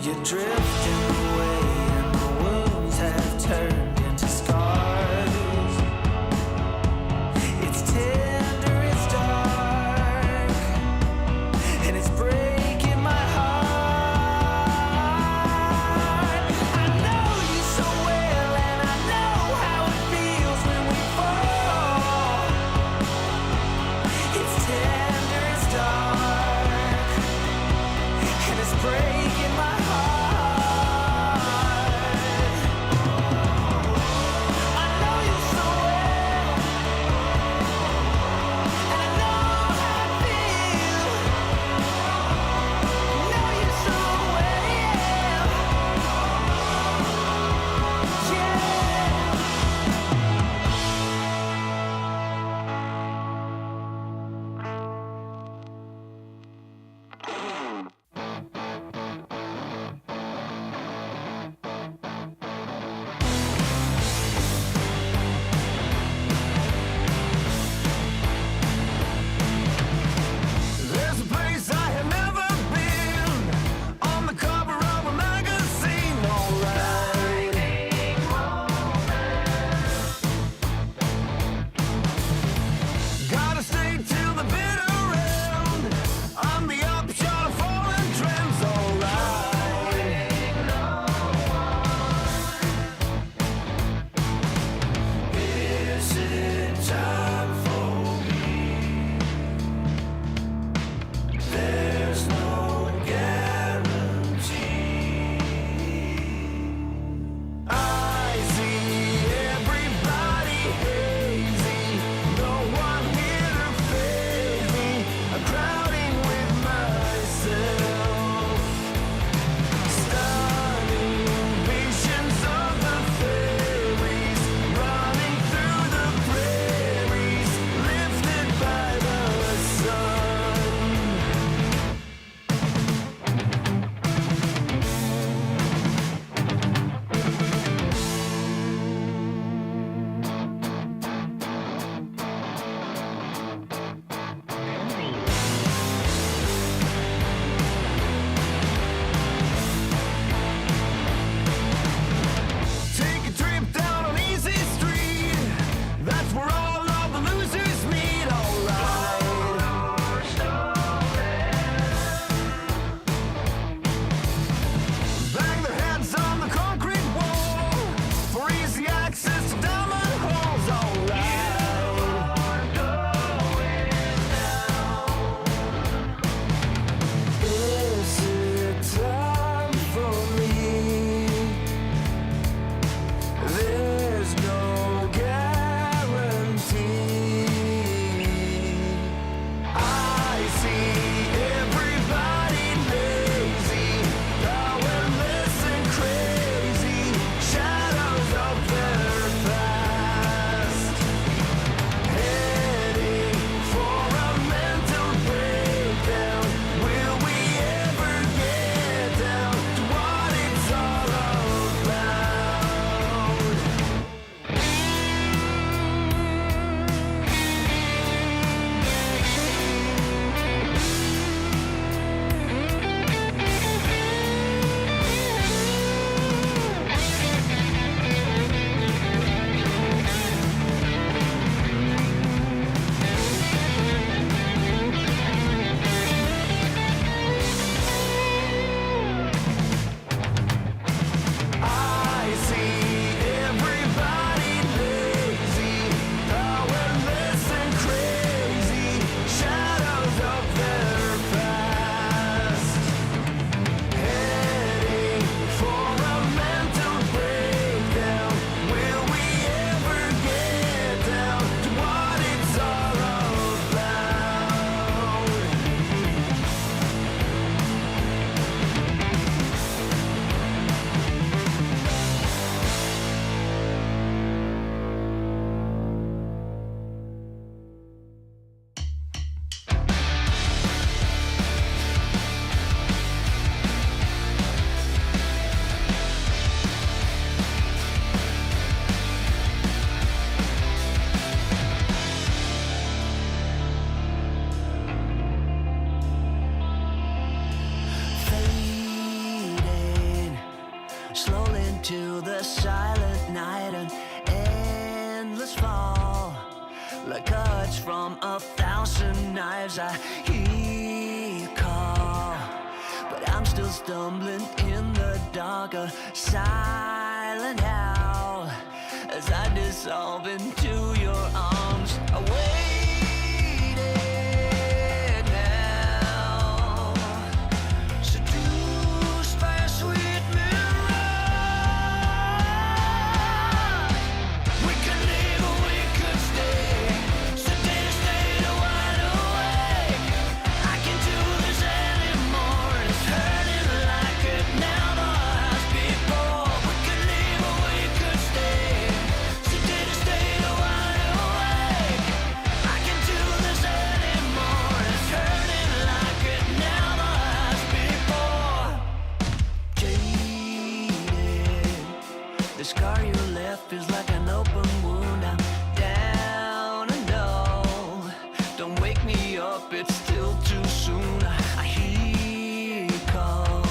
You're drifting away and the wounds have turned into scars. It's tender, it's dark, and it's breaking my heart. I know you so well and I know how it feels when we fall. It's tender, it's dark, and it's breaking my heart. slowly into the silent night, an endless fall. Like cuts from 1,000 knives, I hear you call. But I'm still stumbling in the dark, a silent howl, as I dissolve into your arms. I waited now, seduced by a sweet mirage. We could leave or we could stay, so stay wide awake. I can't do this anymore, it's hurting like it never has before. We could leave or we could stay, so stay wide awake. I can't do this anymore, it's hurting like it never has before. Jaded, the scar you left feels like an open wound. I'm down and low, don't wake me up, it's still too soon. I hear you call,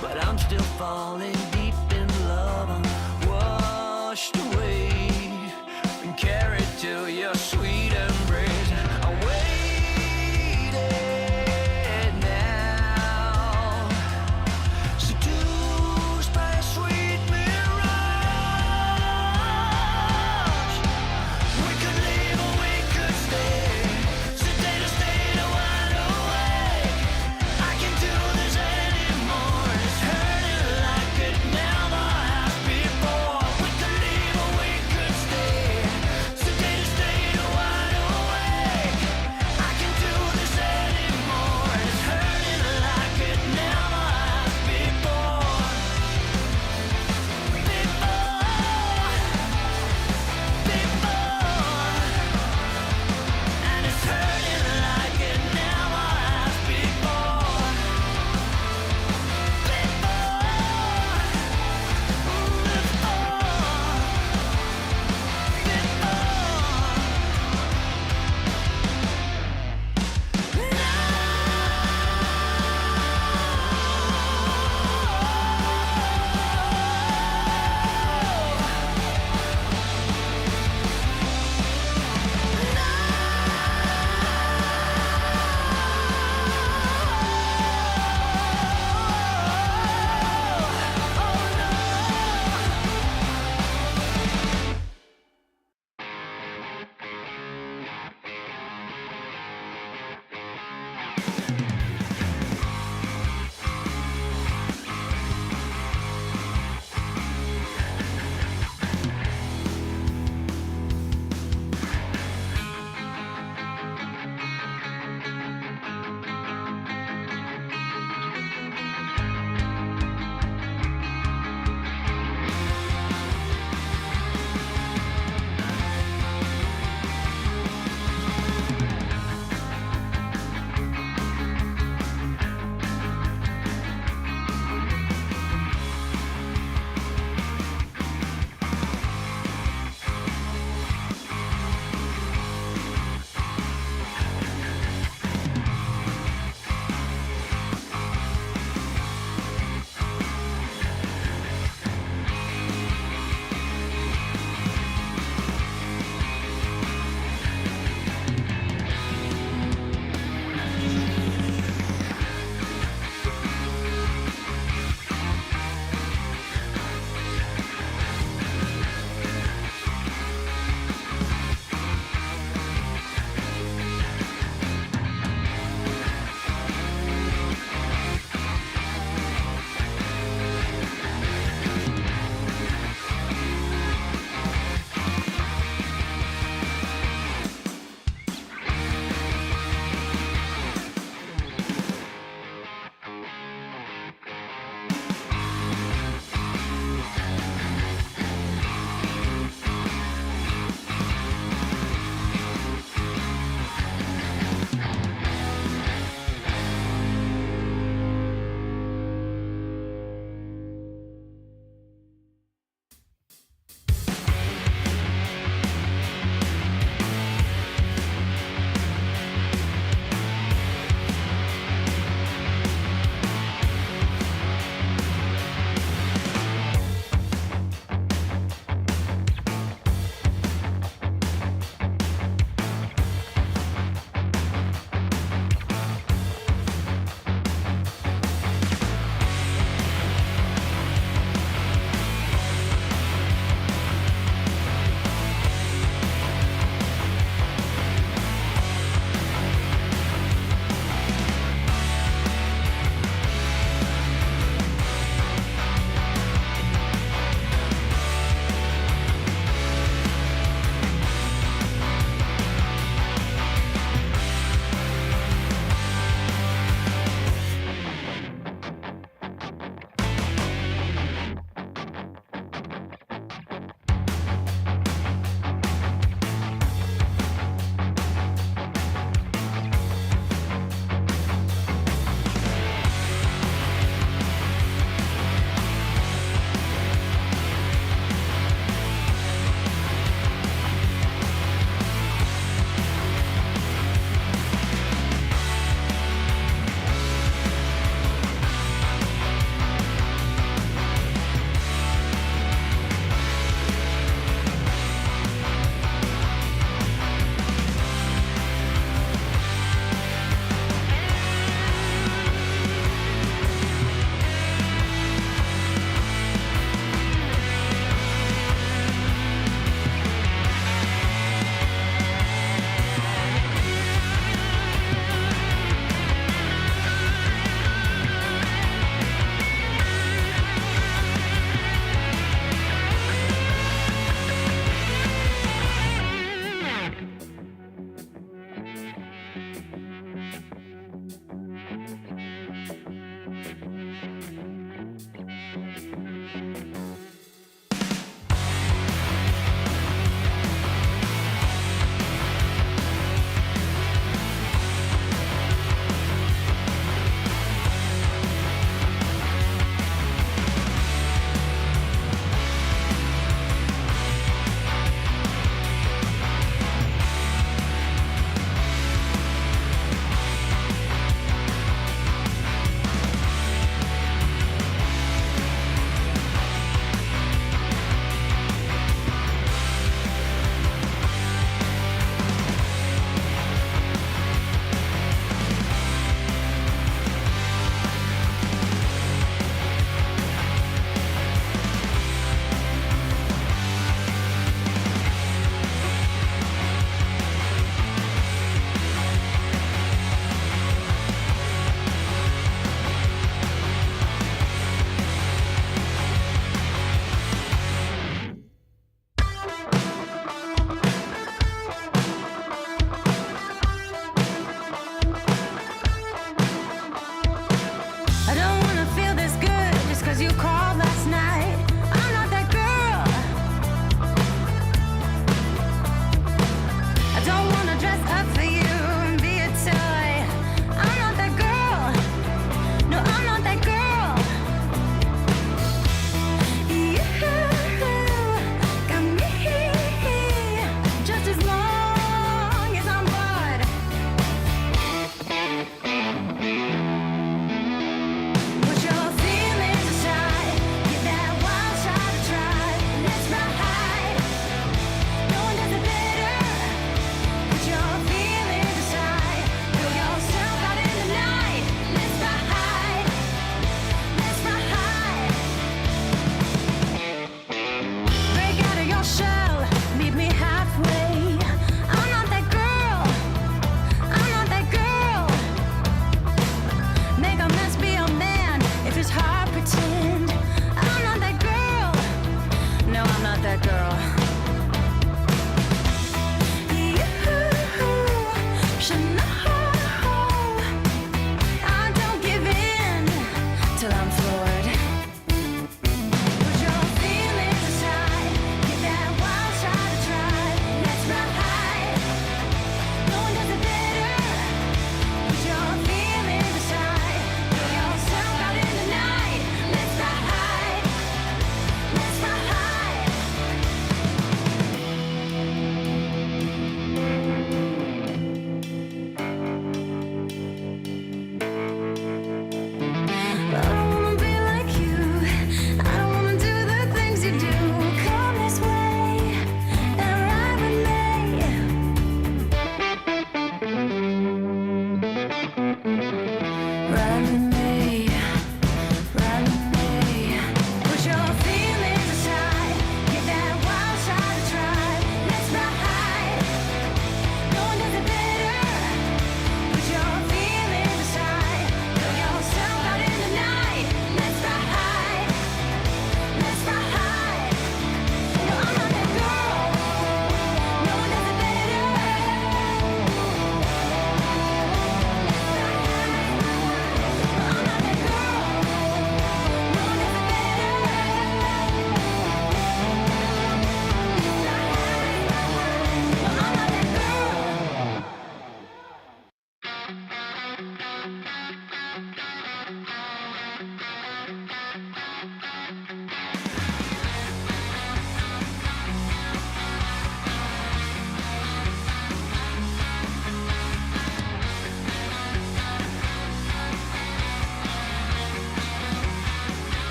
but I'm still falling deep in love. I'm washed away and carried to your sweet embrace. I waited now, seduced by a sweet mirage.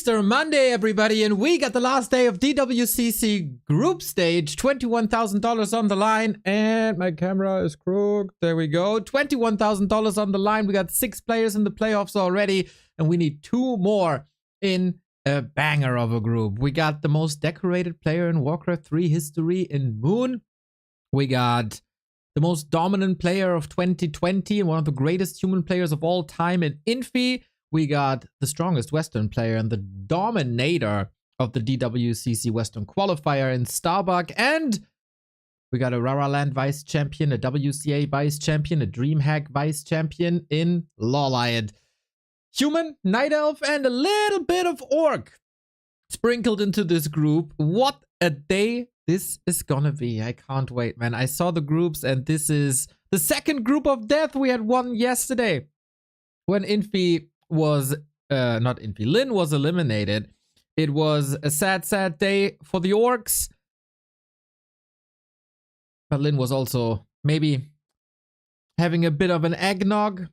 Easter Monday, everybody, and we got the last day of DWCC group stage. $21,000 on the line, and my camera is crooked. There we go. $21,000 on the line. We got 6 players in the playoffs already, and we need 2 more in a banger of a group. We got the most decorated player in Warcraft 3 history in Moon. We got the most dominant player of 2020 and one of the greatest human players of all time in Infi. We got the strongest Western player and the dominator of the DWCC Western qualifier in Starbuck. And we got a LawLiet vice champion, a WCA vice champion, a DreamHack vice champion in LawLiet. Human, Night Elf, and a little bit of Orc sprinkled into this group. What a day this is gonna be. I can't wait, man. I saw the groups, and this is the second group of death. We had one yesterday when Infi was not Infi, Lin was eliminated. It was a sad day for the Orcs, but Lin was also maybe having a bit of an eggnog.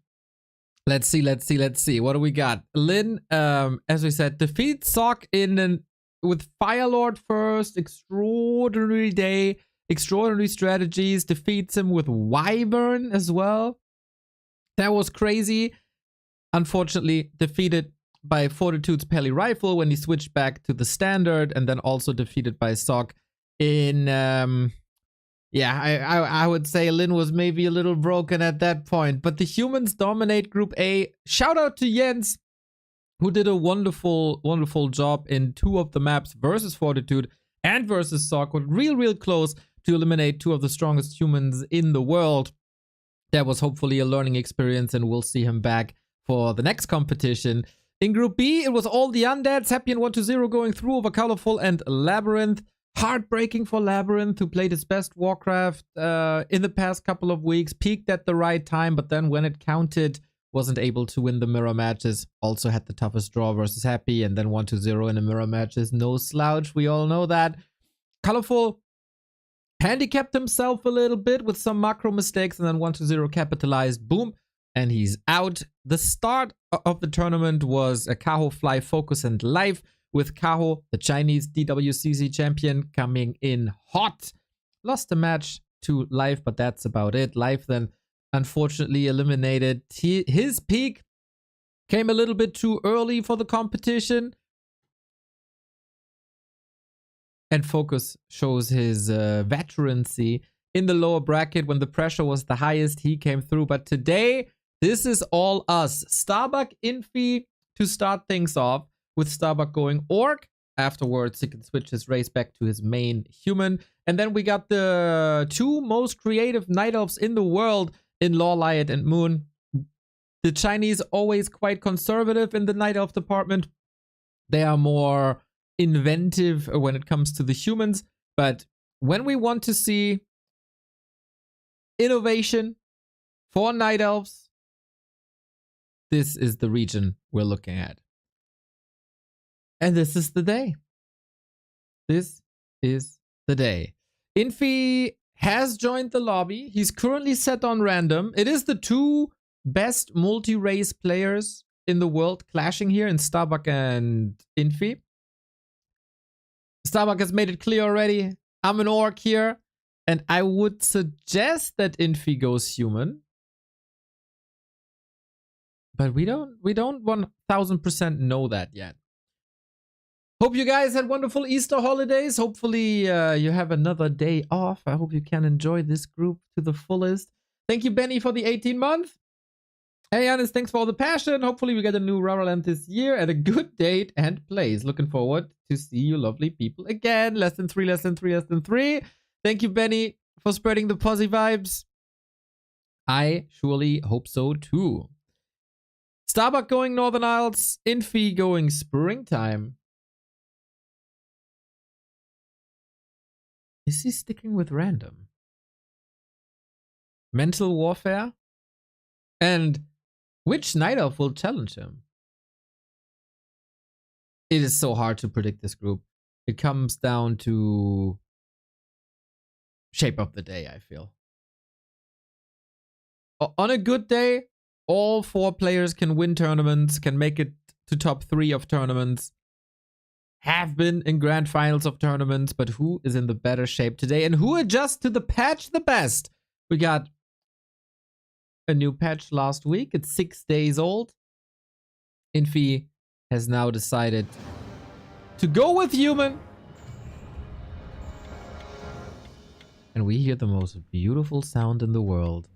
Let's see. What do we got? Lin, as we said, defeats Sock with Firelord first. Extraordinary day, extraordinary strategies. Defeats him with Wyvern as well. That was crazy. Unfortunately, defeated by Fortitude's Peli Rifle when he switched back to the standard, and then also defeated by Sock in, I would say Lin was maybe a little broken at that point. But the humans dominate Group A. Shout out to Jens, who did a wonderful job in 2 of the maps versus Fortitude and versus Sock. Was real close to eliminate 2 of the strongest humans in the world. That was hopefully a learning experience, and we'll see him back for the next competition. In Group B, it was all the undeads. Happy and 1-0 going through over Colorful and Labyrinth. Heartbreaking for Labyrinth, who played his best Warcraft in the past couple of weeks. Peaked at the right time, but then when it counted, wasn't able to win the mirror matches. Also had the toughest draw versus Happy, and then 1-0 in the mirror matches. No slouch, we all know that. Colorful handicapped himself a little bit with some macro mistakes, and then 1-0 capitalized. Boom. And he's out. The start of the tournament was a Kaho Fly Focus and Life, with Kaho, the Chinese DWCC champion, coming in hot. Lost the match to Life, but that's about it. Life then unfortunately eliminated. His peak came a little bit too early for the competition. And Focus shows his veterancy in the lower bracket. When the pressure was the highest, he came through. But today, this is all us. Starbuck, Infi to start things off, with Starbuck going Orc. Afterwards, he can switch his race back to his main human. And then we got the 2 most creative Night Elves in the world in LawLiet and Moon. The Chinese always quite conservative in the Night Elf department. They are more inventive when it comes to the humans. But when we want to see innovation for Night Elves, this is the region we're looking at. And this is the day. This is the day. Infi has joined the lobby. He's currently set on random. It is the 2 best multi-race players in the world clashing here in Starbuck and Infi. Starbuck has made it clear already. I'm an Orc here. And I would suggest that Infi goes human. But we don't 1000% know that yet. Hope you guys had wonderful Easter holidays. Hopefully you have another day off. I hope you can enjoy this group to the fullest. Thank you, Benny, for the 18-month. Hey, Yanis, thanks for all the passion. Hopefully we get a new LawLiet this year at a good date and place. Looking forward to see you lovely people again. Less than 3. Thank you, Benny, for spreading the posy vibes. I surely hope so too. Starbuck going Northern Isles. Infi going Springtime. Is he sticking with random? Mental Warfare? And which Night Elf will challenge him? It is so hard to predict this group. It comes down to shape of the day, I feel. On a good day, all 4 players can win tournaments, can make it to top 3 of tournaments. have been in grand finals of tournaments, but who is in the better shape today and who adjusts to the patch the best? We got a new patch last week. It's 6 days old. Infi has now decided to go with human. And we hear the most beautiful sound in the world.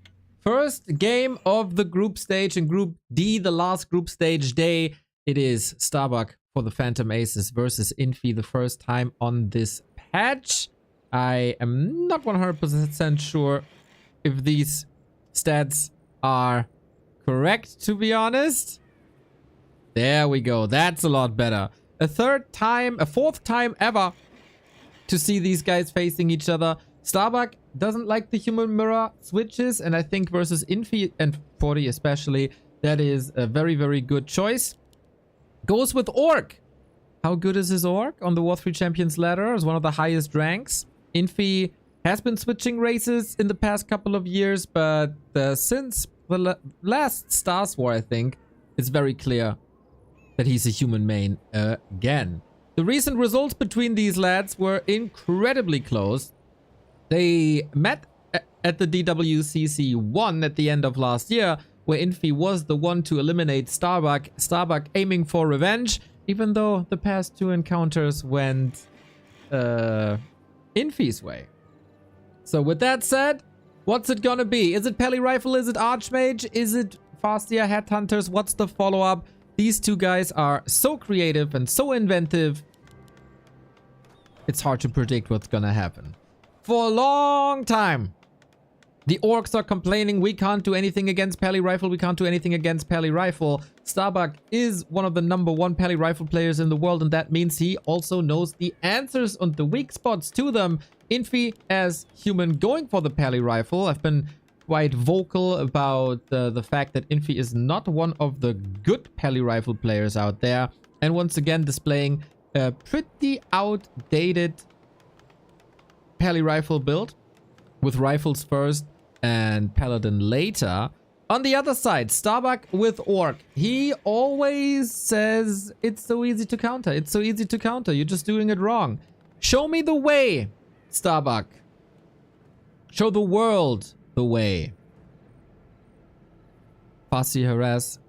First game of the group stage in Group D, the last group stage day. It is Starbuck for the Phantom Aces versus Infi the first time on this patch. I am not 100% sure if these stats are correct, to be honest. There we go. That's a lot better. A fourth time ever to see these guys facing each other. Starbuck doesn't like the human mirror switches, and I think versus Infi and 40 especially, that is a very, very good choice. Goes with Orc. How good is his Orc on the Warcraft 3 Champions ladder? Is one of the highest ranks. Infi has been switching races in the past couple of years, but since the last Stars War, I think, it's very clear that he's a human main again. The recent results between these lads were incredibly close. They met at the DWCC 1 at the end of last year, where Infi was the one to eliminate Starbuck. Starbuck aiming for revenge, even though the past two encounters went Infi's way. So with that said, what's it gonna be? Is it Peli Rifle? Is it Archmage? Is it Fastia Headhunters? What's the follow-up? These two guys are so creative and so inventive. It's hard to predict what's gonna happen. For a long time, the orcs are complaining, we can't do anything against Peli Rifle, we can't do anything against Peli Rifle. Starbuck is one of the #1 Peli Rifle players in the world, and that means he also knows the answers and the weak spots to them. Infi, as human, going for the Peli Rifle. I've been quite vocal about the fact that Infi is not one of the good Peli Rifle players out there. And once again, displaying a pretty outdated Peli Rifle build with rifles first and Paladin later. On the other side, Starbuck with Orc. He always says, it's so easy to counter. It's so easy to counter. You're just doing it wrong. Show me the way, Starbuck. Show the world the way. Fassi harass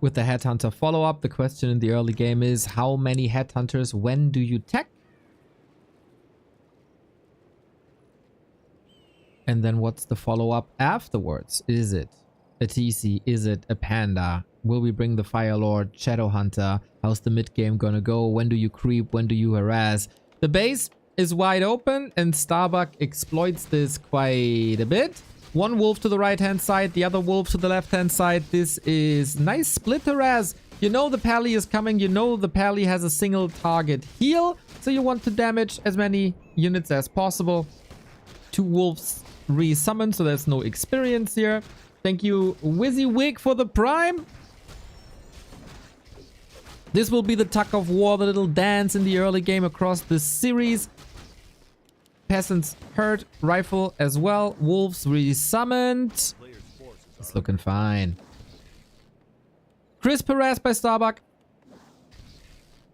with the Headhunter follow-up. The question in the early game is, how many Headhunters, when do you tech? And then what's the follow-up afterwards? Is it a TC? Is it a Panda? Will we bring the Fire Lord, Shadow Hunter? How's the mid game gonna go? When do you creep? When do you harass? The base is wide open and Starbuck exploits this quite a bit. One wolf to the right-hand side, the other wolf to the left-hand side. This is nice split harass. You know the Pally is coming. You know the Pally has a single target heal. So you want to damage as many units as possible. Two wolves resummon, so there's no experience here. Thank you, WYSIWYG, for the prime. This will be the tug of war, the little dance in the early game across this series. Peasants hurt, rifle as well. Wolves resummoned. It's looking fine. Crisp harass by Starbuck.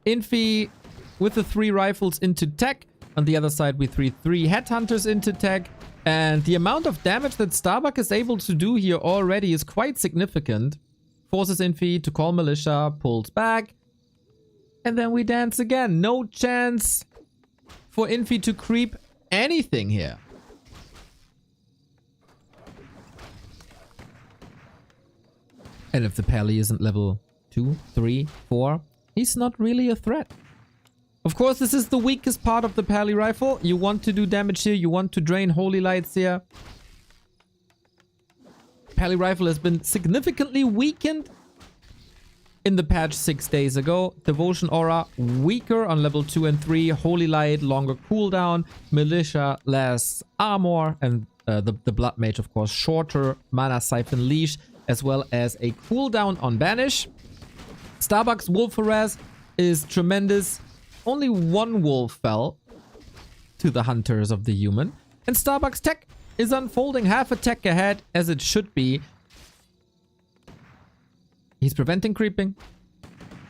Infi with the 3 rifles into tech. On the other side, we 3 Headhunters into tech. And the amount of damage that Starbuck is able to do here already is quite significant. Forces Infi to call militia, pulls back. And then we dance again. No chance for Infi to creep anything here. And if the Pally isn't level 2, 3, 4, he's not really a threat. Of course, this is the weakest part of the Pally Rifle. You want to do damage here. You want to drain Holy Lights here. Pally Rifle has been significantly weakened in the patch 6 days ago. Devotion Aura weaker on level 2 and 3. Holy Light longer cooldown. Militia less armor. And the Blood Mage, of course, shorter Mana Siphon Leash, as well as a cooldown on Banish. Starbuck's Wolf Harass is tremendous. Only one wolf fell to the hunters of the human. And Starbuck's tech is unfolding half a tech ahead, as it should be. He's preventing creeping.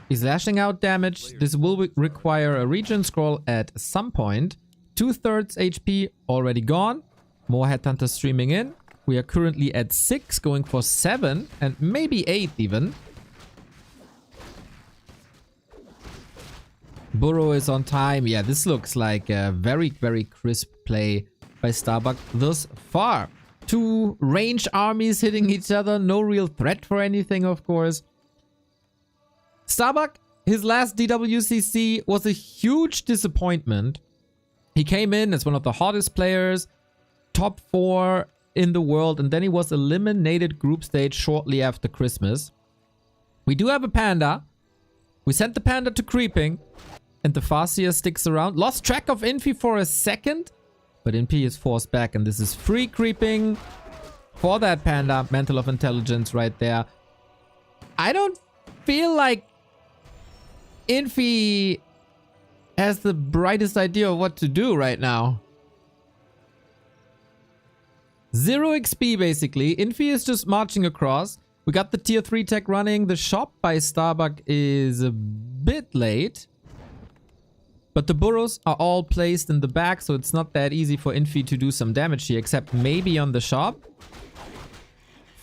He's lashing out damage. This will require a regen scroll at some point. 2/3 HP already gone. More Headhunter streaming in. We are currently at 6, going for 7 and maybe 8 even. Burrow is on time. Yeah, this looks like a very, very crisp play by Starbuck thus far. 2 range armies hitting each other. No real threat for anything, of course. Starbuck, his last DWCC was a huge disappointment. He came in as one of the hottest players, top 4 in the world, and then he was eliminated group stage shortly after Christmas. We do have a panda. We sent the panda to creeping, and the Farseer sticks around. Lost track of Infi for a second, but Infi is forced back, and this is free creeping for that panda. Mantle of Intelligence right there. I don't feel like Infi has the brightest idea of what to do right now. 0 XP basically. Infi is just marching across. We got the tier 3 tech running. The shop by Starbuck is a bit late. But the burrows are all placed in the back, so it's not that easy for Infi to do some damage here, except maybe on the shop.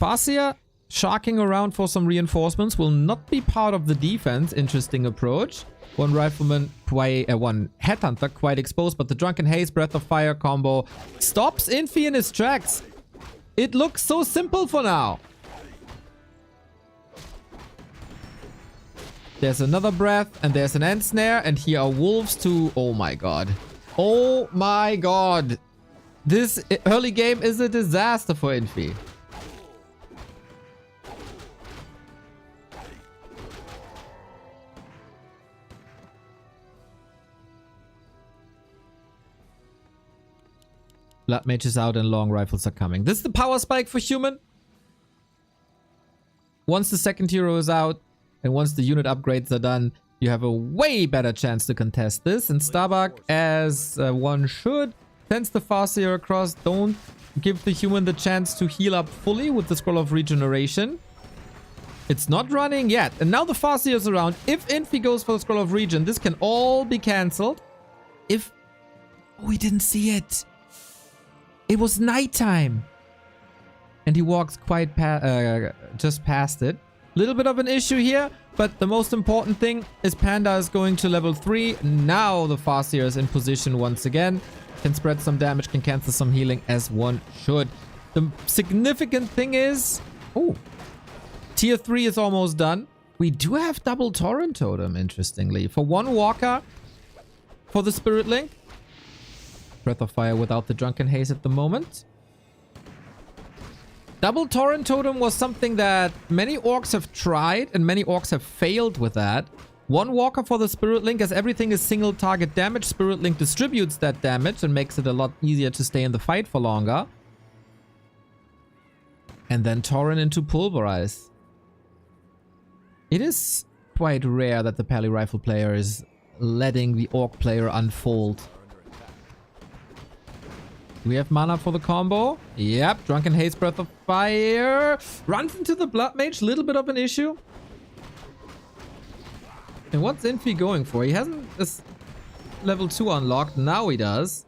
Farseer sharking around for some reinforcements will not be part of the defense. Interesting approach. One rifleman, one headhunter quite exposed, but the Drunken Haze Breath of Fire combo stops Infi in his tracks. It looks so simple for now. There's another breath and there's an end snare, and here are wolves too. Oh my god. Oh my god. This early game is a disaster for Infi. Blood Mage is out and long rifles are coming. This is the power spike for human. Once the second hero is out and once the unit upgrades are done, you have a way better chance to contest this. And Starbuck, as one should, sends the Farseer across. Don't give the human the chance to heal up fully with the Scroll of Regeneration. It's not running yet. And now the Farseer is around. If Infi goes for the Scroll of Regen, this can all be cancelled. If... Oh, we didn't see it. It was nighttime. And he walks quite just past it. Little bit of an issue here, but the most important thing is Panda is going to level 3. Now the Farseer is in position once again. Can spread some damage, can cancel some healing as one should. The significant thing is... Oh. Tier 3 is almost done. We do have double Torrent Totem, interestingly. For one Walker, for the Spirit Link. Breath of Fire without the Drunken Haze at the moment. Double Torrent Totem was something that many orcs have tried and many orcs have failed with that. One Walker for the Spirit Link, as everything is single target damage. Spirit Link distributes that damage and makes it a lot easier to stay in the fight for longer. And then Torrent into Pulverize. It is quite rare that the Pally Rifle player is letting the orc player unfold. We have mana for the combo. Yep, Drunken Haze Breath of Fire. Runs into the Blood Mage. Little bit of an issue. And what's Infi going for? He hasn't this level 2 unlocked. Now he does.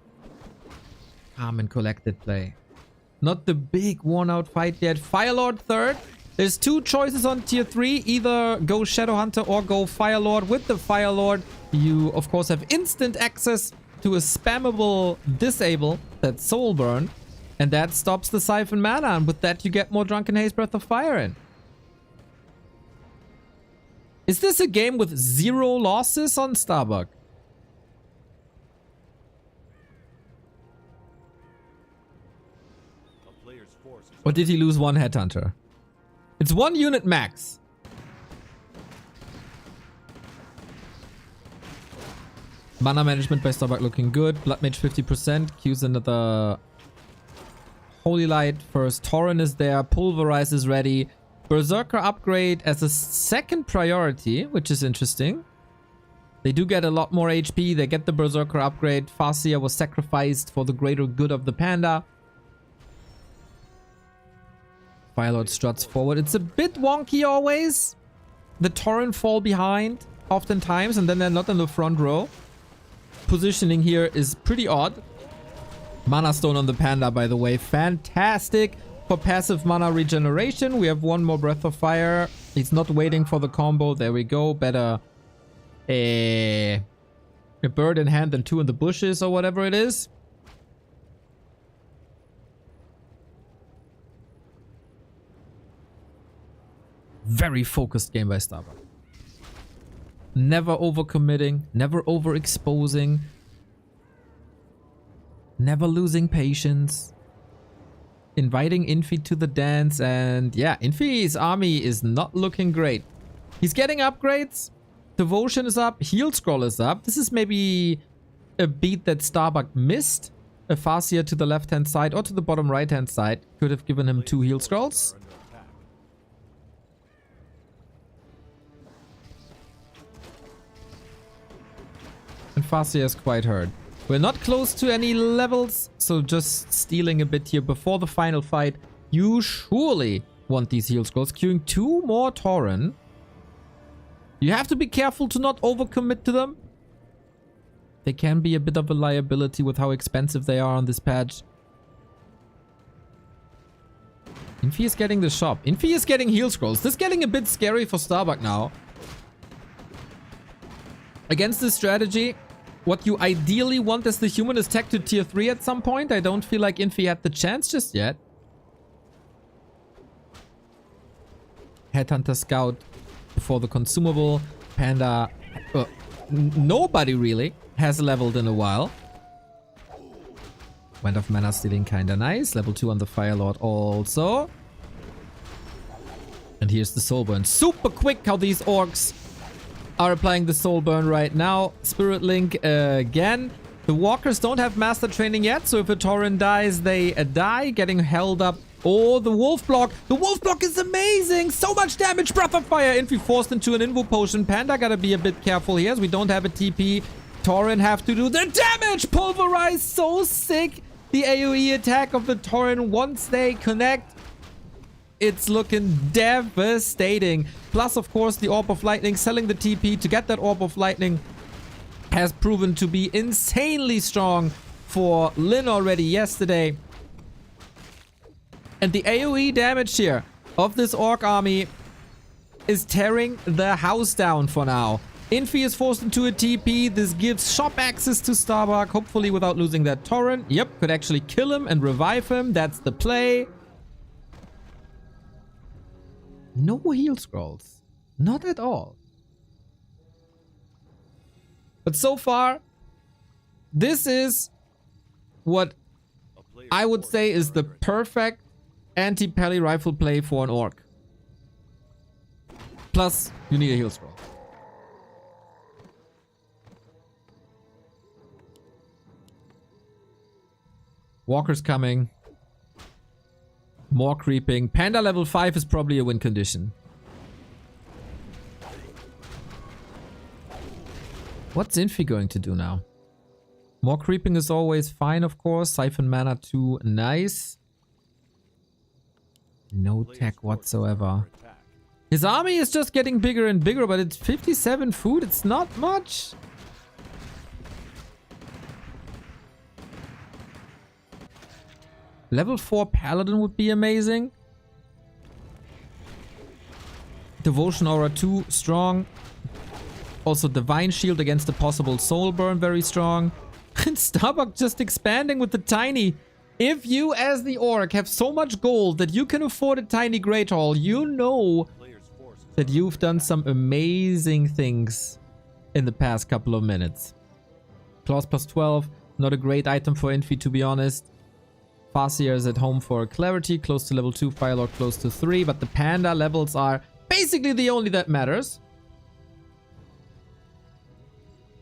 Calm and collected play. Not the big worn out fight yet. Firelord third. There's 2 choices on tier 3. Either go Shadowhunter or go Firelord. With the Firelord, you of course have instant access to a spammable disable, that's Soul Burn, and that stops the Siphon mana, and with that you get more Drunken Haze Breath of Fire in. Is this a game with 0 losses on Starbuck? Or did he lose 1 Headhunter? It's 1 unit max. Mana management by Starbuck looking good. Blood Mage 50%. Q's another Holy Light. First Torrent is there. Pulverize is ready. Berserker upgrade as a second priority, which is interesting. They do get a lot more HP. They get the Berserker upgrade. Farseer was sacrificed for the greater good of the panda. Firelord struts forward. It's a bit wonky always. the Tauren fall behind oftentimes, and then they're not in the front row. Positioning here is pretty odd. Mana Stone on the Panda, by the way. Fantastic for passive mana regeneration. We have one more Breath of Fire. He's not waiting for the combo. There we go. Better a bird in hand than two in the bushes or whatever it is. Very focused game by Starbuck. Never overcommitting, never overexposing, never losing patience. Inviting Infi to the dance, and yeah, Infi's army is not looking great. He's getting upgrades. Devotion is up, Heal Scroll is up. This is maybe a beat that Starbuck missed. A Farseer to the left-hand side or to the bottom right-hand side could have given him 2 Heal Scrolls. And Farseer is quite hurt. We're not close to any levels, so just stealing a bit here before the final fight. You surely want these Heal Scrolls. Queuing 2 more Tauren. You have to be careful to not overcommit to them. They can be a bit of a liability with how expensive they are on this patch. Infi is getting the shop. Infi is getting Heal Scrolls. This is getting a bit scary for Starbuck now. Against this strategy, what you ideally want as the human is tech to tier 3 at some point. I don't feel like Infi had the chance just yet. Headhunter Scout before the consumable. Panda... nobody really has leveled in a while. Wind of Mana stealing kinda nice. Level 2 on the Fire Lord also. And here's the Soul Burn. Super quick how these orcs are applying the Soul Burn right now. Spirit Link again. The walkers don't have master training yet, so if a Tauren dies, they die. Getting held up. Oh, the Wolf Block. The Wolf Block is amazing. So much damage. Breath of Fire. Infi forced into an Invo Potion. Panda gotta be a bit careful here as we don't have a TP. Tauren have to do the damage. Pulverize. So sick. The AoE attack of the Tauren once they connect. It's looking devastating. Plus, of course, the Orb of Lightning. Selling the TP to get that Orb of Lightning has proven to be insanely strong for Lin already yesterday. And the AoE damage here of this Orc army is tearing the house down for now. Infi is forced into a TP. This gives shop access to Starbuck, hopefully without losing that Tauren. Yep, could actually kill him and revive him. That's the play. No heal scrolls. Not at all. But so far, this is what I would say is the perfect anti-pally rifle play for an orc. Plus, you need a heal scroll. Walker's coming. More creeping. Panda level 5 is probably a win condition. What's Infi going to do now? More creeping is always fine, of course. Siphon mana too nice. No tech whatsoever. His army is just getting bigger and bigger, but it's 57 food. It's not much. Level 4 Paladin would be amazing. Devotion Aura 2, strong. Also Divine Shield against a possible Soul Burn, very strong. And Starbuck just expanding with the tiny. If you, as the orc, have so much gold that you can afford a tiny Great Hall, you know that you've done some amazing things in the past couple of minutes. Claws plus 12, not a great item for Infi, to be honest. Farseer is at home for clarity, close to level 2, Firelord close to 3, but the Panda levels are basically the only that matters.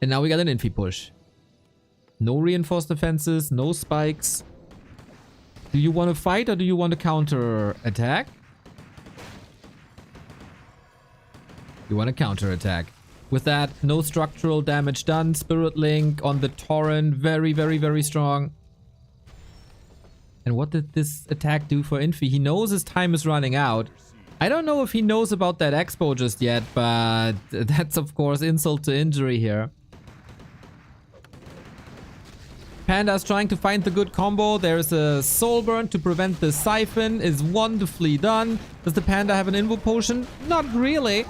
And now we got an Infi push. No reinforced defenses, no spikes. Do you want to fight or do you want to counter attack? You want to counter attack. With that, no structural damage done. Spirit Link on the Tauren, very, very, very strong. And what did this attack do for Infi? He knows his time is running out. I don't know if he knows about that expo just yet, but that's of course insult to injury here. Panda's trying to find the good combo. There's a soul burn to prevent the siphon. Is wonderfully done. Does the Panda have an invo potion? Not really.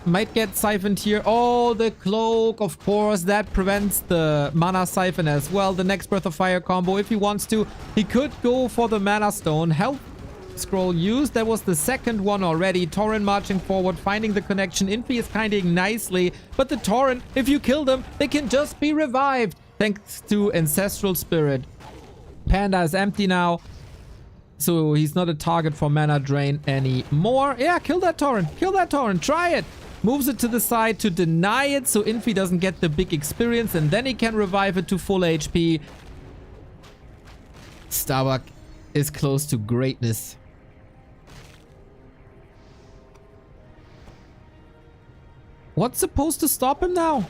Might get siphoned here. Oh, the cloak, of course. That prevents the mana siphon as well. The next Breath of Fire combo, if he wants to. He could go for the mana stone. Health scroll used. That was the second one already. Torrent marching forward, finding the connection. Infi is kinding nicely. But the Torrent, if you kill them, they can just be revived. Thanks to Ancestral Spirit. Panda is empty now. So he's not a target for mana drain anymore. Yeah, kill that Torrent. Kill that Torrent. Try it. Moves it to the side to deny it so Infi doesn't get the big experience. And then he can revive it to full HP. Starbuck is close to greatness. What's supposed to stop him now?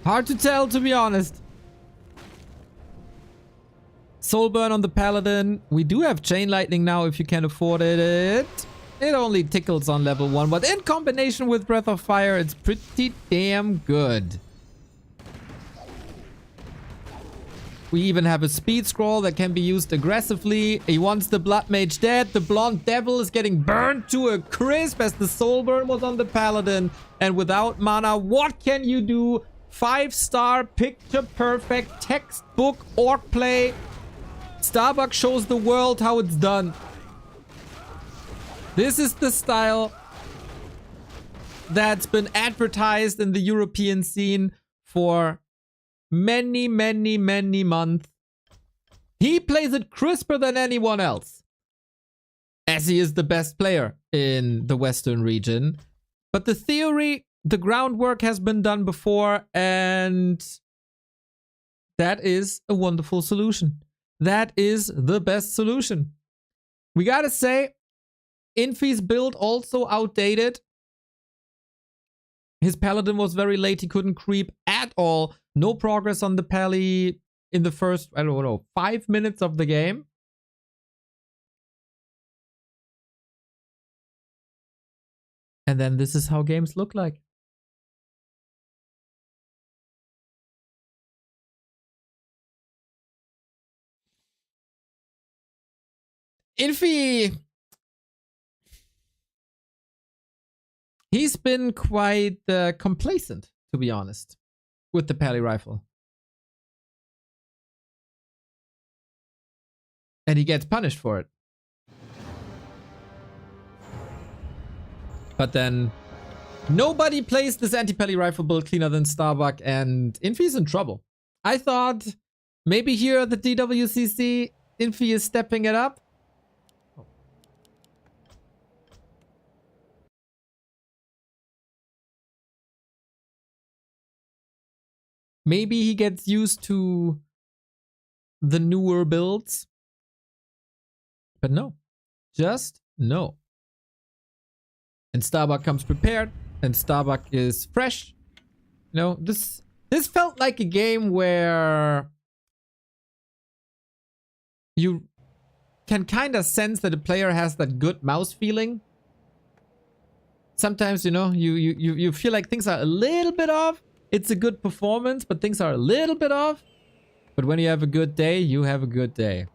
Hard to tell, to be honest. Soul Burn on the Paladin. We do have Chain Lightning now if you can afford it. It only tickles on level 1, but in combination with Breath of Fire, it's pretty damn good. We even have a Speed Scroll that can be used aggressively. He wants the Blood Mage dead. The Blonde Devil is getting burned to a crisp as the Soul Burn was on the Paladin. And without mana, what can you do? 5-star, picture perfect, textbook, orc play. Starbuck shows the world how it's done. This is the style that's been advertised in the European scene for many, many, many months. He plays it crisper than anyone else, as he is the best player in the Western region. But the theory, the groundwork has been done before, and that is a wonderful solution. That is the best solution. We gotta say, Infi's build also outdated. His Paladin was very late. He couldn't creep at all. No progress on the Pally in the first, I don't know, 5 minutes of the game. And then this is how games look like. Infi, he's been quite complacent, to be honest, with the Pally rifle. And he gets punished for it. But then nobody plays this anti-Pally rifle build cleaner than Starbuck, and Infi's in trouble. I thought maybe here at the DWCC, Infi is stepping it up. Maybe he gets used to the newer builds. But no. Just no. And Starbuck comes prepared. And Starbuck is fresh. You know, this felt like a game where you can kind of sense that a player has that good mouse feeling. Sometimes, you know, you feel like things are a little bit off. It's a good performance, but things are a little bit off. But when you have a good day, you have a good day.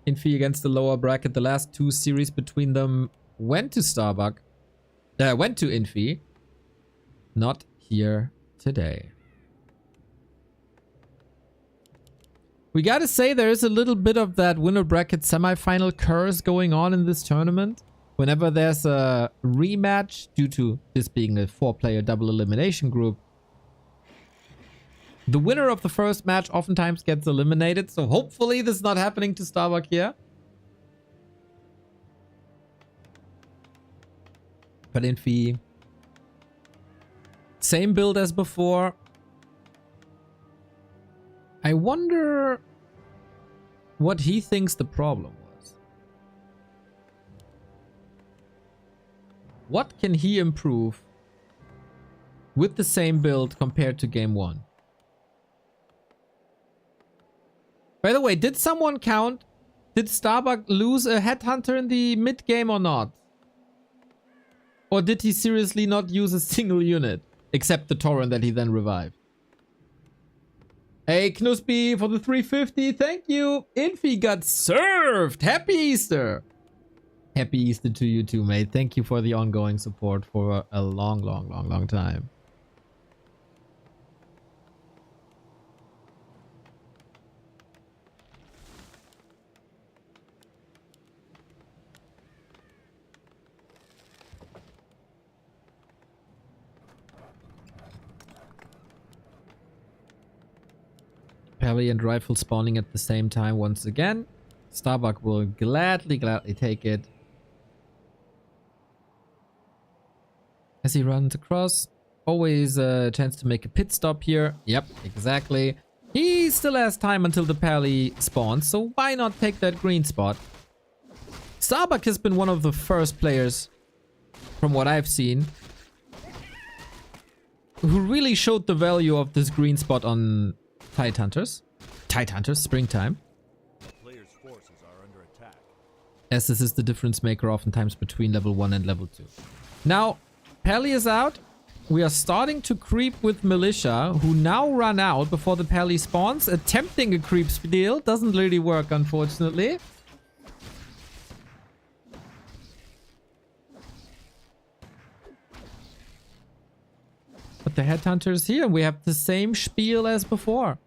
Infi against the lower bracket. The last 2 series between them went to Starbuck. Went to Infi. Not here today. We gotta say there is a little bit of that winner bracket semi-final curse going on in this tournament. Whenever there's a rematch, due to this being a 4-player double elimination group, the winner of the first match oftentimes gets eliminated. So hopefully this is not happening to Starbuck here. But Infi, same build as before. I wonder what he thinks the problem was. What can he improve with the same build compared to game 1. By the way, did someone count? Did Starbuck lose a headhunter in the mid game or not? Or did he seriously not use a single unit? Except the Tauren that he then revived. Hey, Knusby for the 350. Thank you. Infi got served. Happy Easter. Happy Easter to you too, mate. Thank you for the ongoing support for a long time. Parry and rifle spawning at the same time once again. Starbuck will gladly take it. As he runs across. Always a chance to make a pit stop here. Yep, exactly. He still has time until the parry spawns, so why not take that green spot? Starbuck has been one of the first players, from what I've seen, who really showed the value of this green spot on Tidehunters, springtime. Players' forces are under attack. As this is the difference maker oftentimes between level 1 and level 2. Now, Pally is out. We are starting to creep with Militia, who now run out before the Pally spawns. Attempting a creep steal. Doesn't really work, unfortunately. But the Headhunter is here. We have the same spiel as before.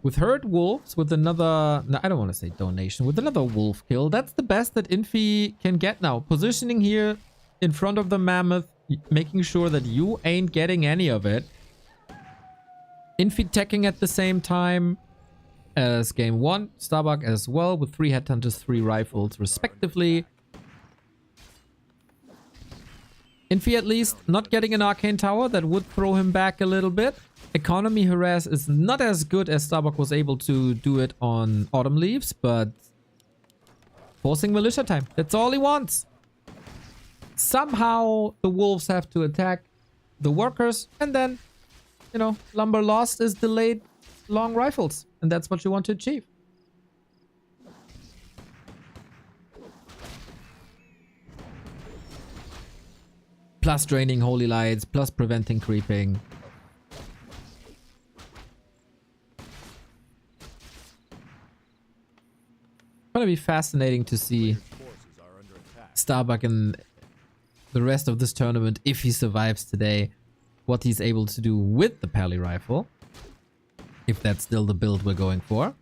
With herd wolves, with another... No, I don't want to say donation. With another wolf kill. That's the best that Infi can get now. Positioning here in front of the mammoth. Making sure that you ain't getting any of it. Infi teching at the same time as game 1. Starbuck as well with 3 headhunters, 3 rifles respectively. Infi at least not getting an arcane tower. That would throw him back a little bit. Economy harass is not as good as Starbuck was able to do it on Autumn Leaves, but forcing militia time. That's all he wants. Somehow the wolves have to attack the workers, and then, you know, lumber lost is delayed long rifles, and that's what you want to achieve. Plus draining holy lights, plus preventing creeping. Gonna be fascinating to see Starbuck and the rest of this tournament, if he survives today, what he's able to do with the Pally rifle. If that's still the build we're going for.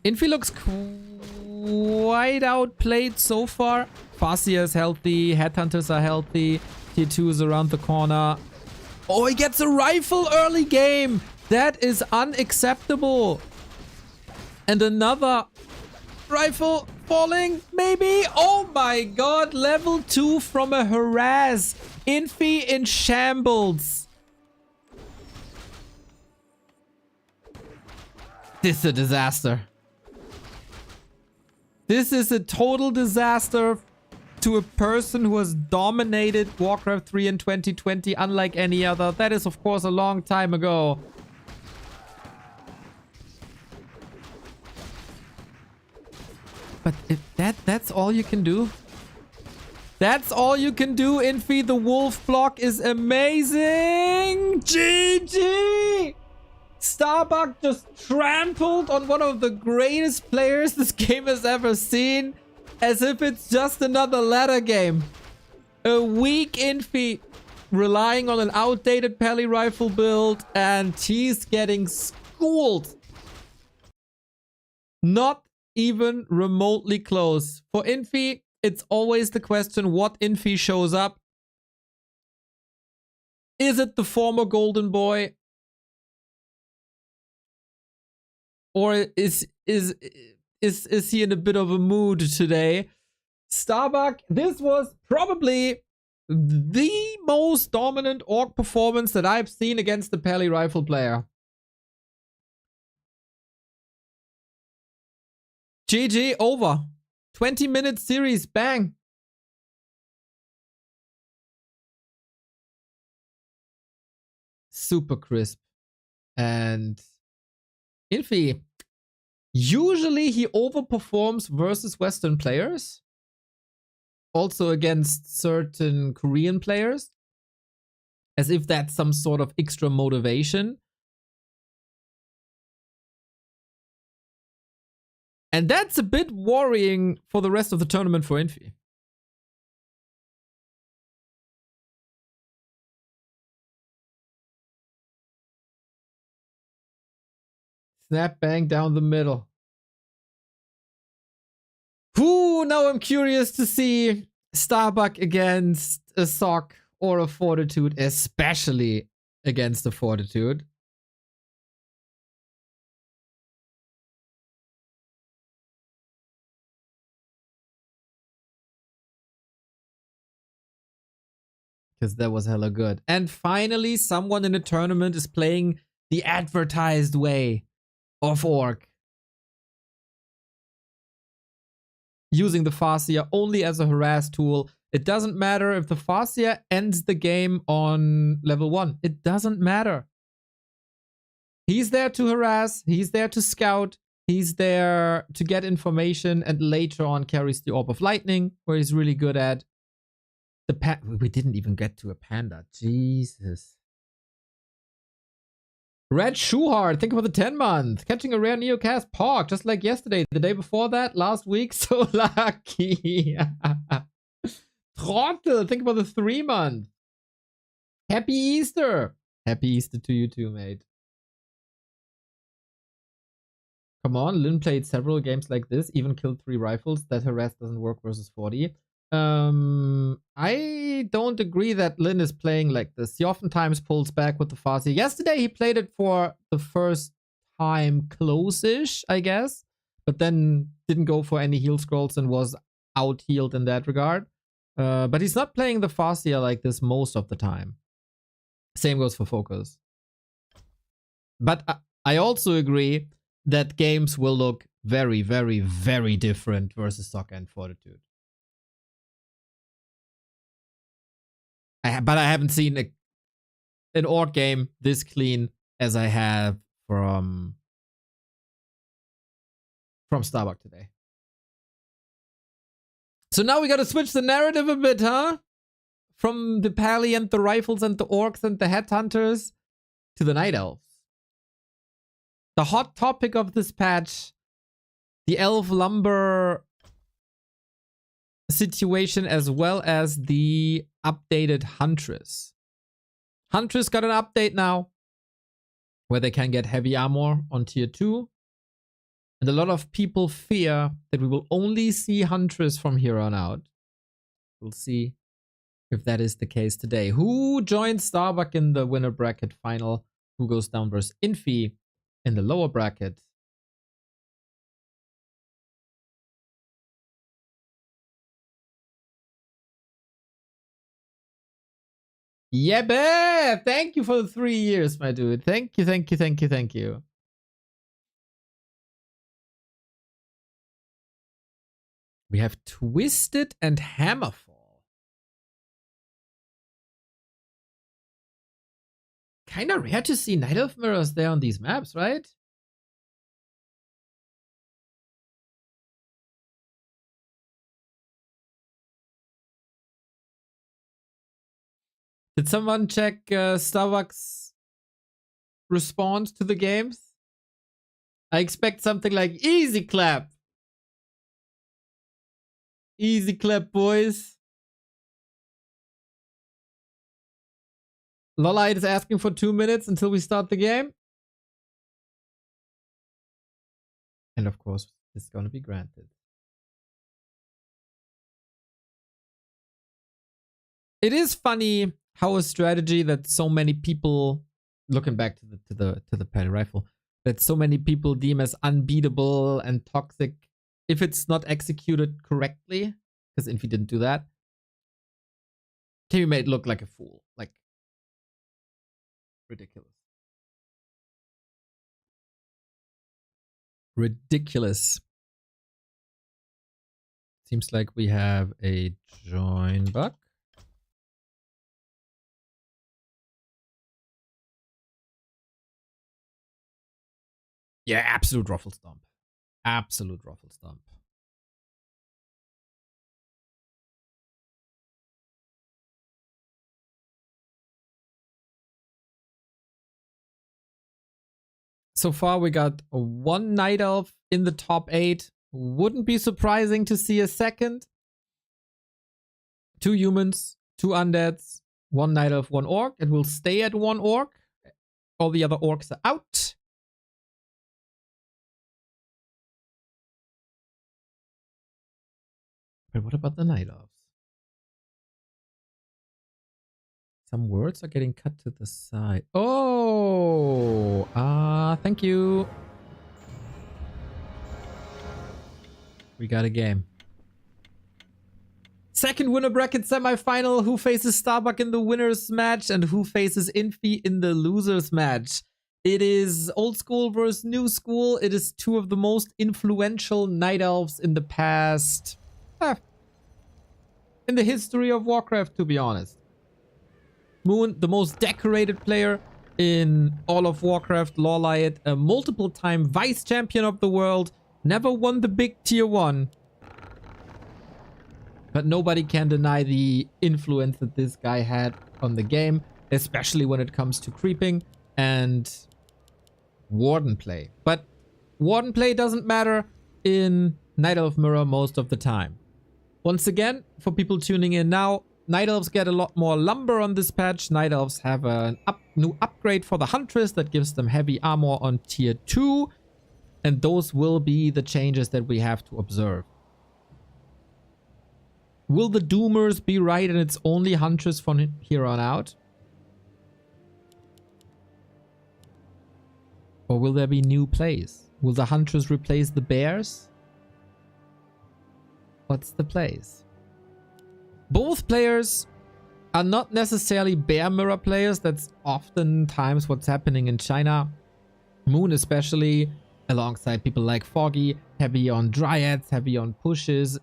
Infi looks quite outplayed so far. Farsia is healthy, Headhunters are healthy, Tier 2 is around the corner. Oh, he gets a rifle early game! That is unacceptable. And another rifle falling, maybe? Oh my god, level 2 from a harass. Infi in shambles. This is a disaster. This is a total disaster to a person who has dominated Warcraft 3 in 2020 unlike any other. That is, of course, a long time ago. But if that's all you can do? That's all you can do, Infi. The wolf block is amazing. GG! Starbuck just trampled on one of the greatest players this game has ever seen. As if it's just another ladder game. A weak Infi relying on an outdated Pally rifle build. And he's getting schooled. Not even remotely close. For Infi, it's always the question what Infi shows up. Is it the former golden boy? Or is he in a bit of a mood today? Starbuck, this was probably the most dominant orc performance that I've seen against the Pally rifle player. GG, over. 20-minute series, bang. Super crisp. And Infi, usually he overperforms versus Western players. Also against certain Korean players. As if that's some sort of extra motivation. And that's a bit worrying for the rest of the tournament for Infi. Snap bang down the middle. Ooh, now I'm curious to see Starbuck against a Sock or a Fortitude, especially against a Fortitude. Because that was hella good. And finally, someone in a tournament is playing the advertised way of Orc. Using the Farseer only as a harass tool. It doesn't matter if the Farseer ends the game on level 1. It doesn't matter. He's there to harass. He's there to scout. He's there to get information and later on carries the Orb of Lightning, where he's really good at. We didn't even get to a panda. Jesus. Red Shoehard, think about the 10-month. Catching a rare Neocast Pog, just like yesterday. The day before that, last week. So lucky. Trottel, think about the 3-month. Happy Easter. Happy Easter to you too, mate. Come on, Lin played several games like this, even killed 3 rifles. That harass doesn't work versus 40. I don't agree that Lin is playing like this. He oftentimes pulls back with the Farsi. Yesterday, he played it for the first time close-ish, I guess. But then didn't go for any heal scrolls and was out-healed in that regard. But he's not playing the Farsia like this most of the time. Same goes for Focus. But I also agree that games will look very, very, very different versus Soccer and Fortitude. But I haven't seen an Orc game this clean as I have from Starbuck today. So now we gotta switch the narrative a bit, huh? From the Pally and the Rifles and the Orcs and the Headhunters to the Night Elves. The hot topic of this patch, the Elf Lumber situation as well as the updated Huntress. Huntress got an update now where they can get heavy armor on tier 2. And a lot of people fear that we will only see Huntress from here on out. We'll see if that is the case today. Who joins Starbuck in the winner bracket final? Who goes down versus Infi in the lower bracket? Yeah, thank you for the 3 years, my dude. Thank you, thank you, thank you, thank you. We have Twisted and Hammerfall. Kind of rare to see Night Elf mirrors there on these maps, right? Did someone check Starbuck's response to the games? I expect something like easy clap. Easy clap, boys. LawLiet is asking for 2 minutes until we start the game. And of course, it's going to be granted. It is funny how a strategy that so many people, looking back to the Pally Rifle, that so many people deem as unbeatable and toxic, if it's not executed correctly, because Infi didn't do that, can be made look like a fool. Like, ridiculous. Ridiculous. Seems like we have a join bug. Yeah, absolute ruffle stomp. Absolute ruffle stomp. So far, we got one Night Elf in the top 8. Wouldn't be surprising to see a second. 2 humans, 2 undeads, 1 Night Elf, 1 Orc. It will stay at 1 Orc. All the other Orcs are out. But what about the Night Elves? Some words are getting cut to the side. Oh! Thank you. We got a game. Second winner bracket semifinal. Who faces Starbuck in the winner's match and who faces Infi in the loser's match? It is old school versus new school. It is 2 of the most influential Night Elves in the past. In the history of Warcraft, to be honest. Moon, the most decorated player in all of Warcraft, LawLiet, a multiple-time vice champion of the world, never won the big tier 1. But nobody can deny the influence that this guy had on the game, especially when it comes to creeping and Warden play. But Warden play doesn't matter in Night Elf Mirror most of the time. Once again, for people tuning in now, Night Elves get a lot more lumber on this patch. Night Elves have a new upgrade for the Huntress that gives them heavy armor on tier 2. And those will be the changes that we have to observe. Will the Doomers be right and it's only Huntress from here on out? Or will there be new plays? Will the Huntress replace the Bears? What's the plays? Both players are not necessarily Bear Mirror players. That's oftentimes what's happening in China. Moon especially, alongside people like Foggy, heavy on Dryads, heavy on pushes.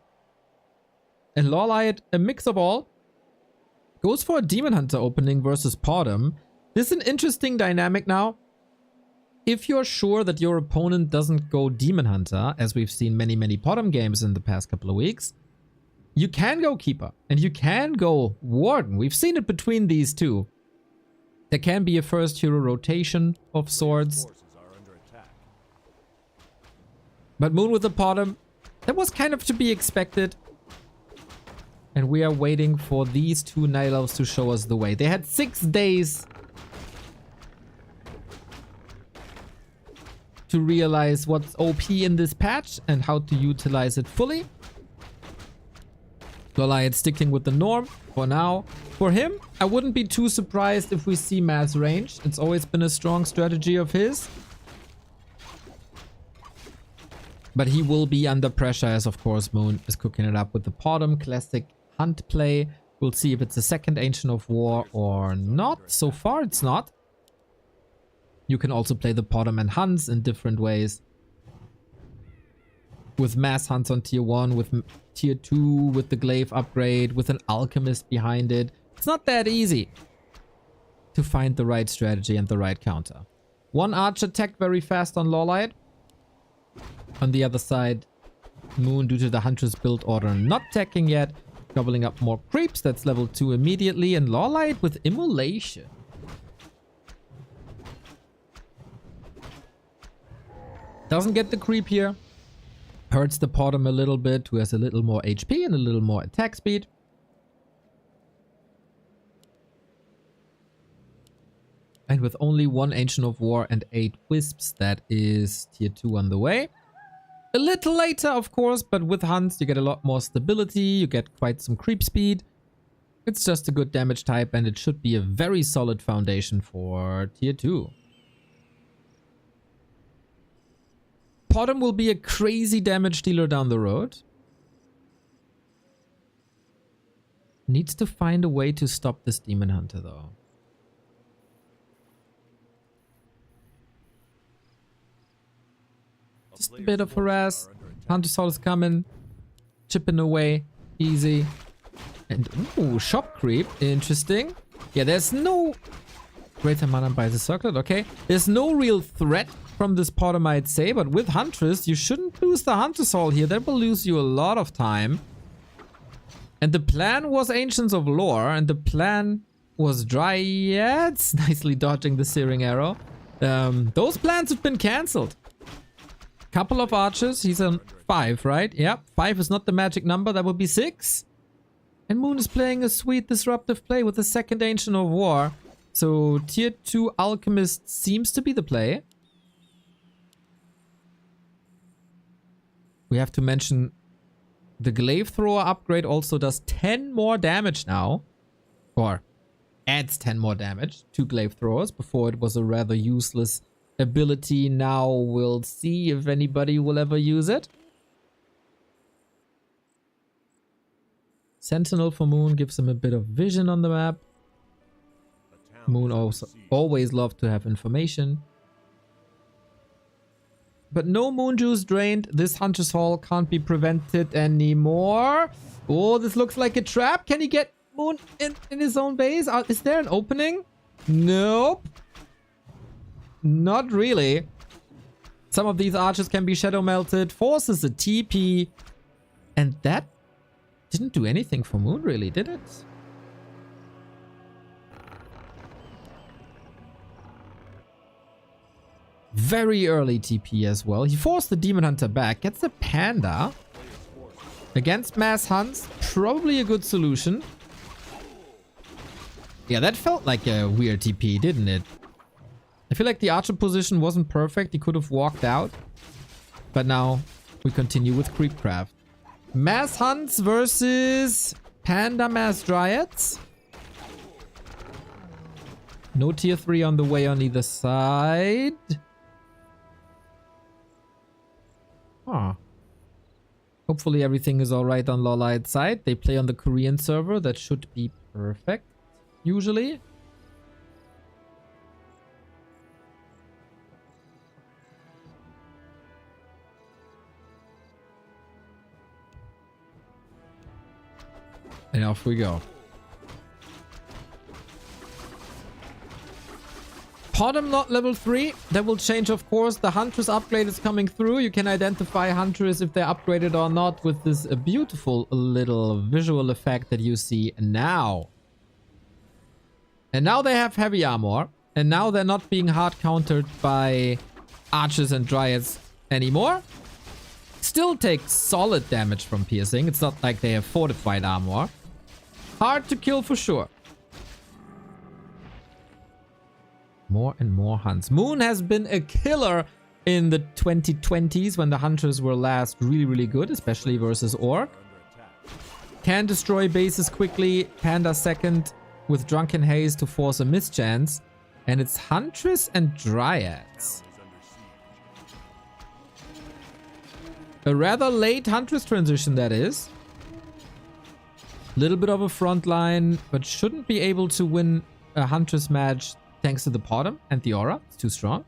And LawLiet, a mix of all, goes for a Demon Hunter opening versus Podem. This is an interesting dynamic now. If you're sure that your opponent doesn't go Demon Hunter, as we've seen many Podem games in the past couple of weeks, you can go Keeper and you can go Warden. We've seen it between these two. There can be a first hero rotation of sorts. Forces are under attack. But Moon with the Podem, that was kind of to be expected. And we are waiting for these 2 Night Elves to show us the way. They had 6 days to realize what's OP in this patch and how to utilize it fully. LawLiet sticking with the norm for now. For him, I wouldn't be too surprised if we see mass range. It's always been a strong strategy of his. But he will be under pressure as, of course, Moon is cooking it up with the Podem classic hunt play. We'll see if it's a second Ancient of War or not. So far, it's not. You can also play the Podem and hunts in different ways. With mass hunts on tier 1, with tier 2, with the glaive upgrade, with an alchemist behind it. It's not that easy to find the right strategy and the right counter. One archer tech very fast on LawLiet. On the other side, Moon, due to the Huntress build order, not teching yet. Gobbling up more creeps. That's level 2 immediately. And LawLiet with Immolation. Doesn't get the creep here. Hurts the Podem a little bit, who has a little more HP and a little more attack speed. And with only 1 Ancient of War and 8 Wisps, that is tier 2 on the way. A little later, of course, but with hunts, you get a lot more stability. You get quite some creep speed. It's just a good damage type, and it should be a very solid foundation for tier 2. Podem will be a crazy damage dealer down the road. Needs to find a way to stop this Demon Hunter, though. Just a bit of harass. Hunter Soul is coming. chipping away. Easy. And, ooh, shop creep. Interesting. Yeah, there's no... Greater mana by the circlet, okay. There's no real threat from this pot, I might say. But with Huntress, you shouldn't lose the Hunter's Hall here. That will lose you a lot of time. And the plan was Ancients of Lore. And the plan was Dryads. Nicely dodging the Searing Arrow. Those plans have been cancelled. Couple of archers. He's on 5, right? Yeah, 5 is not the magic number. That would be 6. And Moon is playing a sweet disruptive play with the second Ancient of War. So tier 2 Alchemist seems to be the play. We have to mention the Glaive Thrower upgrade also does 10 more damage now. Or adds 10 more damage to Glaive Throwers. Before it was a rather useless ability. Now we'll see if anybody will ever use it. Sentinel for Moon gives him a bit of vision on the map. Moon also always loved to have information. But no Moon Juice drained. This Hunter's Hall can't be prevented anymore. Oh, this looks like a trap. Can he get Moon in his own base? Is there an opening? Nope. Not really. Some of these archers can be shadow melted. Forces a TP. And that didn't do anything for Moon, really, did it? Very early TP as well. He forced the Demon Hunter back. Gets a Panda. Against mass hunts. Probably a good solution. Yeah, that felt like a weird TP, didn't it? I feel like the archer position wasn't perfect. He could have walked out. But now we continue with Creepcraft. Mass hunts versus Panda Mass Dryads. No tier 3 on the way on either side. Huh. Hopefully everything is alright on LawLiet's side. They play on the Korean server. That should be perfect. Usually. And off we go. Potom not level 3. That will change, of course. The Huntress upgrade is coming through. You can identify Huntress if they're upgraded or not with this beautiful little visual effect that you see now. And now they have heavy armor. And now they're not being hard countered by archers and dryads anymore. Still take solid damage from piercing. It's not like they have fortified armor. Hard to kill for sure. More and more hunts. Moon has been a killer in the 2020s when the hunters were last really good, especially versus Orc. Can destroy bases quickly. Panda second with Drunken Haze to force a mischance. And it's Huntress and Dryads. A rather late Huntress transition, that is. Little bit of a front line, but shouldn't be able to win a Huntress match thanks to the Potom and the Aura. It's too strong.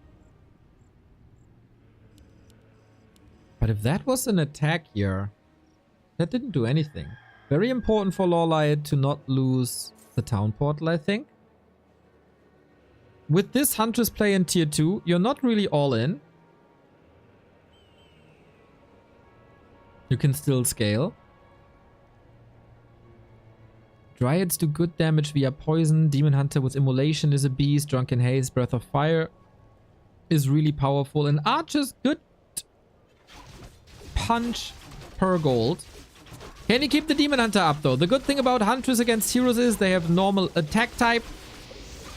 But if that was an attack here, that didn't do anything. Very important for LawLiet to not lose the town portal, I think. With this Huntress play in tier 2, you're not really all in. You can still scale. Dryads do good damage via poison. Demon Hunter with Immolation is a beast. Drunken Haze, Breath of Fire is really powerful. And Archers, good punch per gold. Can you keep the Demon Hunter up though? The good thing about Huntress against heroes is they have normal attack type.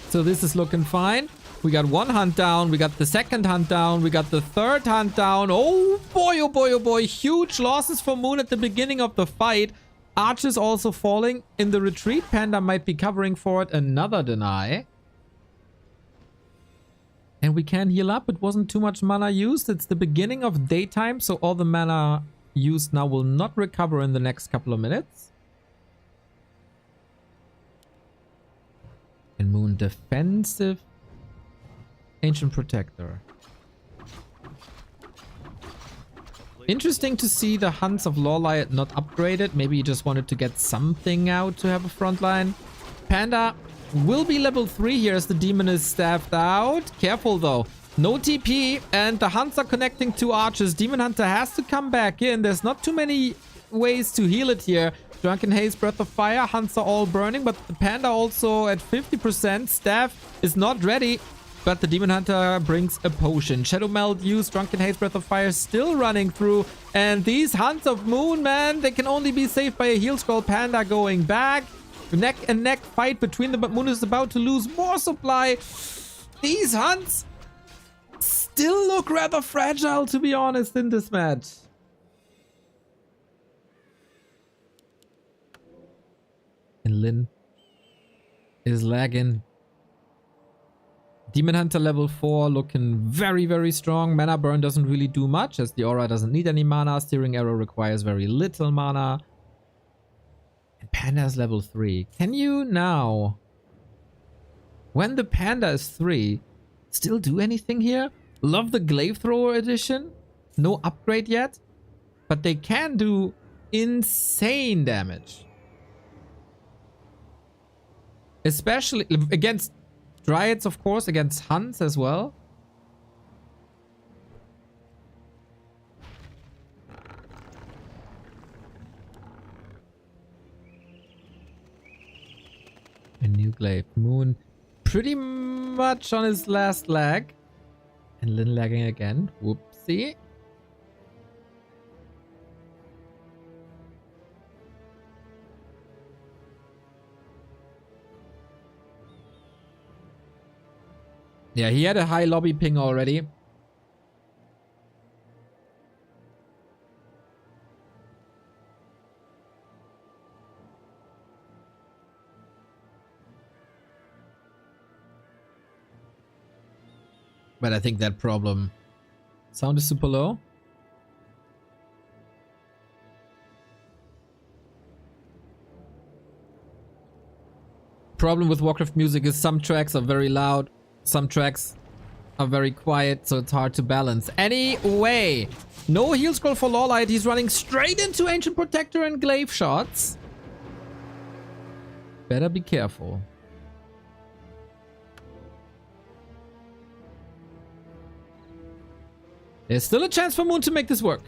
So this is looking fine. We got one hunt down. We got the second hunt down. We got the third hunt down. Oh boy, oh boy, oh boy. Huge losses for Moon at the beginning of the fight. Archers also falling in the retreat. Panda might be covering for it. Another deny. And we can heal up. It wasn't too much mana used. It's the beginning of daytime, so all the mana used now will not recover in the next couple of minutes. And Moon defensive. Ancient Protector. Interesting to see the Hunts of LawLiet not upgraded. Maybe he just wanted to get something out to have a front line. Panda will be level 3 here as the demon is staffed out. Careful though. No TP and the Hunts are connecting to archers. Demon Hunter has to come back in. There's not too many ways to heal it here. Drunken Haze, Breath of Fire. Hunts are all burning, but the Panda also at 50%. Staff is not ready. But the Demon Hunter brings a potion. Shadow Meld used. Drunken Haze, Breath of Fire still running through. And these Hunts of Moon, man, they can only be saved by a heal scroll. Panda going back. Neck and neck fight between them, but Moon is about to lose more supply. These Hunts still look rather fragile, to be honest, in this match. And Lin is lagging. Demon Hunter level 4 looking very, very strong. Mana burn doesn't really do much as the aura doesn't need any mana. Steering arrow requires very little mana. And Panda is level 3. Can you now, when the Panda is 3, still do anything here? Love the Glaive Thrower edition. No upgrade yet. But they can do insane damage. Especially against Dryads, of course, against Hunts as well. A new Glaive. Moon pretty much on his last leg. And Lin lagging again. Whoopsie. Yeah, he had a high lobby ping already. But I think that problem... Sound is super low. Problem with Warcraft music is some tracks are very loud. Some tracks are very quiet, so it's hard to balance. Anyway, no heal scroll for LawLiet. He's running straight into Ancient Protector and Glaive shots. Better be careful. There's still a chance for Moon to make this work.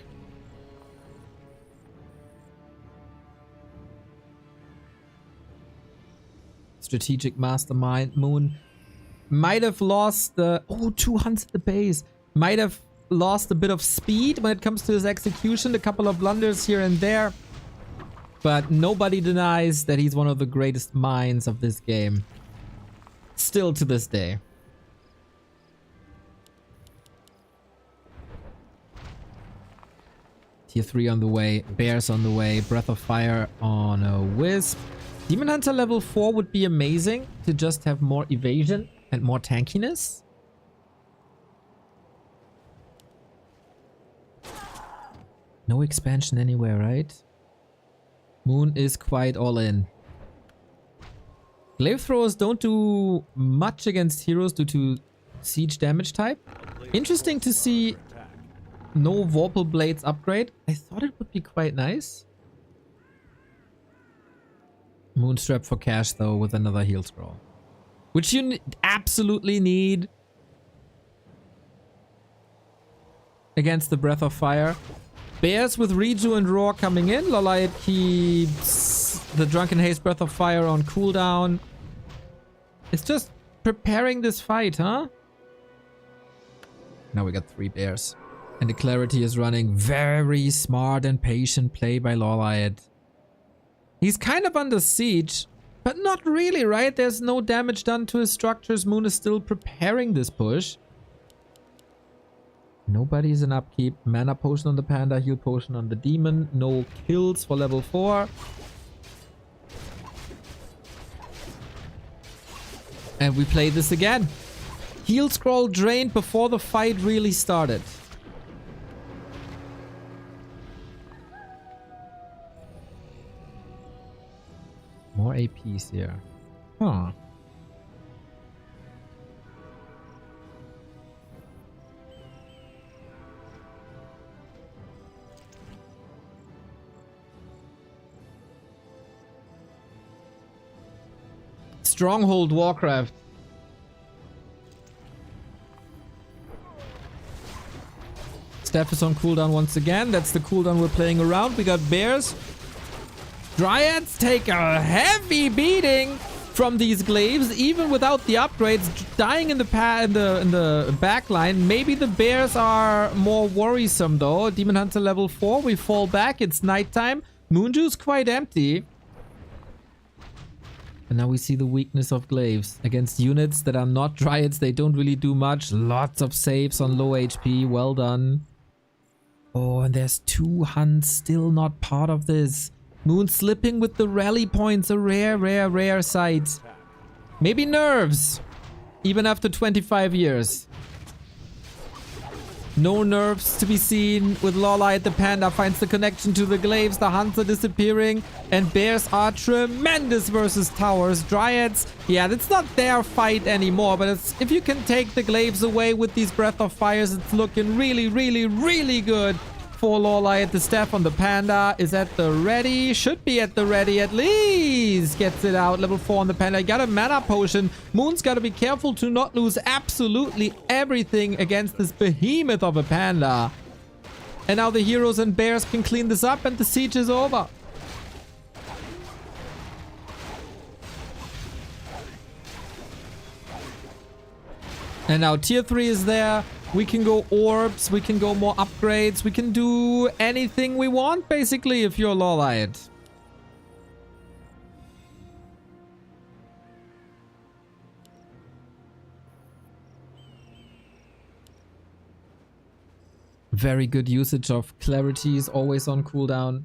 Strategic mastermind. Moon might have lost the... Oh, 2 Hunts at the base. Might have lost a bit of speed when it comes to his execution. A couple of blunders here and there. But nobody denies that he's one of the greatest minds of this game. Still to this day. Tier 3 on the way. Bears on the way. Breath of Fire on a Wisp. Demon Hunter level 4 would be amazing to just have more evasion and more tankiness. No expansion anywhere, right? Moon is quite all in. Glaive Throwers don't do much against heroes due to siege damage type. Interesting to see no Vorpal Blades upgrade. I thought it would be quite nice. Moonstrap for cash though with another heal scroll. Which you absolutely need against the Breath of Fire. Bears with Reju and Roar coming in. LawLiet keeps the Drunken Haze Breath of Fire on cooldown. It's just preparing this fight, huh? Now we got 3 bears. And the Clarity is running. Very smart and patient play by LawLiet. He's kind of under siege. But not really, right? There's no damage done to his structures. Moon is still preparing this push. Nobody's in upkeep. Mana potion on the Panda, heal potion on the Demon. No kills for level 4. And we play this again. Heal scroll drained before the fight really started. More APs here. Huh. Stronghold Warcraft. Steph is on cooldown once again. That's the cooldown we're playing around. We got bears. Dryads take a heavy beating from these glaives, even without the upgrades. Dying in the back line. Maybe the bears are more worrisome though. Demon Hunter level 4. We fall back. It's nighttime. Moonju's quite empty. And now we see the weakness of glaives against units that are not dryads. They don't really do much. Lots of saves on low HP. Well done. Oh, and there's 2 hunts still not part of this. Moon slipping with the rally points. A rare sight. Maybe nerves. Even after 25 years. No nerves to be seen with LawLiet. The panda finds the connection to the glaives. The hunts are disappearing. And bears are tremendous versus towers. Dryads, yeah, that's not their fight anymore. But if you can take the glaives away with these Breath of Fires, it's looking really good for LawLiet. The staff on the panda is at the ready. Should be at the ready at least. Gets it out. Level 4 on the panda. Got a mana potion. Moon's got to be careful to not lose absolutely everything against this behemoth of a panda. And now the heroes and bears can clean this up and the siege is over. And now tier 3 is there. We can go orbs, we can go more upgrades, we can do anything we want basically if you're LawLiet. Very good usage of clarity is always on cooldown.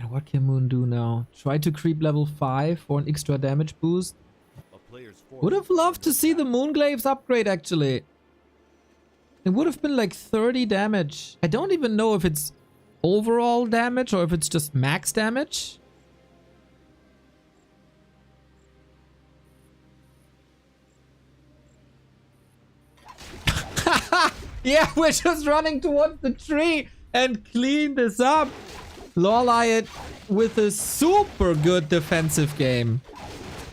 What can Moon do now? Try to creep level 5 for an extra damage boost. Would have loved to see the Moonglaives upgrade actually. It would have been like 30 damage. I don't even know if it's overall damage or if it's just max damage. Yeah, we're just running towards the tree and clean this up. LawLiet with a super good defensive game.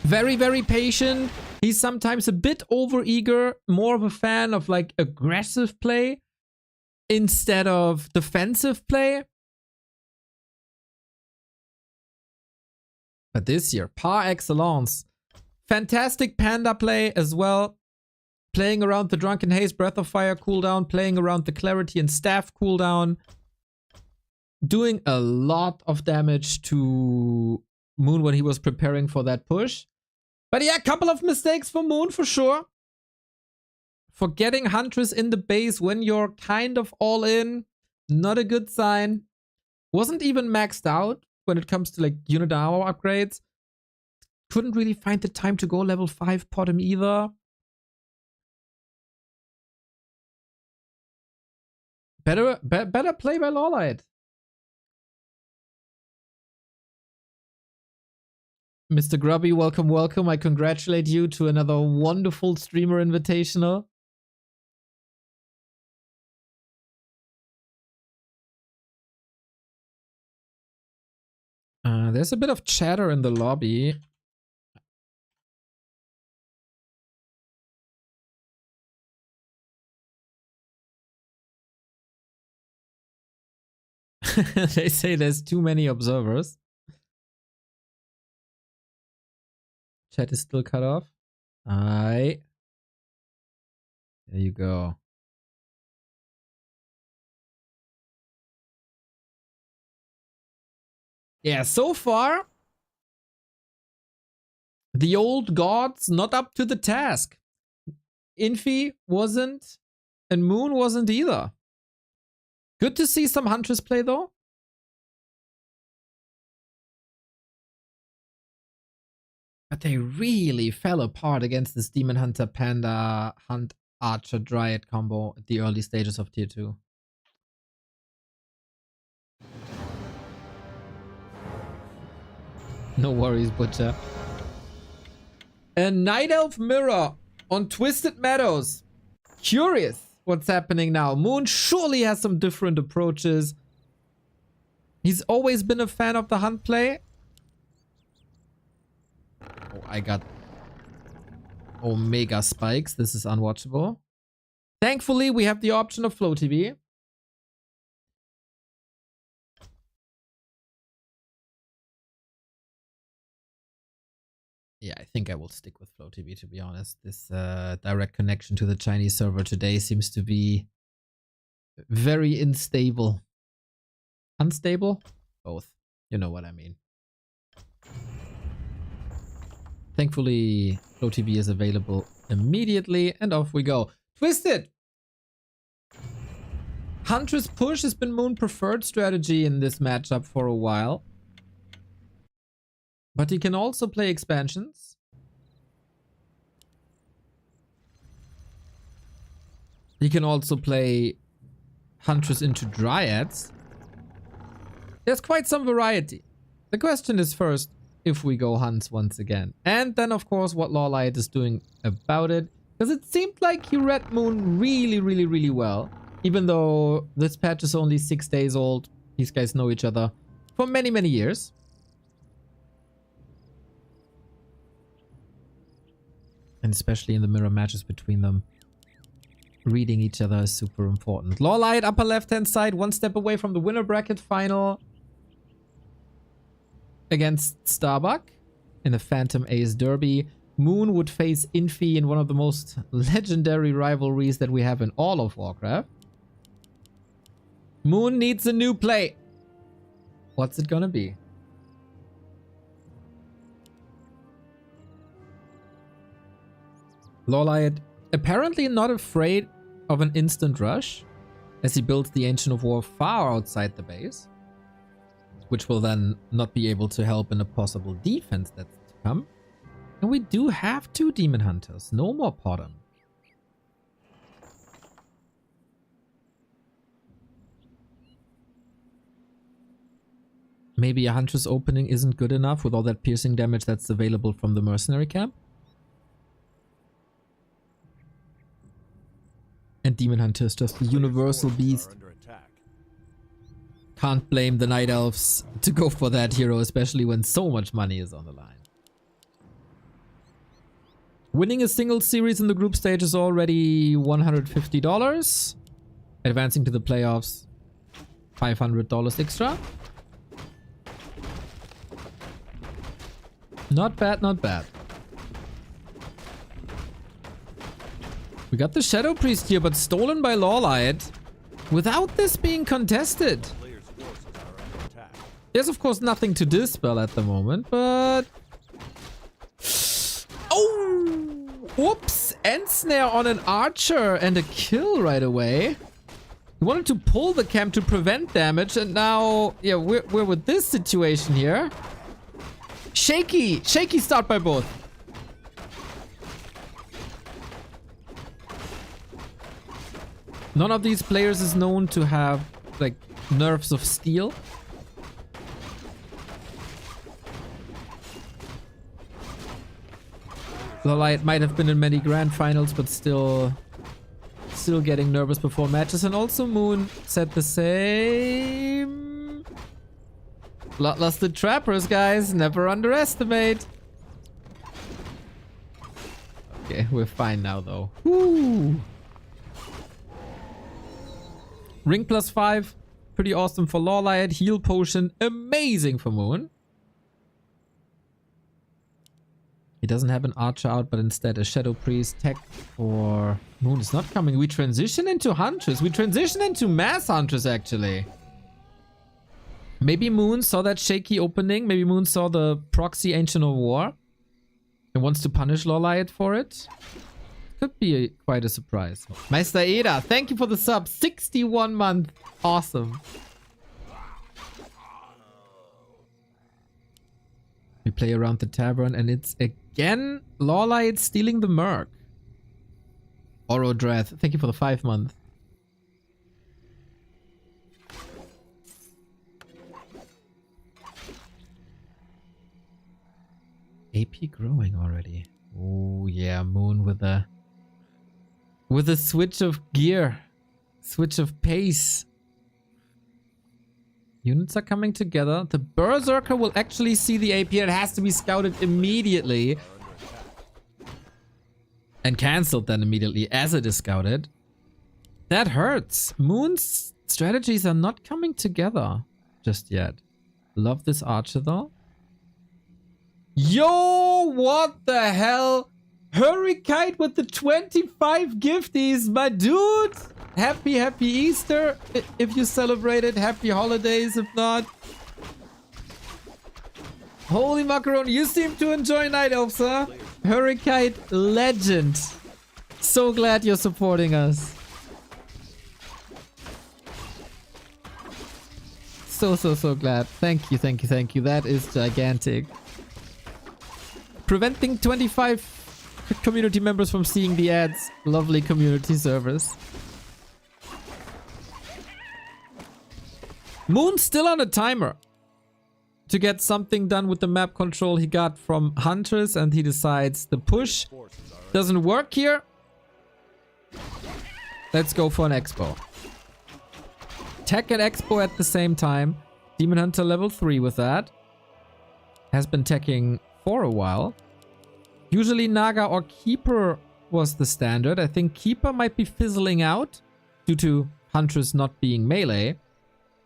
Very patient. He's sometimes a bit overeager. More of a fan of like aggressive play instead of defensive play. But this year, par excellence. Fantastic panda play as well. Playing around the Drunken Haze, Breath of Fire cooldown. Playing around the Clarity and Staff cooldown. Doing a lot of damage to Moon when he was preparing for that push. But yeah, a couple of mistakes for Moon for sure. Forgetting Huntress in the base when you're kind of all in. Not a good sign. Wasn't even maxed out when it comes to like unit hour upgrades. Couldn't really find the time to go level 5 pot him either. Better play by LawLiet. Mr. Grubby, welcome. I congratulate you to another wonderful streamer invitational. There's a bit of chatter in the lobby. They say there's too many observers. Chat is still cut off. Aye. There you go. Yeah, so far, the old gods not up to the task. Infi wasn't, and Moon wasn't either. Good to see some Huntress play though. But they really fell apart against this Demon Hunter Panda Hunt Archer Dryad combo at the early stages of tier 2. No worries, Butcher. A Night Elf Mirror on Twisted Meadows. Curious what's happening now. Moon surely has some different approaches. He's always been a fan of the hunt play. Oh, I got Omega spikes. This is unwatchable. Thankfully, we have the option of Flow TV. Yeah, I think I will stick with Flow TV, to be honest. This direct connection to the Chinese server today seems to be very unstable. Unstable? Both. You know what I mean. Thankfully, Flow TV is available immediately, and off we go. Twisted! Huntress push has been Moon preferred strategy in this matchup for a while. But he can also play expansions. He can also play Huntress into Dryads. There's quite some variety. The question is first, if we go Hunts once again. And then, of course, what LawLiet is doing about it. Because it seemed like he read Moon really well. Even though this patch is only 6 days old. These guys know each other for many years. And especially in the mirror matches between them. Reading each other is super important. LawLiet, upper left-hand side, one step away from the winner bracket final. Against Starbuck in a Phantom Ace Derby. Moon would face Infi in one of the most legendary rivalries that we have in all of Warcraft. Moon needs a new play. What's it gonna be? LawLiet apparently not afraid of an instant rush, as he builds the Ancient of War far outside the base, which will then not be able to help in a possible defense that's to come. And we do have 2 Demon Hunters, no more Potom. Maybe a Huntress opening isn't good enough with all that piercing damage that's available from the Mercenary camp. And Demon Hunter is just a universal beast. Can't blame the Night Elves to go for that hero, especially when so much money is on the line. Winning a single series in the group stage is already $150. Advancing to the playoffs, $500 extra. Not bad, not bad. We got the Shadow Priest here, but stolen by LawLiet without this being contested. There's of course nothing to dispel at the moment, but... Oh! Whoops! End snare on an archer and a kill right away. He wanted to pull the camp to prevent damage, and now, yeah, we're with this situation here. Shaky start by both. None of these players is known to have, like, nerfs of steel. LawLiet might have been in many grand finals, but still getting nervous before matches. And also Moon said the same. Bloodlusted trappers, guys. Never underestimate. Okay, we're fine now, though. Woo! Ring +5. Pretty awesome for LawLiet. Heal potion. Amazing for Moon. He doesn't have an archer out, but instead a Shadow Priest. Tech for Moon is not coming. We transition into Huntress. We transition into Mass Huntress, actually. Maybe Moon saw that shaky opening. Maybe Moon saw the proxy Ancient of War and wants to punish LawLiet for it. Could be quite a surprise. Meister Eda, thank you for the sub. 61 month. Awesome. We play around the tavern and it's again LawLiet stealing the Merc. Orodreth, thank you for the 5 month. AP growing already. Oh yeah, Moon with a switch of gear, switch of pace. Units are coming together. The Berserker will actually see the AP. It has to be scouted immediately. And cancelled then immediately as it is scouted. That hurts. Moon's strategies are not coming together just yet. Love this archer though. Yo, what the hell? Hurricane with the 25 gifties, my dude. Happy Easter if you celebrate it. Happy holidays if not. Holy macaron, you seem to enjoy Night Elves, huh? Hurricane legend. So glad you're supporting us. So glad. Thank you. That is gigantic. Preventing 25 community members from seeing the ads. Lovely community service. Moon's still on a timer to get something done with the map control he got from Hunters, and he decides the push doesn't work here. Let's go for an Expo. Tech and Expo at the same time. Demon Hunter level 3 with that. Has been teching for a while. Usually Naga or Keeper was the standard. I think Keeper might be fizzling out due to Huntress not being melee.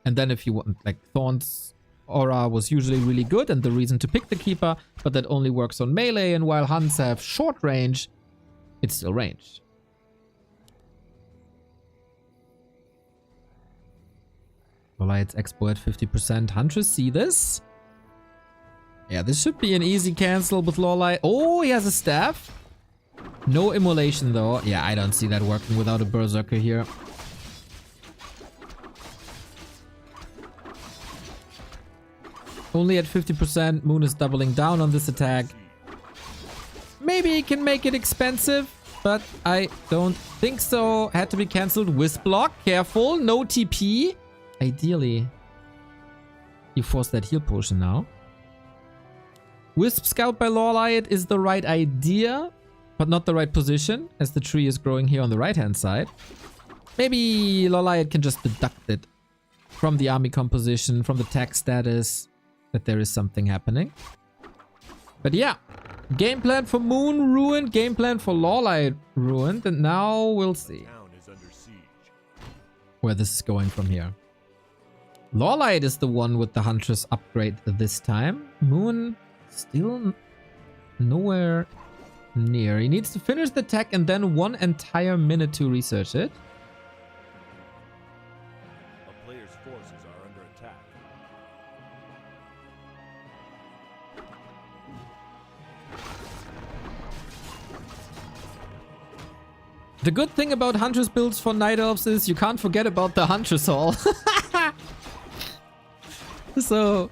And then if you want, like, Thorn's Aura was usually really good and the reason to pick the Keeper, but that only works on melee, and while Hunts have short range, it's still ranged. LawLiet's Expo at 50%. Huntress see this? Yeah, this should be an easy cancel with LawLiet. Oh, he has a staff. No immolation though. Yeah, I don't see that working without a Berserker here. Only at 50%. Moon is doubling down on this attack. Maybe he can make it expensive, but I don't think so. Had to be cancelled. Wisp block. Careful. No TP. Ideally, you force that heal potion now. Wisp Scout by LawLiet is the right idea, but not the right position, as the tree is growing here on the right-hand side. Maybe LawLiet can just deduct it from the army composition, from the tech status, that there is something happening. But yeah, game plan for Moon ruined, game plan for LawLiet ruined, and now we'll see Town is under siege. where this is going from here. LawLiet is the one with the Huntress upgrade this time. Moon still nowhere near. He needs to finish the tech and then 1 entire minute to research it. A player's forces are under attack. The good thing about Huntress builds for Night Elves is you can't forget about the Huntress Hall. So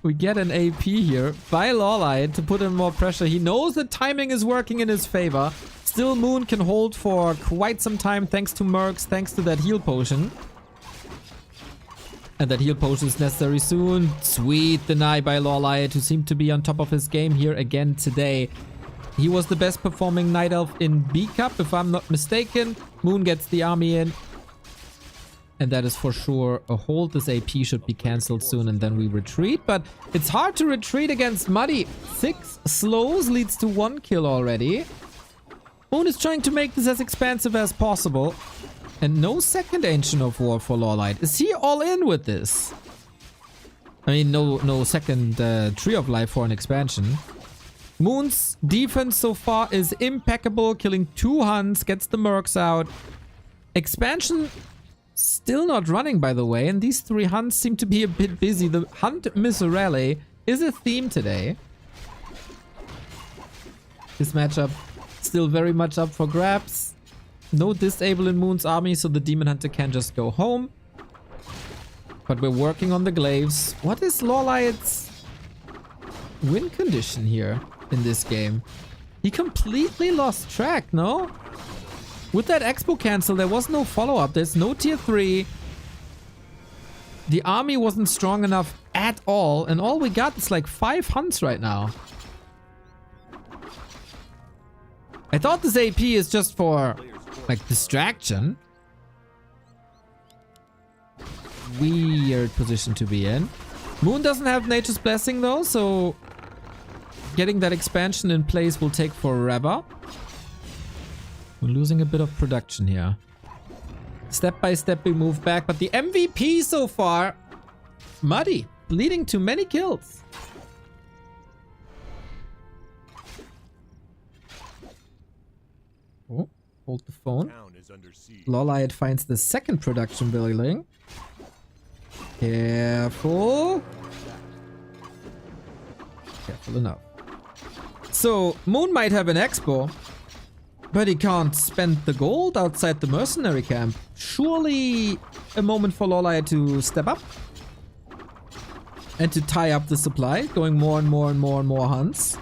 we get an AP here by LawLiet to put in more pressure. He knows the timing is working in his favor. Still, Moon can hold for quite some time thanks to Mercs, thanks to that heal potion. And that heal potion is necessary soon. Sweet deny by LawLiet, who seemed to be on top of his game here again today. He was the best performing Night Elf in B Cup, if I'm not mistaken. Moon gets the army in. And that is for sure a hold. This AP should be cancelled soon and then we retreat. But it's hard to retreat against Muddy. 6 slows leads to 1 kill already. Moon is trying to make this as expansive as possible. And no second Ancient of War for LawLiet. Is he all in with this? I mean, no second Tree of Life for an expansion. Moon's defense so far is impeccable. Killing 2 Hunts, gets the Mercs out. Expansion still not running, by the way, and these 3 Hunts seem to be a bit busy. The Hunt Miserere is a theme today. This matchup still very much up for grabs. No disable in Moon's army, so the Demon Hunter can just go home. But we're working on the glaives. What is LawLiet's win condition here in this game? He completely lost track, no? With that Expo cancel, there was no follow-up. There's no tier 3. The army wasn't strong enough at all. And all we got is like 5 Hunts right now. I thought this AP is just for like distraction. weird position to be in. Moon doesn't have Nature's Blessing though, so getting that expansion in place will take forever. We're losing a bit of production here. Step by step we move back, but the MVP so far, Muddy, leading to many kills. Oh, hold the phone. Town is under siege. LawLiet finds the second production building. Careful. Careful enough. So, Moon might have an expo, but he can't spend the gold outside the mercenary camp. Surely a moment for LawLiet to step up and to tie up the supply, going more and more and more and more hunts.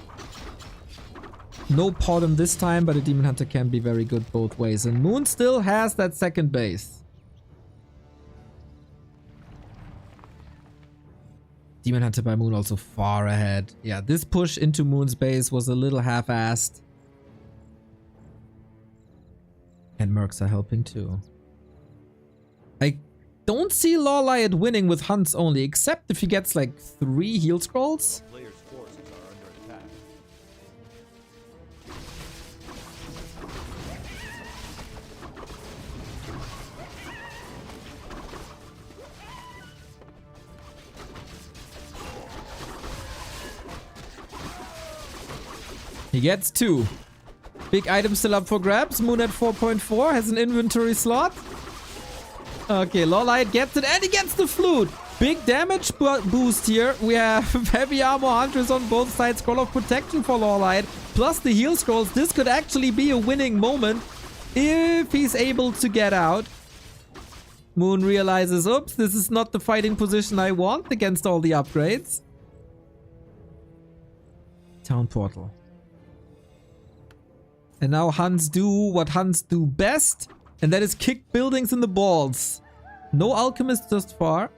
No Potom this time, but a Demon Hunter can be very good both ways. And Moon still has that second base. Demon Hunter by Moon also far ahead. Yeah, this push into Moon's base was a little half-assed. And Mercs are helping too. I don't see LawLiet winning with hunts only, except if he gets like 3 heal scrolls. Players' forces are under attack. He gets 2. Big item still up for grabs. Moon at 4.4 has an inventory slot. Okay, LawLiet gets it and he gets the flute. Big damage boost here. We have heavy armor hunters on both sides. Scroll of protection for LawLiet. Plus the heal scrolls. This could actually be a winning moment if he's able to get out. Moon realizes, oops, this is not the fighting position I want against all the upgrades. Town portal. And now Huns do what Huns do best, and that is kick buildings in the balls. No alchemist thus far.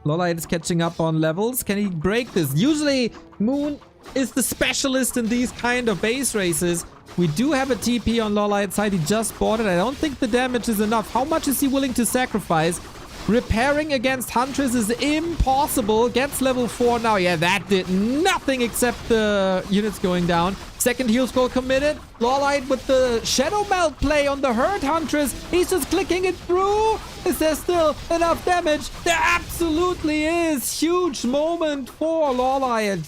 LawLiet is catching up on levels. Can he break this? Usually, Moon is the specialist in these kind of base races. We do have a TP on LawLiet's side. He just bought it. I don't think the damage is enough. How much is he willing to sacrifice? Repairing against Huntress is impossible. Gets level 4 now. Yeah, that did nothing except the units going down. Second heal scroll committed. LawLiet with the Shadow Melt play on the hurt Huntress. He's just clicking it through. Is there still enough damage? There absolutely is. Huge moment for LawLiet.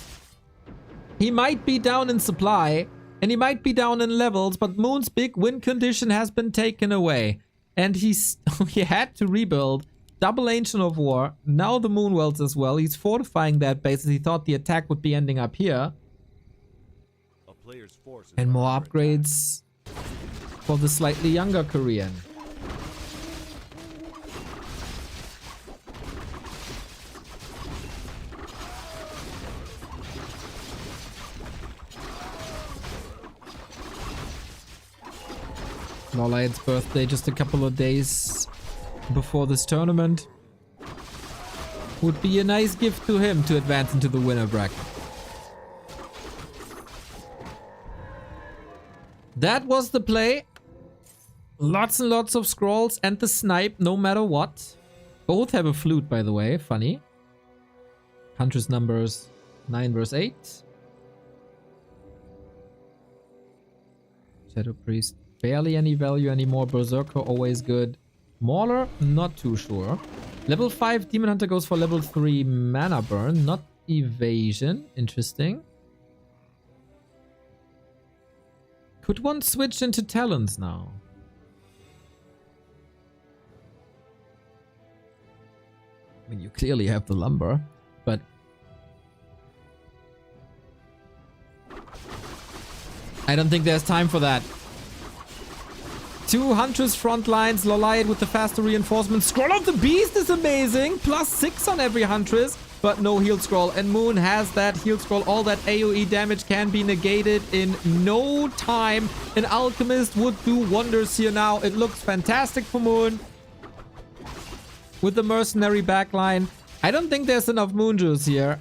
He might be down in supply and he might be down in levels, but Moon's big win condition has been taken away. And he had to rebuild. Double Ancient of War. Now the Moonwells as well. He's fortifying that base as he thought the attack would be ending up here. A player's forces And are more under upgrades for the slightly younger Korean. LawLiet's birthday just a couple of days before this tournament. Would be a nice gift to him to advance into the winner bracket. That was the play. Lots and lots of scrolls and the snipe no matter what. Both have a flute, by the way. Funny. Huntress numbers 9 verse 8. Shadow Priest. Barely any value anymore. Berserker always good. Mauler, not too sure. Level 5 Demon Hunter goes for level 3 mana burn, not evasion. Interesting. Could one switch into talents now? I mean, you clearly have the lumber, but I don't think there's time for that. 2 Huntress front lines. LawLiet with the faster reinforcement. Scroll of the Beast is amazing. +6 on every Huntress, but no heal scroll. And Moon has that heal scroll. All that AoE damage can be negated in no time. An Alchemist would do wonders here now. It looks fantastic for Moon. With the mercenary backline. I don't think there's enough Moon Juice here.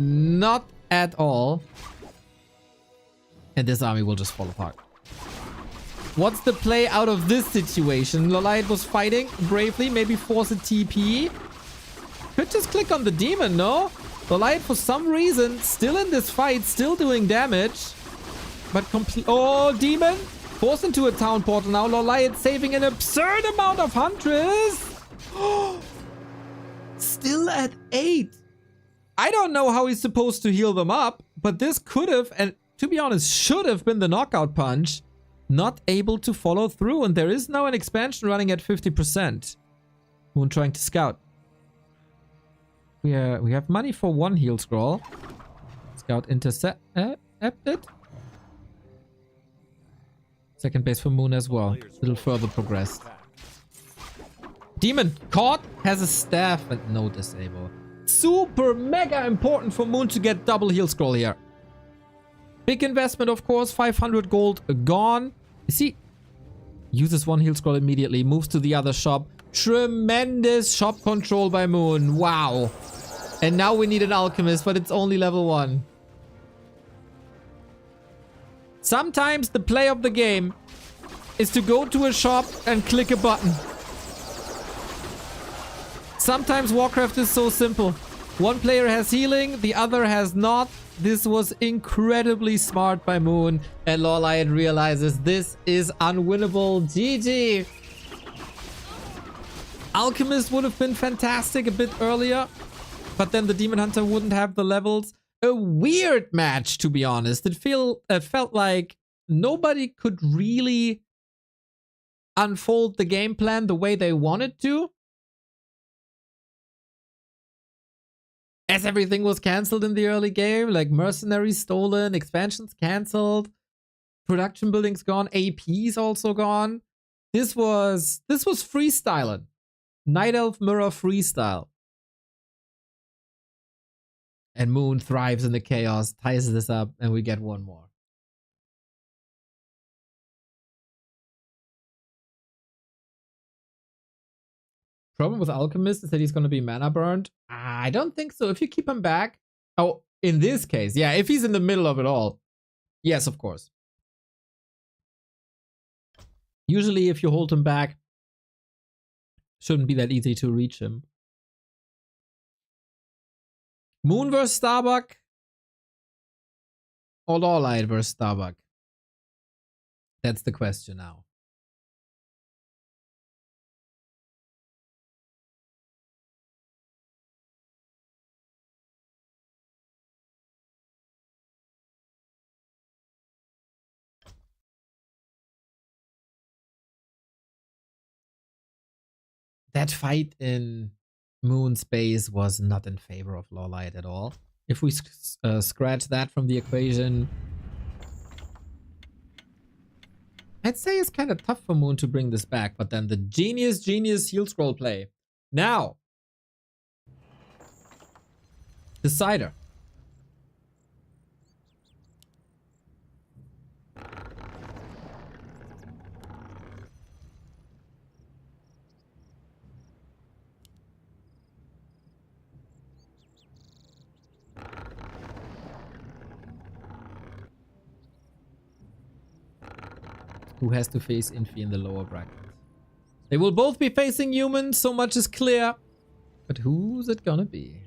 Not at all. And this army will just fall apart. What's the play out of this situation? LawLiet was fighting bravely, maybe force a TP. Could just click on the demon, no? LawLiet, for some reason, still in this fight, still doing damage. But oh, demon! Forced into a town portal now. LawLiet saving an absurd amount of Huntress. Still at 8. I don't know how he's supposed to heal them up, but this could have, and to be honest, should have been the knockout punch. Not able to follow through, and there is now an expansion running at 50%. Moon trying to scout. We have money for 1 heal scroll. Scout intercepted. Second base for Moon as well. A little further progressed. Demon caught, has a staff and no disable. Super mega important for Moon to get double heal scroll here. Big investment, of course. 500 gold gone. You see, uses 1 heal scroll immediately. Moves to the other shop. Tremendous shop control by Moon. Wow. And now we need an alchemist, but it's only level 1. Sometimes the play of the game is to go to a shop and click a button. Sometimes Warcraft is so simple. One player has healing, the other has not. This was incredibly smart by Moon. And LawLiet realizes this is unwinnable. GG. Alchemist would have been fantastic a bit earlier. But then the Demon Hunter wouldn't have the levels. A weird match, to be honest. It felt like nobody could really unfold the game plan the way they wanted to. As everything was cancelled in the early game, like mercenaries stolen, expansions cancelled, production buildings gone, APs also gone. This was freestyling. Night Elf Mirror freestyle. And Moon thrives in the chaos, ties this up, and we get one more. Problem with Alchemist is that he's going to be mana burned. I don't think so. If you keep him back. Oh, in this case. Yeah, if he's in the middle of it all. Yes, of course. Usually if you hold him back, shouldn't be that easy to reach him. Moon vs Starbuck. Or LawLiet vs Starbuck. That's the question now. That fight in Moon's base was not in favor of LawLiet at all. If we scratch that from the equation, I'd say it's kind of tough for Moon to bring this back, but then the genius heal scroll play. Now, Decider. Who has to face Infi in the lower bracket? They will both be facing humans, so much is clear. But who's it gonna be?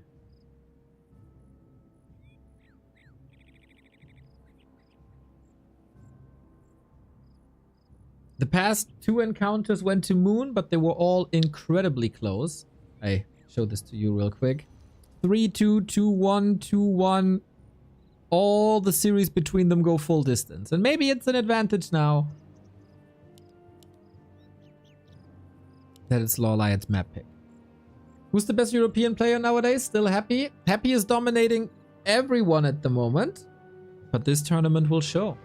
The past 2 encounters went to Moon, but they were all incredibly close. I show this to you real quick. 3-2, 2-1, 2-1. All the series between them go full distance. And maybe it's an advantage now that it's LawLiet's map pick. Who's the best European player nowadays? Still Happy? Happy is dominating everyone at the moment. But this tournament will show.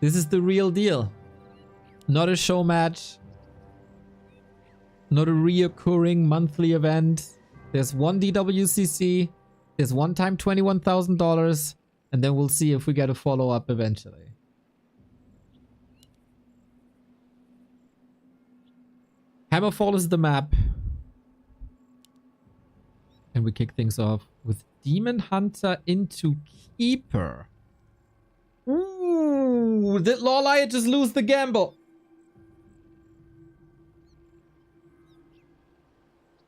This is the real deal. Not a show match. Not a reoccurring monthly event. There's one DWCC. There's one time $21,000. And then we'll see if we get a follow-up eventually. Hammerfall is the map. And we kick things off with Demon Hunter into Keeper. Ooh, did LawLiet just lose the gamble?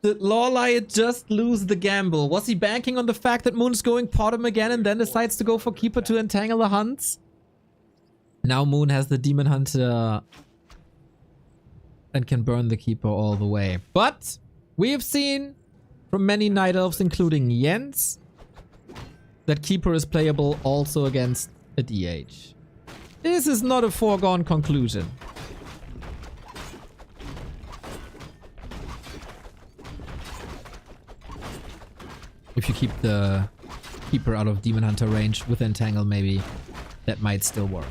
Did LawLiet just lose the gamble? Was he banking on the fact that Moon's going bottom again and then decides to go for Keeper to entangle the hunts? Now Moon has the Demon Hunter and can burn the Keeper all the way. But we have seen from many Night Elves, including Jens, that Keeper is playable also against a DH. This is not a foregone conclusion. If you keep the Keeper out of Demon Hunter range with Entangle, maybe that might still work.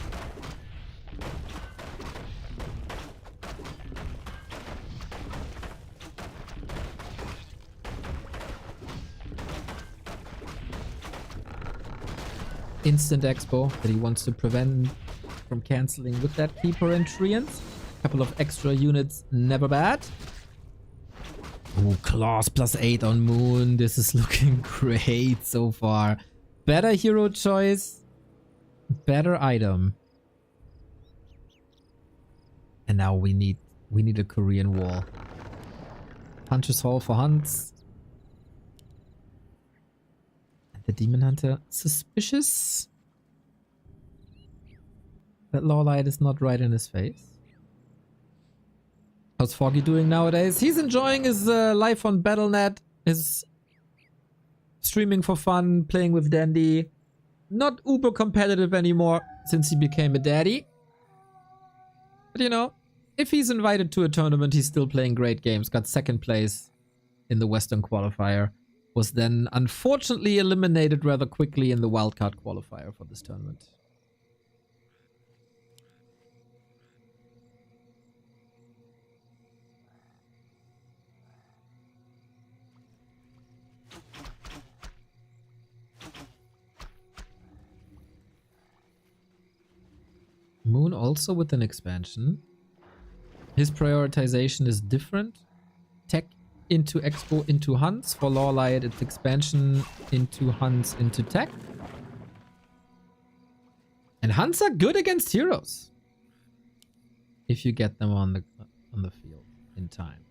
Instant Expo that he wants to prevent from cancelling with that Keeper and Treants. Couple of extra units, never bad. Oh, Claws +8 on Moon. This is looking great so far. Better hero choice. Better item. And now we need a Korean wall. Hunter's Hall for hunts. And the Demon Hunter suspicious that LawLiet is not right in his face. How's Foggy doing nowadays? He's enjoying his life on Battle.net, his streaming for fun, playing with Dandy. Not uber competitive anymore since he became a daddy. But you know, if he's invited to a tournament, he's still playing great games. Got second place in the Western qualifier. Was then unfortunately eliminated rather quickly in the wildcard qualifier for this tournament. Moon also with an expansion. His prioritization is different. Tech into Expo into hunts. For LawLiet, it's expansion into hunts into tech. And hunts are good against heroes. If you get them on the field in time.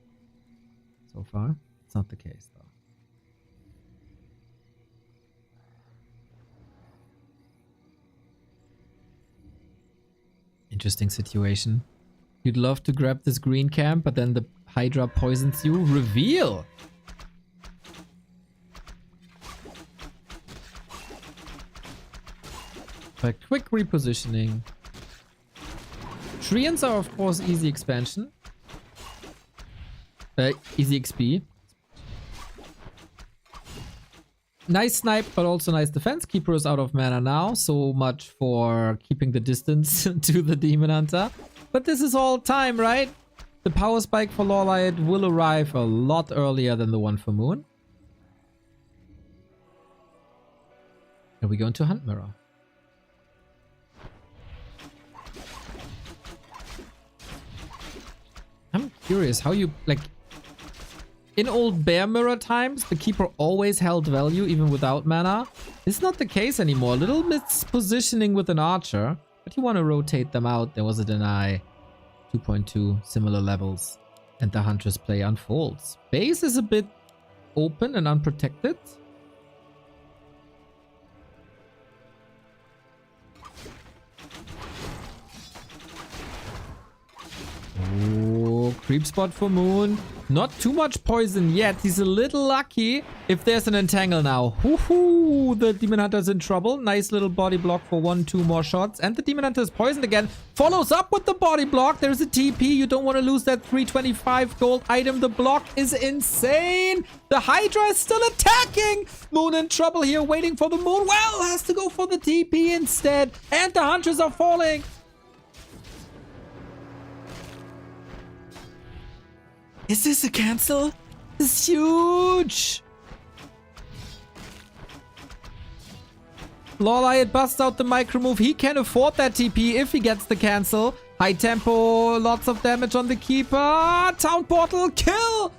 So far, it's not the case though. Interesting situation. You'd love to grab this green camp, but then the Hydra poisons you. Reveal! By quick repositioning. Treants are of course easy expansion. Easy XP. Nice snipe, but also nice defense. Keeper is out of mana now. So much for keeping the distance to the Demon Hunter. But this is all time, right? The power spike for LawLiet will arrive a lot earlier than the one for Moon. And we go into Hunt Mirror. I'm curious how you, like... In old Bear Mirror times, the Keeper always held value even without mana. It's not the case anymore. A little mispositioning with an Archer, but you want to rotate them out. There was a deny. 2.2, similar levels. And the Huntress play unfolds. Base is a bit open and unprotected. Oh, creep spot for Moon. Not too much poison yet. He's a little lucky if there's an entangle now. Woohoo! The Demon Hunter's in trouble. Nice little body block for 1-2 more shots. And the Demon Hunter is poisoned again. Follows up with the body block. There's a TP. You don't want to lose that 325 gold item. The block is insane. The Hydra is still attacking. Moon in trouble here, waiting for the Moon. Well, has to go for the TP instead. And the Hunters are falling. Is this a cancel? This is huge! LawLiet busts out the micro move. He can afford that TP if he gets the cancel. High tempo, lots of damage on the Keeper. Town portal, kill!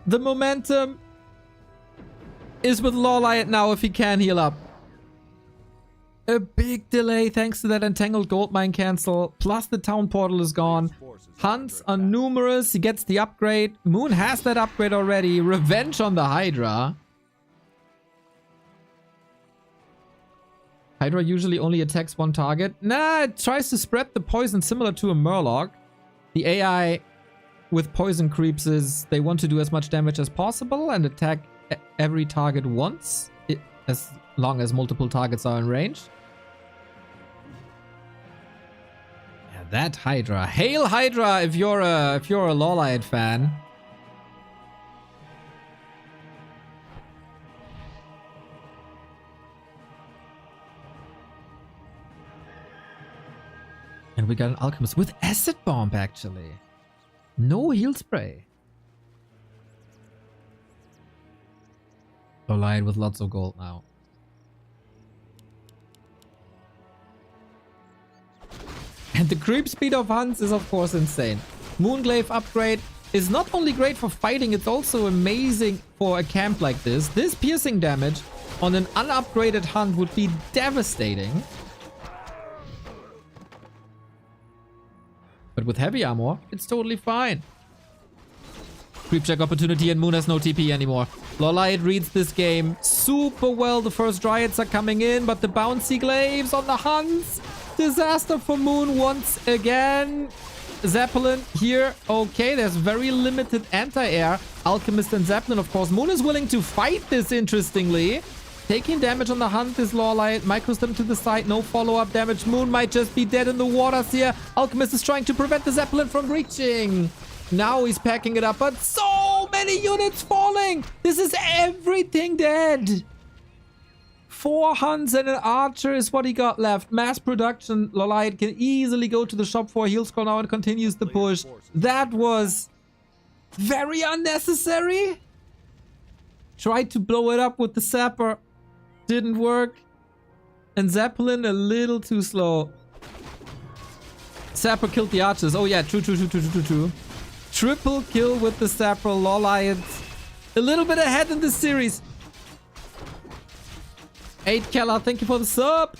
The momentum is with LawLiet now if he can heal up. A big delay thanks to that entangled goldmine cancel. Plus the town portal is gone. Forces Hunts are numerous. He gets the upgrade. Moon has that upgrade already. Revenge on the Hydra. Hydra usually only attacks one target. Nah, it tries to spread the poison similar to a Murloc. The AI with poison creeps is they want to do as much damage as possible and attack every target once, as long as multiple targets are in range. Yeah, that Hydra. Hail Hydra if you're a LawLiet fan. And we got an Alchemist with Acid Bomb, actually. No heal spray. LawLiet with lots of gold now. And the creep speed of Hunts is of course insane. Moonglaive upgrade is not only great for fighting, it's also amazing for a camp like this. This piercing damage on an unupgraded Hunt would be devastating. But with heavy armor, it's totally fine. Creep check opportunity and Moon has no TP anymore. LawLiet reads this game super well. The first Dryads are coming in, but the bouncy glaives on the Hunts. Disaster for Moon once again. Zeppelin here. Okay, there's very limited anti-air. Alchemist and Zeppelin, of course. Moon is willing to fight this, interestingly. Taking damage on the Hunt is LawLiet. Micros them to the side. No follow-up damage. Moon might just be dead in the waters here. Alchemist is trying to prevent the Zeppelin from reaching. Now he's packing it up, but so many units falling. This is everything dead. 4 Hunts and an Archer is what he got left. Mass production. LawLiet can easily go to the shop for a heal scroll now and continues the push. That was very unnecessary. Tried to blow it up with the Sapper. Didn't work. And Zeppelin a little too slow. Sapper killed the archers. Oh yeah, true. Triple kill with the Sapper. LawLiet a little bit ahead in this series. 8 Keller, thank you for the sub.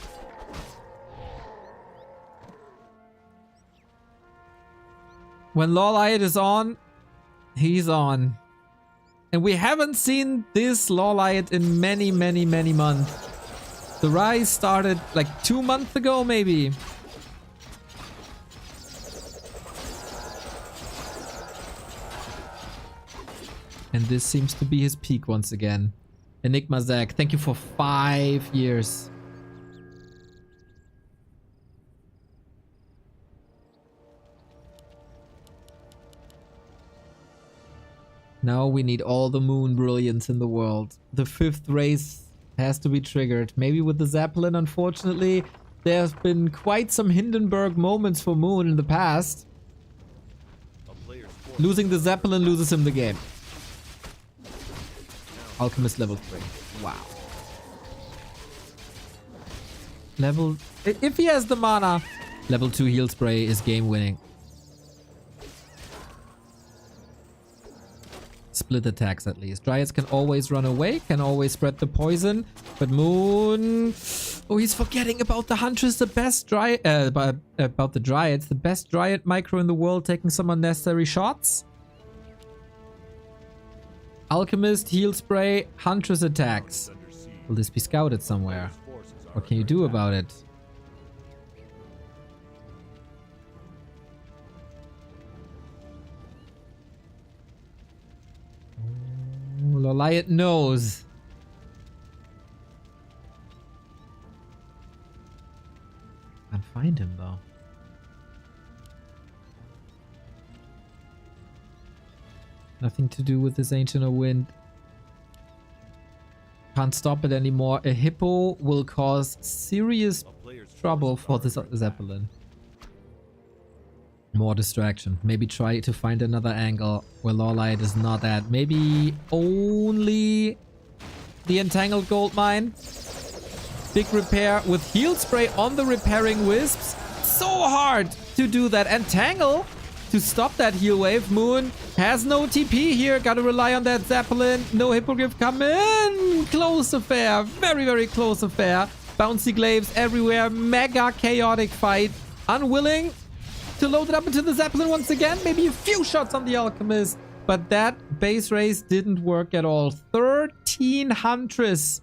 When LawLiet is on, he's on. And we haven't seen this LawLiet in many months. The rise started like 2 months ago, maybe. And this seems to be his peak once again. Enigma Zach, thank you for 5 years. Now we need all the Moon brilliance in the world. The 5th race has to be triggered. Maybe with the Zeppelin, unfortunately. There's been quite some Hindenburg moments for Moon in the past. Losing the Zeppelin loses him the game. Alchemist level 3. Wow. Level... If he has the mana, level 2 heal spray is game winning. Split attacks at least. Dryads can always run away, can always spread the poison. But Moon... Oh, he's forgetting about the Huntress, the best Dryad... about the Dryads, the best Dryad micro in the world, taking some unnecessary shots. Alchemist, heal spray, Huntress attacks. Will this be scouted somewhere? What can you do about it? Oh, LawLiet knows. Can't find him though. Nothing to do with this Ancient of Wind. Can't stop it anymore. A Hippo will cause serious trouble for this Zeppelin. More distraction. Maybe try to find another angle where LawLiet is not at. Maybe only the Entangled Gold Mine. Big repair with heal spray on the repairing wisps. So hard to do that. Entangle to stop that heal wave. Moon has no TP here. Gotta rely on that Zeppelin. No Hippogriff coming. Close affair. Very close affair. Bouncy glaives everywhere. Mega chaotic fight. Unwilling to load it up into the Zeppelin once again. Maybe a few shots on the Alchemist. But that base race didn't work at all. 13 Huntress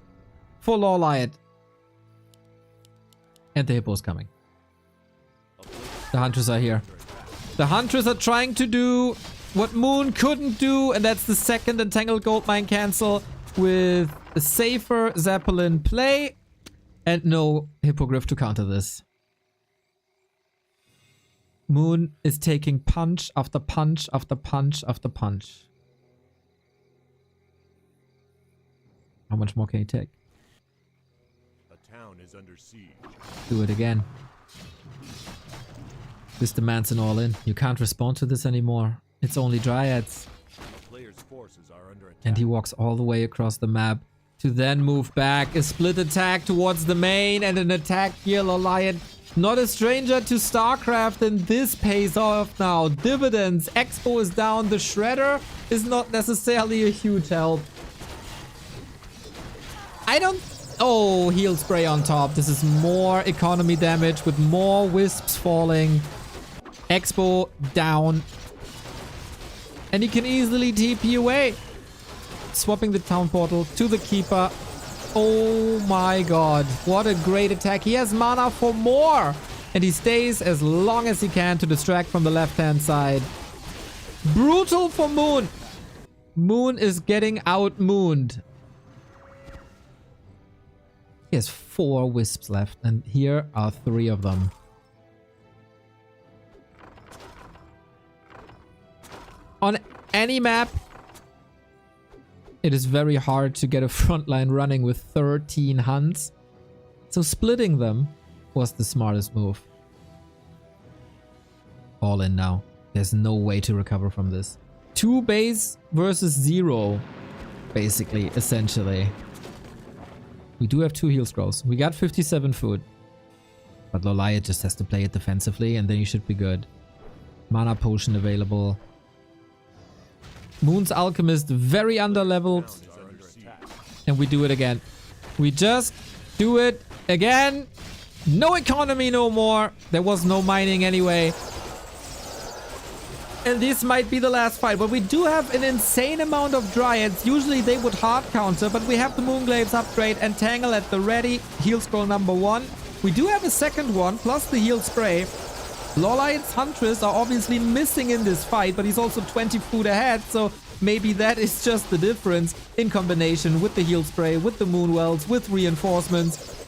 for LawLiet. And the Hippo's coming. The Huntress are here. The Huntress are trying to do what Moon couldn't do. And that's the second Entangled Goldmine cancel with a safer Zeppelin play. And no Hippogriff to counter this. Moon is taking punch after punch after punch after punch. How much more can he take? A town is under siege. Do it again. This demands an all-in. You can't respond to this anymore. It's only Dryads. A player's forces are under attack. And he walks all the way across the map to then move back. A split attack towards the main and an attack here. LawLiet, not a stranger to StarCraft, and this pays off now. Dividends. Expo is down. The Shredder is not necessarily a huge help. I don't... Oh, heal spray on top. This is more economy damage with more wisps falling. Expo down. And he can easily TP away. Swapping the town portal to the Keeper. Oh my god. What a great attack. He has mana for more. And he stays as long as he can to distract from the left-hand side. Brutal for Moon. Moon is getting out-mooned. He has 4 wisps left. And here are 3 of them. On any map, it is very hard to get a frontline running with 13 Huns. So splitting them was the smartest move. All in now. There's no way to recover from this. 2 base versus 0. Basically, essentially. We do have 2 heal scrolls. We got 57 food. But LawLiet just has to play it defensively and then you should be good. Mana potion available. Moon's Alchemist very underleveled. And we do it again. We just do it again. No economy no more. There was no mining anyway. And this might be the last fight. But we do have an insane amount of Dryads. Usually they would hard counter. But we have the Moonglaves upgrade and Tangle at the ready. Heal scroll number 1. We do have a second one. Plus the heal spray. LawLiet's Huntress are obviously missing in this fight, but he's also 20 food ahead, so maybe that is just the difference in combination with the heal spray, with the Moonwells, with reinforcements.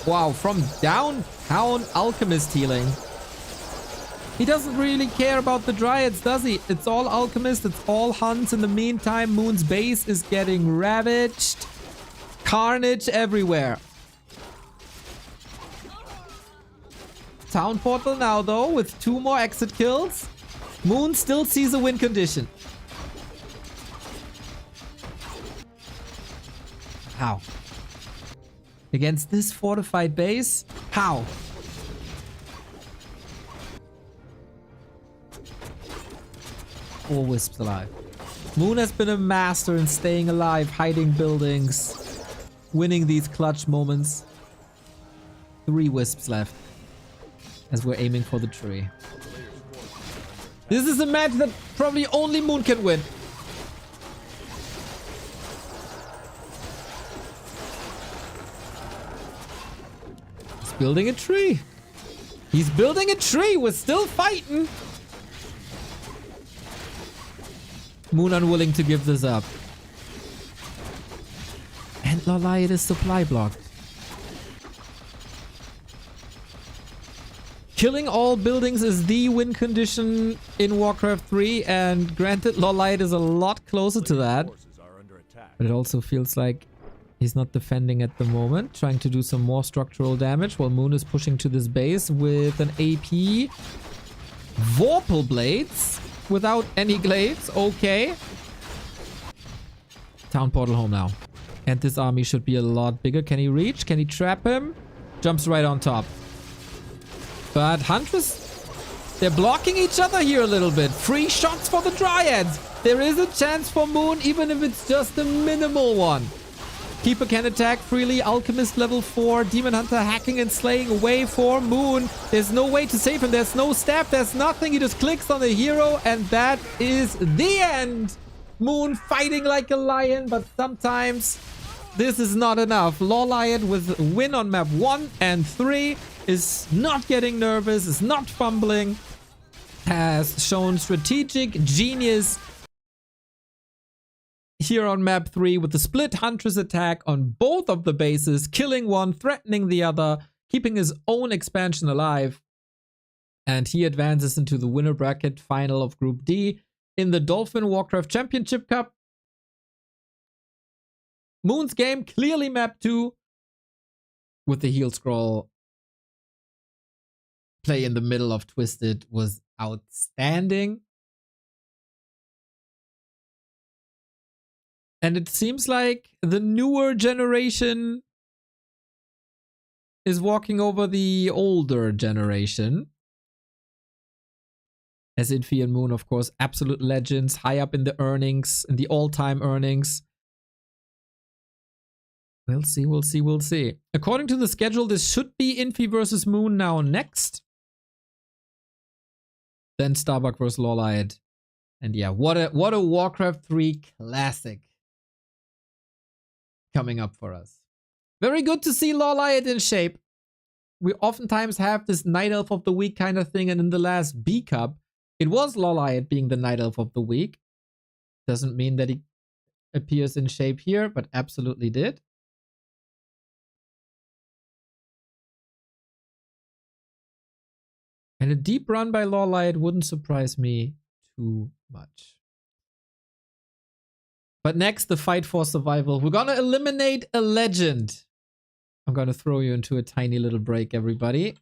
Wow, from downtown Alchemist healing. He doesn't really care about the Dryads, does he? It's all Alchemist, it's all Huns. In the meantime, Moon's base is getting ravaged. Carnage everywhere. Town portal now though with 2 more exit kills. Moon still sees a win condition. How? Against this fortified base? How? All wisps alive. Moon has been a master in staying alive, hiding buildings, winning these clutch moments. 3 wisps left. As we're aiming for the tree. This is a match that probably only Moon can win. He's building a tree. He's building a tree. We're still fighting. Moon unwilling to give this up. And LawLiet is supply blocked. Killing all buildings is the win condition in Warcraft 3, and granted, LawLiet is a lot closer to that. But it also feels like he's not defending at the moment, trying to do some more structural damage while Moon is pushing to this base with an AP. Vorpal Blades without any glaives, okay. Town portal home now. And this army should be a lot bigger. Can he reach? Can he trap him? Jumps right on top. But Huntress, they're blocking each other here a little bit. Free shots for the Dryads. There is a chance for Moon, even if it's just a minimal one. Keeper can attack freely. Alchemist level 4. Demon Hunter hacking and slaying away for Moon. There's no way to save him. There's no staff. There's nothing. He just clicks on the hero. And that is the end. Moon fighting like a lion. But sometimes this is not enough. LawLiet with win on map 1 and 3 is not getting nervous. Is not fumbling. Has shown strategic genius here on map 3 with the split Huntress attack on both of the bases, killing one, threatening the other, keeping his own expansion alive. And he advances into the winner bracket final of Group D in the Dolphin Warcraft Championship Cup. Moon's game, clearly map 2, with the heel scroll play in the middle of Twisted was outstanding. And it seems like the newer generation is walking over the older generation. As Infi and Moon, of course, absolute legends, high up in the earnings, in the all-time earnings. We'll see, we'll see, we'll see. According to the schedule, this should be Infi versus Moon now next. Then Starbuck versus LawLiet. And yeah, what a Warcraft 3 classic coming up for us. Very good to see LawLiet in shape. We oftentimes have this Night Elf of the Week kind of thing, and in the last B Cup, it was LawLiet being the Night Elf of the Week. Doesn't mean that he appears in shape here, but absolutely did. And a deep run by LawLiet wouldn't surprise me too much. But next, the fight for survival. We're gonna eliminate a legend. I'm gonna throw you into a tiny little break, everybody.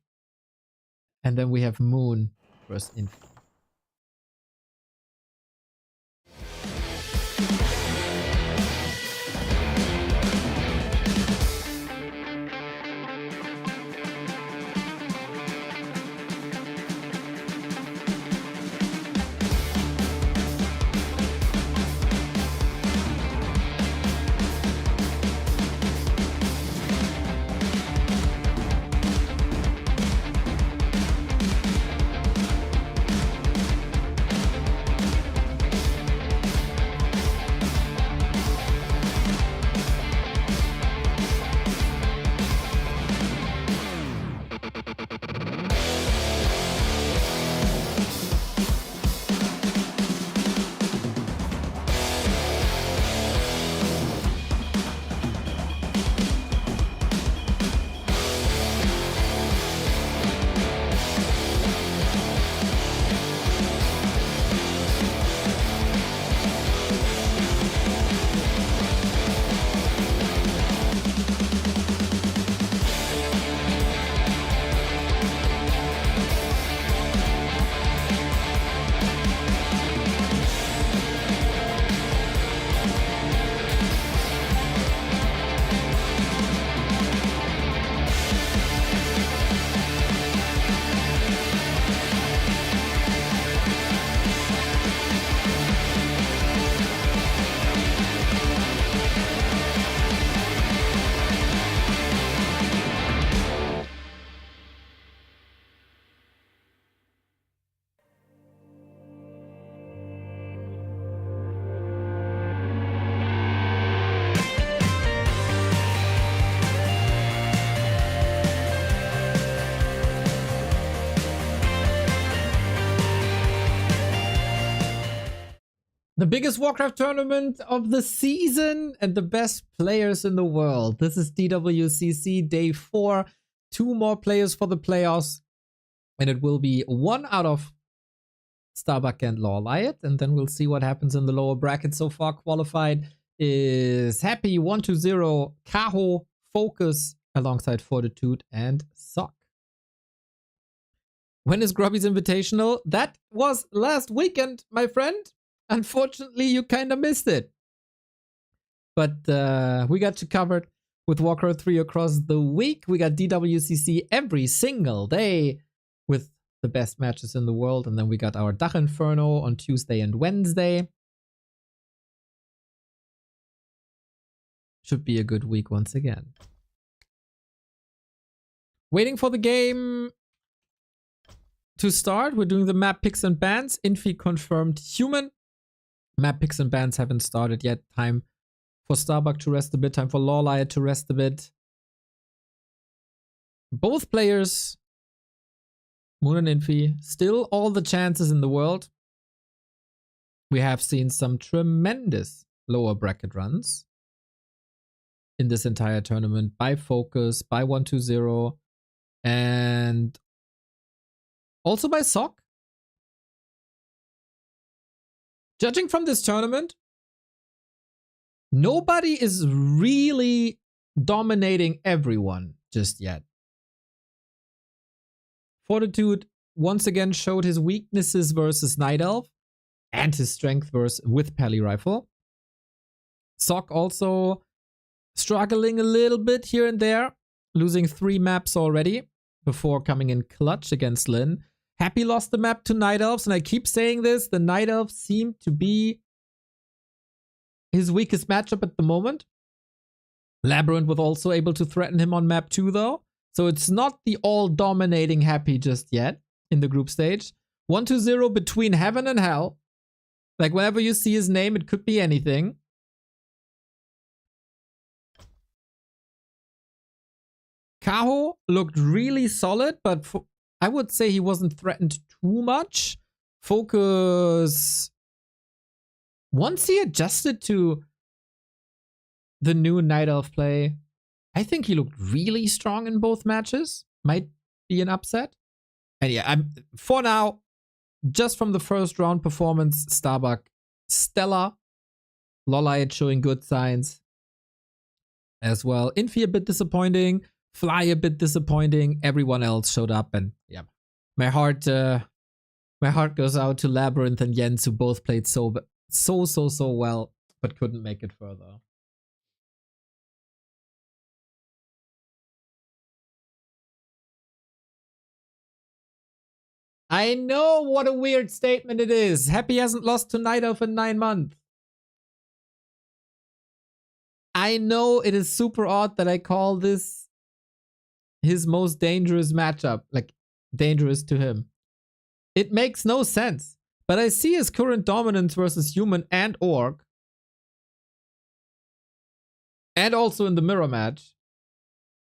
And then we have Moon versus Infi. The biggest Warcraft tournament of the season and the best players in the world. This is DWCC Day 4. 2 more players for the playoffs. And it will be 1 out of Starbuck and LawLiet. And then we'll see what happens in the lower bracket. So far qualified is Happy 120, Kaho, Focus, alongside Fortitude and Sock. When is Grubby's Invitational? That was last weekend, my friend. Unfortunately, you kind of missed it. But we got you covered with Warcraft 3 across the week. We got DWCC every single day with the best matches in the world. And then we got our Dach Inferno on Tuesday and Wednesday. Should be a good week once again. Waiting for the game to start. We're doing the map picks and bans. Infi confirmed human. Map picks and bans haven't started yet. Time for Starbuck to rest a bit. Time for LawLiet to rest a bit. Both players, Moon and Infi, still all the chances in the world. We have seen some tremendous lower bracket runs in this entire tournament by Focus, by 120, and also by Sock. Judging from this tournament, nobody is really dominating everyone just yet. Fortitude once again showed his weaknesses versus Night Elf and his strength versus with Pally Rifle. Sock also struggling a little bit here and there, losing 3 maps already before coming in clutch against Lin. Happy lost the map to Night Elves, and I keep saying this, the Night Elves seem to be his weakest matchup at the moment. Labyrinth was also able to threaten him on map 2 though. So it's not the all-dominating Happy just yet in the group stage. 120 between heaven and hell. Like whenever you see his name, it could be anything. Kaho looked really solid, but I would say he wasn't threatened too much. Focus, once he adjusted to the new Night Elf play, I think he looked really strong in both matches. Might be an upset. And yeah, for now, just from the first round performance, Starbuck, stellar. LawLiet showing good signs as well. Infi a bit disappointing. Fly a bit disappointing. Everyone else showed up, and yeah, my heart goes out to Labyrinth and Jens, who both played so well, but couldn't make it further. I know what a weird statement it is. Happy hasn't lost to Night Elf in 9 months. I know it is super odd that I call this his most dangerous matchup. Like, dangerous to him. It makes no sense. But I see his current dominance versus Human and Orc. And also in the mirror match.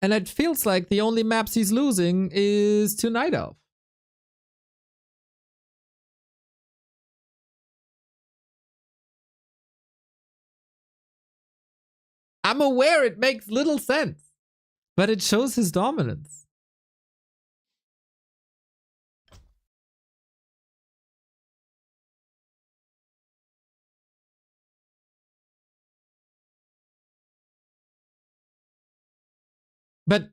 And it feels like the only maps he's losing is to Night Elf. I'm aware it makes little sense, but it shows his dominance. But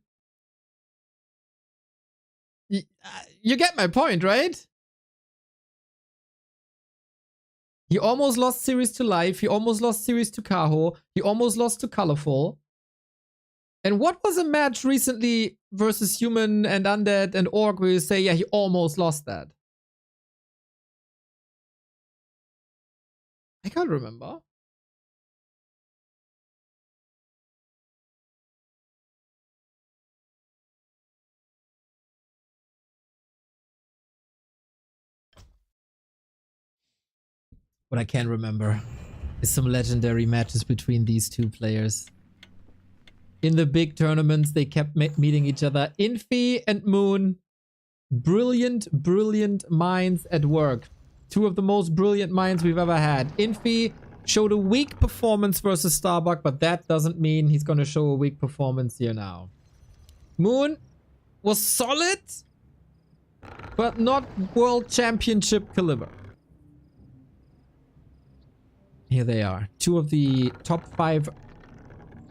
you get my point, right? He almost lost series to Life. He almost lost series to Kaho. He almost lost to Colorful. And what was a match recently versus Human and Undead and Orc where you say, yeah, he almost lost that? I can't remember. What I can remember is some legendary matches between these two players. In the big tournaments, they kept meeting each other. Infi and Moon, brilliant, brilliant minds at work. Two of the most brilliant minds we've ever had. Infi showed a weak performance versus Starbuck, but that doesn't mean he's going to show a weak performance here now. Moon was solid, but not world championship caliber. Here they are. Two of the top 5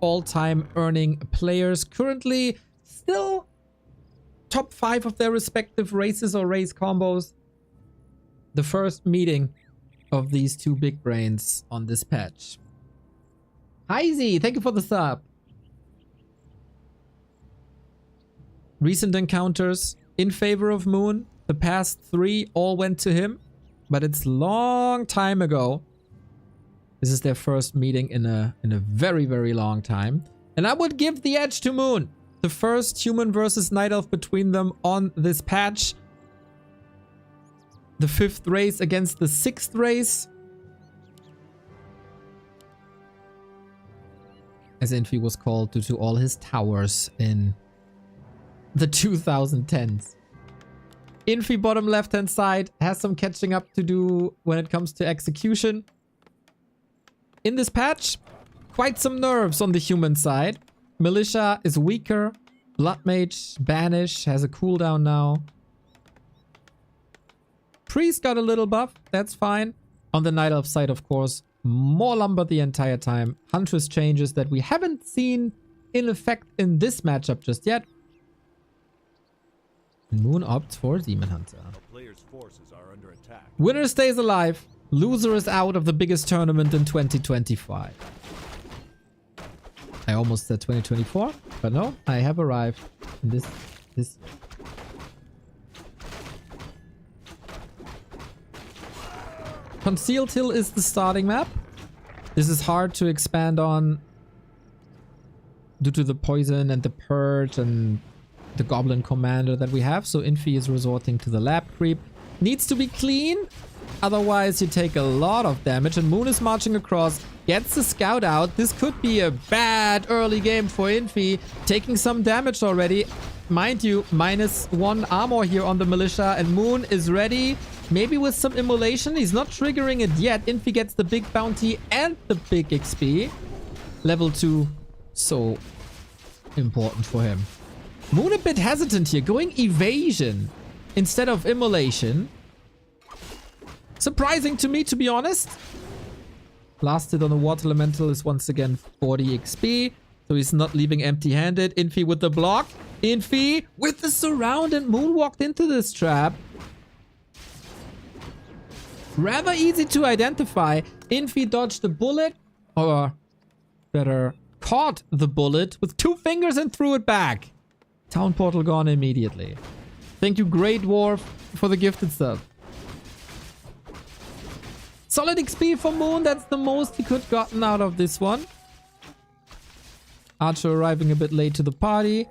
all-time earning players. Currently still top 5 of their respective races or race combos. The first meeting of these two big brains on this patch. Hi Z, thank you for the sub. Recent encounters in favor of Moon. The past 3 all went to him, but it's long time ago. This is their first meeting in a very, very long time. And I would give the edge to Moon. The first human versus night elf between them on this patch. The 5th race against the 6th race. As Infi was called due to all his towers in the 2010s. Infi bottom left hand side has some catching up to do when it comes to execution. In this patch, quite some nerves on the human side. Militia is weaker. Blood Mage, Banish has a cooldown now. Priest got a little buff, that's fine. On the Night Elf side, of course, more lumber the entire time. Huntress changes that we haven't seen in effect in this matchup just yet. Moon opts for Demon Hunter. A player's forces are under attack. Winner stays alive. Loser is out of the biggest tournament in 2025. I almost said 2024, but no, I have arrived in this. Concealed Hill is the starting map. This is hard to expand on due to the poison and the purge and the goblin commander that we have. So Infi is resorting to the lab creep. Needs to be clean. Otherwise you take a lot of damage. And Moon is marching across. Gets the scout out. This could be a bad early game for Infi. Taking some damage already. Mind you, -1 armor here on the militia. And Moon is ready. Maybe with some immolation. He's not triggering it yet. Infi gets the big bounty and the big XP. Level 2. So important for him. Moon a bit hesitant here. Going evasion instead of immolation. Surprising to me, to be honest. Last hit on the water elemental is once again 40 XP. So he's not leaving empty-handed. Infi with the block. Infi with the surround, and Moon walked into this trap. Rather easy to identify. Infi dodged the bullet, or better, caught the bullet with 2 fingers and threw it back. Town portal gone immediately. Thank you, Great Dwarf, for the gifted sub. Solid XP for Moon. That's the most he could gotten out of this one. Archer arriving a bit late to the party.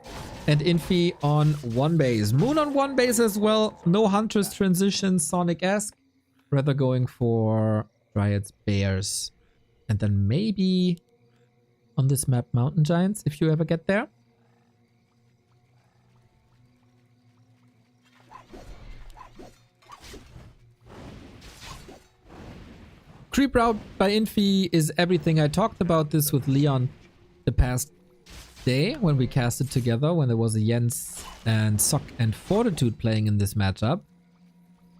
And Infi on 1 base. Moon on 1 base as well. No Huntress transition, Sonic-esque. Rather going for Dryads, Bears. And then maybe on this map, Mountain Giants, if you ever get there. Creep route by Infi is everything. I talked about this with Leon the past day when we casted together, when there was a Jens and Sock and Fortitude playing in this matchup.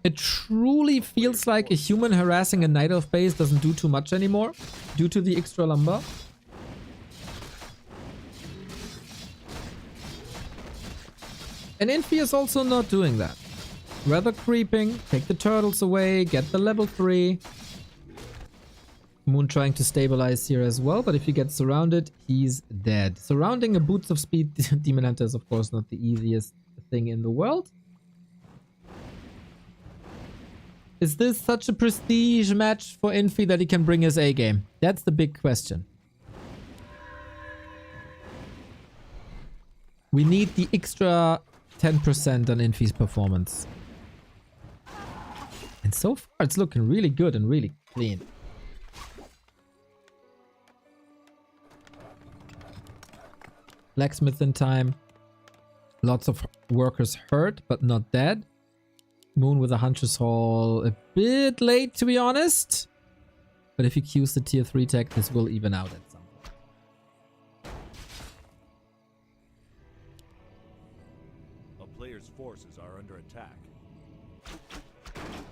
It truly feels like a human harassing a Night Elf base doesn't do too much anymore due to the extra lumber. And Infi is also not doing that. Rather creeping, take the turtles away, get the level 3. Moon trying to stabilize here as well, but if he gets surrounded, he's dead. Surrounding a Boots of Speed Demon Hunter is of course not the easiest thing in the world. Is this such a prestige match for Infi that he can bring his A game? That's the big question. We need the extra 10% on Infi's performance. And so far it's looking really good and really clean. Blacksmith in time. Lots of workers hurt, but not dead. Moon with a Huntress Haul. A bit late, to be honest. But if he queues the tier 3 tech, this will even out at some point. A player's forces are under attack.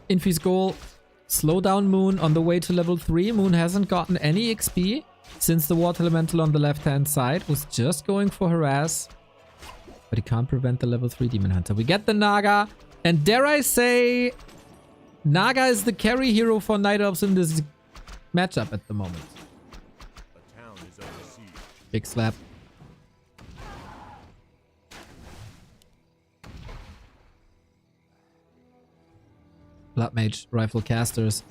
Infi's goal, slow down Moon on the way to level 3. Moon hasn't gotten any XP since the Water Elemental on the left-hand side was just going for harass. But he can't prevent the level 3 Demon Hunter. We get the Naga. And dare I say, Naga is the carry hero for Night Elves in this matchup at the moment. A town is under siege. Big slap. Blood Mage, Rifle Casters.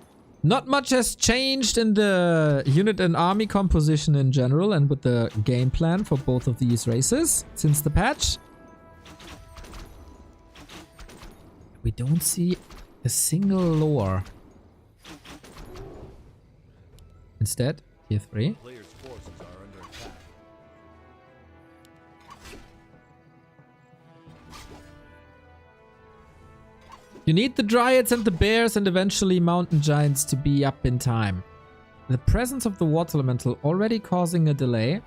Not much has changed in the unit and army composition in general and with the game plan for both of these races since the patch. We don't see a single lore. Instead, tier 3. Players' forces are under attack. You need the dryads and the bears and eventually mountain giants to be up in time. The presence of the water elemental already causing a delay.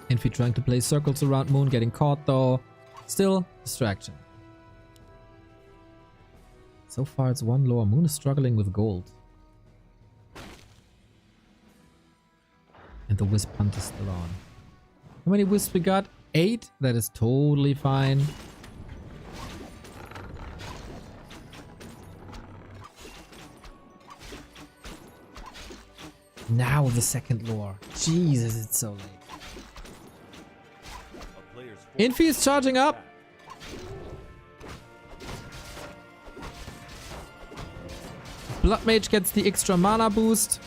Infi trying to play circles around Moon, getting caught though. Still, distraction. So far it's one lore. Moon is struggling with gold. And the wisp hunt is still on. How many wisps we got? 8? That is totally fine. Now the second lore. Jesus, it's so late. A player's force Infi is charging up. Blood Mage gets the extra mana boost.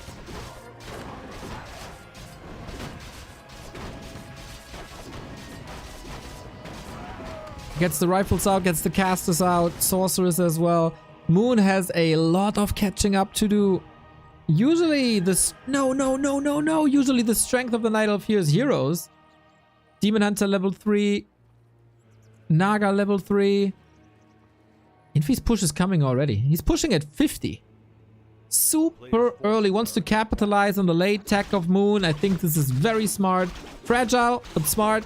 Gets the rifles out, gets the casters out, sorcerers as well. Moon has a lot of catching up to do. Usually this... No. Usually the strength of the Night Elf here is heroes. Demon Hunter level 3. Naga level 3. Infi's push is coming already. He's pushing at 50. Super early. Wants to capitalize on the late tech of Moon. I think this is very smart. Fragile, but smart.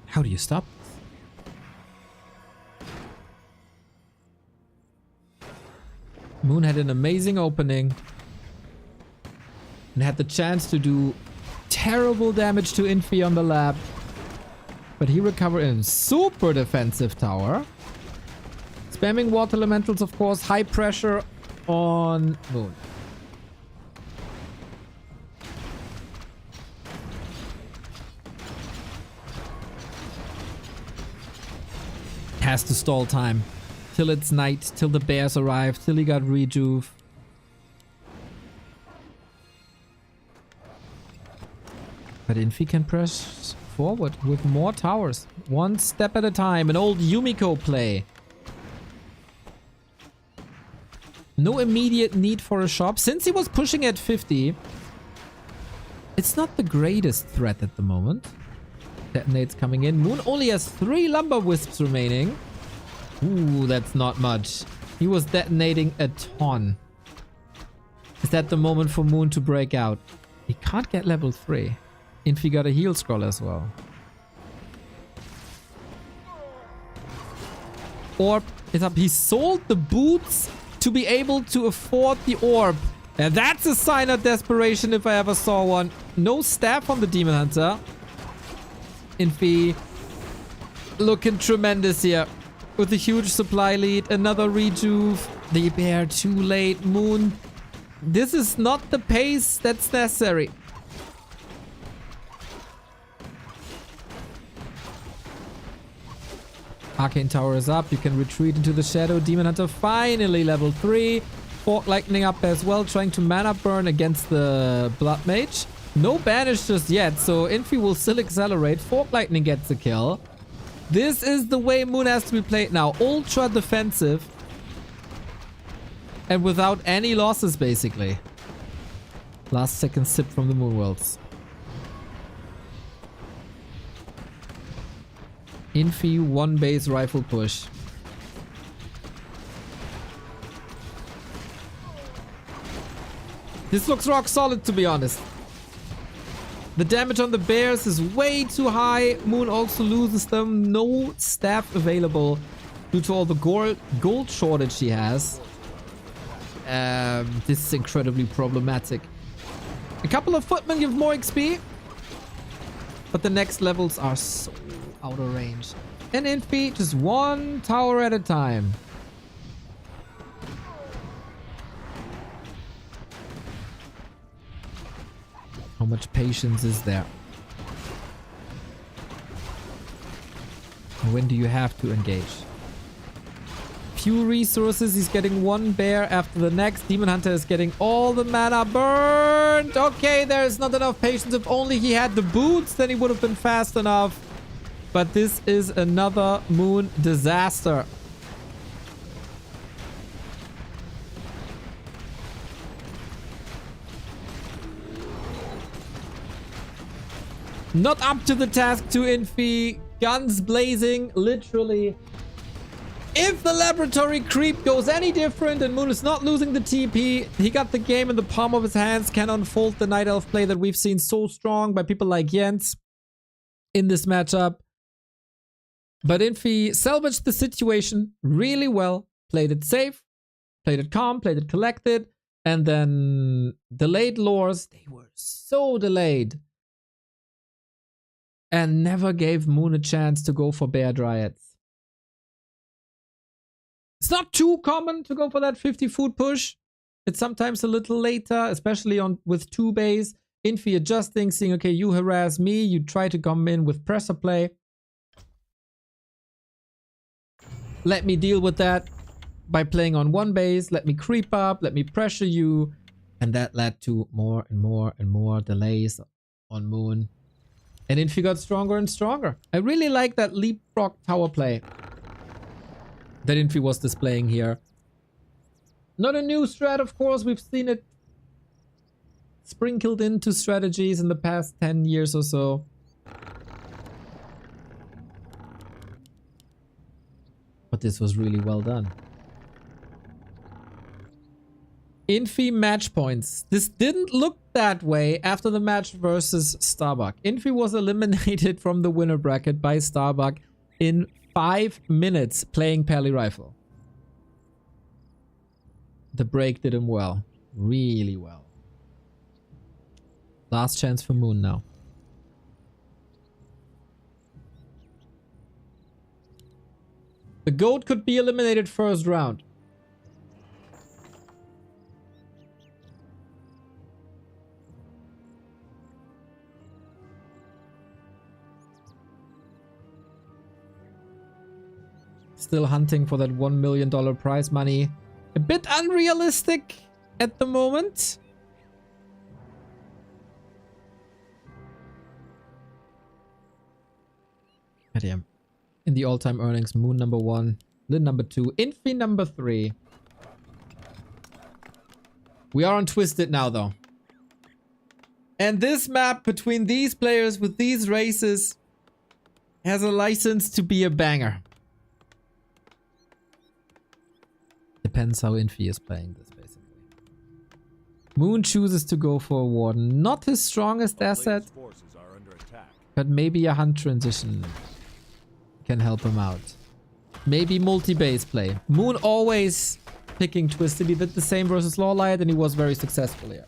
How do you stop this? Moon had an amazing opening and had the chance to do terrible damage to Infi on the lab, but he recovered in super defensive tower. Spamming water elementals, of course. High pressure on Moon. Has to stall time till it's night, till the bears arrive, till he got rejuve. But Infi can press forward with more towers, one step at a time. An old Yumiko play. No immediate need for a shop. Since he was pushing at 50, it's not the greatest threat at the moment. Detonates coming in. Moon only has 3 lumber wisps remaining. Ooh, that's not much. He was detonating a ton. Is that the moment for Moon to break out? He can't get level 3. Infi got a heal scroll as well. Orb is up. He sold the boots to be able to afford the orb. And that's a sign of desperation if I ever saw one. No staff on the Demon Hunter. Infi looking tremendous here with a huge supply lead. Another rejuve. The bear too late. Moon. This is not the pace that's necessary. Arcane Tower is up. You can retreat into the shadow. Demon Hunter finally level 3. Fork Lightning up as well, trying to mana burn against the Blood Mage. No banish just yet, so Infi will still accelerate. Fork Lightning gets the kill. This is the way Moon has to be played now. Ultra defensive. And without any losses, basically. Last second sip from the Moon Worlds. Infi 1 base rifle push. This looks rock solid, to be honest. The damage on the bears is way too high. Moon also loses them. No staff available due to all the gold shortage he has. This is incredibly problematic. A couple of footmen give more XP. But the next levels are so out of range. And Infi, just 1 tower at a time. How much patience is there? And when do you have to engage? Few resources. He's getting one bear after the next. Demon Hunter is getting all the mana burned. Okay, there's not enough patience. If only he had the boots, then he would have been fast enough. But this is another moon disaster. Not up to the task to Infi. Guns blazing, literally. If the laboratory creep goes any different and Moon is not losing the TP, he got the game in the palm of his hands, can unfold the Night Elf play that we've seen so strong by people like Jens in this matchup. But Infi salvaged the situation really well, played it safe, played it calm, played it collected, and then delayed lures. They were so delayed. And never gave Moon a chance to go for Bear Dryads. It's not too common to go for that 50 food push. It's sometimes a little later, especially with 2 bays. Infi adjusting, seeing, okay, you harass me, you try to come in with pressure play. Let me deal with that by playing on 1 base. Let me creep up, let me pressure you. And that led to more and more and more delays on Moon. And Infi got stronger and stronger. I really like that leapfrog tower play that Infi was displaying here. Not a new strat, of course. We've seen it sprinkled into strategies in the past 10 years or so. But this was really well done. Infi match points. This didn't look that way after the match versus Starbuck. Infi was eliminated from the winner bracket by Starbuck in 5 minutes playing Pally Rifle. The break did him well. Really well. Last chance for Moon now. The GOAT could be eliminated first round. Still hunting for that $1 million prize money. A bit unrealistic at the moment. Damn. In the all-time earnings, Moon number 1, Lin number 2, Infi number 3. We are on Twisted now, though. And this map between these players with these races has a license to be a banger. Depends how Infi is playing this, basically. Moon chooses to go for a Warden. Not his strongest asset, but maybe a Hunt transition can help him out. Maybe multi-base play. Moon always picking Twisted. He did the same versus LawLiet and he was very successful here.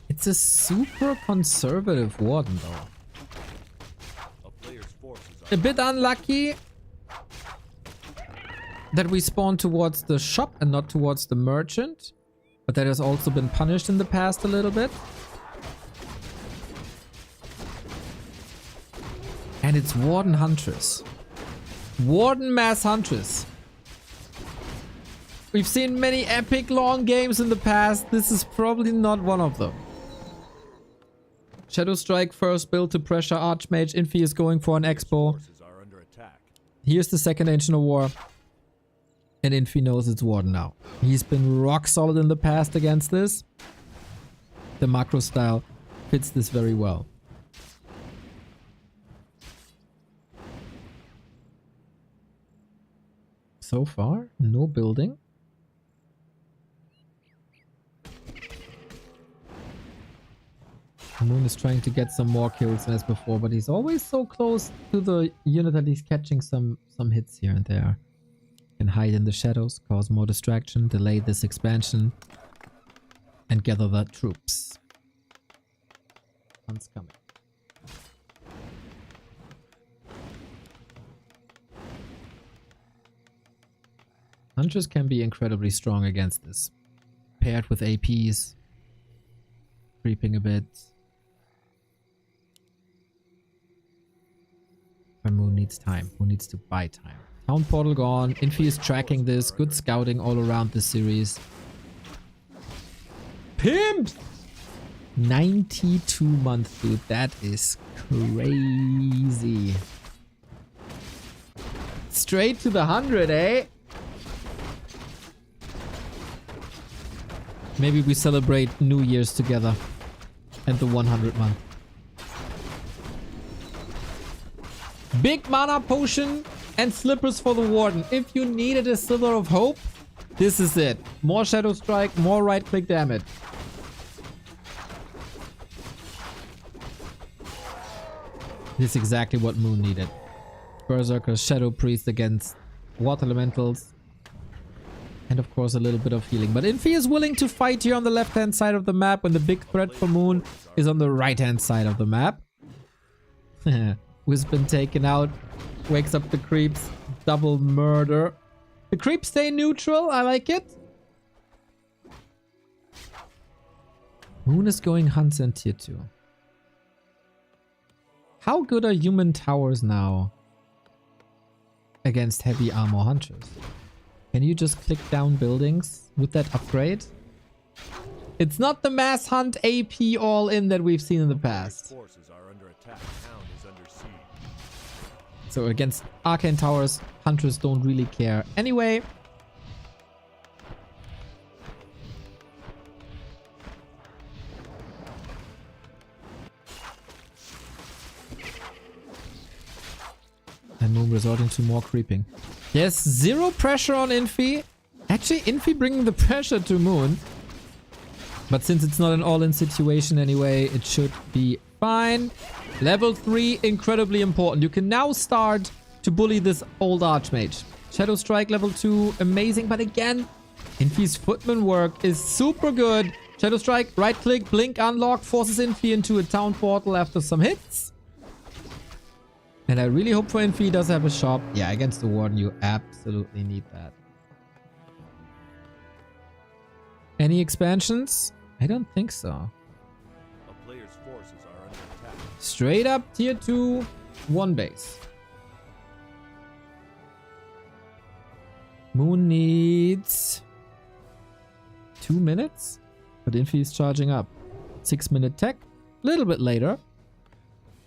It's a super conservative Warden, though. A bit unlucky that we spawned towards the shop and not towards the merchant. But that has also been punished in the past a little bit. And it's Warden Huntress. Warden Mass Huntress. We've seen many epic long games in the past. This is probably not one of them. Shadow Strike first build to pressure Archmage. Infi is going for an Expo. Here's the second Ancient of War. And Infi knows it's Warden now. He's been rock solid in the past against this. The macro style fits this very well. So far, no building. Moon is trying to get some more kills as before, but he's always so close to the unit that he's catching some hits here and there. can hide in the shadows, cause more distraction, delay this expansion, and gather the troops. Hunt's coming. Hunters can be incredibly strong against this. Paired with APs. Creeping a bit. But Moon needs time. Moon needs to buy time. Town portal gone. Infi is tracking this. Good scouting all around this series. Pimps! 92 months, dude. That is crazy. Straight to the 100, eh? Maybe we celebrate New Year's together. And the 100 month. Big mana potion and slippers for the warden. If you needed a sliver of hope, this is it. More shadow strike, more right click damage. This is exactly what Moon needed. Berserker, Shadow Priest against Water Elementals. And of course a little bit of healing. But Infi is willing to fight here on the left hand side of the map when the big threat for Moon is on the right hand side of the map. Who's been taken out. Wakes up the creeps. Double murder. The creeps stay neutral. I like it. Moon is going hunts in tier 2. How good are human towers now against heavy armor hunters? Can you just click down buildings with that upgrade? It's not the mass hunt AP all in that we've seen in the past. Forces are under attack. Town is under siege. So against arcane towers, hunters don't really care. Anyway. And Moon resorting to more creeping. Yes, zero pressure on Infi. Actually, Infi bringing the pressure to Moon. But since it's not an all-in situation anyway, it should be fine. Level 3, incredibly important. You can now start to bully this old Archmage. Shadow Strike level 2, amazing. But again, Infi's footman work is super good. Shadow Strike, right click, blink, unlock, forces Infi into a town portal after some hits. And I really hope for Infi does have a shop. Yeah, against the Warden, you absolutely need that. Any expansions? I don't think so. A player's forces are under attack. Straight up tier 2, 1 base. Moon needs 2 minutes, but Infi is charging up. 6-minute tech, a little bit later.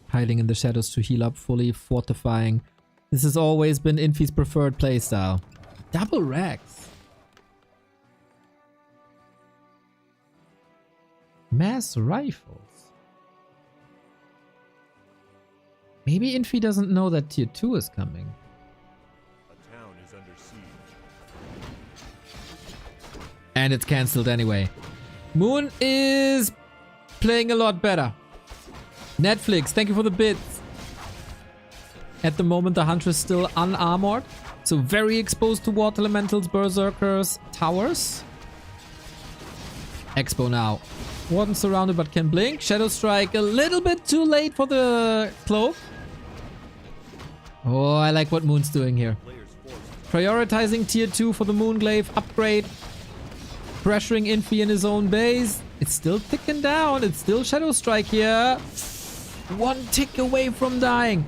Hiding in the shadows to heal up, fully fortifying. This has always been Infi's preferred playstyle. Double Rex. Mass rifles. Maybe Infi doesn't know that tier 2 is coming. A town is under siege. And it's cancelled anyway. Moon is playing a lot better. Netflix, thank you for the bits. At the moment, the Hunter is still unarmored. So very exposed to Water Elementals, Berserkers, Towers. Expo now. Warden surrounded but can blink. Shadow Strike a little bit too late for the cloak. Oh, I like what Moon's doing here. Player's forces Prioritizing tier 2 for the Moonglaive upgrade. Pressuring Infi in his own base. It's still ticking down. It's still Shadow Strike here. 1 tick away from dying.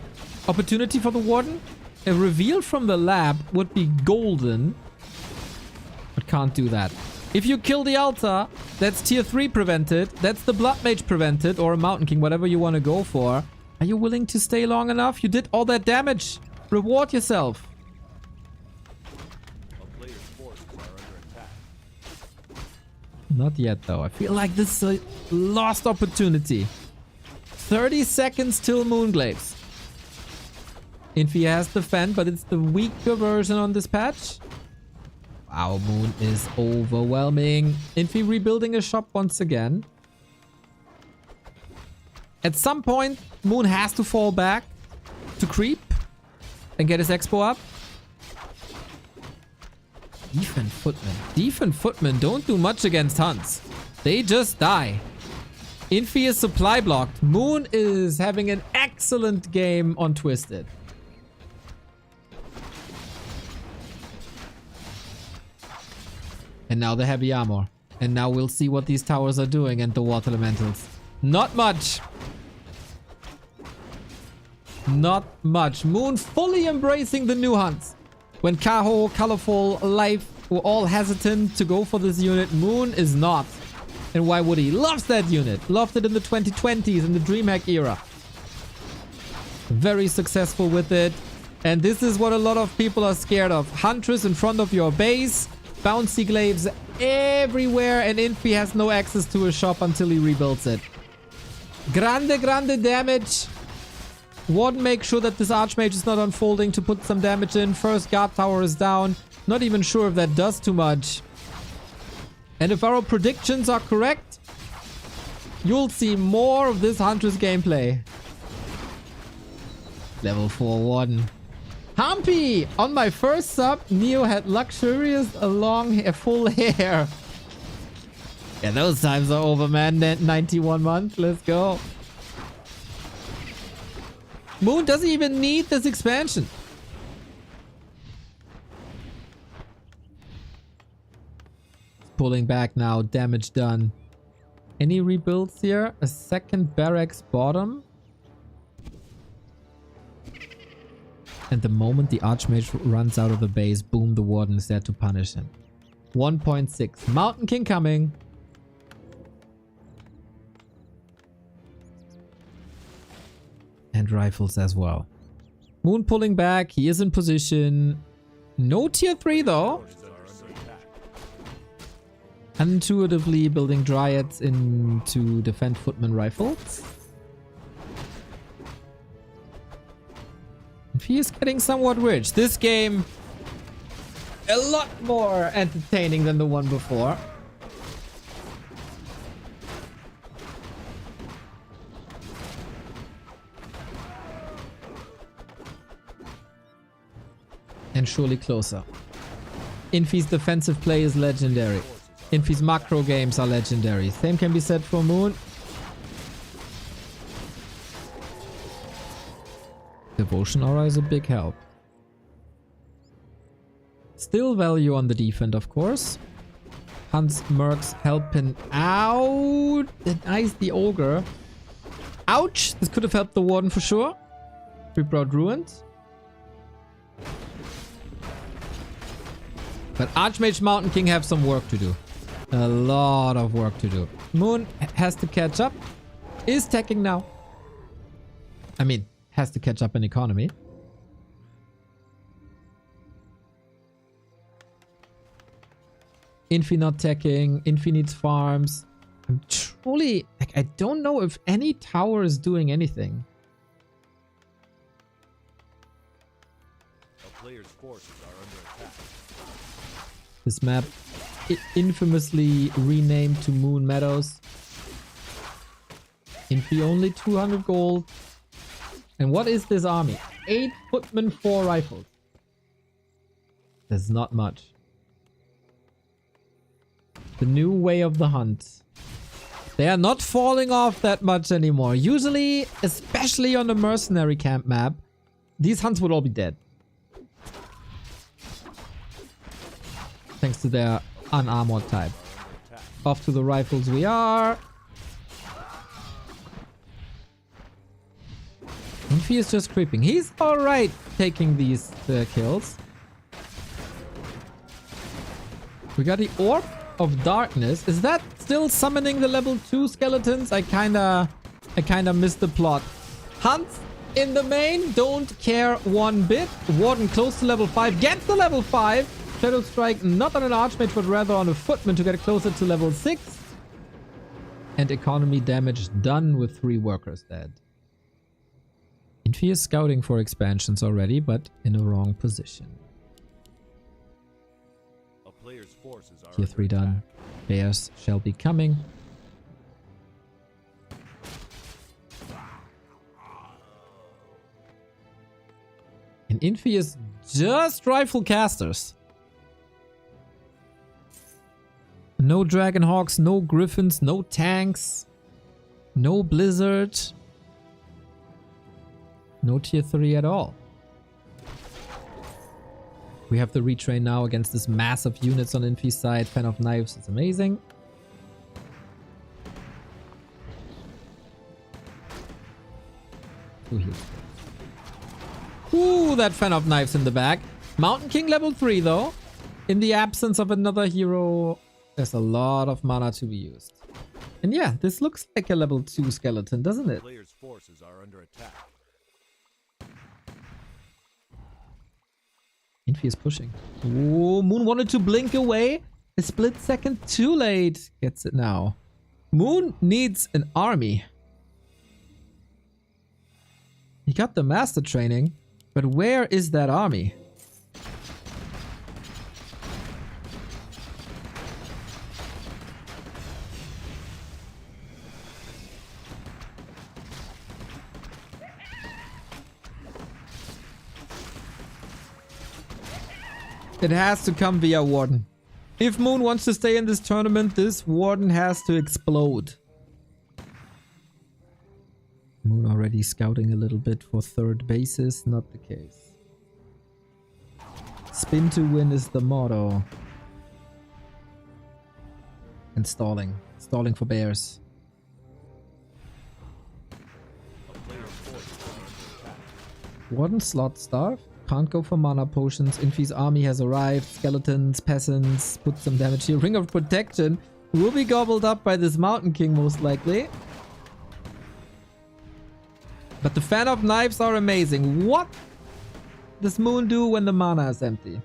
Opportunity for the Warden. A reveal from the lab would be golden. But can't do that. If you kill the altar, that's tier 3 prevented. That's the Blood Mage prevented. Or a Mountain King, whatever you want to go for. Are you willing to stay long enough? You did all that damage. Reward yourself. A player's forces are under attack. Not yet, though. I feel like this is a lost opportunity. 30 seconds till Moonglaives. Infi has defend, but it's the weaker version on this patch. Wow, Moon is overwhelming. Infi rebuilding a shop once again. At some point, Moon has to fall back to creep and get his expo up. Defend footmen. Defend footmen don't do much against hunts. They just die. Infi is supply blocked. Moon is having an excellent game on Twisted. And now the heavy armor. And now we'll see what these towers are doing and the water elementals. Not much. Not much. Moon fully embracing the new hunts. When Kaho, Colorful, Life were all hesitant to go for this unit, Moon is not. And why would he? Loves that unit. Loved it in the 2020s, in the DreamHack era. Very successful with it. And this is what a lot of people are scared of. Huntress in front of your base. Bouncy glaives everywhere. And Infi has no access to a shop until he rebuilds it. Grande damage. Warden makes sure that this Archmage is not unfolding to put some damage in. First guard tower is down. Not even sure if that does too much. And if our predictions are correct, you'll see more of this Huntress gameplay. Level 4 Warden. Humpy! On my first sub, Neo had luxurious full hair. Yeah, those times are over, man. 91 months. Let's go. Moon doesn't even need this expansion. Pulling back now. Damage done. Any rebuilds here? A second barracks bottom. And the moment the Archmage runs out of the base, boom, the Warden is there to punish him. 1.6. Mountain King coming. And rifles as well. Moon pulling back. He is in position. No tier 3 though. Intuitively building Dryads in to defend footman rifles. If he is getting somewhat rich. This game a lot more entertaining than the one before. And surely closer. Infi's defensive play is legendary. Infi's macro games are legendary. Same can be said for Moon. Devotion Aura is a big help. Still value on the defense, of course. Hans Mercs helping out. Nice, the Ogre. Ouch! This could have helped the Warden for sure. We brought Ruined. But Archmage Mountain King have some work to do. A lot of work to do. Moon has to catch up. Is teching now. I mean, has to catch up in economy. Infi not teching. Infi needs farms. I'm truly... like, I don't know if any tower is doing anything. A player's forces are under attack. This map infamously renamed to Moon Meadows. Infi only 200 gold. And what is this army? 8 footmen, 4 rifles. That's not much. The new way of the hunt. They are not falling off that much anymore. Usually, especially on the mercenary camp map, these hunts would all be dead. Thanks to their unarmored type. Off to the rifles we are. Infi is just creeping. He's alright taking these kills. We got the Orb of Darkness. Is that still summoning the level 2 skeletons? I kinda missed the plot. Hunts in the main, don't care one bit. Warden close to level 5. Gets the level 5. Shadow Strike not on an Archmage, but rather on a Footman to get closer to level 6. And economy damage done with 3 workers dead. Infi is scouting for expansions already, but in a wrong position. A player's forces are Tier 3 done. Bears shall be coming. And Infi is just rifle casters. No Dragonhawks, no Griffins, no tanks, no Blizzard, no tier 3 at all. We have the retrain now against this massive units on Infi's side. Fan of Knives is amazing. Two heals. Ooh, that Fan of Knives in the back. Mountain King level 3 though. In the absence of another hero, there's a lot of mana to be used. And yeah, this looks like a level 2 skeleton, doesn't it? Players' forces are under attack. Infi is pushing. Ooh, Moon wanted to blink away. A split second too late. Gets it now. Moon needs an army. He got the master training, but where is that army? It has to come via Warden. If Moon wants to stay in this tournament, this Warden has to explode. Moon already scouting a little bit for third bases, not the case. Spin to win is the motto. And stalling. Stalling for bears. A player's forces are under attack. Warden slot starve. Can't go for mana potions. Infi's army has arrived. Skeletons, peasants, put some damage here. Ring of Protection will be gobbled up by this Mountain King most likely. But the Fan of Knives are amazing. What does Moon do when the mana is empty?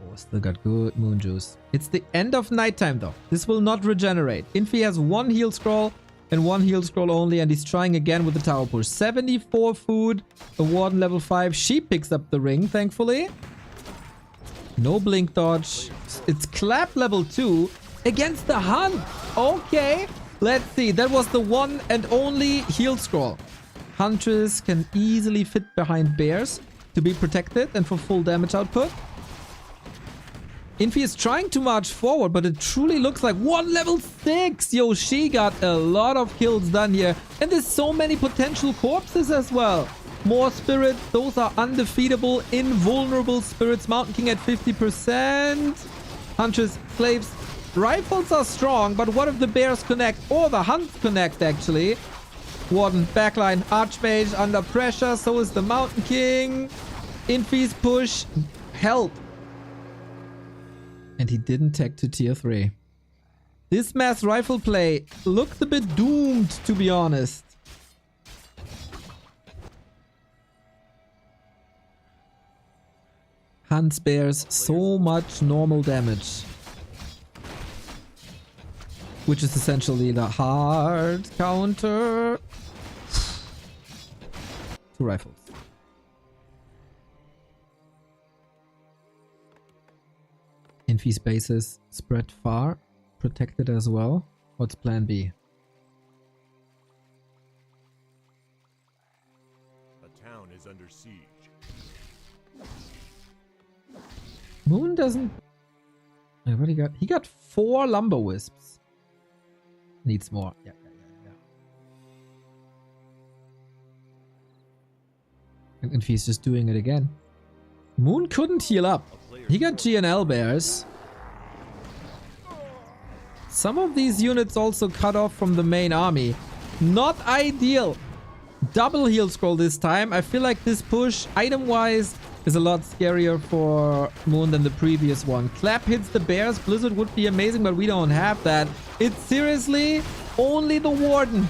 Oh, still got good Moon Juice. It's the end of nighttime though. This will not regenerate. Infi has one heal scroll and one heal scroll only, and he's trying again with the tower push. 74 food, a Warden level 5. She picks up the ring, thankfully. No blink dodge. It's Clap level 2 against the Hunt. Okay, let's see. That was the one and only heal scroll. Huntress can easily fit behind bears to be protected and for full damage output. Infi is trying to march forward, but it truly looks like one level 6. Yo, she got a lot of kills done here. And there's so many potential corpses as well. More spirits. Those are undefeatable, invulnerable spirits. Mountain King at 50%. Huntress, slaves. Rifles are strong, but what if the bears connect? Or the hunts connect, actually. Warden, backline, Archmage under pressure. So is the Mountain King. Infi's push. Help. And he didn't tech to tier 3. This mass rifle play looks a bit doomed, to be honest. Hunts bears so much normal damage. Which is essentially the hard counter. 2 rifles. Infi's bases spread far, protected as well. What's plan B? A town is under siege. Moon doesn't... What do he got? He got 4 lumber wisps. Needs more. Yeah. And Infi's just doing it again. Moon couldn't heal up. He got GNL bears. Some of these units also cut off from the main army. Not ideal. Double heal scroll this time. I feel like this push, item-wise, is a lot scarier for Moon than the previous one. Clap hits the bears. Blizzard would be amazing, but we don't have that. It's seriously only the Warden.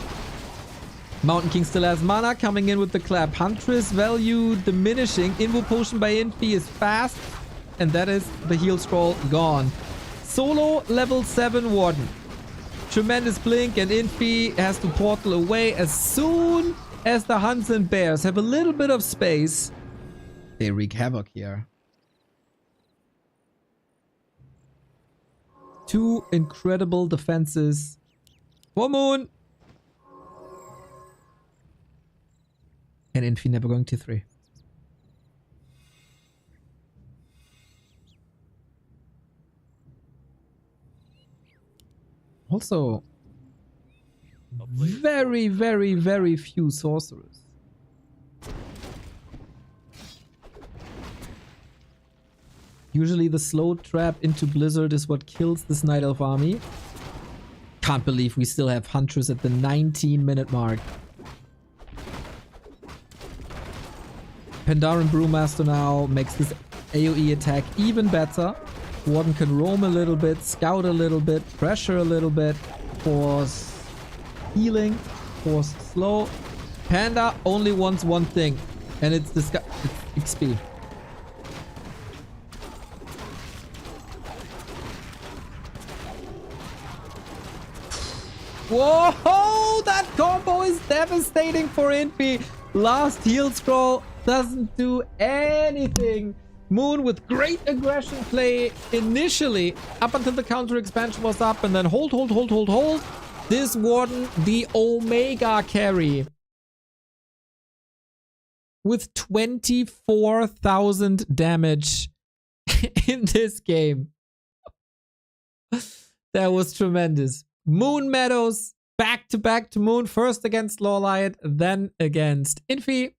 Mountain King still has mana, coming in with the Clap. Huntress value diminishing. Invo potion by Infi is fast. And that is the heal scroll gone. Solo level 7 Warden. Tremendous blink, and Infi has to portal away as soon as the Hunts and Bears have a little bit of space. They wreak havoc here. 2 incredible defenses for Moon. And Infi never going to 3. Also, very, very, very few sorcerers. Usually the slow trap into Blizzard is what kills this Night Elf army. Can't believe we still have Huntress at the 19-minute mark. Pandaren Brewmaster now makes this AoE attack even better. Warden can roam a little bit, scout a little bit, pressure a little bit, force healing, force slow. Panda only wants one thing, and it's this guy, it's XP. Whoa, that combo is devastating for Infi. Last heal scroll doesn't do anything. Moon with great aggression play initially up until the counter expansion was up, and then hold. This Warden, the Omega carry with 24,000 damage in this game. That was tremendous. Moon Meadows back to Moon, first against LawLiet, then against Infi.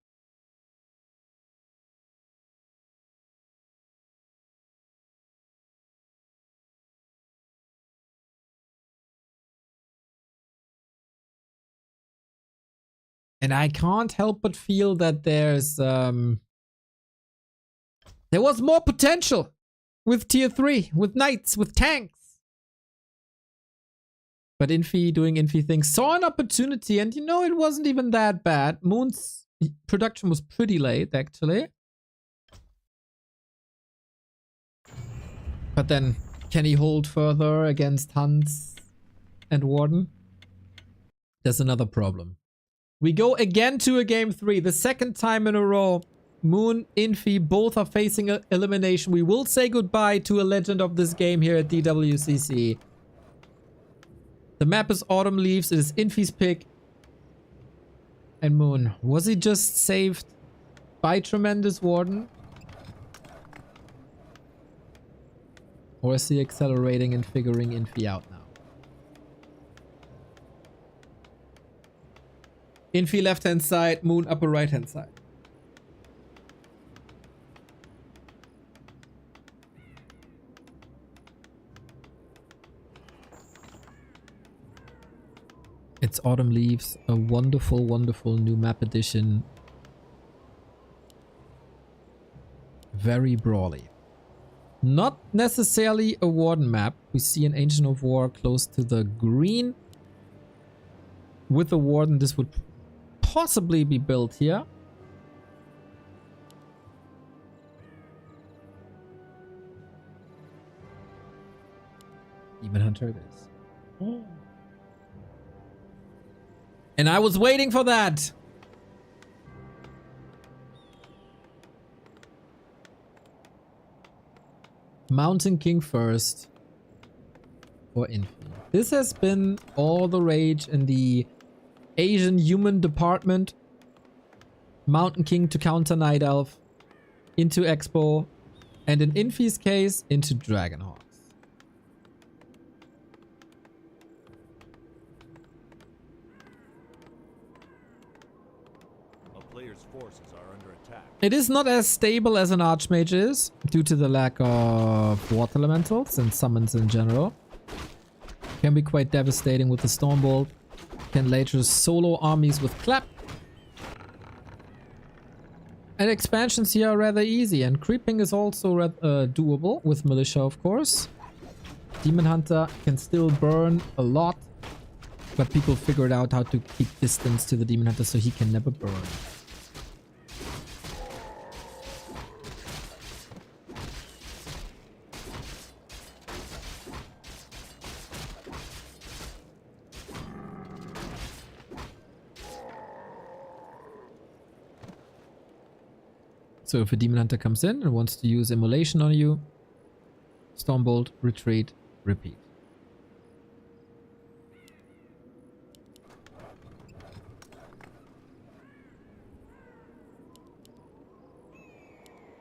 And I can't help but feel that there was more potential with tier 3, with knights, with tanks. But Infi, doing Infi things, saw an opportunity, and you know, it wasn't even that bad. Moon's production was pretty late, actually. But then, can he hold further against Hans and Warden? There's another problem. We go again to a game 3, the second time in a row. Moon, Infi, both are facing elimination. We will say goodbye to a legend of this game here at DWCC. The map is Autumn Leaves. It is Infi's pick. And Moon, was he just saved by Tremendous Warden? Or is he accelerating and figuring Infi out now? Infi left hand side, Moon upper right hand side. It's Autumn Leaves, a wonderful, wonderful new map addition. Very brawly. Not necessarily a Warden map. We see an Ancient of War close to the green. With a Warden, this would possibly be built here. Demon Hunter it is. Oh. And I was waiting for that. Mountain King first for Infi. This has been all the rage in the Asian human department. Mountain King to counter Night Elf into Expo, and in Infi's case into Dragonhawks. It is not as stable as an Archmage is, due to the lack of Water Elementals and summons in general. Can be quite devastating with the Stormbolt. Can later solo armies with Clap. And expansions here are rather easy, and creeping is also doable with Militia, of course. Demon Hunter can still burn a lot, but people figured out how to keep distance to the Demon Hunter so he can never burn. So if a Demon Hunter comes in and wants to use Immolation on you, Stormbolt, retreat, repeat.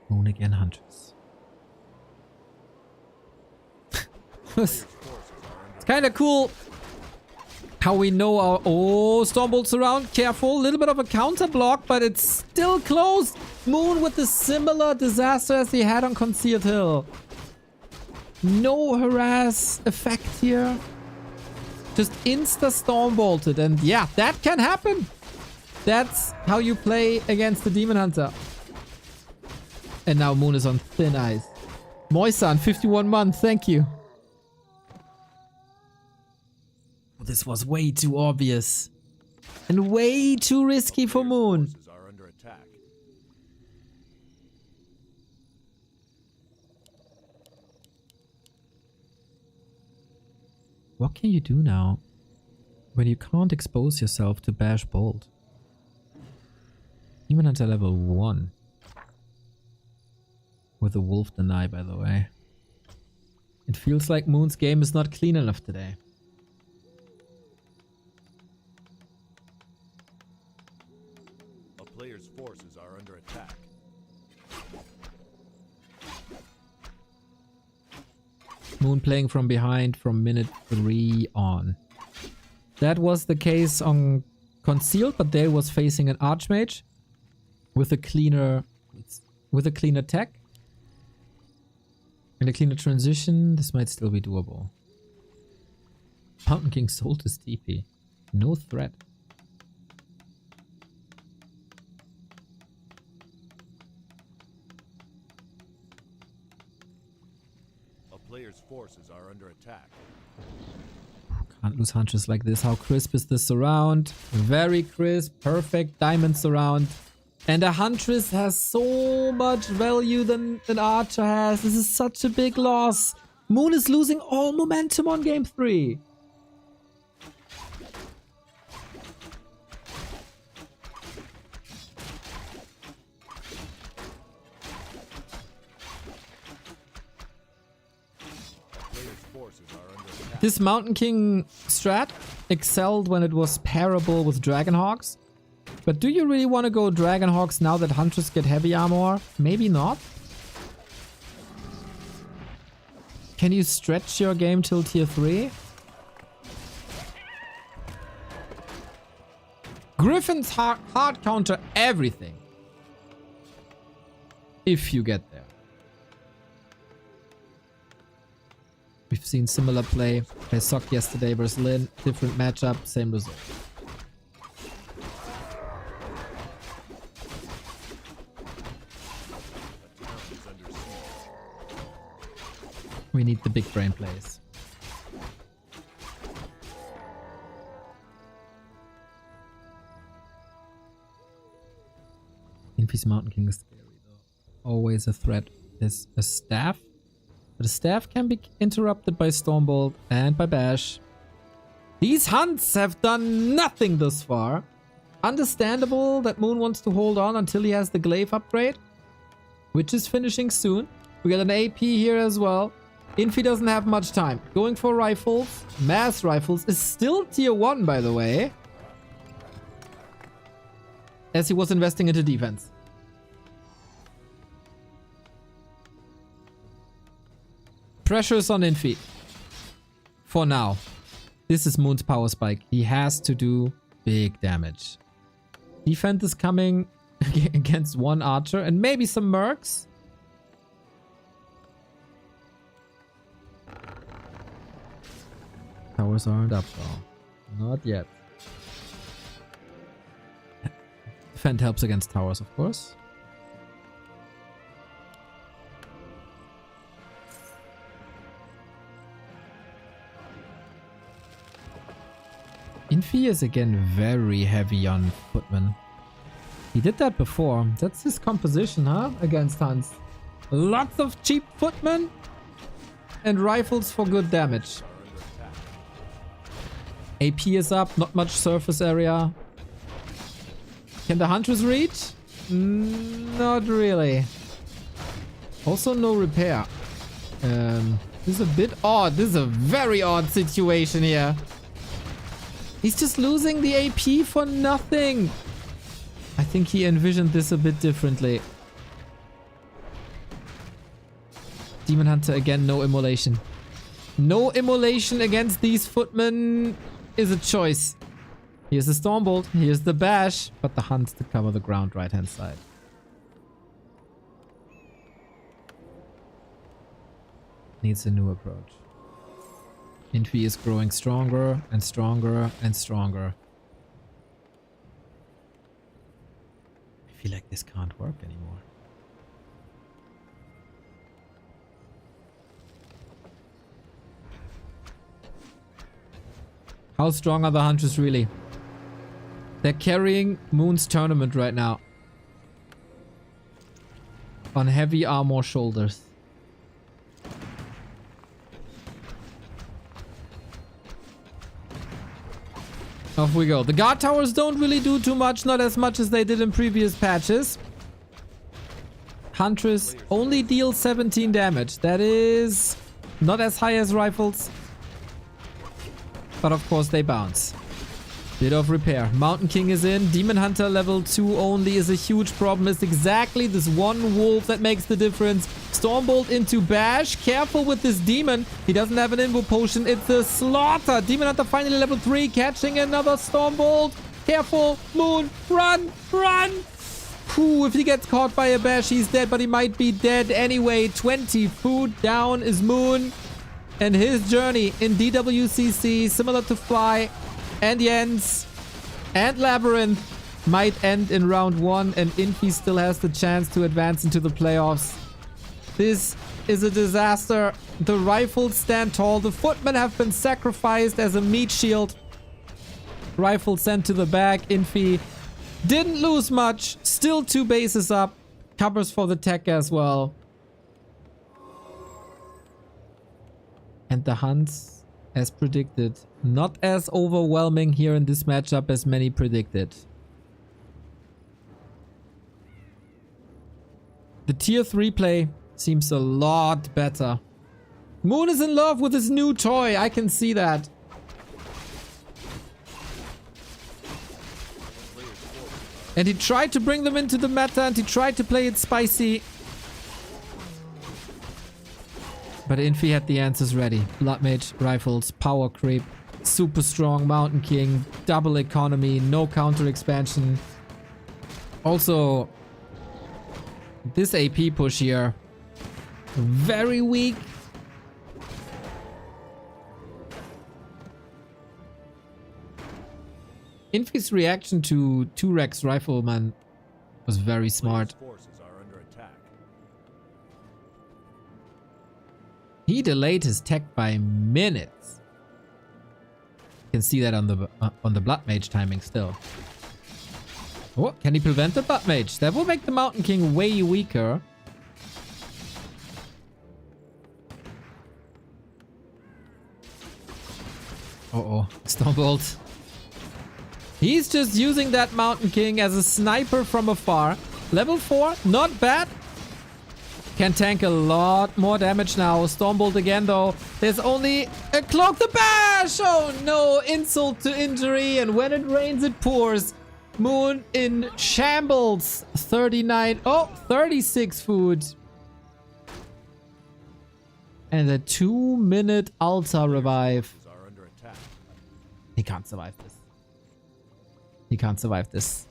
Moon again, Huntress. It's kind of cool How we know our... Oh, Stormbolt's around. Careful. A little bit of a counter block, but it's still close. Moon with a similar disaster as he had on Concealed Hill. No harass effect here. Just insta-Stormbolted. And yeah, that can happen. That's how you play against the Demon Hunter. And now Moon is on thin ice. Moisan, 51 months. Thank you. This was way too obvious. And way too risky for Moon. Forces are under attack. What can you do now when you can't expose yourself to Bash Bolt? Even until level 1. With a Wolf Deny, by the way. It feels like Moon's game is not clean enough today. A player's forces are under attack. Moon playing from behind from minute 3 on. That was the case on Concealed, but there was facing an Archmage with a cleaner tech and a cleaner transition. This might still be doable. Mountain King sold his TP. No threat. A player's forces are under attack. Can't lose Huntress like this. How crisp is this surround? Very crisp. Perfect diamond surround. And a Huntress has so much value than an Archer has. This is such a big loss. Moon is losing all momentum on game 3. This Mountain King strat excelled when it was pairable with Dragonhawks. But do you really want to go Dragonhawks now that Huntress get heavy armor? Maybe not. Can you stretch your game till tier 3? Griffin's hard counter everything. If you get there. We've seen similar play. I sucked yesterday versus Lin. Different matchup, same result. We need the big brain plays. Infi's Mountain King is scary though. Always a threat. There's a staff. But the staff can be interrupted by Stormbolt and by Bash. These hunts have done nothing thus far. Understandable that Moon wants to hold on until he has the glaive upgrade, which is finishing soon. We got an AP here as well. Infi doesn't have much time. Going for rifles. Mass rifles is still tier 1, by the way. As he was investing into defense. Pressure is on Infi. For now. This is Moon's power spike. He has to do big damage. Defense is coming against one archer and maybe some mercs. Towers aren't up though. Not yet. Defend helps against towers, of course. Infi is again very heavy on footmen. He did that before. That's his composition, huh? Against Hunts. Lots of cheap footmen and rifles for good damage. AP is up, not much surface area. Can the Huntress reach? Not really. Also no repair. This is a bit odd. This is a very odd situation here. He's just losing the AP for nothing. I think he envisioned this a bit differently. Demon Hunter again, no immolation. No immolation against these footmen. is a choice. Here's the Stormbolt. Here's the Bash. But the Hunt to cover the ground right-hand side. Needs a new approach. Infi is growing stronger and stronger and stronger. I feel like this can't work anymore. How strong are the Hunters really? They're carrying Moon's tournament right now. On heavy armor shoulders. Off we go. The guard towers don't really do too much, not as much as they did in previous patches. Huntress only deals 17 damage. That is not as high as rifles. But of course they bounce. Bit of repair. Mountain King is in. Demon Hunter level 2 only is a huge problem. It's exactly this one wolf that makes the difference. Stormbolt into Bash. Careful with this demon. He doesn't have an invo potion. It's a slaughter. Demon Hunter finally level 3. Catching another Stormbolt. Careful. Moon. Run. Run. Whew, if he gets caught by a Bash, he's dead. But he might be dead anyway. 20 food down is Moon. And his journey in DWCC, similar to Fly and Jens and Labyrinth, might end in round 1, and Infi still has the chance to advance into the playoffs. This is a disaster. The rifles stand tall. The footmen have been sacrificed as a meat shield. Rifle sent to the back. Infi didn't lose much. Still 2 bases up. Covers for the tech as well. And the Hunts, as predicted, not as overwhelming here in this matchup as many predicted. The tier 3 play seems a lot better. Moon is in love with his new toy. I can see that. And he tried to bring them into the meta and he tried to play it spicy. But Infi had the answers ready. Blood Mage, rifles, power creep, super strong Mountain King, double economy, no counter expansion. Also, this AP push here, very weak. Infi's reaction to 2-Rex Rifleman was very smart. He delayed his tech by minutes. You can see that on the Blood Mage timing still. Oh, can he prevent the Blood Mage? That will make the Mountain King way weaker. Uh-oh. Stormbolt. He's just using that Mountain King as a sniper from afar. Level 4, not bad. Can tank a lot more damage now. Stormbolt again though. There's only a cloak. The Bash! Oh no, insult to injury. And when it rains, it pours. Moon in shambles. 39. Oh, 36 food. And a 2-minute Alta revive. He can't survive this. He can't survive this.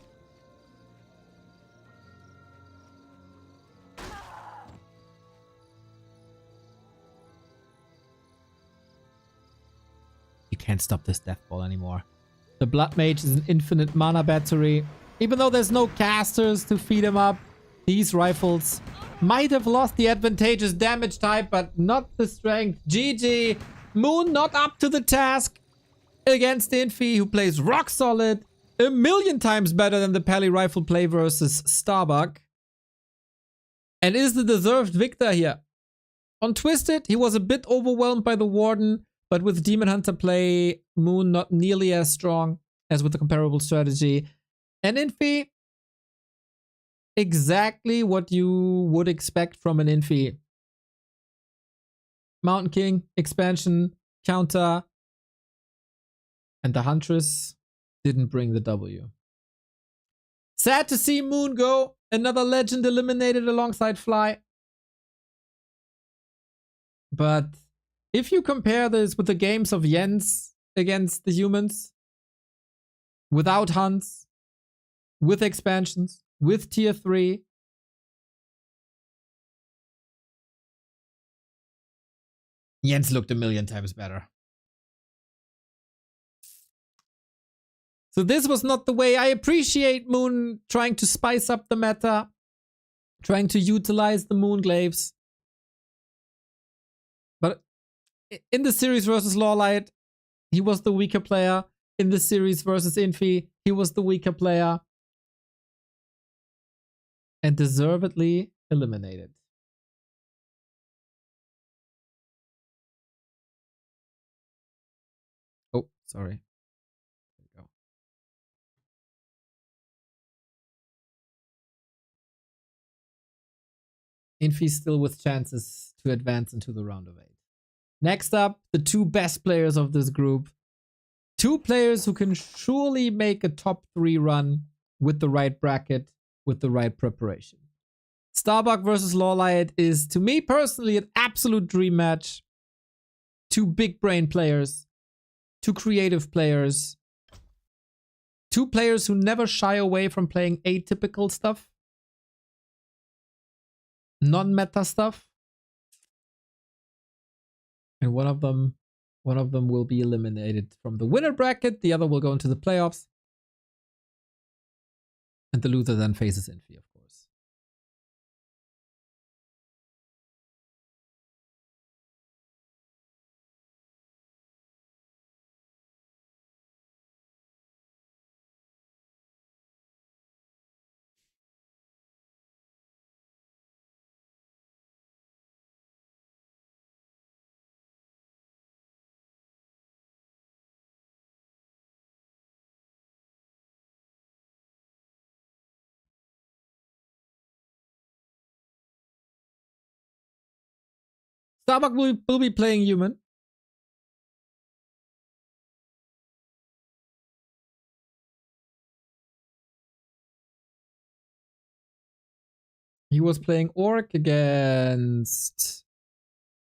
You can't stop this death ball anymore. The Blood Mage is an infinite mana battery. Even though there's no casters to feed him up, these rifles might have lost the advantageous damage type, but not the strength. GG. Moon not up to the task against Infi, who plays rock solid. 1,000,000 times better than the Pally rifle play versus Starbuck. And is the deserved victor here. On Twisted, he was a bit overwhelmed by the Warden, but with Demon Hunter play, Moon not nearly as strong as with the comparable strategy. And Infi, exactly what you would expect from an Infi. Mountain King, expansion, counter, and the Huntress didn't bring the W. Sad to see Moon go. Another legend eliminated alongside Fly. But if you compare this with the games of Jens against the humans. Without hunts. With expansions. With tier 3. Jens looked a million times better. So this was not the way. I appreciate Moon trying to spice up the meta. Trying to utilize the Moonglaves. But in the series versus LawLiet, he was the weaker player. In the series versus Infi, he was the weaker player. And deservedly eliminated. Oh, sorry. There we go. Infi still with chances to advance into the round of 8. Next up, the 2 best players of this group. 2 players who can surely make a top 3 run with the right bracket, with the right preparation. Starbuck versus LawLiet is, to me personally, an absolute dream match. 2 big brain players. 2 creative players. 2 players who never shy away from playing atypical stuff. Non-meta stuff. And one of them will be eliminated from the winner bracket. The other will go into the playoffs. And the loser then faces Infi, of course. Starbuck will be playing human. He was playing Orc against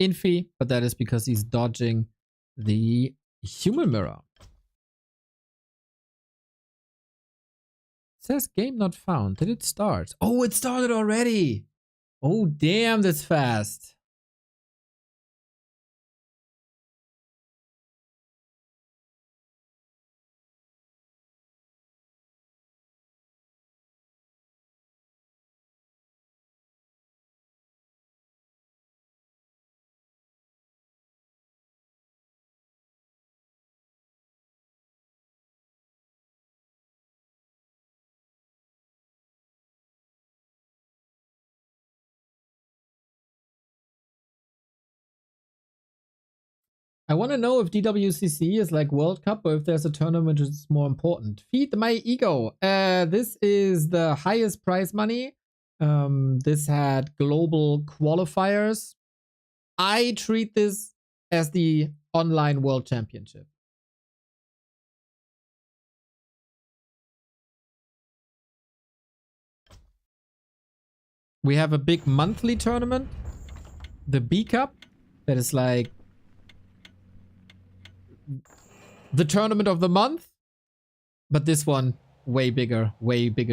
Infi, but that is because he's dodging the human mirror. It says game not found. Did it start? Oh, it started already. Oh, damn, that's fast. I want to know if DWCC is like World Cup or if there's a tournament which is more important. Feed my ego. This is the highest prize money. This had global qualifiers. I treat this as the online world championship. We have a big monthly tournament. The B Cup. That is like the tournament of the month, but this one way bigger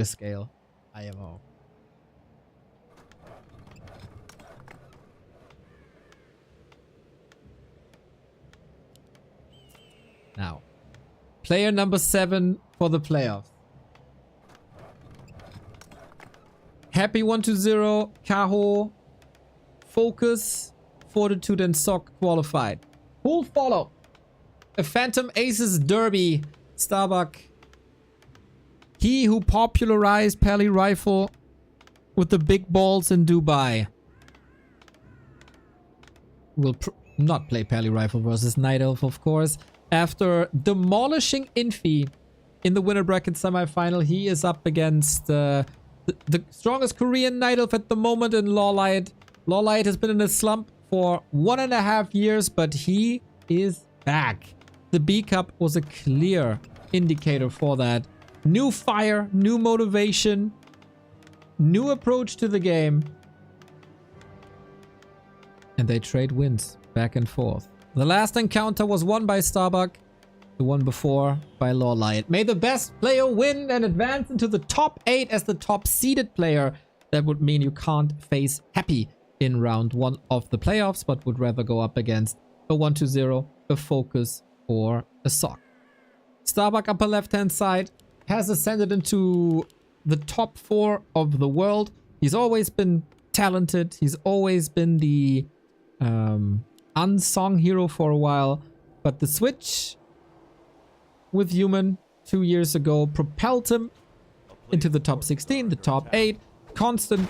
scale. IMO. Now, player number 7 for the playoffs. Happy 1-0, Kaho, Focus, Fortitude, and Sock qualified. Who'll follow? A Phantom Aces Derby. Starbuck. He who popularized Pally Rifle with the big balls in Dubai. Will not play Pally Rifle versus Night Elf, of course. After demolishing Infi in the winner bracket semifinal, he is up against the strongest Korean Night Elf at the moment in LawLiet. LawLiet has been in a slump for 1.5 years, but he is back. The B Cup was a clear indicator for that. New fire, new motivation, new approach to the game. And they trade wins back and forth. The last encounter was won by Starbuck. the one before by LawLiet. May the best player win and advance into the top 8 as the top seeded player. That would mean you can't face Happy in round 1 of the playoffs, but would rather go up against a 1-2-0, a Focus, or a Sock. Starbuck upper left hand side has ascended into the top 4 of the world. He's always been talented. He's always been the unsung hero for a while. But the switch with Human 2 years ago propelled him into the top 16, the top 8. Constant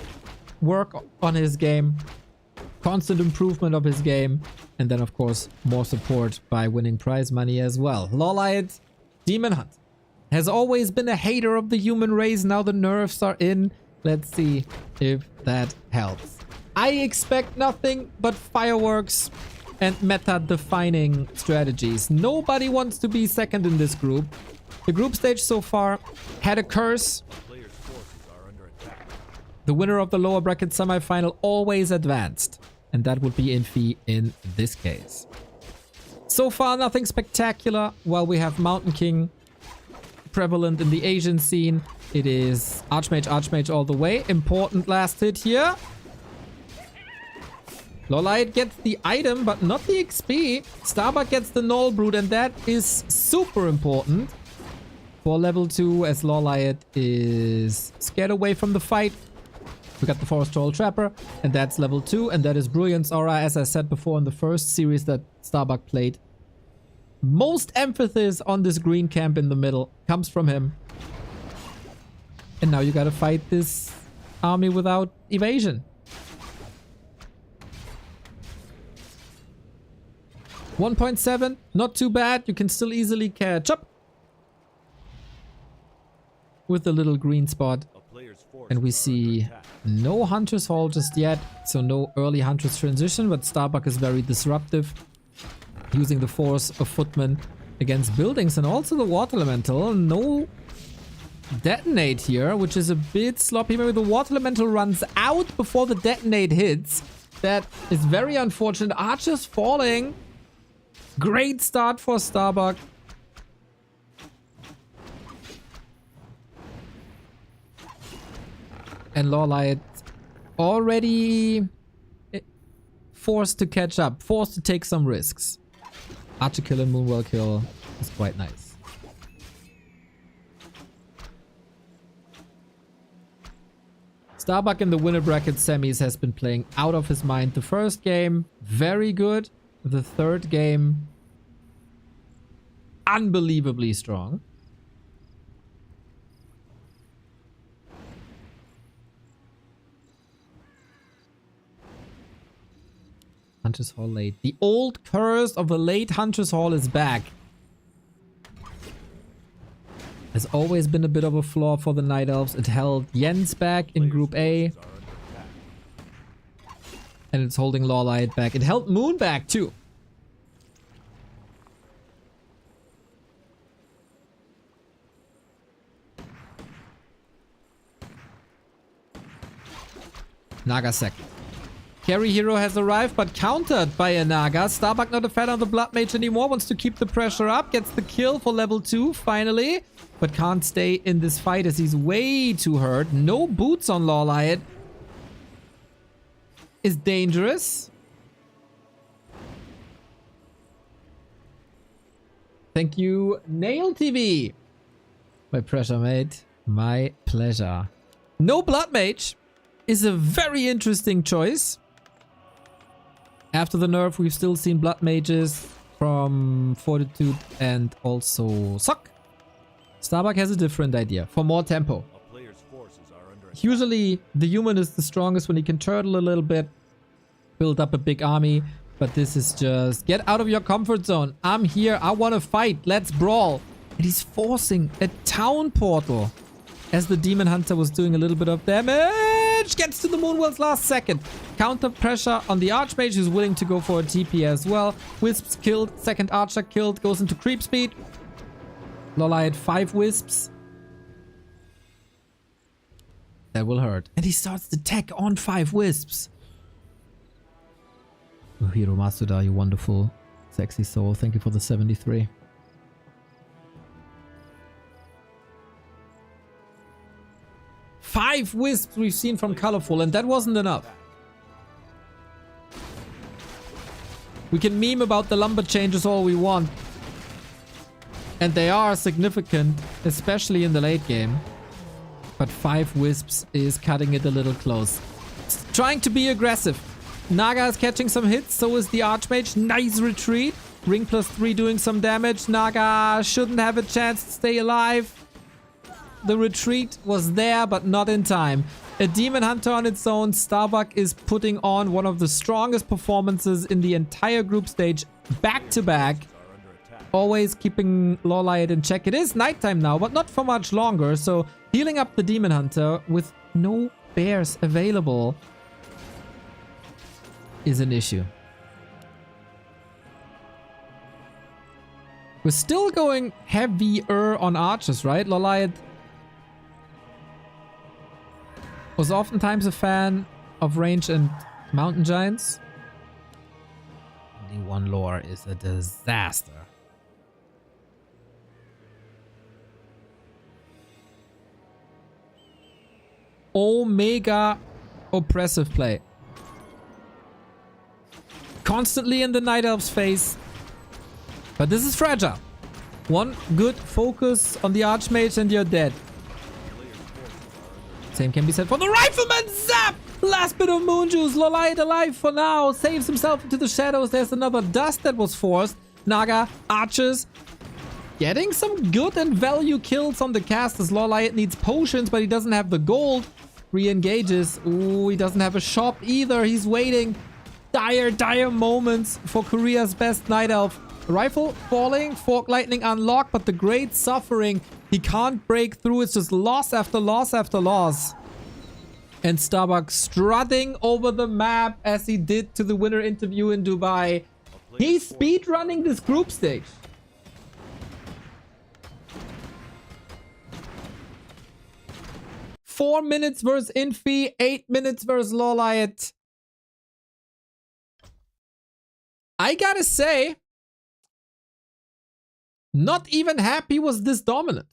work on his game, constant improvement of his game, and then of course more support by winning prize money as well. LawLiet Demon Hunt has always been a hater of the human race. Now the nerfs are in. Let's see if that helps. I expect nothing but fireworks and meta-defining strategies. Nobody wants to be second in this group. The group stage so far had a curse. Players' forces are under attack. The winner of the lower bracket semifinal always advanced. And that would be Infi in this case. So far, nothing spectacular. While we have Mountain King prevalent in the Asian scene, it is Archmage all the way. Important last hit here. LawLiet gets the item, but not the XP. Starbuck gets the Null Brood, and that is super important for level 2, as LawLiet is scared away from the fight. We got the Forest Troll Trapper, and that's level 2, and that is Brilliance Aura, as I said before in the first series that Starbuck played. Most emphasis on this green camp in the middle comes from him. And now you gotta fight this army without evasion. 1.7, not too bad. You can still easily catch up with the little green spot. A player's forces And we are see under attack. no Hunter's Hall just yet, so no early Hunter's transition, but Starbuck is very disruptive, using the force of Footman against buildings and also the Water Elemental. No detonate here, which is a bit sloppy. Maybe the Water Elemental runs out before the detonate hits. That is very unfortunate. Archers falling. Great start for Starbuck. And LawLiet already forced to catch up, forced to take some risks. Archer kill and Moonwell kill is quite nice. Starbuck in the winner bracket semis has been playing out of his mind. The first game, very good. The third game, unbelievably strong. Hunter's Hall late. The old curse of the late Hunter's Hall is back. Has always been a bit of a flaw for the Night Elves. It held Jens back in Group A. Forces are under attack. And it's holding LawLiet back. It held Moon back too. Naga second. Carry hero has arrived, but countered by a Naga. Starbuck not a fan of the Blood Mage anymore. Wants to keep the pressure up. Gets the kill for level 2 finally. But can't stay in this fight as he's way too hurt. No boots on LawLiet. Is dangerous. Thank you, Nail TV. My pressure, mate. My pleasure. No Blood Mage is a very interesting choice. After the nerf, we've still seen Blood Mages from Fortitude and also Sock. Starbuck has a different idea for more tempo. A player's forces are under attack. Usually, the human is the strongest when he can turtle a little bit, build up a big army. But this is just, get out of your comfort zone. I'm here. I want to fight. Let's brawl. And he's forcing a town portal. As the Demon Hunter was doing a little bit of damage. Gets to the Moonwell's last second. Counter pressure on the Archmage, who's willing to go for a TP as well. Wisps killed. Second Archer killed. Goes into creep speed. LawLiet 5 Wisps. That will hurt. And he starts the tech on 5 Wisps. Oh, Hiro Masuda, you wonderful, sexy soul. Thank you for the 73. 5 wisps we've seen from Colorful, and that wasn't enough. We can meme about the lumber changes all we want. And they are significant, especially in the late game. But 5 wisps is cutting it a little close. It's trying to be aggressive. Naga is catching some hits, so is the Archmage. Nice retreat. Ring +3 doing some damage. Naga shouldn't have a chance to stay alive. The retreat was there, but not in time. A Demon Hunter on its own. Starbuck is putting on one of the strongest performances in the entire group stage, back to back. Always keeping LawLiet in check. It is nighttime now, but not for much longer. So healing up the Demon Hunter with no bears available is an issue. We're still going heavier on archers, right? LawLiet was oftentimes a fan of range and mountain giants. Only one lore is a disaster. Omega oppressive play. Constantly in the Night Elf's face. But this is fragile. One good focus on the Archmage and you're dead. Same can be said for the Rifleman. Zap! Last bit of moon juice. LawLiet alive for now. Saves himself into the shadows. There's another dust that was forced. Naga, archers, getting some good and value kills on the casters. LawLiet needs potions, but he doesn't have the gold. Re-engages. Ooh, he doesn't have a shop either. He's waiting. Dire moments for Korea's best Night Elf. Rifle falling, Fork Lightning unlocked, but the great suffering. He can't break through. It's just loss after loss after loss. And Starbuck strutting over the map as he did to the winner interview in Dubai. He's speedrunning this group stage. Four minutes versus Infi, 8 minutes versus LawLiet. I gotta say, not even happy was this dominant.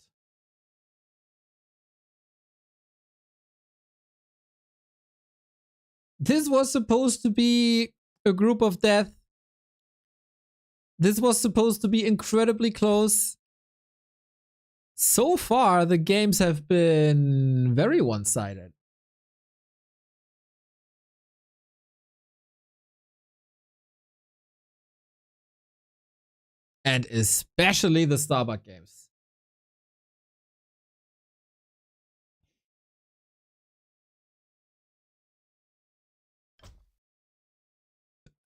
This was supposed to be a group of death. This was supposed to be incredibly close. So far, the games have been very one-sided. And especially the Starbuck games.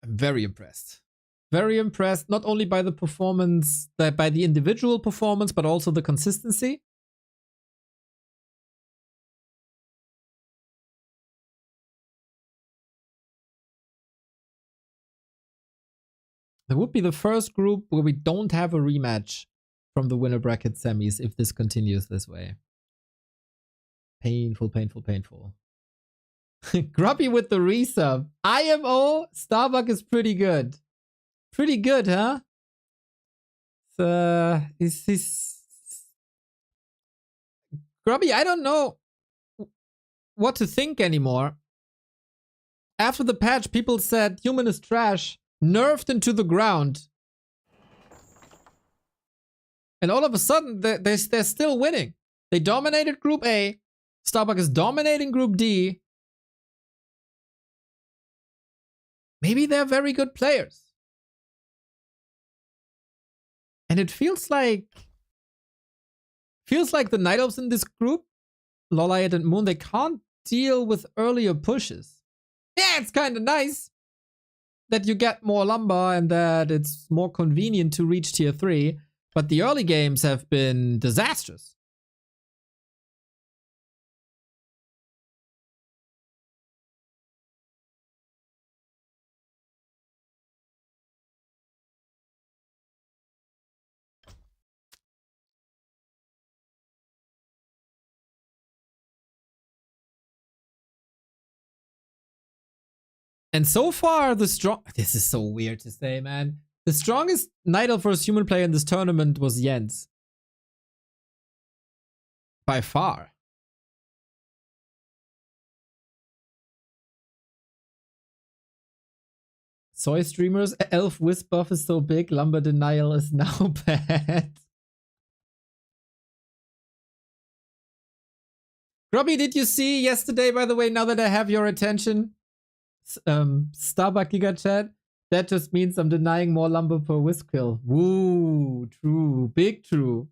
I'm very impressed. Very impressed, not only by the performance, by the individual performance, but also the consistency. It would be the first group where we don't have a rematch from the winner bracket semis if this continues this way. Painful, painful, painful. Grubby with the resub. IMO, Starbuck is pretty good. Pretty good, huh? He's Grubby, I don't know what to think anymore. After the patch, people said human is trash, nerfed into the ground. And all of a sudden, they're still winning. They dominated Group A. Starbuck is dominating Group D. Maybe they're very good players. And it feels like the Night Elves in this group, LawLiet and Moon, they can't deal with earlier pushes. Yeah, it's kind of nice that you get more lumber and that it's more convenient to reach tier 3, but the early games have been disastrous. And so far, this is so weird to say, man. The strongest Night Elf versus human player in this tournament was Jens. By far. Soy streamers, elf wisp buff is so big, lumber denial is now bad. Robbie, did you see yesterday, by the way, now that I have your attention, Starbuck Giga Chat? That just means I'm denying more lumber per wisp kill. Woo, true, big true.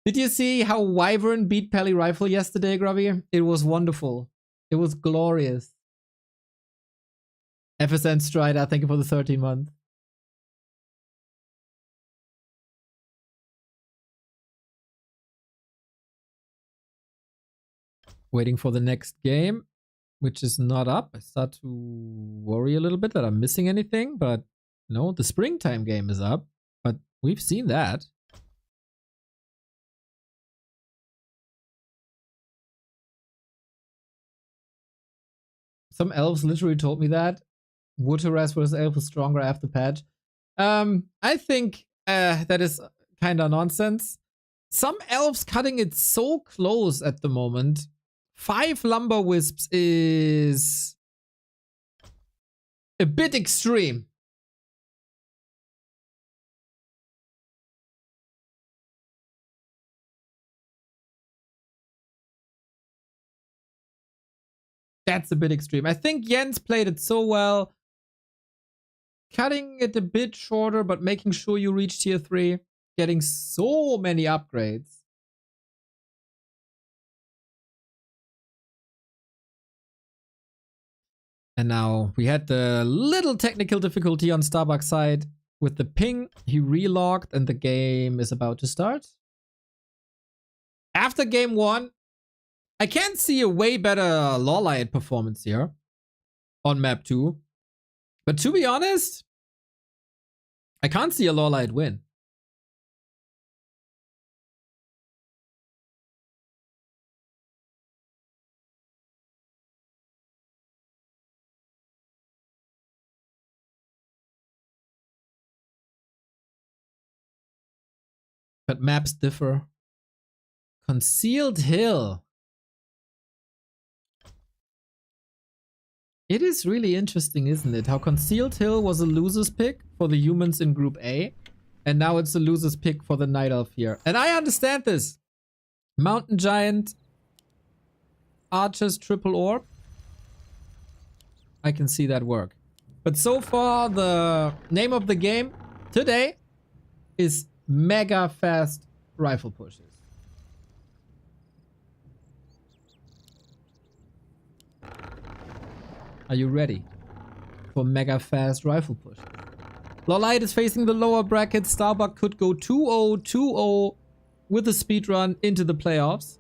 Did you see how Wyvern beat Pally Rifle yesterday, Grubby? It was wonderful. It was glorious. FSN Strider, thank you for the 13 month. Waiting for the next game, which is not up. I start to worry a little bit that I'm missing anything, but no, the springtime game is up, but we've seen that. Some elves literally told me that. Wood harass versus elf is stronger after patch. I think that is kind of nonsense. Some elves cutting it so close at the moment. 5 lumber wisps is a bit extreme. That's a bit extreme. I think Jens played it so well. Cutting it a bit shorter, but making sure you reach tier 3. Getting so many upgrades. And now we had the little technical difficulty on Starbuck's side with the ping. He relogged and the game is about to start. After game 1, I can see a way better LawLiet performance here on map 2. But to be honest, I can't see a LawLiet win. But maps differ. Concealed Hill. It is really interesting, isn't it? How Concealed Hill was a loser's pick for the humans in Group A. And now it's a loser's pick for the Night Elf here. And I understand this. Mountain Giant. Archers triple orb. I can see that work. But so far, the name of the game today is mega fast rifle pushes. Are you ready for mega fast rifle push? LawLiet is facing the lower bracket. Starbuck could go 2-0, 2-0 with a speedrun into the playoffs.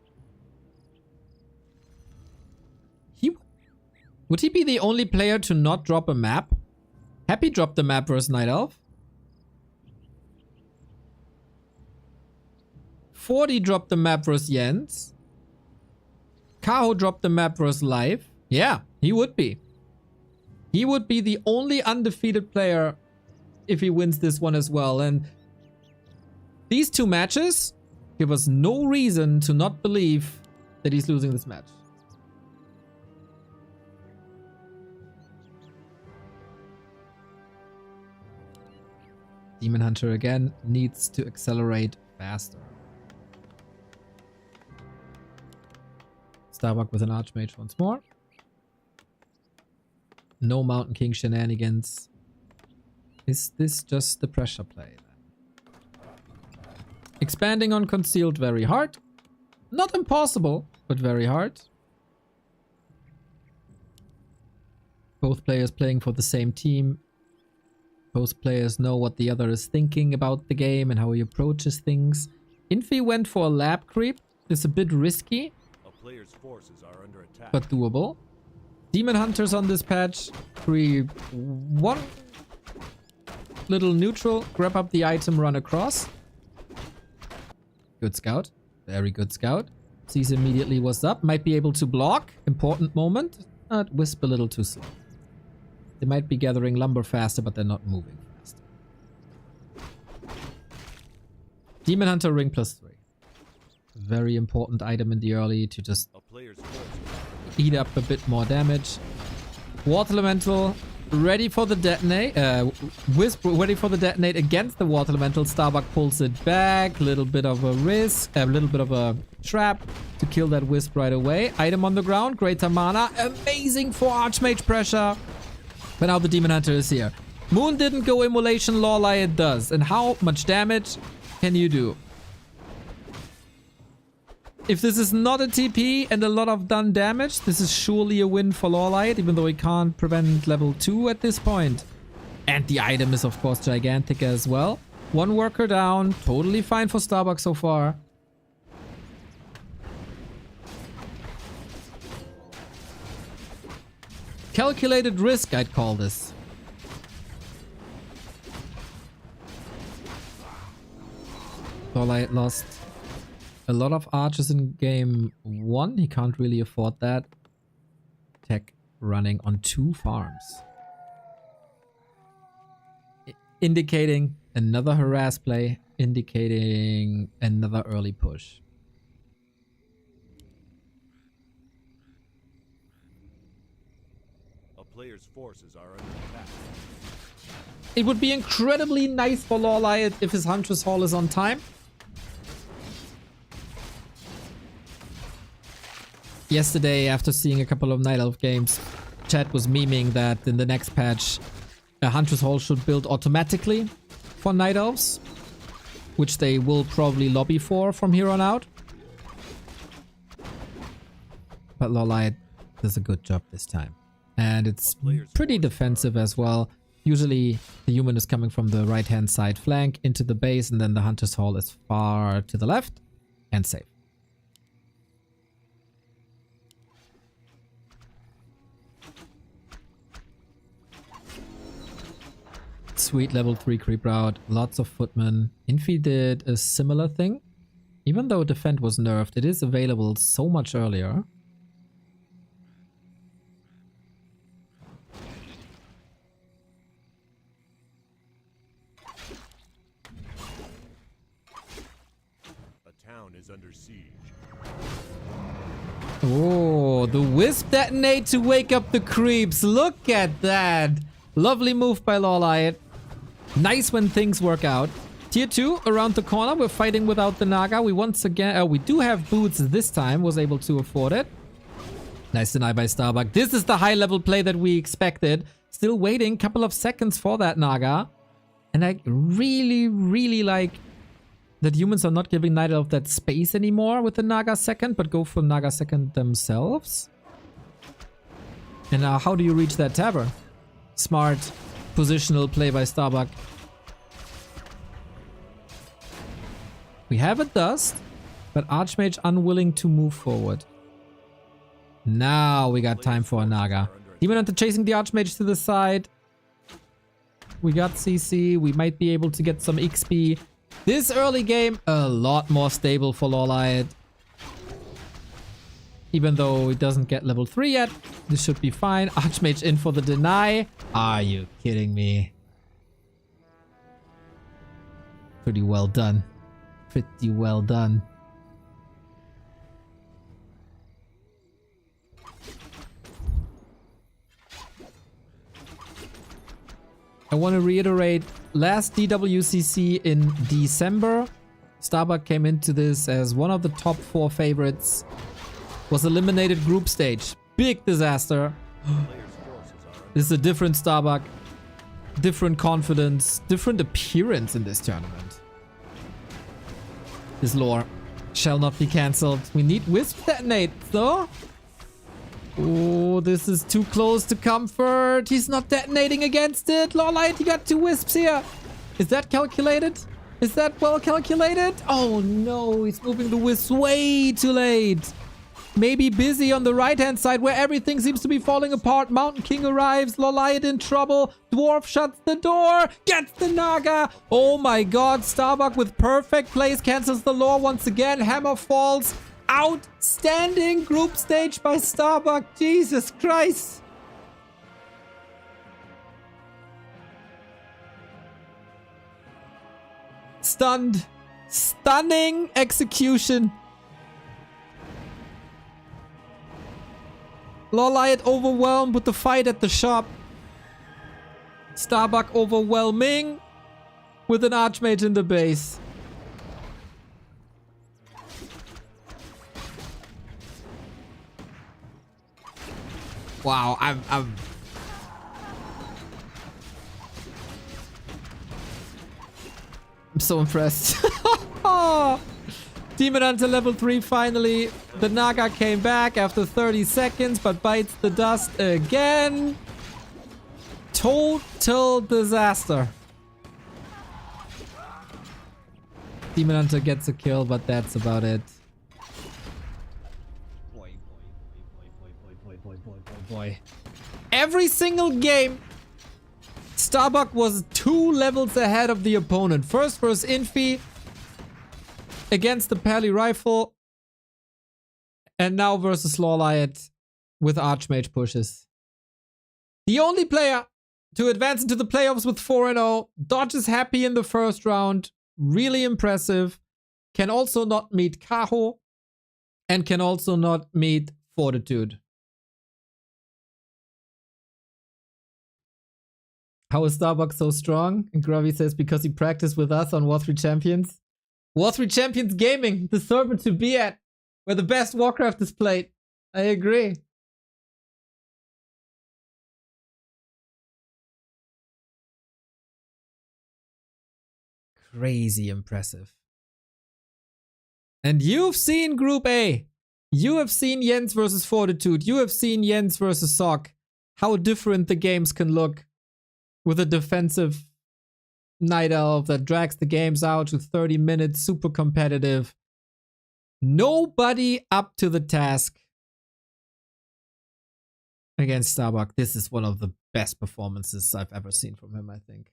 Would he be the only player to not drop a map? Happy dropped the map versus Night Elf. 40 dropped the map versus Jens. Kaho dropped the map versus Live. Yeah, he would be. He would be the only undefeated player if he wins this one as well. And these 2 matches give us no reason to not believe that he's losing this match. Demon Hunter again needs to accelerate faster. Starbuck with an Archmage once more. No Mountain King shenanigans. Is this just the pressure play then? Expanding on Concealed very hard. Not impossible, but very hard. Both players playing for the same team. Both players know what the other is thinking about the game and how he approaches things. Infi went for a lab creep. It's a bit risky. Players' forces are under attack. But doable. Demon Hunters on this patch. Creep 1. Little neutral. Grab up the item, run across. Good scout. Very good scout. Sees immediately what's up. Might be able to block. Important moment. Wisp a little too slow. They might be gathering lumber faster, but they're not moving faster. Demon Hunter ring +3. Very important item in the early to just eat up a bit more damage. Water Elemental ready for the detonate. Wisp ready for the detonate against the water elemental. Starbuck pulls it back. Little bit of a risk. A little bit of a trap to kill that Wisp right away. Item on the ground. Greater mana. Amazing for Archmage pressure. But now the Demon Hunter is here. Moon didn't go immolation. LawLiet does. And how much damage can you do? If this is not a TP and a lot of done damage, this is surely a win for LawLiet, even though he can't prevent level 2 at this point. And the item is, of course, gigantic as well. One worker down. Totally fine for Starbuck so far. Calculated risk, I'd call this. LawLiet lost a lot of archers in game 1. He can't really afford that. Tech running on 2 farms. Indicating another harass play. Indicating another early push. A player's forces are under attack. It would be incredibly nice for LawLiet if his Huntress Hall is on time. Yesterday, after seeing a couple of Night Elf games, chat was memeing that in the next patch, a Huntress Hall should build automatically for Night Elves, which they will probably lobby for from here on out. But LawLiet does a good job this time. And it's pretty defensive as well. Usually, the human is coming from the right-hand side flank into the base, and then the Huntress Hall is far to the left and safe. Sweet level 3 creep route, lots of footmen. Infi did a similar thing. Even though defend was nerfed, it is available so much earlier. A town is under siege. Oh, the Wisp detonate to wake up the creeps. Look at that. Lovely move by LawLiet. Nice when things work out. Tier 2 around the corner. We're fighting without the Naga. We once again... we do have boots this time. Was able to afford it. Nice deny by Starbuck. This is the high level play that we expected. Still waiting. Couple of seconds for that Naga. And I really like that humans are not giving Night Elf that space anymore with the Naga second, but go for Naga second themselves. And now how do you reach that Tavern? Smart positional play by Starbuck. We have a dust, but Archmage unwilling to move forward. Now we got time for a Naga. Demon Hunter chasing the Archmage to the side. We got CC. We might be able to get some XP. This early game, a lot more stable for LawLiet. Even though it doesn't get level 3 yet, this should be fine. Archmage in for the deny. Are you kidding me? Pretty well done. Pretty well done. I want to reiterate, last DWCC in December, Starbuck came into this as one of the top 4 favorites. Was eliminated group stage. Big disaster. This is a different Starbuck. Different confidence. Different appearance in this tournament. This lore shall not be cancelled. We need Wisp detonate though. Oh, this is too close to comfort. He's not detonating against it. LawLiet, he got 2 Wisps here. Is that calculated? Is that well calculated? Oh no, he's moving the Wisps way too late. Maybe busy on the right-hand side where everything seems to be falling apart. Mountain King arrives. LawLiet in trouble. Dwarf shuts the door. Gets the Naga. Oh my god. Starbuck with perfect plays. Cancels the lore once again. Hammer falls. Outstanding group stage by Starbuck. Jesus Christ. Stunned. Stunning execution. LawLiet overwhelmed with the fight at the shop. Starbuck overwhelming with an Archmage in the base. Wow, I'm so impressed. Demon Hunter level 3 finally. The Naga came back after 30 seconds, but bites the dust again. Total disaster. Demon Hunter gets a kill, but that's about it. Boy. Every single game, Starbuck was 2 levels ahead of the opponent. First versus Infi against the Pally Rifle, and now versus LawLiet with Archmage pushes. The only player to advance into the playoffs with 4-0. Dodge is happy in the first round. Really impressive. Can also not meet Kaho, and can also not meet Fortitude. How is Starbuck so strong? And Gravy says because he practiced with us on War 3 Champions. War 3 Champions Gaming, the server to be at, where the best Warcraft is played. I agree. Crazy impressive. And you've seen Group A. You have seen Jens versus Fortitude. You have seen Jens versus Sock. How different the games can look with a defensive Night Elf that drags the games out to 30 minutes, super competitive. Nobody up to the task against Starbuck. This is one of the best performances I've ever seen from him, I think.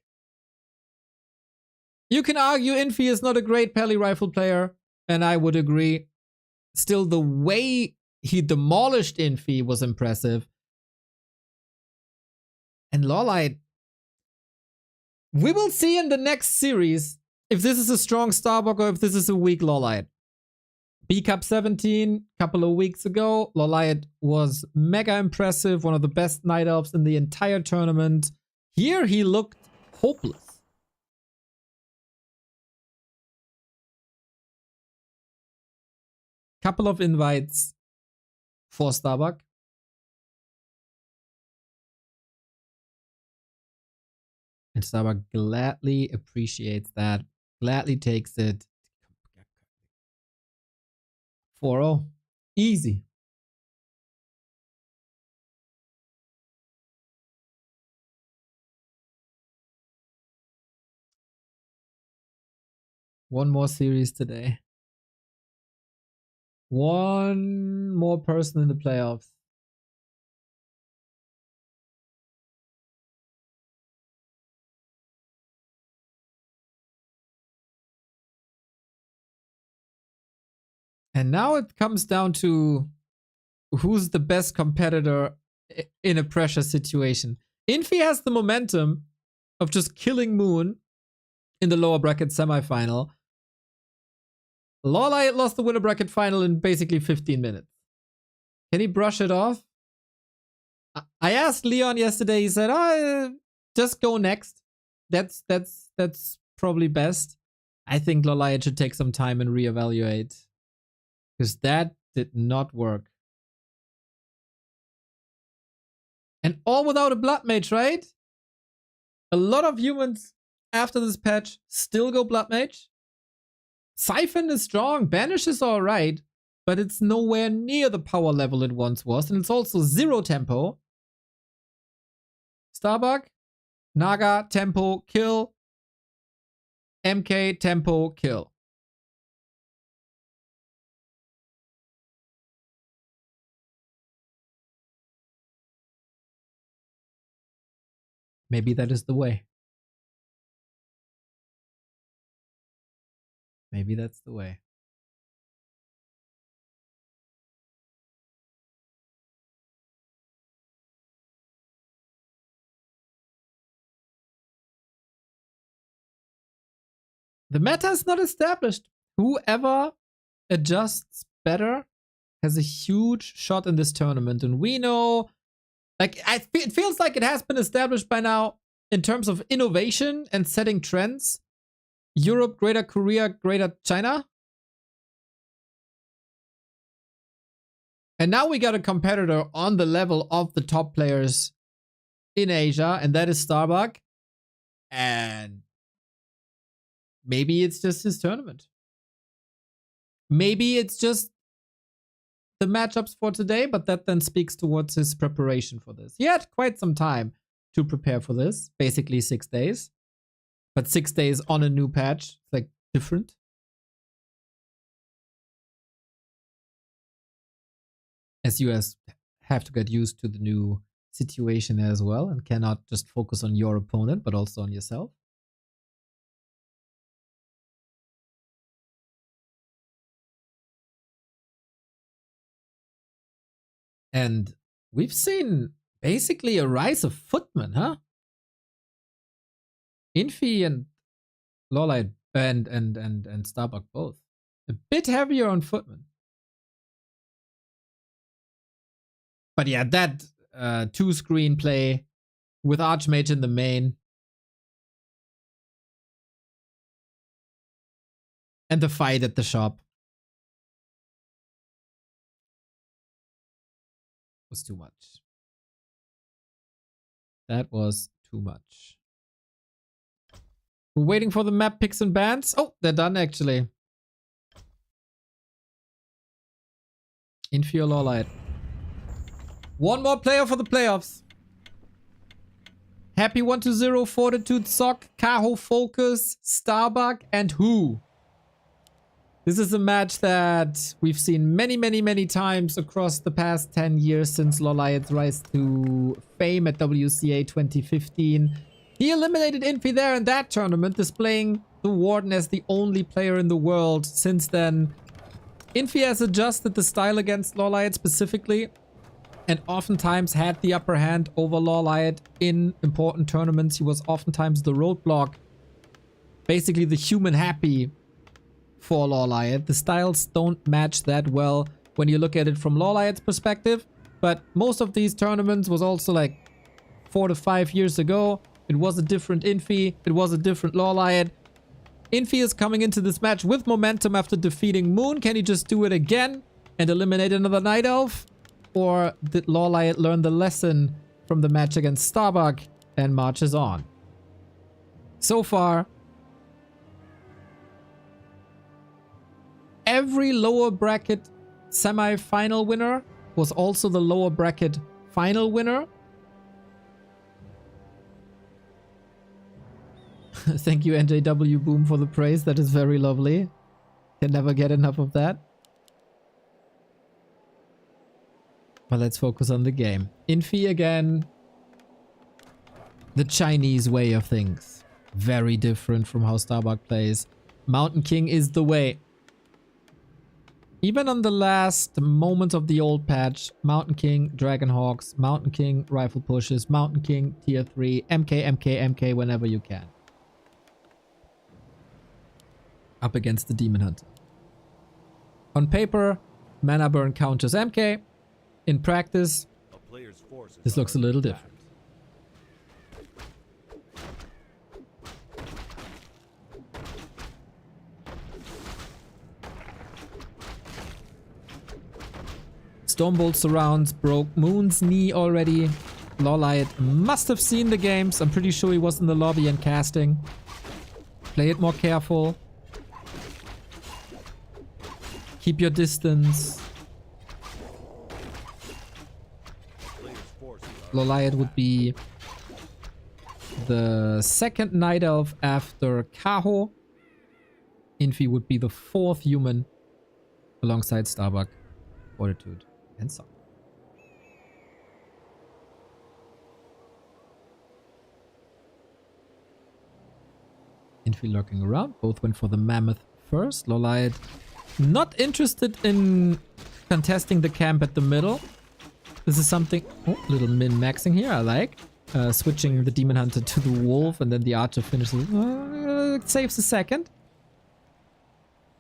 You can argue Infi is not a great Pally Rifle player, and I would agree. Still, the way he demolished Infi was impressive. And LawLiet, we will see in the next series if this is a strong Starbuck or if this is a weak LawLiet. B-Cup 17, couple of weeks ago, LawLiet was mega impressive, one of the best Night Elves in the entire tournament. Here he looked hopeless. Couple of invites for Starbuck. And Starbuck gladly appreciates that. Gladly takes it. 4-0. Easy. One more series today. One more person in the playoffs. And now it comes down to who's the best competitor in a pressure situation. Infi has the momentum of just killing Moon in the lower bracket semifinal. LawLiet lost the winner bracket final in basically 15 minutes. Can he brush it off? I asked Leon yesterday. He said, just go next. That's probably best. I think LawLiet should take some time and reevaluate. Because that did not work. And all without a Blood Mage, right? A lot of humans after this patch still go Blood Mage. Siphon is strong. Banish is alright. But it's nowhere near the power level it once was. And it's also 0 tempo. Starbuck, Naga, tempo, kill. MK, tempo, kill. Maybe that is the way. Maybe that's the way. The meta is not established. Whoever adjusts better has a huge shot in this tournament. And we know, like, it feels like it has been established by now. in terms of innovation and setting trends, Europe, Greater Korea, Greater China. And now we got a competitor on the level of the top players in Asia, and that is Starbuck. And maybe it's just his tournament. Maybe it's just the matchups for today, but that then speaks towards his preparation for this. He had quite some time to prepare for this, basically 6 days. But 6 days on a new patch, it's like different. As you have to get used to the new situation as well and cannot just focus on your opponent, but also on yourself. And we've seen basically a rise of footmen, huh? Infi and LawLiet and Starbuck both. A bit heavier on footmen. But yeah, that 2-screen play with Archmage in the main. And the fight at the shop was too much. That was too much. We're waiting for the map picks and bans. Oh, they're done actually. Infi or LawLiet. One more player for the playoffs. Happy 1-0, Fortitude, Sock, Kaho, Focus, Starbuck, and who? This is a match that we've seen many times across the past 10 years since LawLiet's rise to fame at WCA 2015. He eliminated Infi there in that tournament, displaying the Warden as the only player in the world. Since then, Infi has adjusted the style against LawLiet specifically, and oftentimes had the upper hand over LawLiet in important tournaments. He was oftentimes the roadblock, basically the human happy for LawLiet. The styles don't match that well when you look at it from LawLiet's perspective, but most of these tournaments was also like 4 to 5 years ago. It was a different Infi, it was a different LawLiet. Infi is coming into this match with momentum after defeating Moon. Can he just do it again and eliminate another Night Elf? Or did LawLiet learn the lesson from the match against Starbuck and marches on? So far, every lower bracket semi-final winner was also the lower bracket final winner. Thank you, NJW Boom, for the praise. That is very lovely. Can never get enough of that. But let's focus on the game. Infi again. The Chinese way of things. Very different from how Starbuck plays. Mountain King is the way. Even on the last moments of the old patch, Mountain King, Dragonhawks, Mountain King, Rifle Pushes, Mountain King, Tier 3, MK whenever you can. Up against the Demon Hunter. On paper, Mana Burn counters MK. In practice, this looks a little different. Stormbolt surrounds broke Moon's knee already. LawLiet must have seen the games. I'm pretty sure he was in the lobby and casting. Play it more careful. Keep your distance. LawLiet would be the second Night Elf after Kaho. Infi would be the 4th human alongside Starbuck, Fortitude, and Sock. Infi lurking around. Both went for the Mammoth first. LawLiet not interested in contesting the camp at the middle. This is something... Oh, little min-maxing here, I like. Switching the Demon Hunter to the Wolf and then the Archer finishes... saves a second.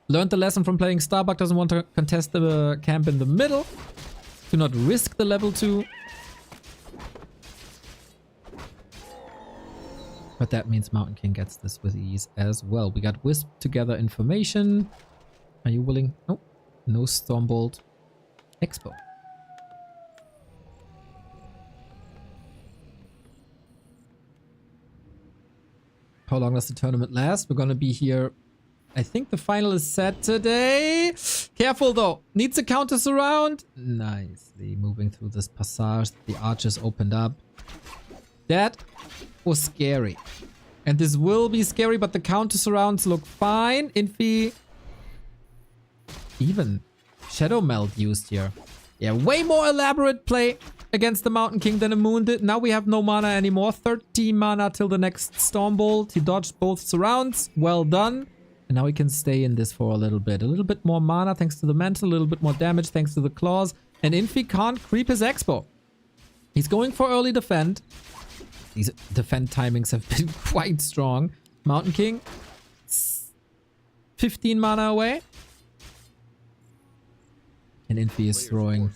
Learned the lesson from playing Starbuck. Doesn't want to contest the camp in the middle. Do not risk the level 2. But that means Mountain King gets this with ease as well. We got Wisp to gather information. Are you willing? Nope. No Stormbolt. Expo. How long does the tournament last? We're gonna be here. I think the final is Saturday. Careful though. Needs a counter surround. Nicely moving through this passage. The archers opened up. That was scary. And this will be scary, but the counter surrounds look fine. Infi. Even Shadow Meld used here. Yeah, way more elaborate play against the Mountain King than a Moon did. Now we have no mana anymore. 13 mana till the next Stormbolt. He dodged both surrounds. Well done. And now he can stay in this for a little bit. A little bit more mana thanks to the Mantle. A little bit more damage thanks to the Claws. And Infi can't creep his Expo. He's going for early defend. These defend timings have been quite strong. Mountain King. 15 mana away. And Infi is throwing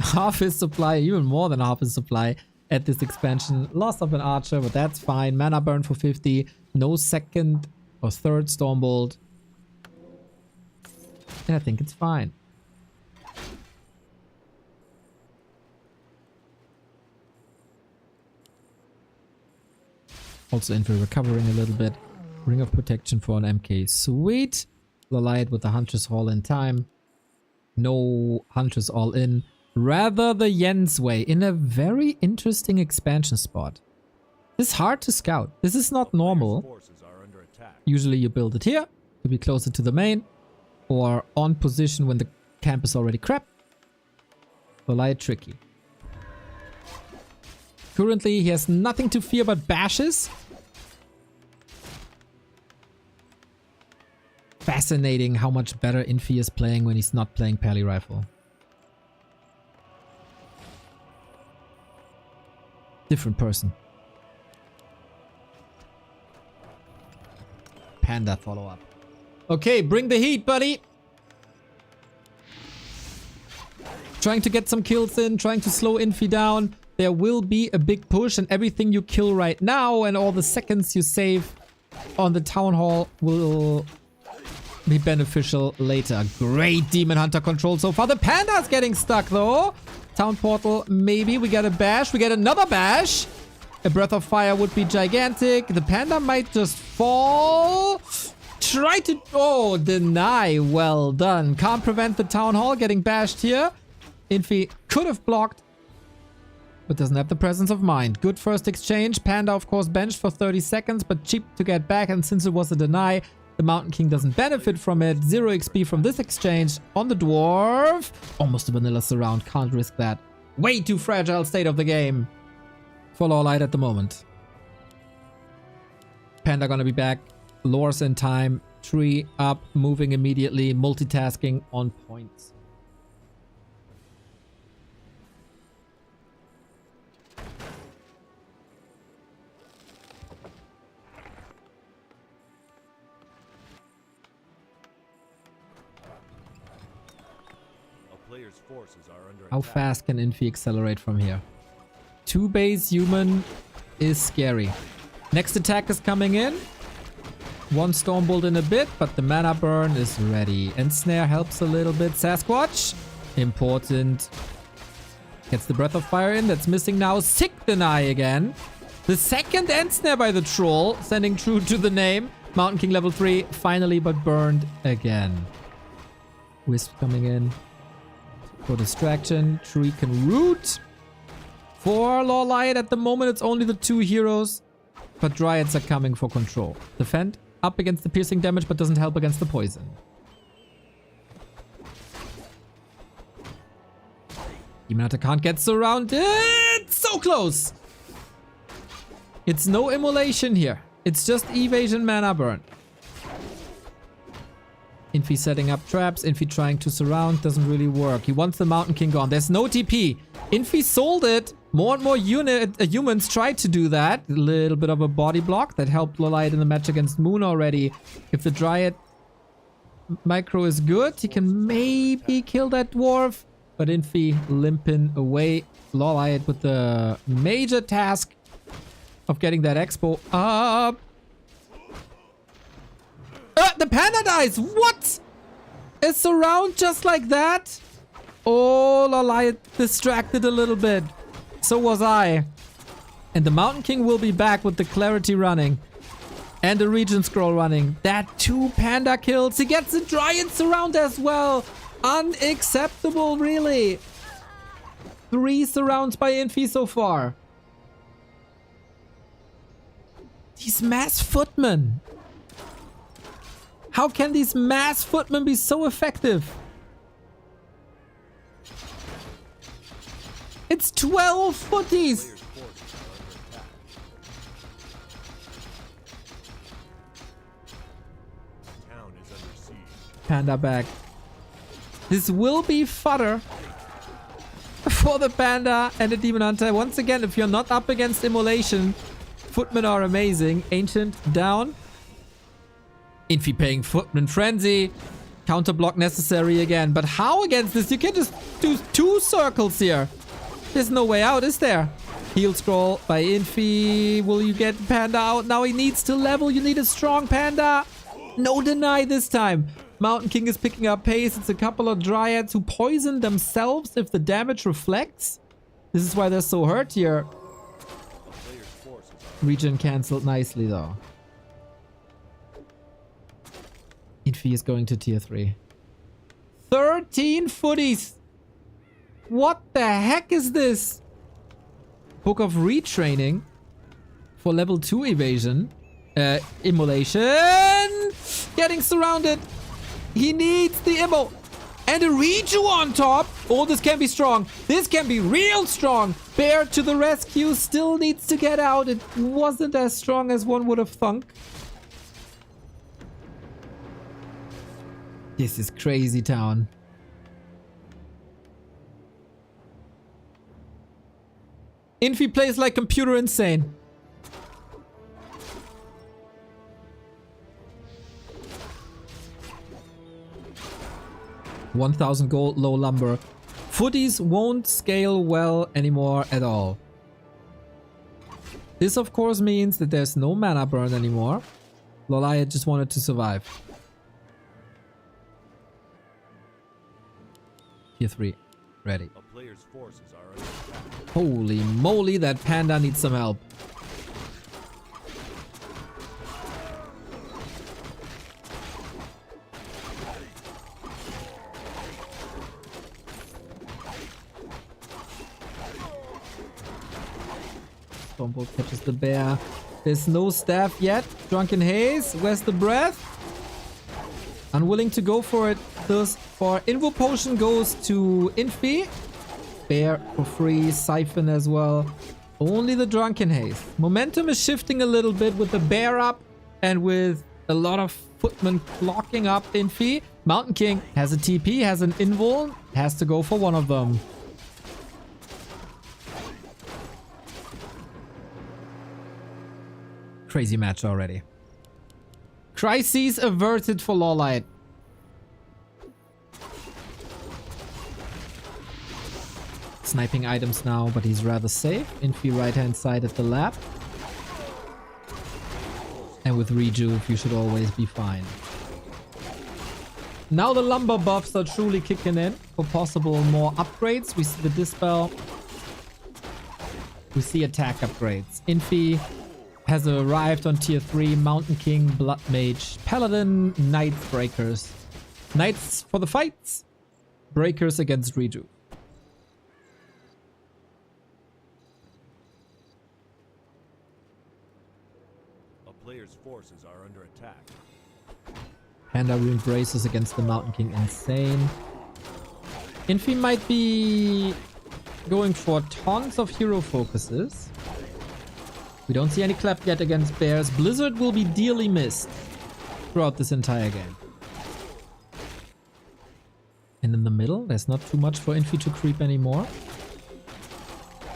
half his supply, even more than half his supply at this expansion. Loss of an archer, but that's fine. Mana burn for 50. No second or third Stormbolt. And I think it's fine. Also Infi recovering a little bit. Ring of Protection for an MK. Sweet. LawLiet with the Huntress Hall in time. No Huntress all in. Rather the Yen's way in a very interesting expansion spot. This is hard to scout. This is not normal. Usually you build it here to be closer to the main or on position when the camp is already crap. LawLiet tricky. Currently he has nothing to fear but bashes. Fascinating how much better Infi is playing when he's not playing Pally Rifle. Different person. Panda follow-up. Okay, bring the heat, buddy. Trying to get some kills in, trying to slow Infi down. There will be a big push, and everything you kill right now and all the seconds you save on the Town Hall will be beneficial later. Great Demon Hunter control so far. The Panda's getting stuck though. Town Portal, maybe. We get a bash. We get another bash. A Breath of Fire would be gigantic. The Panda might just fall. Try to... Oh, deny. Well done. Can't prevent the Town Hall getting bashed here. Infi could have blocked, but doesn't have the presence of mind. Good first exchange. Panda, of course, benched for 30 seconds, but cheap to get back. And since it was a deny, the Mountain King doesn't benefit from it. 0 XP from this exchange on the Dwarf. Almost a vanilla surround. Can't risk that. Way too fragile state of the game for LawLiet at the moment. Panda gonna be back. Lore's in time. Tree up. Moving immediately. Multitasking on points. How fast can Infi accelerate from here? 2 base human is scary. Next attack is coming in. 1 Stormbolt in a bit, but the mana burn is ready. And Snare helps a little bit. Sasquatch, important. Gets the Breath of Fire in. That's missing now. Sick deny again. The second end Snare by the Troll, sending true to the name. Mountain King level 3, finally, but burned again. Wisp coming in. For distraction, Tree can root. For LawLiet at the moment, it's only the 2 heroes. But Dryads are coming for control. Defend up against the piercing damage, but doesn't help against the poison. Demon Hunter can't get surrounded. So close. It's no immolation here. It's just evasion mana burn. Infi setting up traps. Infi trying to surround. Doesn't really work. He wants the Mountain King gone. There's no TP. Infi sold it. More and more humans tried to do that. A little bit of a body block that helped LawLiet in the match against Moon already. If the Dryad micro is good, he can maybe kill that Dwarf. But Infi limping away. LawLiet with the major task of getting that expo up. The panda dies! What? A surround just like that? Oh, LawLiet distracted a little bit. So was I. And the Mountain King will be back with the clarity running. And the region scroll running. That 2 panda kills. He gets a giant surround as well. Unacceptable, really. 3 surrounds by Infi so far. These mass footmen. How can these mass footmen be so effective? It's 12 footies. Panda back. This will be fodder for the panda and the demon hunter. Once again, if you're not up against immolation, footmen are amazing. Ancient down. Infi paying footman frenzy. Counter block necessary again. But how against this? You can just do 2 circles here. There's no way out, is there? Heal scroll by Infi. Will you get panda out? Now he needs to level. You need a strong panda. No deny this time. Mountain King is picking up pace. It's a couple of dryads who poison themselves if the damage reflects. This is why they're so hurt here. Regen cancelled nicely though. Infi is going to tier 3. 13 footies. What the heck is this? Book of retraining for level 2 evasion. Immolation. Getting surrounded. He needs the immo. And a reju on top. Oh, this can be strong. This can be real strong. Bear to the rescue. Still needs to get out. It wasn't as strong as one would have thunk. This is crazy town. Infi plays like computer insane. $1,000 gold, low lumber. Footies won't scale well anymore at all. This of course means that there's no mana burn anymore. LawLiet just wanted to survive. Tier 3. Ready. A player's forces are under attack. Holy moly, that panda needs some help. Stormbolt catches the bear. There's no staff yet. Drunken Haze. Where's the breath? Unwilling to go for it. Thus, for Invo Potion goes to Infi. Bear for free. Siphon as well. Only the Drunken Haze. Momentum is shifting a little bit with the bear up and with a lot of footmen clocking up Infi. Mountain King has a TP, has an invul, has to go for one of them. Crazy match already. Crises averted for LawLiet. Sniping items now, but he's rather safe. Infi right hand side at the lab. And with Rejuve, you should always be fine. Now the lumber buffs are truly kicking in for possible more upgrades. We see the Dispel. We see attack upgrades. Infi has arrived on tier 3. Mountain King, Blood Mage, Paladin, Knights, Breakers. Knights for the fights. Breakers against Rejuve. A player's forces are under attack. Panda Rune Braces against the Mountain King. Insane. Infi might be going for tons of hero focuses. We don't see any clap yet against bears. Blizzard will be dearly missed throughout this entire game. And in the middle, there's not too much for Infi to creep anymore.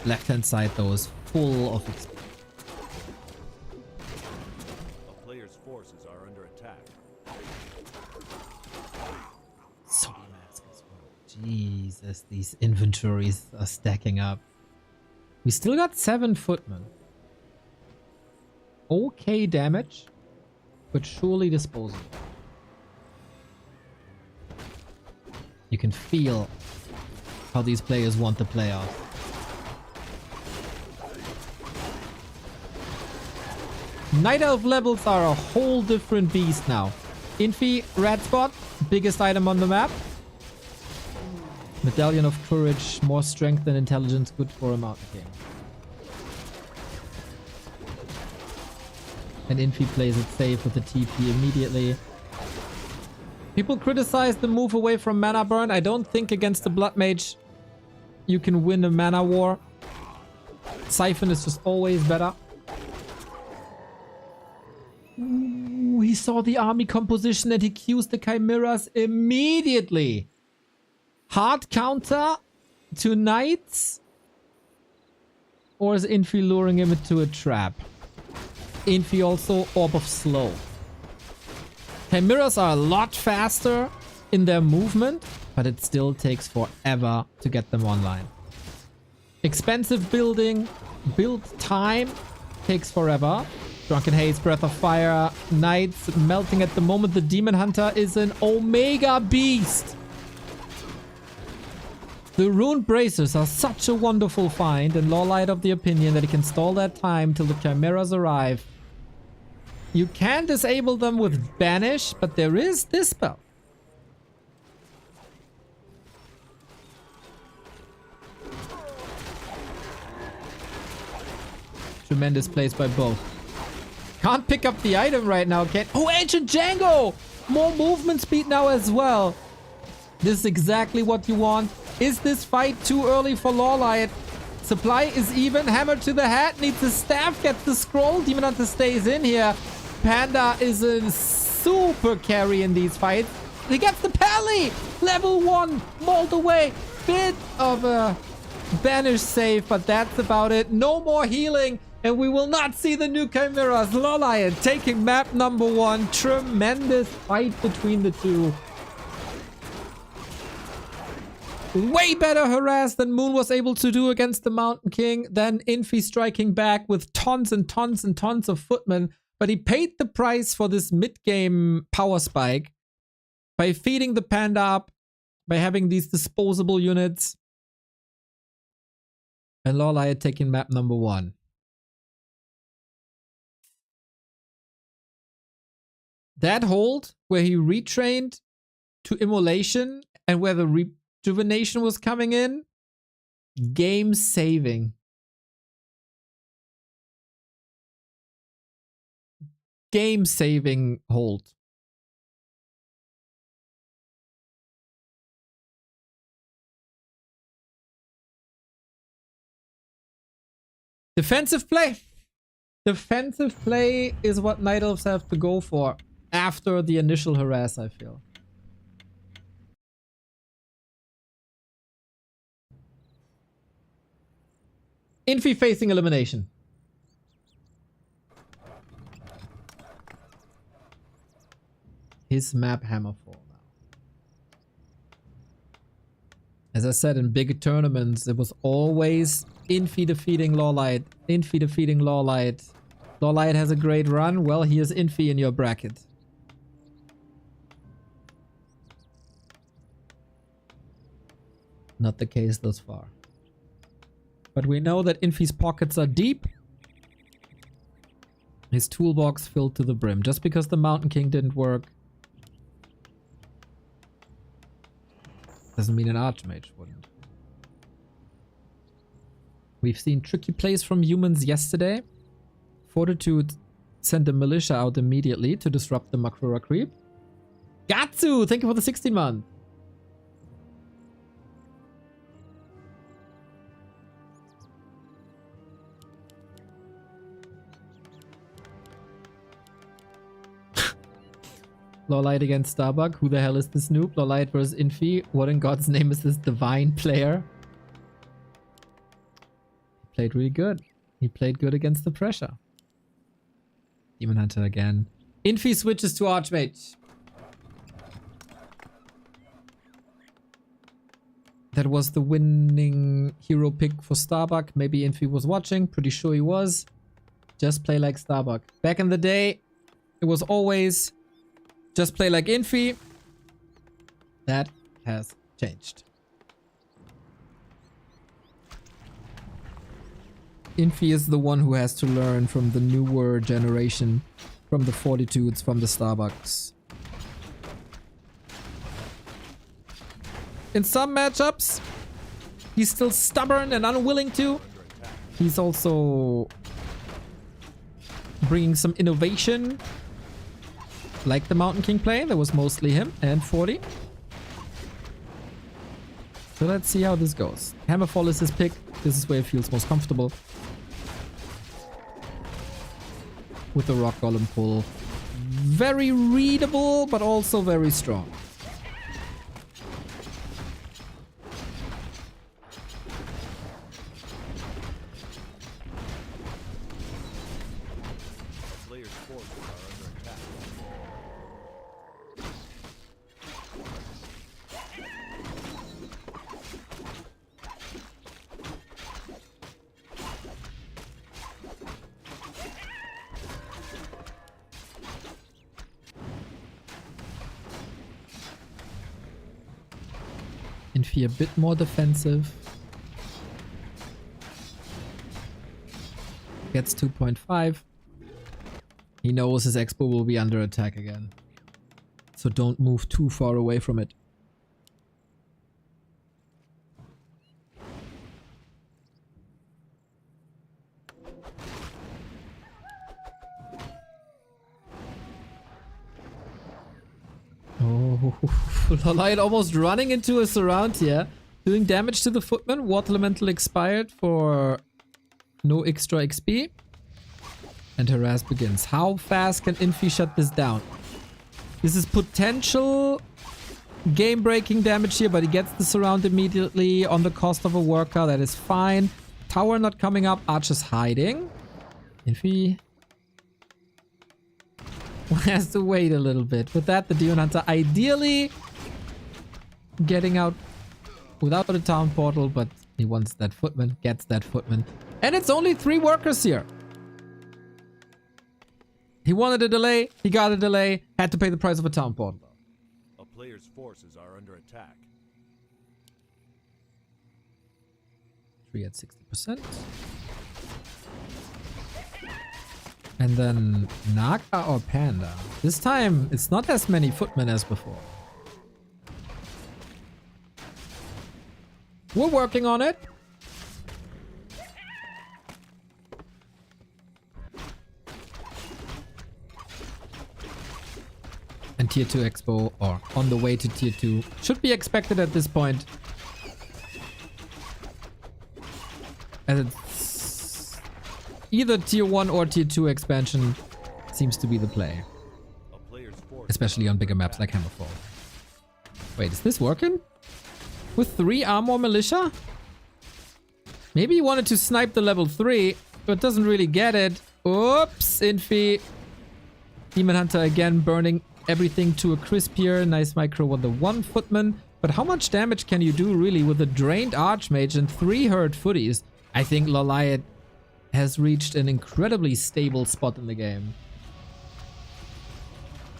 Left hand side though is full of XP. A player's forces are under attack. So mask as well. Jesus, these inventories are stacking up. We still got 7 footmen. Okay damage, but surely disposable. You can feel how these players want the playoff. Night Elf levels are a whole different beast now. Infi, red spot, biggest item on the map. Medallion of Courage, more strength and intelligence, good for a Mountain King. And Infi plays it safe with the TP immediately. People criticize the move away from mana burn. I don't think against the Blood Mage you can win a mana war. Siphon is just always better. Ooh, he saw the army composition and he cues the Chimeras immediately. Hard counter to Knights? Or is Infi luring him into a trap? Infi also Orb of Slow. Chimeras are a lot faster in their movement, but it still takes forever to get them online. Expensive building, build time takes forever. Drunken Haze, Breath of Fire, Knights melting at the moment. The Demon Hunter is an Omega Beast. The Rune Bracers are such a wonderful find, and LawLiet of the opinion that he can stall that time till the Chimeras arrive. You can disable them with Banish, but there is this spell. Tremendous plays by both. Can't pick up the item right now, can— Oh, Ancient Django! More movement speed now as well. This is exactly what you want. Is this fight too early for LawLiet? Supply is even. Hammer to the head. Needs a staff. Gets the scroll. Demon Hunter stays in here. Panda is a super carry in these fights. He gets the Pally! Level 1. Mauled away. Bit of a banish save, but that's about it. No more healing. And we will not see the new Chimeras. LawLiet taking map number 1. Tremendous fight between the two. Way better harass than Moon was able to do against the Mountain King. Then Infi striking back with tons and tons and tons of footmen. But he paid the price for this mid-game power spike by feeding the Panda up, by having these disposable units. And LawLiet taking map number 1. That hold where he retrained to Immolation and where the Rejuvenation was coming in, game saving. Game saving hold. Defensive play. Defensive play is what Night Elves have to go for after the initial harass, I feel. Infi facing elimination. His map Hammerfall now. As I said, in big tournaments, it was always Infi defeating LawLiet. Infi defeating LawLiet. LawLiet has a great run. Well, here's Infi in your bracket. Not the case thus far. But we know that Infi's pockets are deep. His toolbox filled to the brim. Just because the Mountain King didn't work doesn't mean an Archmage wouldn't. We've seen tricky plays from humans yesterday. Fortitude sent a militia out immediately to disrupt the Makrura creep. Gatsu! Thank you for the 16 month. LawLiet against Starbuck. Who the hell is this noob? LawLiet versus Infi. What in God's name is this divine player? He played really good. He played good against the pressure. Demon Hunter again. Infi switches to Archmage. That was the winning hero pick for Starbuck. Maybe Infi was watching. Pretty sure he was. just play like Starbuck. Back in the day, it was always just play like Infi. That has changed. Infi is the one who has to learn from the newer generation, from the Fortitudes, from the Starbucks. In some matchups, he's still stubborn and unwilling to. He's also bringing some innovation, like the Mountain King play. That was mostly him and 40. So let's see how this goes. Hammerfall is his pick. This is where he feels most comfortable. With the Rock Golem pull. Very readable, but also very strong. Player's forces are under attack. Infi a bit more defensive. Gets 2.5. He knows his expo will be under attack again. So don't move too far away from it. Oh, LawLiet almost running into a surround here. Doing damage to the footman. Water Elemental expired for no extra XP. And harass begins. How fast can Infi shut this down? This is potential game-breaking damage here, but he gets the surround immediately on the cost of a worker. That is fine. Tower not coming up. Archer's hiding. Infi has to wait a little bit. With that, the Demon Hunter ideally getting out without a town portal, but he wants that footman, gets that footman. And it's only 3 workers here. He wanted a delay, he got a delay, had to pay the price of a town portal. A player's forces are under attack. 3 at 60%. And then Naga or Panda. This time, it's not as many footmen as before. We're working on it. And tier 2 expo, or on the way to tier 2, should be expected at this point. As it's either tier 1 or tier 2 expansion seems to be the play. A player's force Especially on bigger maps like Hammerfall. Wait, is this working? With 3 armor militia? Maybe he wanted to snipe the level 3, but doesn't really get it. Oops, Infi. Demon Hunter again burning everything to a crisp here. Nice micro with the 1 footman. But how much damage can you do really with a drained Archmage and 3 hurt footies? I think LawLiet has reached an incredibly stable spot in the game.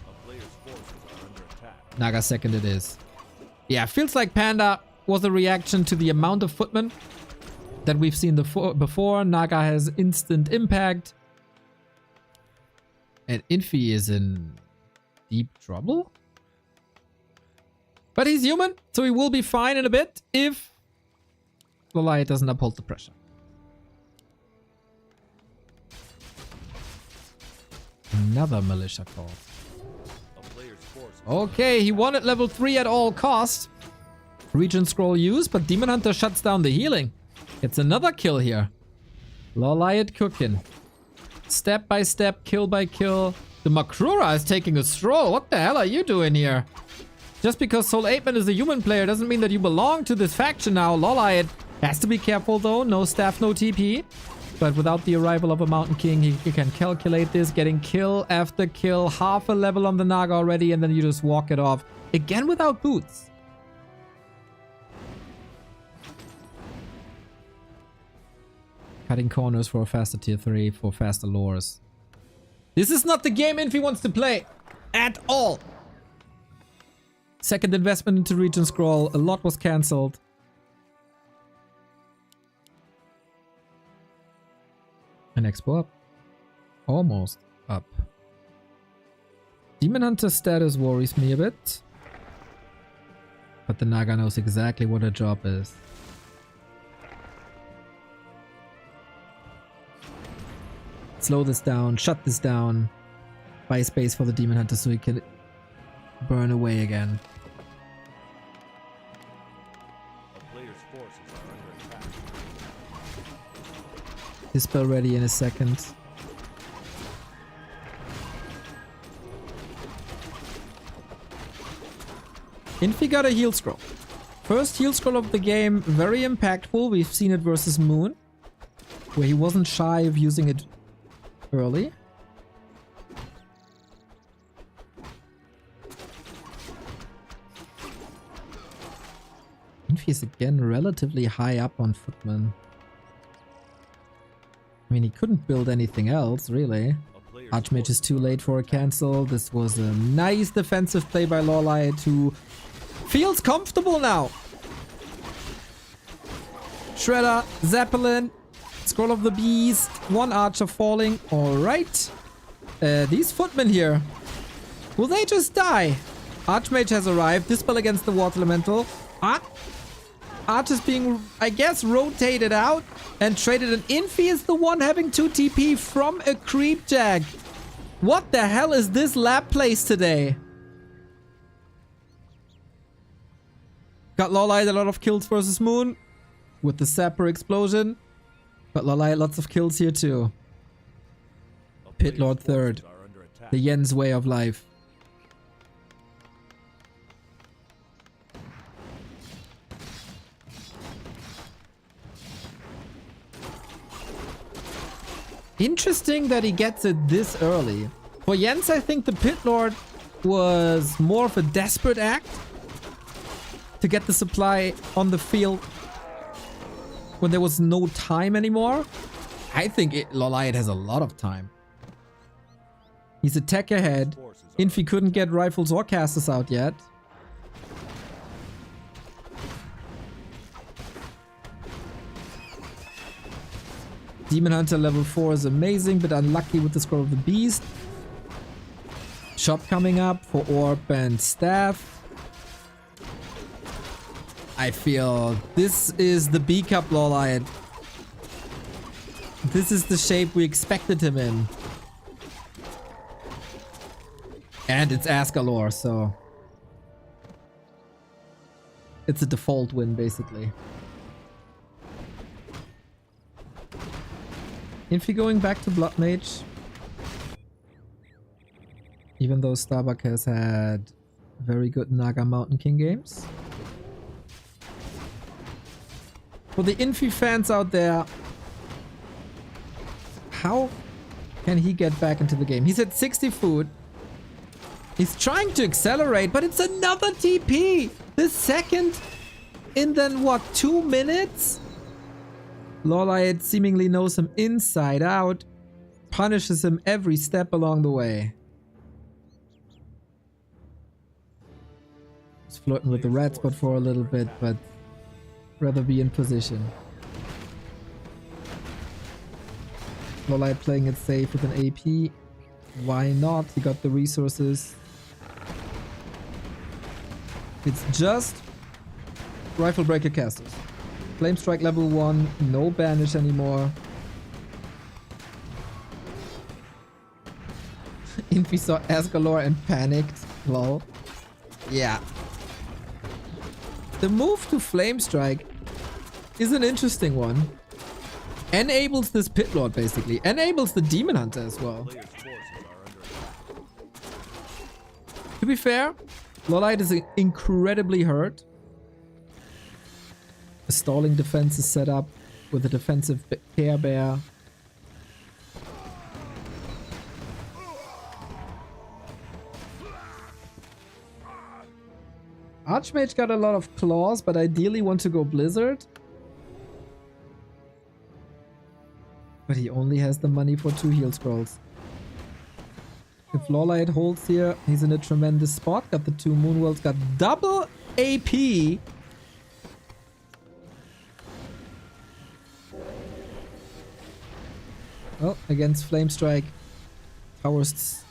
A player's forces are under attack. Naga second it is. Yeah, feels like Panda was a reaction to the amount of footmen that we've seen before. Naga has instant impact. And Infi is in deep trouble. But he's human, so he will be fine in a bit if LawLiet doesn't uphold the pressure. Another militia call. A player's forces Okay, he wanted level 3 at all costs. Region scroll used, but Demon Hunter shuts down the healing. It's another kill here. LawLiet cooking. Step by step, kill by kill. The Makrura is taking a stroll. What the hell are you doing here? Just because Soul 8-Man is a human player doesn't mean that you belong to this faction now. LawLiet has to be careful though. No staff, no TP. But without the arrival of a Mountain King, he can calculate this. Getting kill after kill. Half a level on the Naga already, and then you just walk it off. Again without boots. Cutting corners for a faster tier 3, for faster lures. This is not the game Infi wants to play. At all. Second investment into region scroll. A lot was cancelled. And expo up. Almost up. Demon Hunter status worries me a bit. But the Naga knows exactly what her job is. Slow this down, shut this down. Buy space for the Demon Hunter so he can burn away again. A player's forces are under attack. Dispel ready in a second. Infi got a heal scroll. First heal scroll of the game, very impactful. We've seen it versus Moon, where he wasn't shy of using it early. Infi is again relatively high up on Footman. I mean, he couldn't build anything else, really. Archmage is too late for a cancel. This was a nice defensive play by LawLiet, who feels comfortable now. Shredder, Zeppelin, Scroll of the Beast, one Archer falling. Alright. These footmen here, will they just die? Archmage has arrived. Dispel against the Water Elemental. Archer's being, I guess, rotated out and traded. And Infi is the one having 2 TP from a creep jag. What the hell is this lab place today? Got LawLiet a lot of kills versus Moon with the Sapper explosion. But LawLiet lots of kills here too. Pit Lord third. The Yen's way of life. Interesting that he gets it this early. For Jens, I think the Pit Lord was more of a desperate act to get the supply on the field when there was no time anymore. I think LawLiet has a lot of time. He's a tech ahead. Infi couldn't get rifles or casters out yet. Demon Hunter level 4 is amazing, but unlucky with the Scroll of the Beast. Shop coming up for Orb and Staff. I feel this is the B Cup LawLiet. This is the shape we expected him in. And it's Ascalor, so it's a default win, basically. Infi going back to Blood Mage. Even though Starbuck has had very good Naga Mountain King games. For the Infi fans out there, how can he get back into the game? He's at 60 food. He's trying to accelerate, but it's another TP! The second in then what, 2 minutes? LawLiet seemingly knows him inside out, punishes him every step along the way. He's flirting with the red spot for a little bit, but rather be in position. LawLiet playing it safe with an AP. Why not? He got the resources. It's just Rifle Breaker casters. Flame Strike level 1, no banish anymore. Infi saw Ascalor and panicked. Lol. Yeah. The move to Flame Strike is an interesting one. Enables this Pit Lord basically. Enables the Demon Hunter as well. To be fair, LawLiet is incredibly hurt. A stalling defense is set up with a defensive Care Bear. Archmage got a lot of claws, but ideally want to go Blizzard. But he only has the money for 2 heal scrolls. If LawLiet holds here, he's in a tremendous spot. Got the 2 Moonworlds, got double AP. Well, against Flame Strike, towers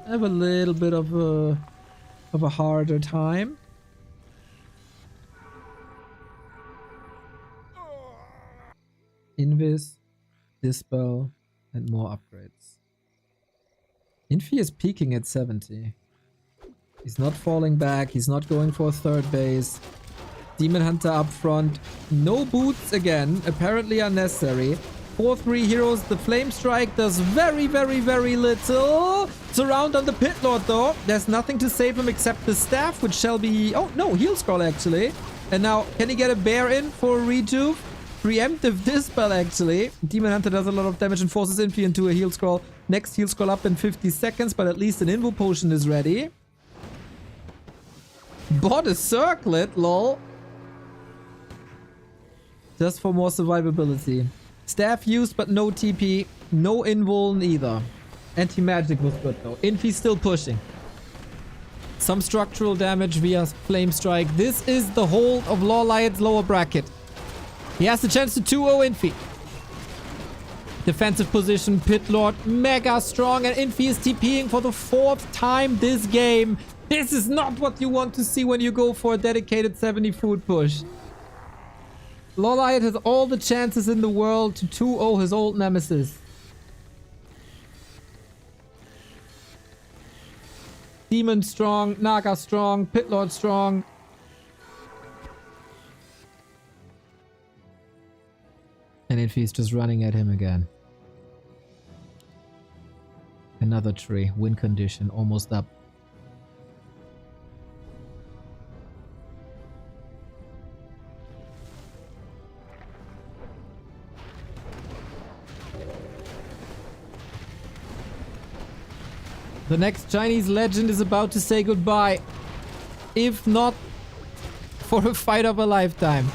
have a little bit of a harder time. Invis, Dispel, and more upgrades. Infi is peaking at 70. He's not falling back. He's not going for a third base. Demon Hunter up front. No boots again. Apparently unnecessary. 4-3 heroes. The Flame Strike does very, very, very little. Surround on the Pit Lord though. There's nothing to save him except the staff, which shall be... Oh, no. Heal Scroll actually. And now, can he get a bear in for a rejuve? Preemptive Dispel actually. Demon Hunter does a lot of damage and forces Infi into a heal scroll. Next heal scroll up in 50 seconds, but at least an Invo Potion is ready. Bought a Circlet, lol. Just for more survivability. Staff used, but no TP. No Invuln either. Anti-magic was good though. Infi still pushing. Some structural damage via Flame Strike. This is the hold of LawLiet's lower bracket. He has the chance to 2-0 Infi. Defensive position, Pit Lord, mega strong, and Infi is TPing for the 4th time this game. This is not what you want to see when you go for a dedicated 70 food push. LawLiet has all the chances in the world to 2-0 his old nemesis. Demon strong, Naga strong, Pit Lord strong. And Infi is just running at him again. Another tree. Win condition. Almost up. The next Chinese legend is about to say goodbye. If not for a fight of a lifetime.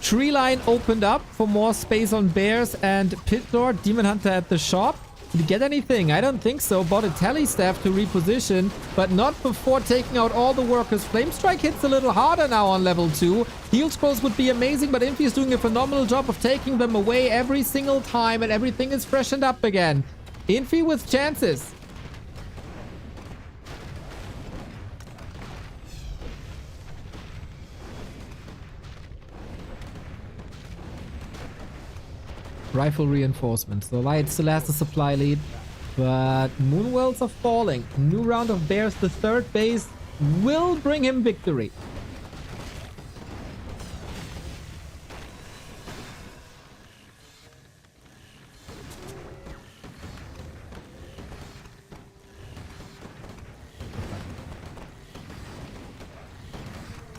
Tree line opened up for more space on bears and Pit Lord. Demon Hunter at the shop. Did he get anything? I don't think so. Bought a tally staff to reposition, but not before taking out all the workers. Flame Strike hits a little harder now on level 2. Heal scrolls would be amazing, but Infi is doing a phenomenal job of taking them away every single time, and everything is freshened up again. Infi with chances. Rifle reinforcements. So LawLiet still has the supply lead, but Moonwells are falling. New round of bears. The 3rd base will bring him victory.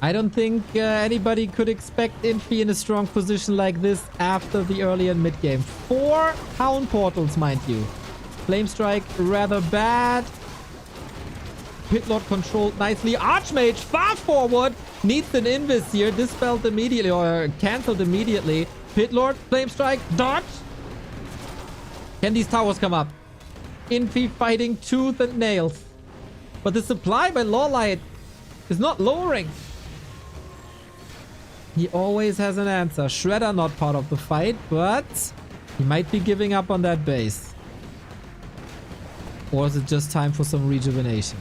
I don't think anybody could expect Infi in a strong position like this after the early and mid game. 4 Hound Portals, mind you. Flame Strike, rather bad. Pit Lord controlled nicely. Archmage, far forward. Needs an Invis here. Dispelled immediately, or cancelled immediately. Pit Lord, Flame Strike, dodge. Can these towers come up? Infi fighting tooth and nails. But the supply by LawLiet is not lowering. He always has an answer. Shredder not part of the fight, but he might be giving up on that base. Or is it just time for some rejuvenation?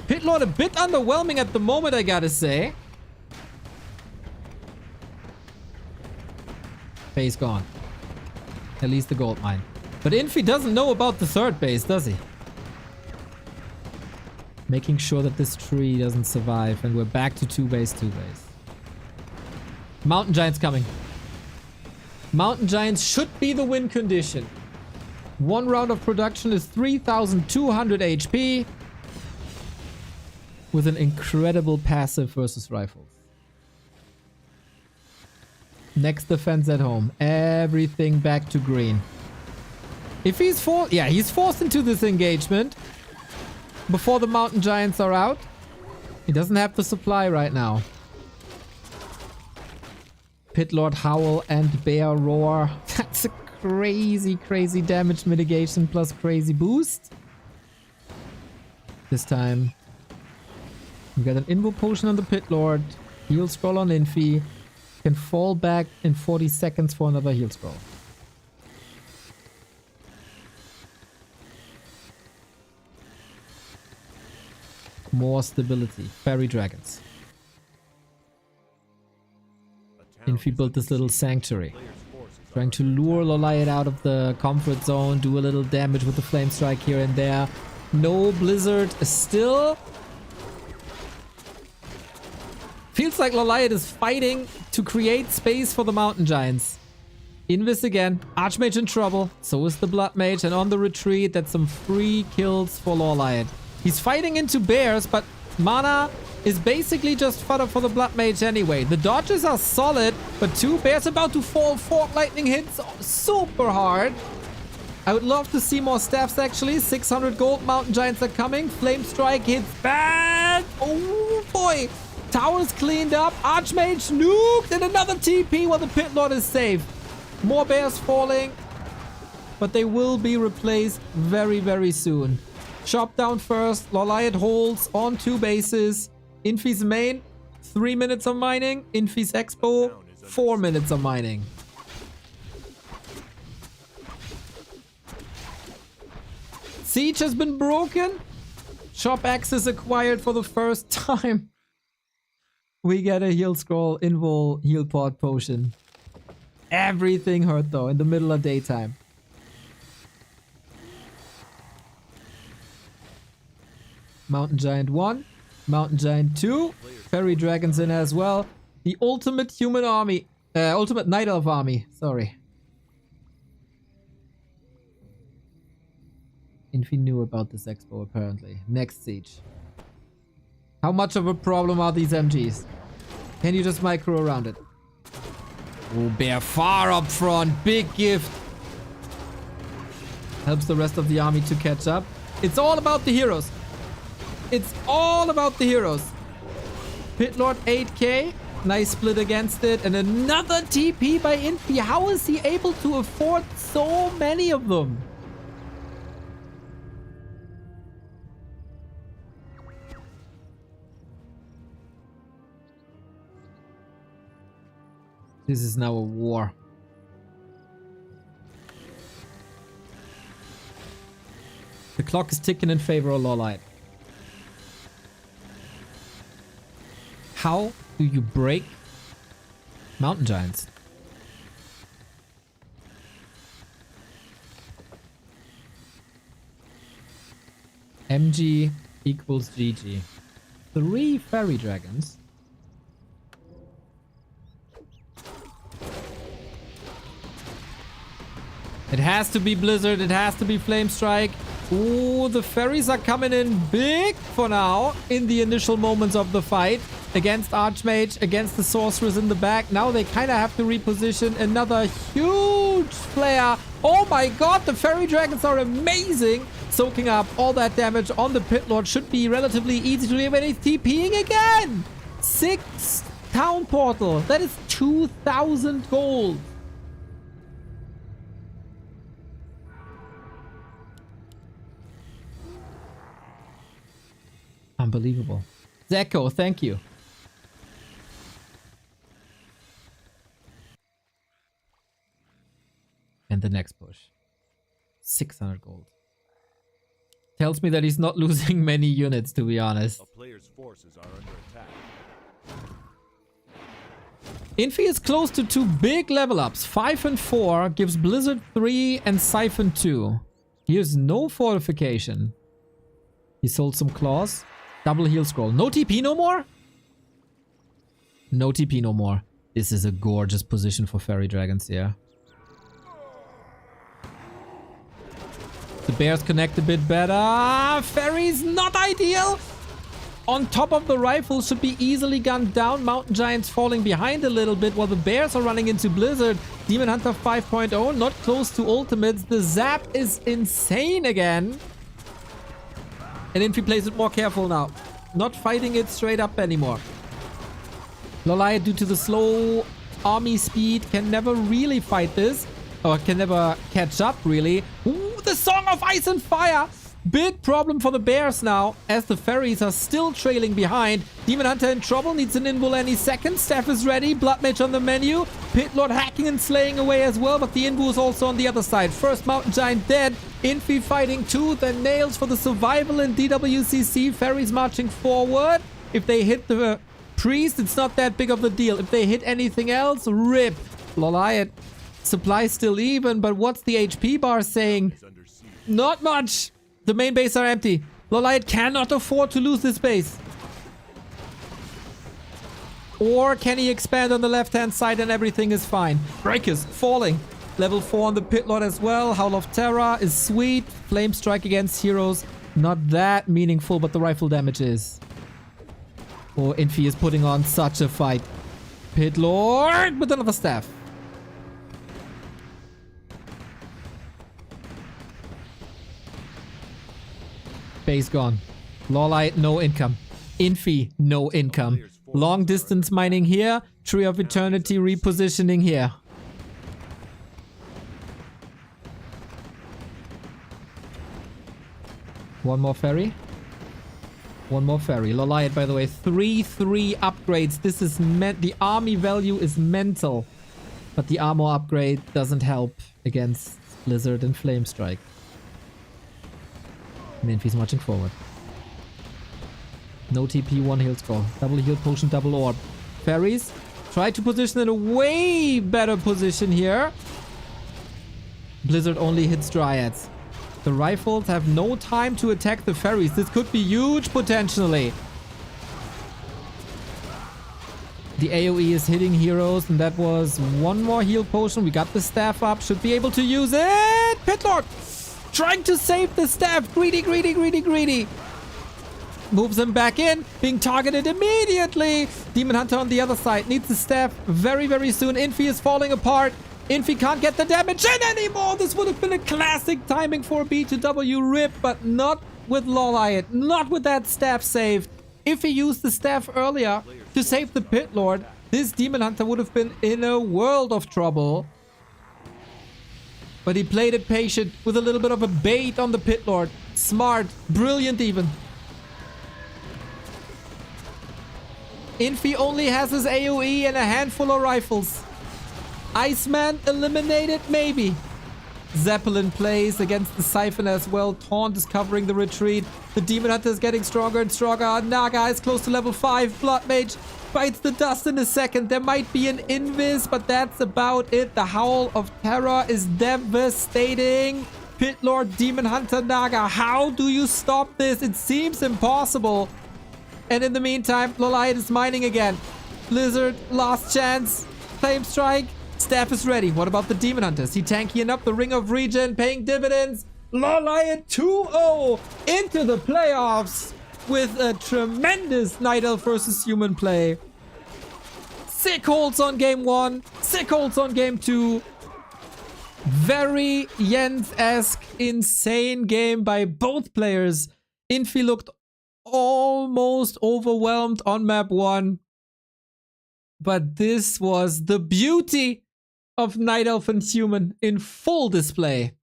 Pit Lord a bit underwhelming at the moment, I gotta say. Base gone. At least the gold mine. But Infi doesn't know about the 3rd base, does he? Making sure that this tree doesn't survive, and we're back to 2 base, 2 base. Mountain Giants coming. Mountain Giants should be the win condition. 1 round of production is 3,200 HP. With an incredible passive versus rifles. Next defense at home. Everything back to green. If he's forced... Yeah, he's forced into this engagement. Before the Mountain Giants are out. He doesn't have the supply right now. Pit Lord Howl and Bear Roar. That's a crazy, crazy damage mitigation plus crazy boost. This time, we got an Invo Potion on the Pit Lord, heal scroll on Infi, can fall back in 40 seconds for another heal scroll. More stability. Fairy Dragons. Infi built this little sanctuary. Trying to lure LawLiet out of the comfort zone, do a little damage with the Flame Strike here and there. No Blizzard still. Feels like LawLiet is fighting to create space for the Mountain Giants. Invis again. Archmage in trouble. So is the Blood Mage. And on the retreat, that's some free kills for LawLiet. He's fighting into bears, but mana is basically just fodder for the Blood Mage anyway. The dodges are solid, but 2 bears about to fall. Fork lightning hits super hard. I would love to see more staffs actually. 600 gold. Mountain Giants are coming. Flame Strike hits bad. Oh boy. Towers cleaned up. Archmage nuked. And another TP while the Pit Lord is safe. More bears falling. But they will be replaced very, very soon. Chop down first. LawLiet holds on 2 bases. Infi's main, 3 minutes of mining. Infi's expo, 4 minutes of mining. Siege has been broken. Chop access acquired for the first time. We get a heal scroll, invul, heal pod potion. Everything hurt though in the middle of daytime. Mountain Giant 1, Mountain Giant 2, Fairy Dragons in as well. The ultimate human army, ultimate Night Elf army, sorry. Infi knew about this expo apparently. Next siege. How much of a problem are these MGs? Can you just micro around it? Oh, Bear far up front, big gift. Helps the rest of the army to catch up. It's all about the heroes. It's all about the heroes. Pit Lord 8k. Nice split against it. And another TP by Infi. How is he able to afford so many of them? This is now a war. The clock is ticking in favor of LawLiet. How do you break Mountain Giants? MG equals GG. 3 Fairy Dragons. It has to be Blizzard. It has to be Flame Strike. Ooh, the fairies are coming in big for now in the initial moments of the fight. Against Archmage, against the Sorceress in the back. Now they kind of have to reposition. Another huge flare. Oh my god, the Fairy Dragons are amazing. Soaking up all that damage on the Pit Lord should be relatively easy to do. But he's TPing again. 6 town portal. That is 2,000 gold. Unbelievable. Zeko, thank you. And the next push. 600 gold. Tells me that he's not losing many units, to be honest. A player's forces are under attack. Infi is close to 2 big level ups. 5 and 4 gives Blizzard 3 and Siphon 2. Here's no fortification. He sold some claws. Double heal scroll. No TP no more? No TP no more. This is a gorgeous position for Fairy Dragons here. The bears connect a bit better. Fairies not ideal. On top of the rifle should be easily gunned down. Mountain Giants falling behind a little bit while the bears are running into Blizzard. Demon Hunter 5.0 not close to ultimates. The zap is insane again. And Infi plays it more careful now. Not fighting it straight up anymore. LawLiet, due to the slow army speed can never really fight this. Or can never catch up, really. Ooh, the Song of Ice and Fire! Big problem for the Bears now, as the Fairies are still trailing behind. Demon Hunter in trouble, needs an invul any second. Staff is ready, Blood Mage on the menu. Pit Lord hacking and slaying away as well, but the invul is also on the other side. First Mountain Giant dead. Infi fighting tooth and nails for the survival in DWCC. Fairies marching forward. If they hit the Priest, it's not that big of a deal. If they hit anything else, rip. LawLiet. Supply still even, but what's the HP bar saying? Not much. The main base are empty. LawLiet cannot afford to lose this base. Or can he expand on the left-hand side and everything is fine? Breakers falling. Level 4 on the Pit Lord as well. Howl of Terror is sweet. Flame Strike against heroes. Not that meaningful, but the rifle damage is. Oh, Infi is putting on such a fight. Pit Lord with another staff. Base gone. LawLiet, no income. Infi, no income. Long distance mining here. Tree of Eternity repositioning here. One more ferry. One more ferry. LawLiet, by the way, 3 upgrades. This is meant. The army value is mental. But the armor upgrade doesn't help against Blizzard and Flame Strike. Infi's marching forward. No TP, 1 heal score. Double heal potion, double orb. Fairies try to position in a way better position here. Blizzard only hits Dryads. The rifles have no time to attack the fairies. This could be huge potentially. The AoE is hitting heroes, and that was 1 more heal potion. We got the staff up. Should be able to use it. Pit Lord trying to save the staff. Greedy, greedy, greedy, greedy. Moves him back in. Being targeted immediately. Demon Hunter on the other side. Needs the staff very, very soon. Infi is falling apart. Infi can't get the damage in anymore. This would have been a classic timing for a B2W rip, but not with LawLiet. Not with that staff saved. If he used the staff earlier to save the Pit Lord, this Demon Hunter would have been in a world of trouble. But he played it patient with a little bit of a bait on the Pit Lord. Smart. Brilliant even. Infi only has his AoE and a handful of rifles. Iceman eliminated? Maybe. Zeppelin plays against the Siphon as well. Taunt is covering the retreat. The Demon Hunter is getting stronger and stronger. Naga is close to level 5. Blood Mage bites the dust in a second. There might be an Invis, but that's about it. The Howl of Terror is devastating. Pit Lord, Demon Hunter, Naga. How do you stop this? It seems impossible. And in the meantime, LawLiet is mining again. Blizzard, last chance. Flame Strike. Staff is ready. What about the Demon Hunters? He tanking up the Ring of Regen, paying dividends. LawLiet 2-0 into the playoffs with a tremendous Night Elf versus Human play. Sick holds on game 1. Sick holds on game 2. Very Jens-esque, insane game by both players. Infi looked almost overwhelmed on map 1. But this was the beauty of Night Elf and Human in full display.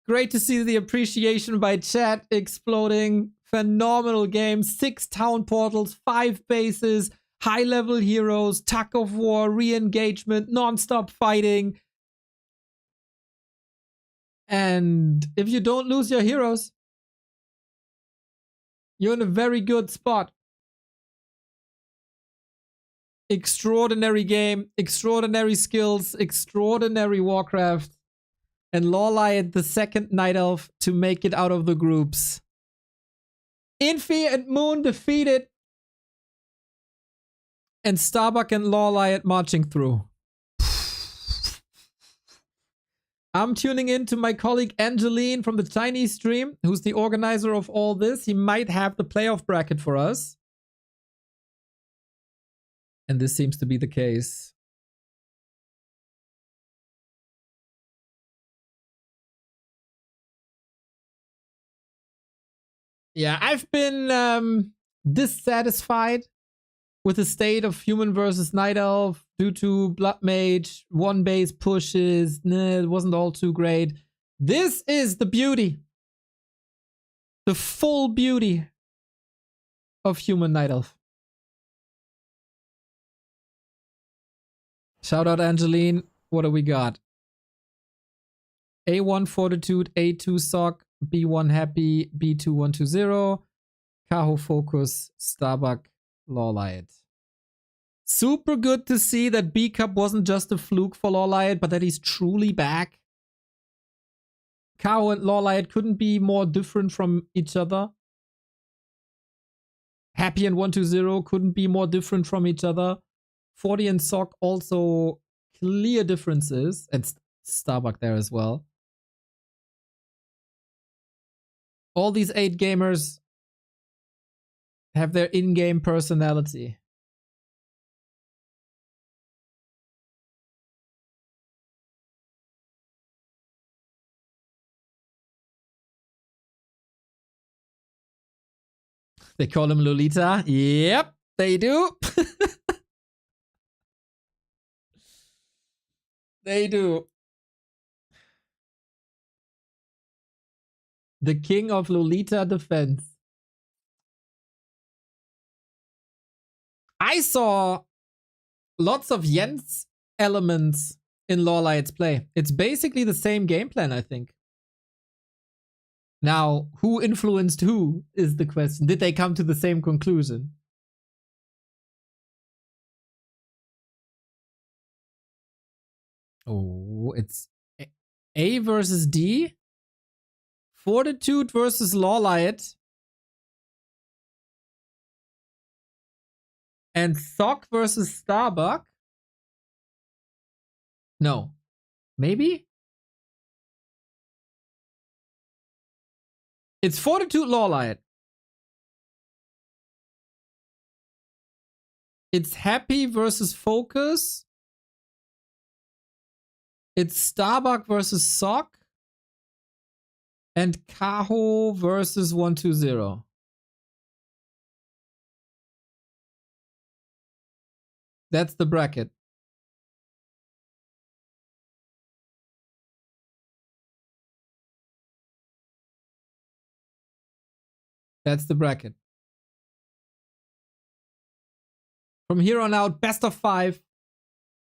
Great to see the appreciation by chat exploding. Phenomenal game. 6 town portals, 5 bases, high-level heroes, tug of war, re-engagement, non-stop fighting. And if you don't lose your heroes, you're in a very good spot. Extraordinary game, extraordinary skills, extraordinary Warcraft. And LawLiet, the second Night Elf to make it out of the groups. Infi and Moon defeated. And Starbuck and LawLiet marching through. I'm tuning in to my colleague Angeline from the Chinese stream, who's the organizer of all this. He might have the playoff bracket for us. And this seems to be the case. Yeah, I've been dissatisfied with the state of human versus night elf due to blood mage, one base pushes, it wasn't all too great. This is the beauty. The full beauty of human night elf. Shout out Angeline. What do we got? A1 Fortitude, A2 Sock, B1 Happy, B2 120, Kaho Focus, Starbuck, LawLiet. Super good to see that B Cup wasn't just a fluke for LawLiet, but that he's truly back. Kaho and LawLiet couldn't be more different from each other. Happy and 120 couldn't be more different from each other. 40 and Sock also clear differences. And Starbuck there as well. All these 8 gamers have their in-game personality. They call him Lolita. Yep, they do. They do. The king of Lolita defense. I saw lots of Jens elements in LawLiet's play. It's basically the same game plan, I think. Now, who influenced who is the question. Did they come to the same conclusion? Oh, it's A versus D. Fortitude versus LawLiet. And Sock versus Starbuck. No. Maybe? It's Fortitude LawLiet. It's Happy versus Focus. It's Starbuck versus Sock. And Kaho versus 120. That's the bracket. That's the bracket. From here on out, best of 5.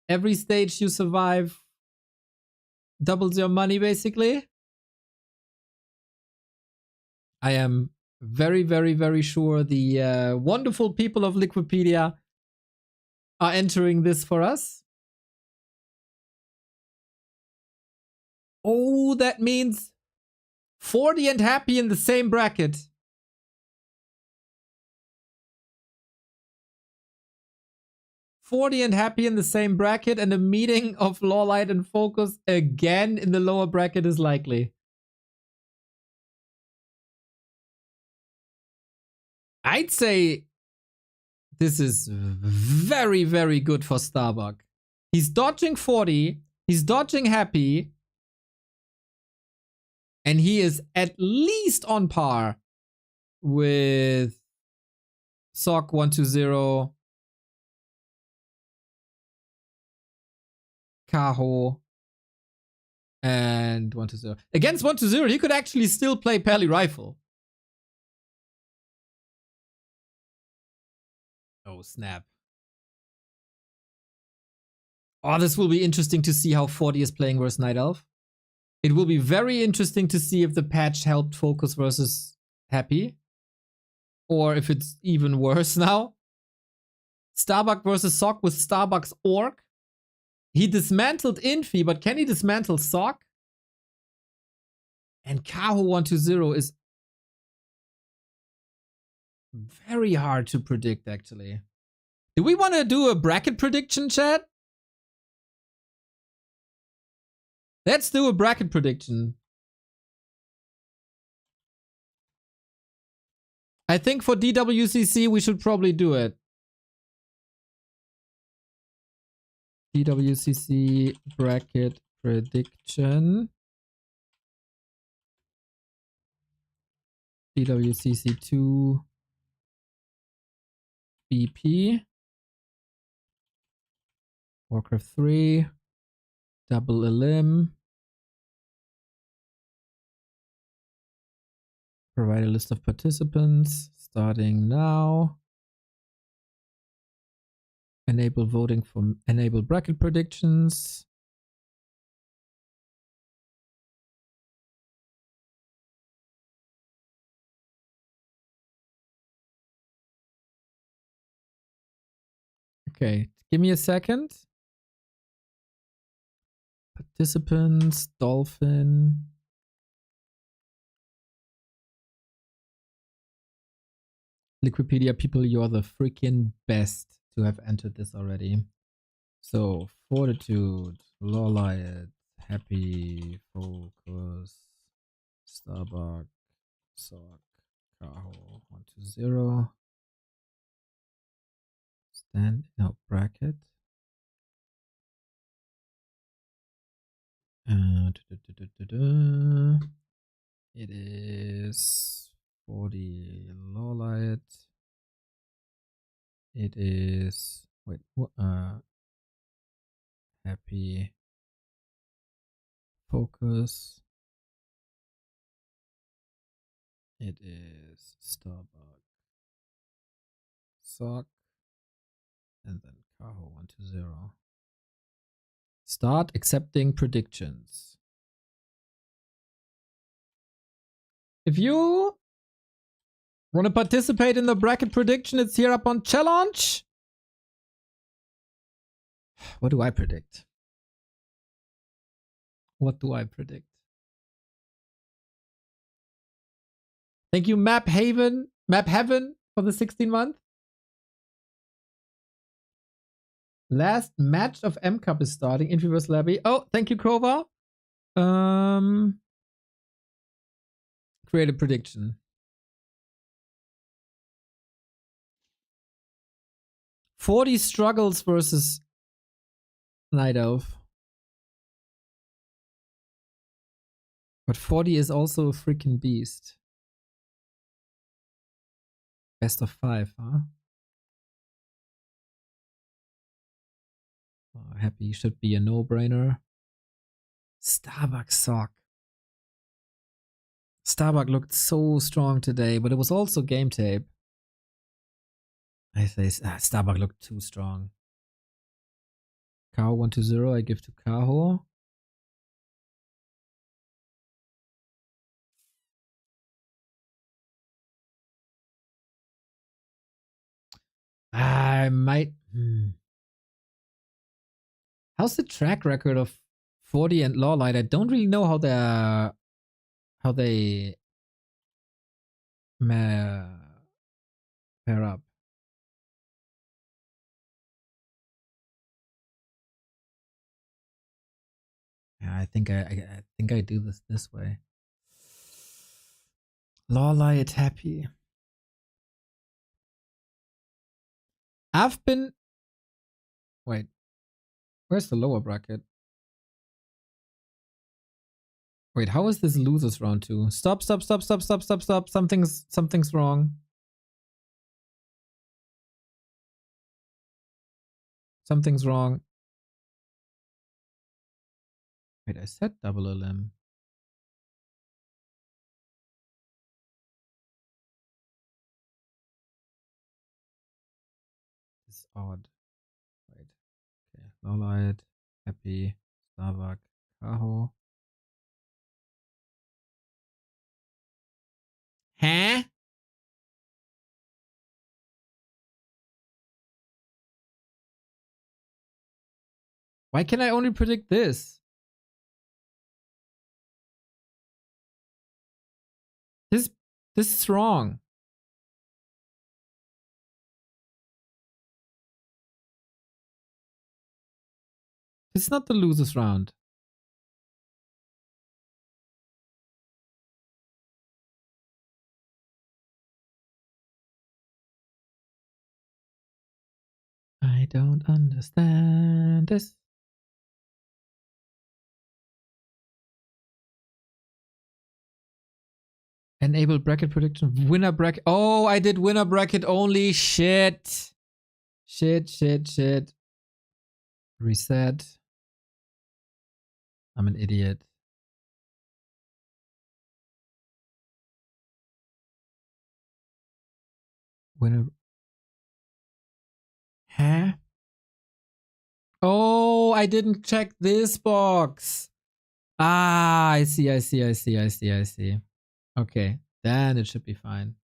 Every stage you survive doubles your money, basically. I am very, very, very sure the wonderful people of Liquipedia are entering this for us. Oh, that means 40 and Happy in the same bracket. And Happy in the same bracket, and a meeting of LawLiet and Focus again in the lower bracket is likely. I'd say this is very, very good for Starbuck. He's dodging 40, he's dodging Happy, and he is at least on par with Sock 120, Kaho, and 120. Against 120, he could actually still play Pally Rifle. Oh, snap. Oh, this will be interesting to see how 40 is playing versus Night Elf. It will be very interesting to see if the patch helped Focus versus Happy. Or if it's even worse now. Starbuck versus Sock with Starbuck's Orc. He dismantled Infi, but can he dismantle Sock? And Kaho 120 is very hard to predict, actually. Do we want to do a bracket prediction, chat? Let's do a bracket prediction. I think for DWCC, we should probably do it. DWCC bracket prediction. DWCC 2 BP. Warcraft 3. Double elim. Provide a list of participants. Starting now. Enable voting for enable bracket predictions. Okay, give me a second. Participants, Dolphin. Liquipedia people, you're the freaking best to have entered this already. So, Fortitude, LawLiet, Happy, Focus, Starbuck, Sock, Kaho, 120. Stand, no, bracket. It is 40 LawLiet. It is, wait, Happy, Focus. It is Starbuck, Sock, and then Kaho 120. Start accepting predictions. If you want to participate in the bracket prediction, it's here up on challenge. What do I predict? What do I predict? Thank you, Map Heaven, for the 16-month. Last match of M Cup is starting. Infi vs Labby. Oh, thank you, Krova. Create a prediction. "40 struggles versus Night Elf. But 40 is also a freaking beast. Best of 5, huh? Oh, Happy should be a no-brainer. Starbuck Sock. Starbuck looked so strong today, but it was also game tape. I say Starbuck looked too strong. Kaho 120, I give to Kaho. I might. How's the track record of 40 and LawLiet? I don't really know how they pair up. Yeah, I think I do this way. LawLiet Happy. I've been. Wait, where's the lower bracket? Wait, how is this losers round 2? Stop. Something's wrong. Something's wrong. Wait, I said double elim. It's odd. Wait. Okay. LawLiet, Happy, Starbuck, Kaho. Huh? Why can I only predict this? This is wrong. This is not the losers round. I don't understand this. Enable bracket prediction. Winner bracket. Oh, I did winner bracket only. Shit. Shit. Reset. I'm an idiot. Winner. Huh? Oh, I didn't check this box. Ah, I see, I see, I see, I see, I see. Okay, then it should be fine.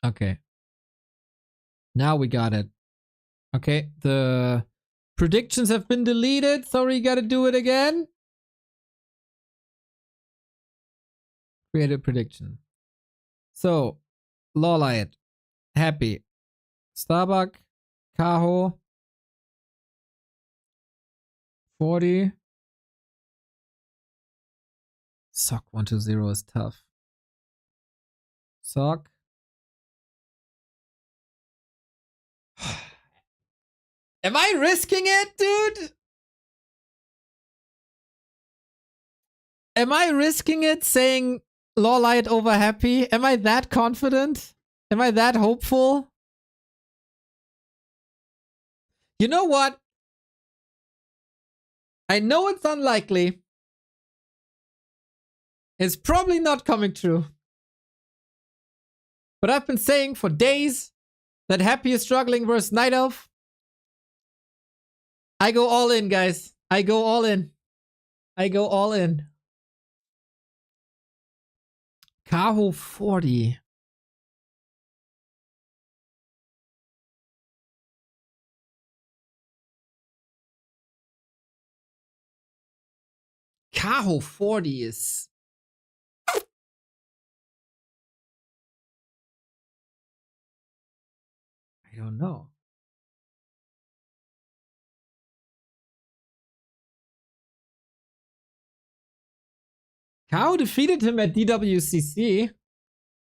Okay. Now we got it. Okay, the predictions have been deleted. Sorry, gotta do it again. Create a prediction. So, LawLiet, happy. Starbuck, Kaho, 40. Sock 120 is tough. Sock. Am I risking it, dude? Am I risking it saying LawLiet over happy? Am I that confident? Am I that hopeful? You know what? I know it's unlikely. It's probably not coming true. But I've been saying for days that Happy is struggling versus Night Elf. I go all in, guys. I go all in. I go all in. Kaho 40. Kaho 40 is... I don't know. Kaho defeated him at DWCC.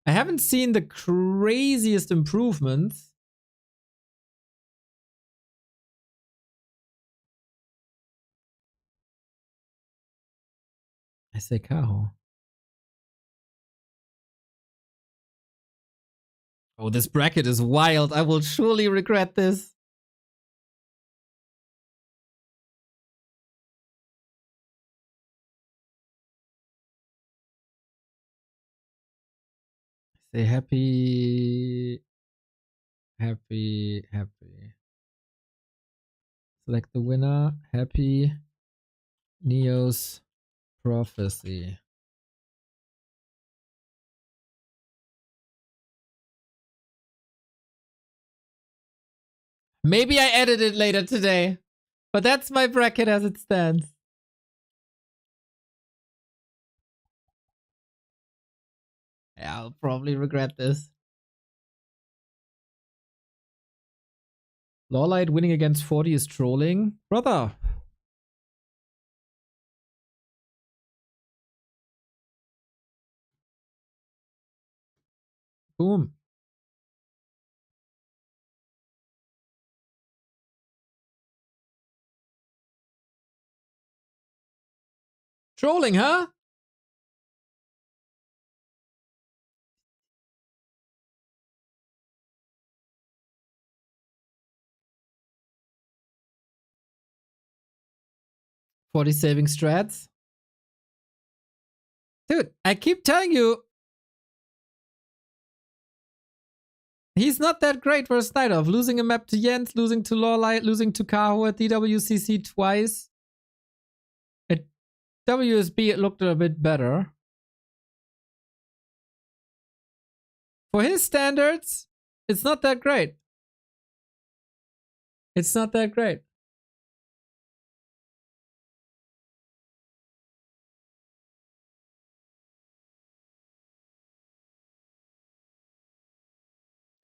I haven't seen the craziest improvements. I say Kaho. Oh, this bracket is wild. I will surely regret this. I say happy. Happy. Happy. Select the winner. Happy. Neo's Prophecy. Maybe I edit it later today. But that's my bracket as it stands. Yeah, I'll probably regret this. LawLiet winning against 40 is trolling. Brother. Boom. Trolling, huh? Forty saving strats. Dude, I keep telling you, he's not that great versus Night Elf. Losing a map to Jens, losing to LawLiet, losing to Kaho at DWCC twice. At WSB, it looked a bit better. For his standards, it's not that great. It's not that great.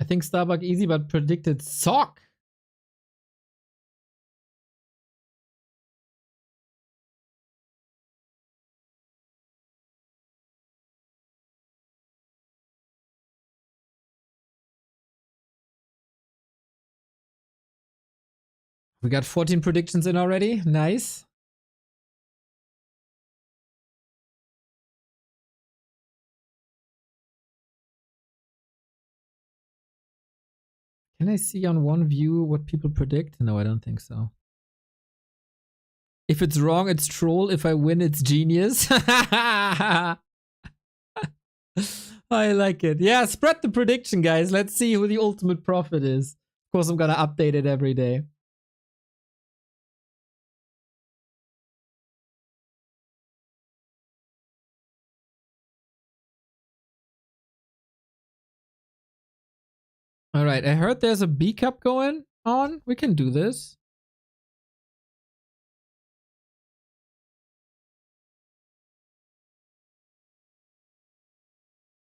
I think Starbuck easy, but predicted Sock. We got 14 predictions in already. Nice. Can I see on one view what people predict? No, I don't think so. If it's wrong, it's troll. If I win, it's genius. I like it. Yeah, spread the prediction, guys. Let's see who the ultimate prophet is. Of course, I'm gonna update it every day. All right, I heard there's a B cup going on. We can do this.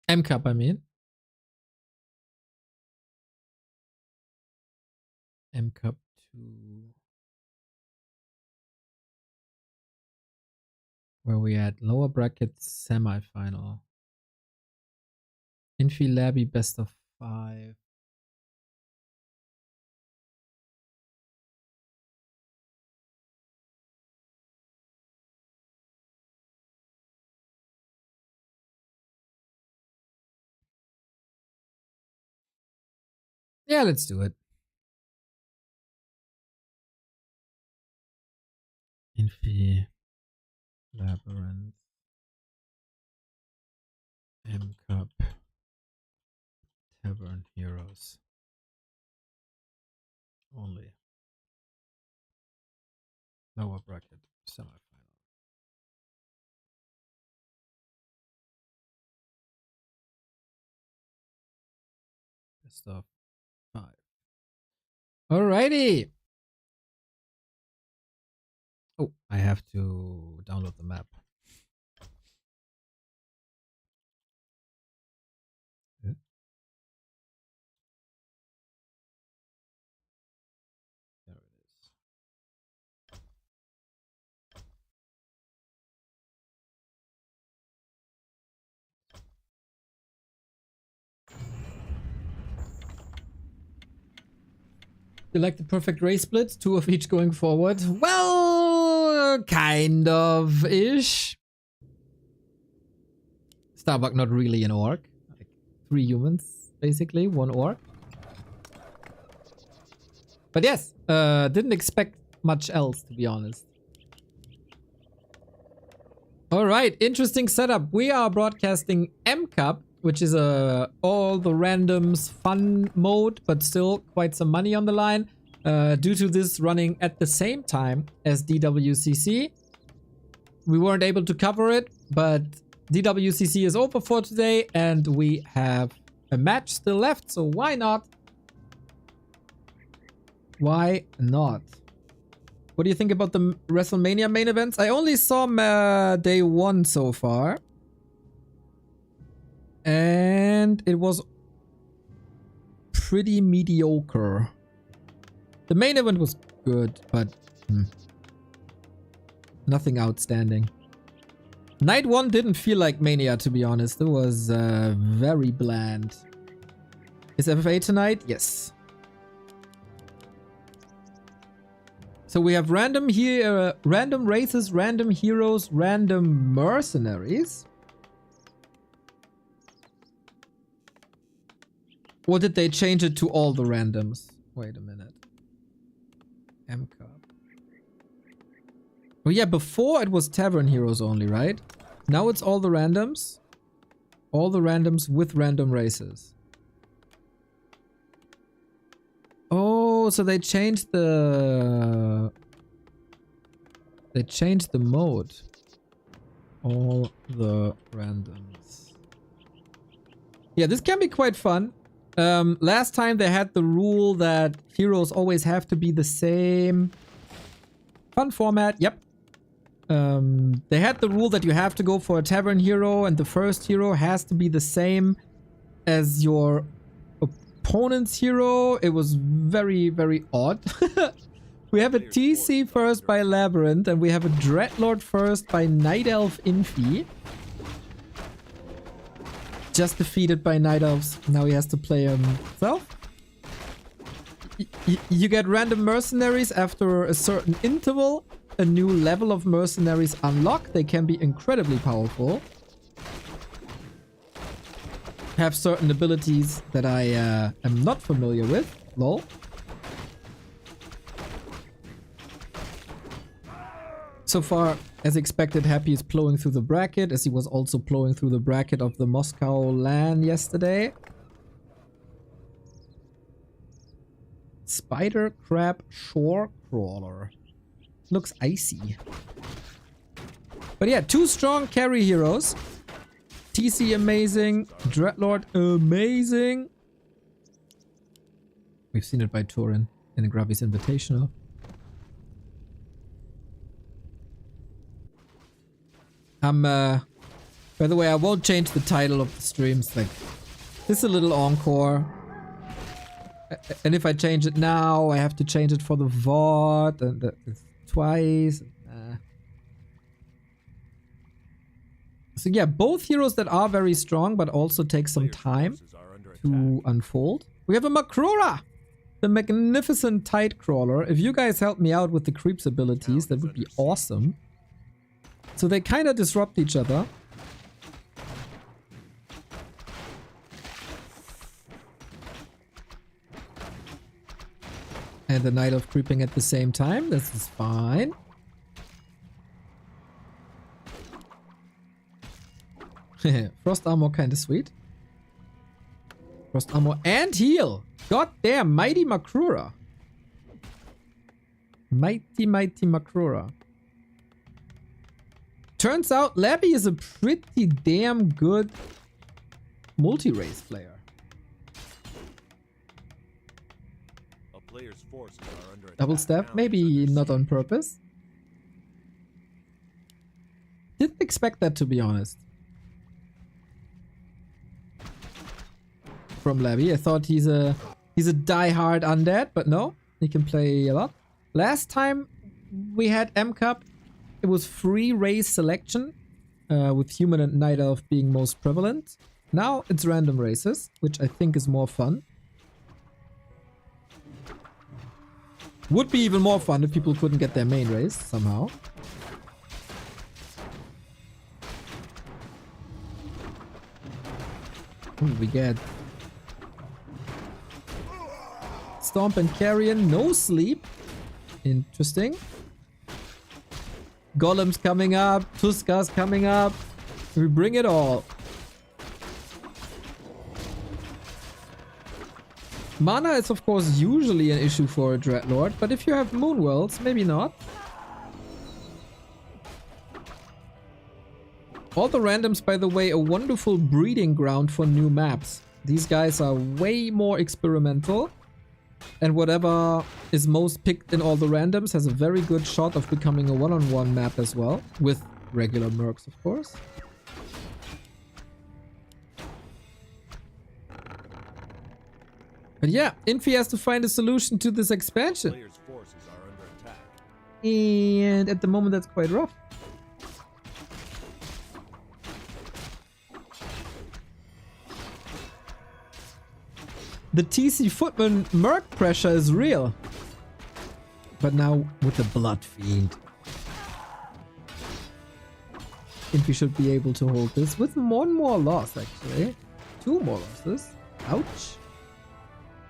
M cup, I mean. M cup 2. Where we at? Lower brackets semifinal. Infi Labby best of 5. Yeah, let's do it. Infi Labyrinth M Cup Tavern Heroes only. Lower bracket semifinal. Best of 5. Alrighty. Oh, I have to download the map. Yeah. There it is. You like the perfect race split? 2 of each going forward? Well, kind of ish. Starbuck not really an orc. Like 3 humans, basically, 1 orc. But yes, didn't expect much else, to be honest. Alright, interesting setup. We are broadcasting M Cup, which is all the randoms fun mode, but still quite some money on the line. Due to this running at the same time as DWCC. We weren't able to cover it, but DWCC is over for today and we have a match still left, so why not? Why not? What do you think about the WrestleMania main events? I only saw day 1 so far. And it was pretty mediocre. The main event was good, but nothing outstanding. Night 1 didn't feel like Mania, to be honest. It was very bland. Is FFA tonight? Yes. So we have random here, random races, random heroes, random mercenaries. Or did they change it to all the randoms? Wait a minute. M Cup. Oh yeah, before it was Tavern Heroes only, right? Now it's all the randoms. All the randoms with random races. Oh, so they changed the... They changed the mode. All the randoms. Yeah, this can be quite fun. Last time they had the rule that heroes always have to be the same. Fun format, yep. They had the rule that you have to go for a tavern hero and the first hero has to be the same as your opponent's hero. It was very, very odd. We have a TC first by Labyrinth and we have a Dreadlord first by Night Elf Infi. Just defeated by Night Elves. Now he has to play himself. You get random mercenaries after a certain interval. A new level of mercenaries unlock. They can be incredibly powerful. Have certain abilities that I am not familiar with. Lol. So far, as expected, Happy is plowing through the bracket, as he was also plowing through the bracket of the Moscow LAN yesterday. Spider Crab Shore Crawler. Looks icy. But yeah, 2 strong carry heroes. TC amazing. Dreadlord amazing. We've seen it by Turin in Gravi's Invitational. By the way, I won't change the title of the streams. Like, this is a little encore. And if I change it now, I have to change it for the VOD and twice. So yeah, both heroes that are very strong, but also take some time to unfold. We have a Makrura, the magnificent Tide Crawler. If you guys help me out with the creeps abilities, that would be awesome. So they kind of disrupt each other. And the Night of Creeping at the same time. This is fine. Frost Armor kind of sweet. Frost Armor and heal. God damn, Mighty Makrura. Mighty Makrura. Turns out Labby is a pretty damn good multi-race player. A player's forces are under Double attack step, now. maybe not on purpose. Didn't expect that, to be honest. From Labby, I thought he's a die-hard undead, but no, he can play a lot. Last time we had M Cup, it was free race selection, with human and night elf being most prevalent. Now it's random races, which I think is more fun. Would be even more fun if people couldn't get their main race somehow. Ooh, we get Stomp and Carrion, no sleep. Interesting. Golem's coming up, Tuska's coming up. We bring it all. Mana is of course usually an issue for a Dreadlord, but if you have Moon Worlds, maybe not. All the randoms, by the way, a wonderful breeding ground for new maps. These guys are way more experimental. And whatever is most picked in all the randoms has a very good shot of becoming a one-on-one map as well. With regular mercs, of course. But yeah, Infi has to find a solution to this expansion. Player's forces are under attack. And at the moment that's quite rough. The TC Footman merc pressure is real. But now with the Blood Fiend. Infi should be able to hold this with one more loss actually. 2 more losses. Ouch.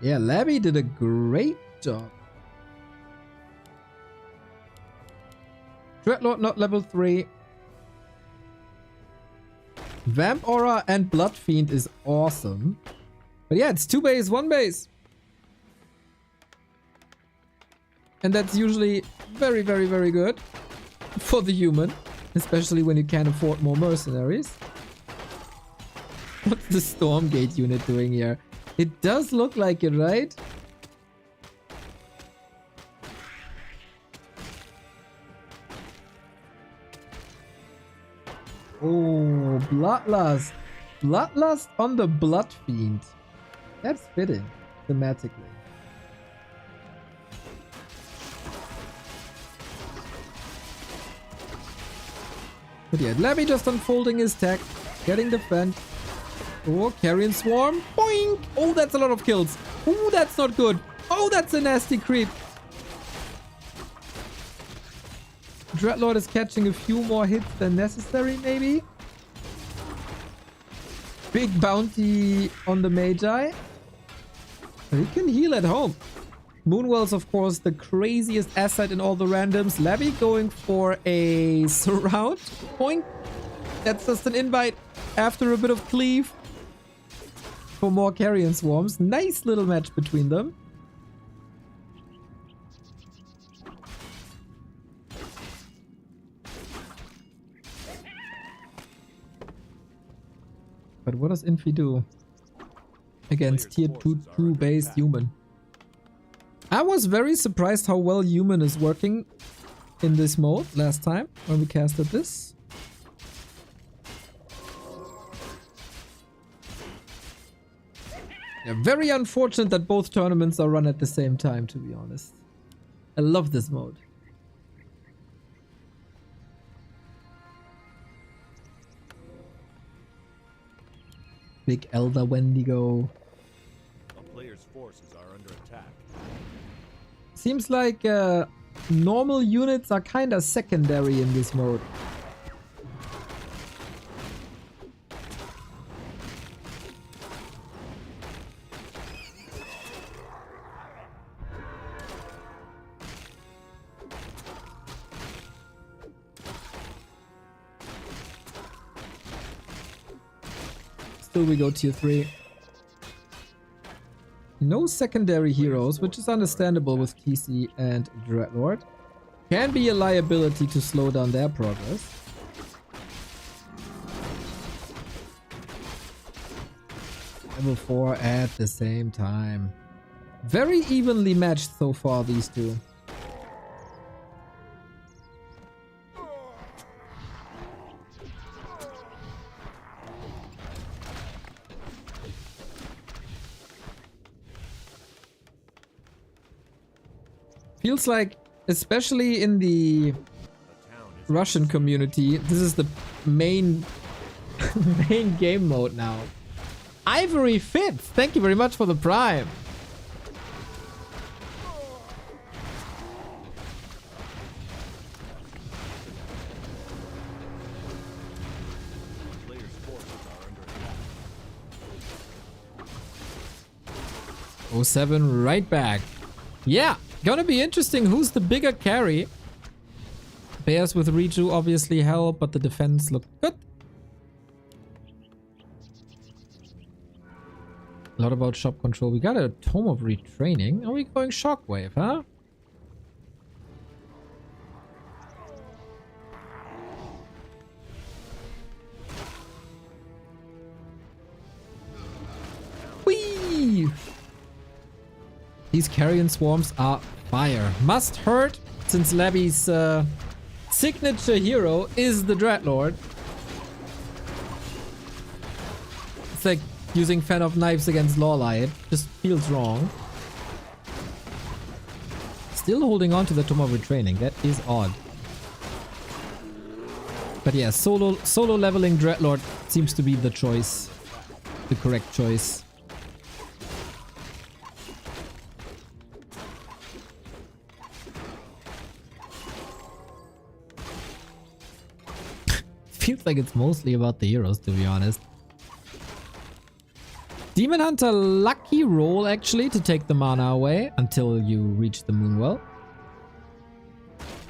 Yeah, Labby did a great job. Dreadlord not level 3. Vamp Aura and Blood Fiend is awesome. But yeah, it's 2 base, 1 base. And that's usually very, very, very good for the human. Especially when you can't afford more mercenaries. What's the Stormgate unit doing here? It does look like it, right? Oh, Bloodlust. Bloodlust on the Blood Fiend. That's fitting, thematically. But yeah, Labby just unfolding his tech, getting defend. Oh, Carrion Swarm. Boink! Oh, that's a lot of kills. Oh, that's not good. Oh, that's a nasty creep. Dreadlord is catching a few more hits than necessary, maybe. Big bounty on the Magi. You can heal at home. Moonwell's, of course, the craziest asset in all the randoms. Labby going for a surround point. That's just an invite after a bit of cleave for more carrion swarms. Nice little match between them. But what does Infi do against tier 2 based human? I was very surprised how well human is working in this mode last time when we casted this. Yeah, very unfortunate that both tournaments are run at the same time, to be honest. I love this mode. Big Elder Wendigo. A player's forces are under attack. Seems like normal units are kinda secondary in this mode. Still we go tier 3. No secondary heroes, which is understandable with TC and Dreadlord. Can be a liability to slow down their progress. Level 4 at the same time. Very evenly matched so far, these two. Feels like, especially in the Russian community, this is the main main game mode now. Ivory Fits, thank you very much for the prime. Player's forces are under attack. 07 right back. Yeah, gonna be interesting who's the bigger carry. Bears with Riju obviously help, but the defense looked good. A lot about shop control. We got a Tome of Retraining. Are we going Shockwave, huh? Whee! These carrion swarms are fire. Must hurt, since Labby's signature hero is the Dreadlord. It's like using Fan of Knives against LawLiet. Just feels wrong. Still holding on to the Tome of Retraining. That is odd. But yeah, solo leveling Dreadlord seems to be the choice. The correct choice. Feels like it's mostly about the heroes, to be honest. Demon Hunter lucky roll actually to take the mana away until you reach the Moonwell.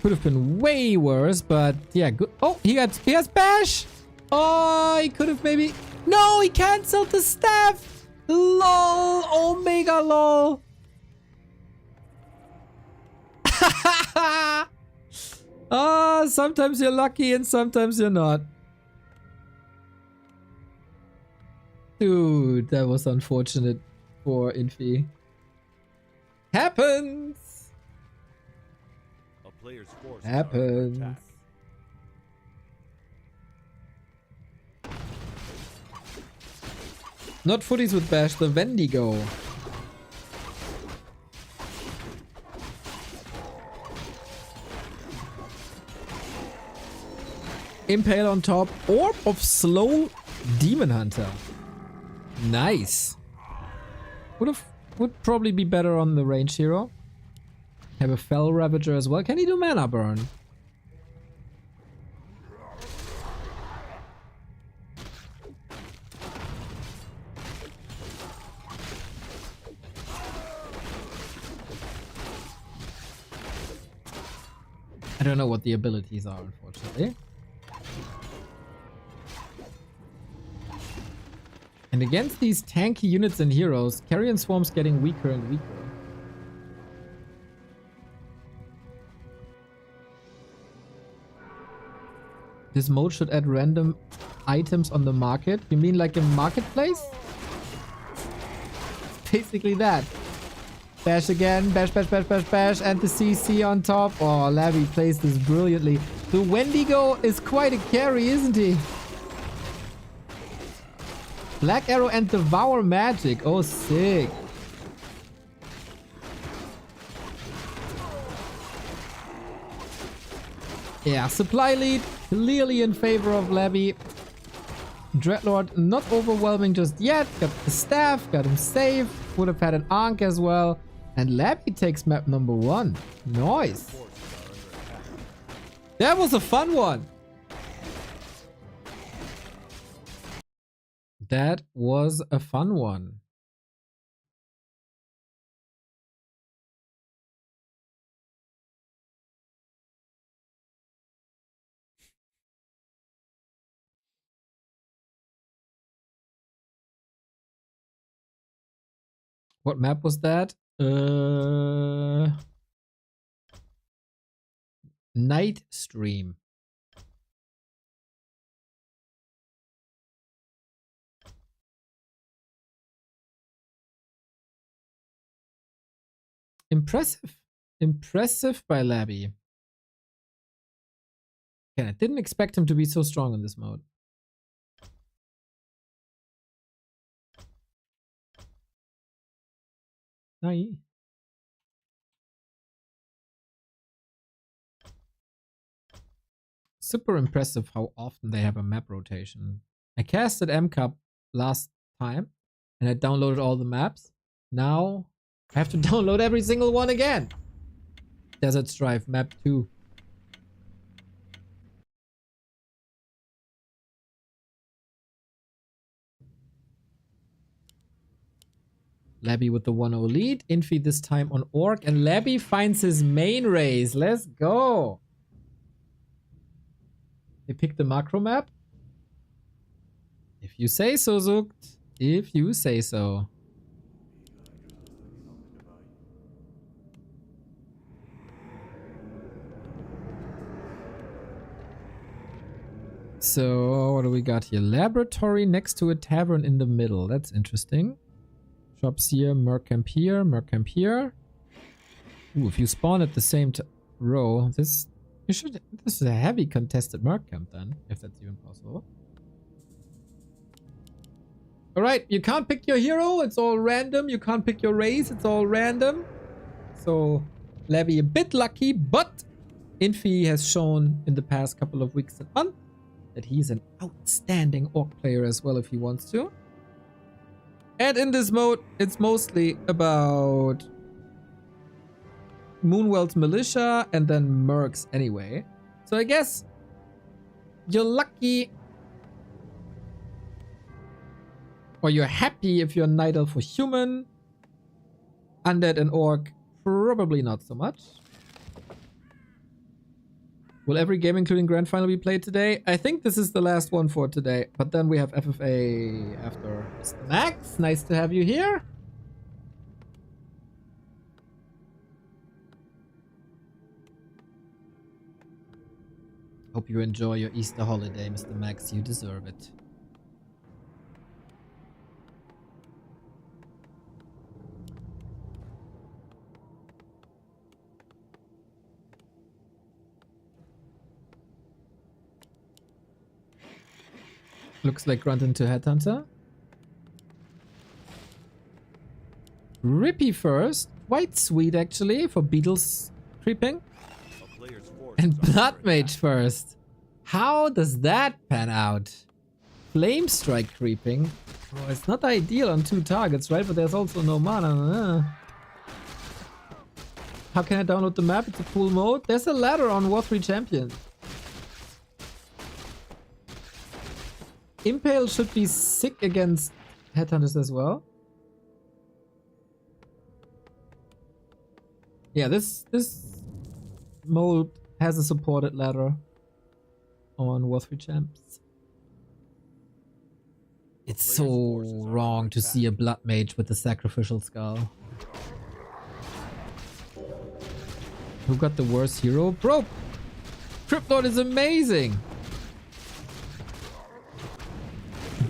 Could have been way worse, but yeah, good. Oh, he has bash. Oh, he could have maybe. No, he cancelled the staff. Lol, Omega lol. Ah, sometimes you're lucky and sometimes you're not. Dude, that was unfortunate for Infi. Happens! A player's forces Happens. are under attack. Not footies with bash, the Wendigo. Impale on top. Orb of Slow Demon Hunter. Nice. Would probably be better on the range hero. Have a Fell Ravager as well. Can he do mana burn? I don't know what the abilities are, unfortunately. And against these tanky units and heroes, Carrion Swarm's getting weaker and weaker. This mode should add random items on the market. You mean like a marketplace? Basically that. Bash again, bash, bash, bash, bash, bash, and the CC on top. Oh, Lavi plays this brilliantly. The Wendigo is quite a carry, isn't he? Black Arrow and Devour Magic. Oh, sick. Yeah, supply lead clearly in favor of Lavi. Dreadlord not overwhelming just yet. Got the staff, got him safe. Would have had an Ankh as well. And Lavi takes map number 1. Nice. That was a fun one. That was a fun one. What map was that? Night Stream. Impressive. Impressive by Lavi. Yeah, I didn't expect him to be so strong in this mode. Aye. Super impressive how often they have a map rotation. I casted MCup last time and I downloaded all the maps. Now I have to download every single one again. Desert Strife map 2. Labby with the 1-0 lead. Infi this time on Orc. And Labby finds his main race. Let's go. They picked the macro map. If you say so, Zukt. If you say so. So, what do we got here? Laboratory next to a tavern in the middle. That's interesting. Shops here, Merc Camp here, Merc Camp here. Ooh, if you spawn at the same row, this is a heavy contested Merc Camp then, if that's even possible. Alright, you can't pick your hero, it's all random. You can't pick your race, it's all random. So, Labby a bit lucky, but Infi has shown in the past couple of weeks and months that he's an outstanding Orc player as well if he wants to. And in this mode, it's mostly about Moonwell's militia and then mercs anyway. So I guess you're lucky or you're happy if you're Night Elf or human. Undead and Orc, probably not so much. Will every game including Grand Final be played today? I think this is the last one for today. But then we have FFA after. Mr. Max, nice to have you here. Hope you enjoy your Easter holiday, Mr. Max. You deserve it. Looks like Grunt into Headhunter. Rippy first. Quite sweet actually for Beetles creeping. And Blood Mage first. How does that pan out? Flame Strike creeping. Oh, it's not ideal on 2 targets, right? But there's also no mana. How can I download the map? It's a full mode. There's a ladder on War 3 Champion. Impale should be sick against Headhunters as well. Yeah, this mode has a supported ladder on War 3 Champs. It's so wrong to see a Blood Mage with the Sacrificial Skull. Who got the worst hero? Bro! Cryptlord is amazing!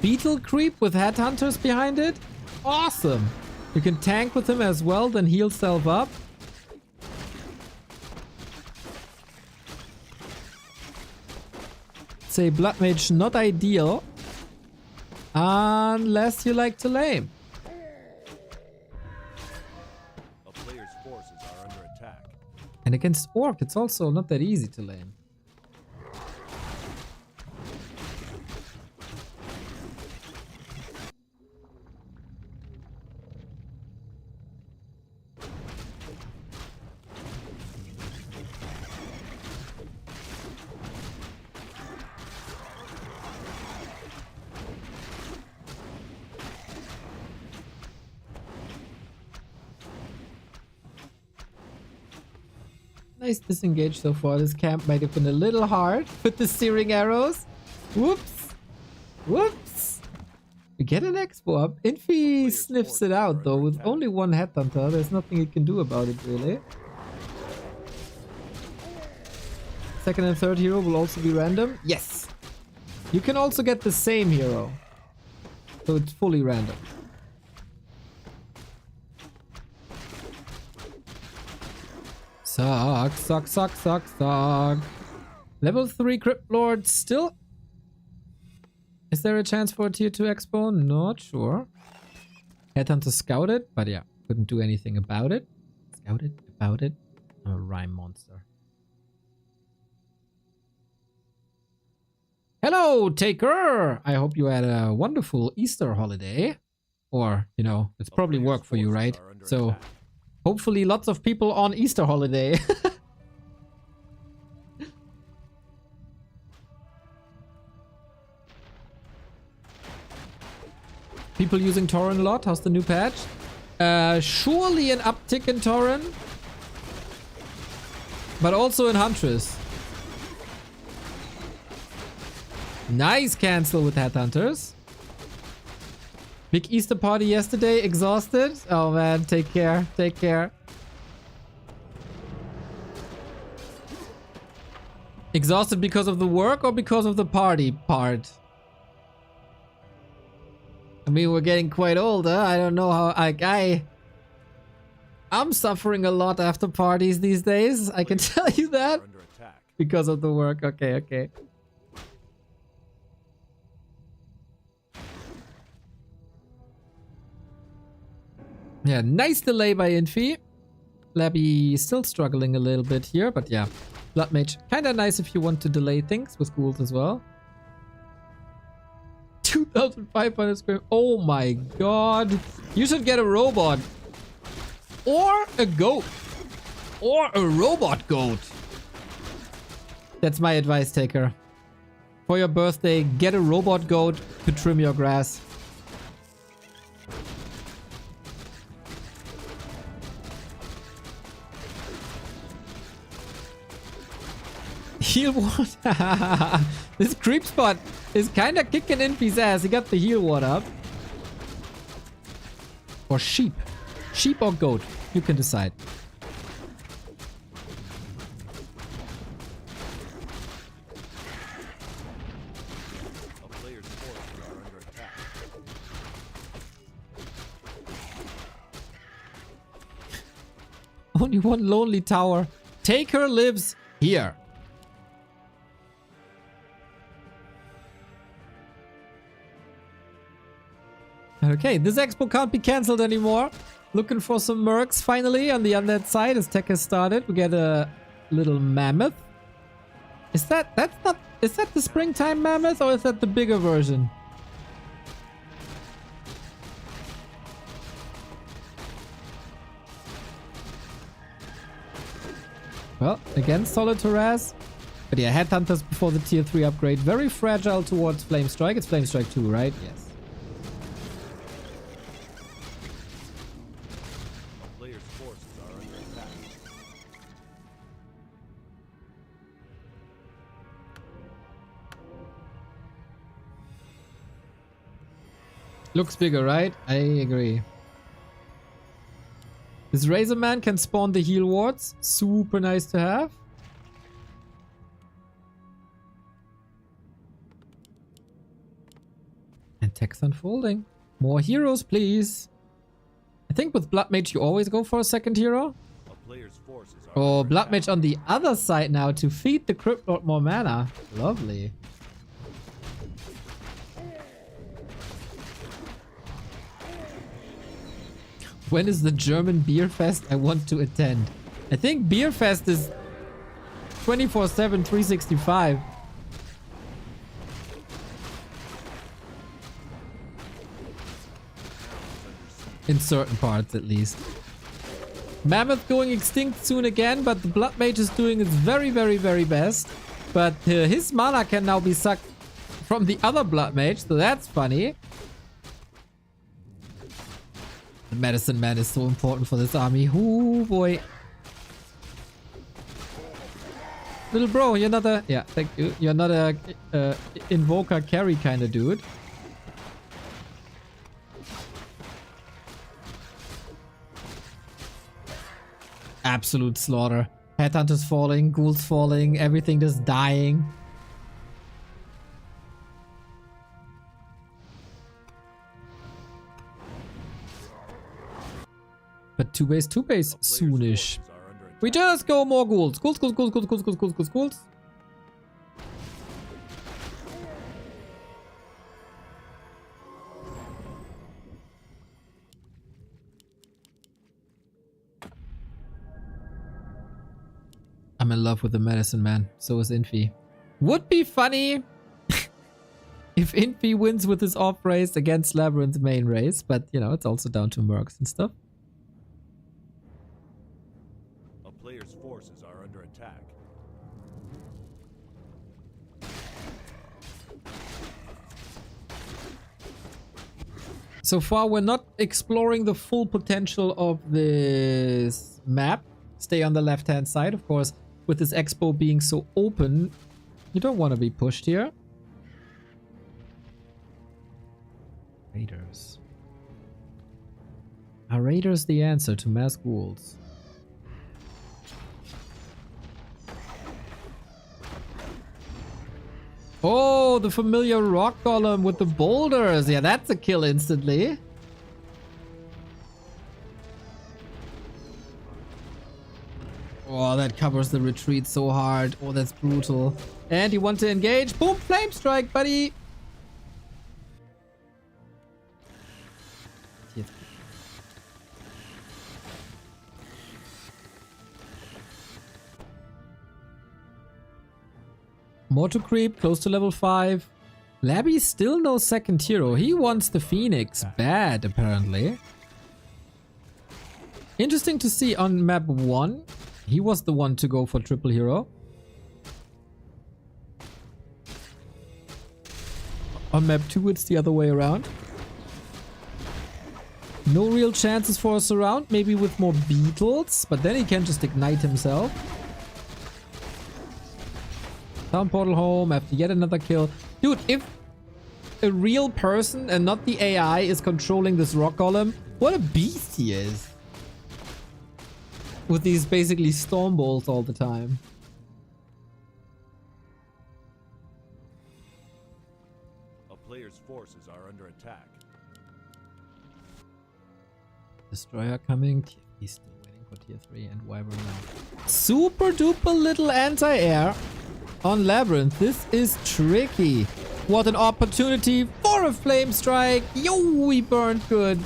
Beetle Creep with Headhunters behind it? Awesome! You can tank with him as well, then heal self up. Say Blood Mage not ideal. Unless you like to lame. A player's forces are under attack. And against Orc, it's also not that easy to lane. Nice disengage so far. This camp might have been a little hard with the searing arrows. Whoops. Whoops. We get an expo up. Infi sniffs it out though. With only one headhunter, there's nothing he can do about it really. Second and third hero will also be random. Yes. You can also get the same hero. So it's fully random. Suck, suck, suck, suck, suck. Level 3 Crypt Lord still? Is there a chance for a tier 2 expo? Not sure. Headhunter scouted, but yeah, couldn't do anything about it. Scouted about it. I'm a rhyme monster. Hello, Taker! I hope you had a wonderful Easter holiday. Or, you know, it's probably work for you, right? So, hopefully lots of people on Easter holiday. People using Tauren a lot. How's the new patch? Surely an uptick in Tauren. But also in Huntress. Nice cancel with Headhunters. Big Easter party yesterday. Exhausted. Oh man, take care. Take care. Exhausted because of the work or because of the party part? I mean, we're getting quite old, huh? I don't know how... I'm suffering a lot after parties these days. I can tell you that. Because of the work. Okay, okay. Yeah, nice delay by Infi. Labby still struggling a little bit here, but yeah. Blood Mage, kinda nice if you want to delay things with ghouls as well. 2,500 square. Oh my god. You should get a robot. Or a goat. Or a robot goat. That's my advice, Taker. For your birthday, get a robot goat to trim your grass. Heal one. This creep spot is kind of kicking Infi's ass. He got the heal one up. Or sheep. Sheep or goat. You can decide. A player's forces are under attack. Only one lonely tower. Taker lives here. Okay, this expo can't be cancelled anymore. Looking for some mercs finally on the undead side as tech has started. We get a little mammoth. Is that the springtime mammoth or is that the bigger version? Well, again, solid harass. But yeah, Headhunters before the tier 3 upgrade. Very fragile towards Flame Strike. It's Flame Strike 2, right? Yes. Looks bigger, right? I agree. This Razor Man can spawn the heal wards. Super nice to have. And text unfolding. More heroes, please. I think with Blood Mage you always go for a second hero. A player's forces are Oh, under Blood attack. Mage on the other side now to feed the Crypt Lord more mana. Lovely. When is the German beer fest I want to attend? I think beer fest is 24/7, 365. In certain parts, at least. Mammoth going extinct soon again, but the Blood Mage is doing its very, very, very best. But his mana can now be sucked from the other Blood Mage, so that's funny. The Medicine Man is so important for this army. Oh boy. Little bro, you're not a... Yeah, thank you. You're not a invoker carry kind of dude. Absolute slaughter. Headhunters falling, ghouls falling, everything just dying. But two base, Player's soonish. forces are under attack. We just go more ghouls. Ghouls, ghouls, ghouls, ghouls, ghouls, ghouls, ghouls, ghouls, ghouls. I'm in love with the Medicine Man. So is Infi. Would be funny if Infi wins with his off race against Labyrinth's main race. But, you know, it's also down to mercs and stuff. A player's forces are under attack. So far, we're not exploring the full potential of this map. Stay on the left-hand side, of course. With this expo being so open, you don't want to be pushed here. Raiders. Are raiders the answer to mass ghouls? Oh, the familiar rock golem with the boulders. Yeah, that's a kill instantly. Oh, that covers the retreat so hard. Oh, that's brutal. And you want to engage? Boom, flame strike, buddy. More to creep, close to level 5. Labby still no second hero. He wants the Phoenix bad, apparently. Interesting to see on map 1. He was the one to go for triple hero. On map 2, it's the other way around. No real chances for a surround. Maybe with more beetles, but then he can just ignite himself. Town portal home after yet another kill. Dude, if a real person and not the AI is controlling this rock golem, what a beast he is. With these basically storm bolts all the time. A player's forces are under attack. Destroyer coming. He's still waiting for tier 3 and Wyvern now. Super duper little anti-air on Labyrinth. This is tricky. What an opportunity for a flame strike. Yo, he burned good.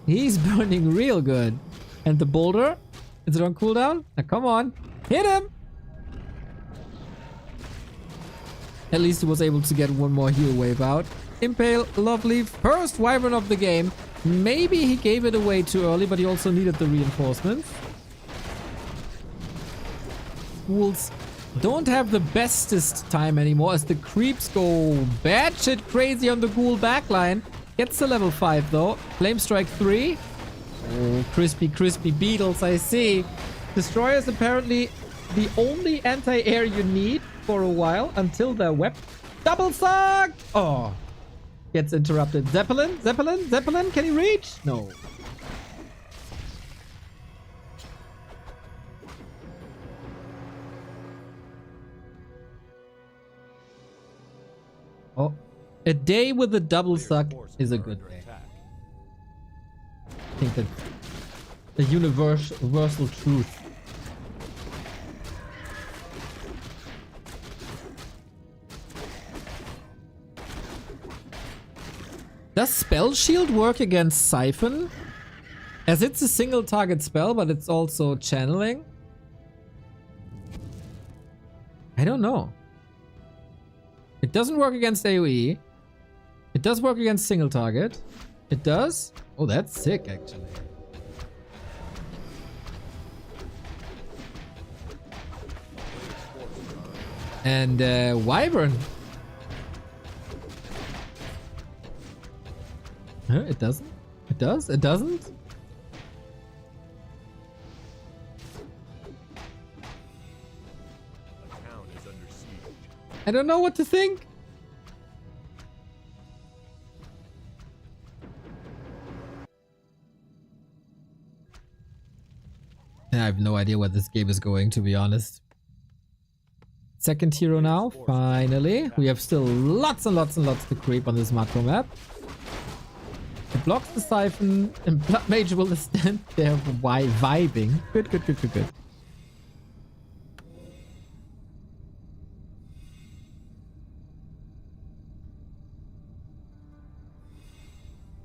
He's burning real good. And the boulder? Is it on cooldown? Now come on. Hit him! At least he was able to get one more heal wave out. Impale, lovely. First Wyvern of the game. Maybe he gave it away too early, but he also needed the reinforcements. Ghouls don't have the bestest time anymore as the creeps go batshit crazy on the ghoul backline. Gets to level 5 though. Flame Strike 3. Oh, crispy, crispy beetles, I see. Destroyer is apparently the only anti-air you need for a while until they're wept. Double suck! Oh. gets interrupted. Zeppelin? Zeppelin? Zeppelin? Can he reach? No. Oh. A day with a double suck is a good day. I think that's the universal truth. Does Spell Shield work against Siphon? As it's a single target spell, but it's also channeling? I don't know. It doesn't work against AoE. It does work against single target. It does? Oh, that's sick, actually. And Wyvern. Huh? It doesn't? It does? It doesn't? I don't know what to think. I have no idea where this game is going, to be honest. Second hero now, finally. We have still lots and lots and lots to creep on this macro map. It blocks the Siphon, and Blood Mage will stand there vibing. Good, good, good, good, good.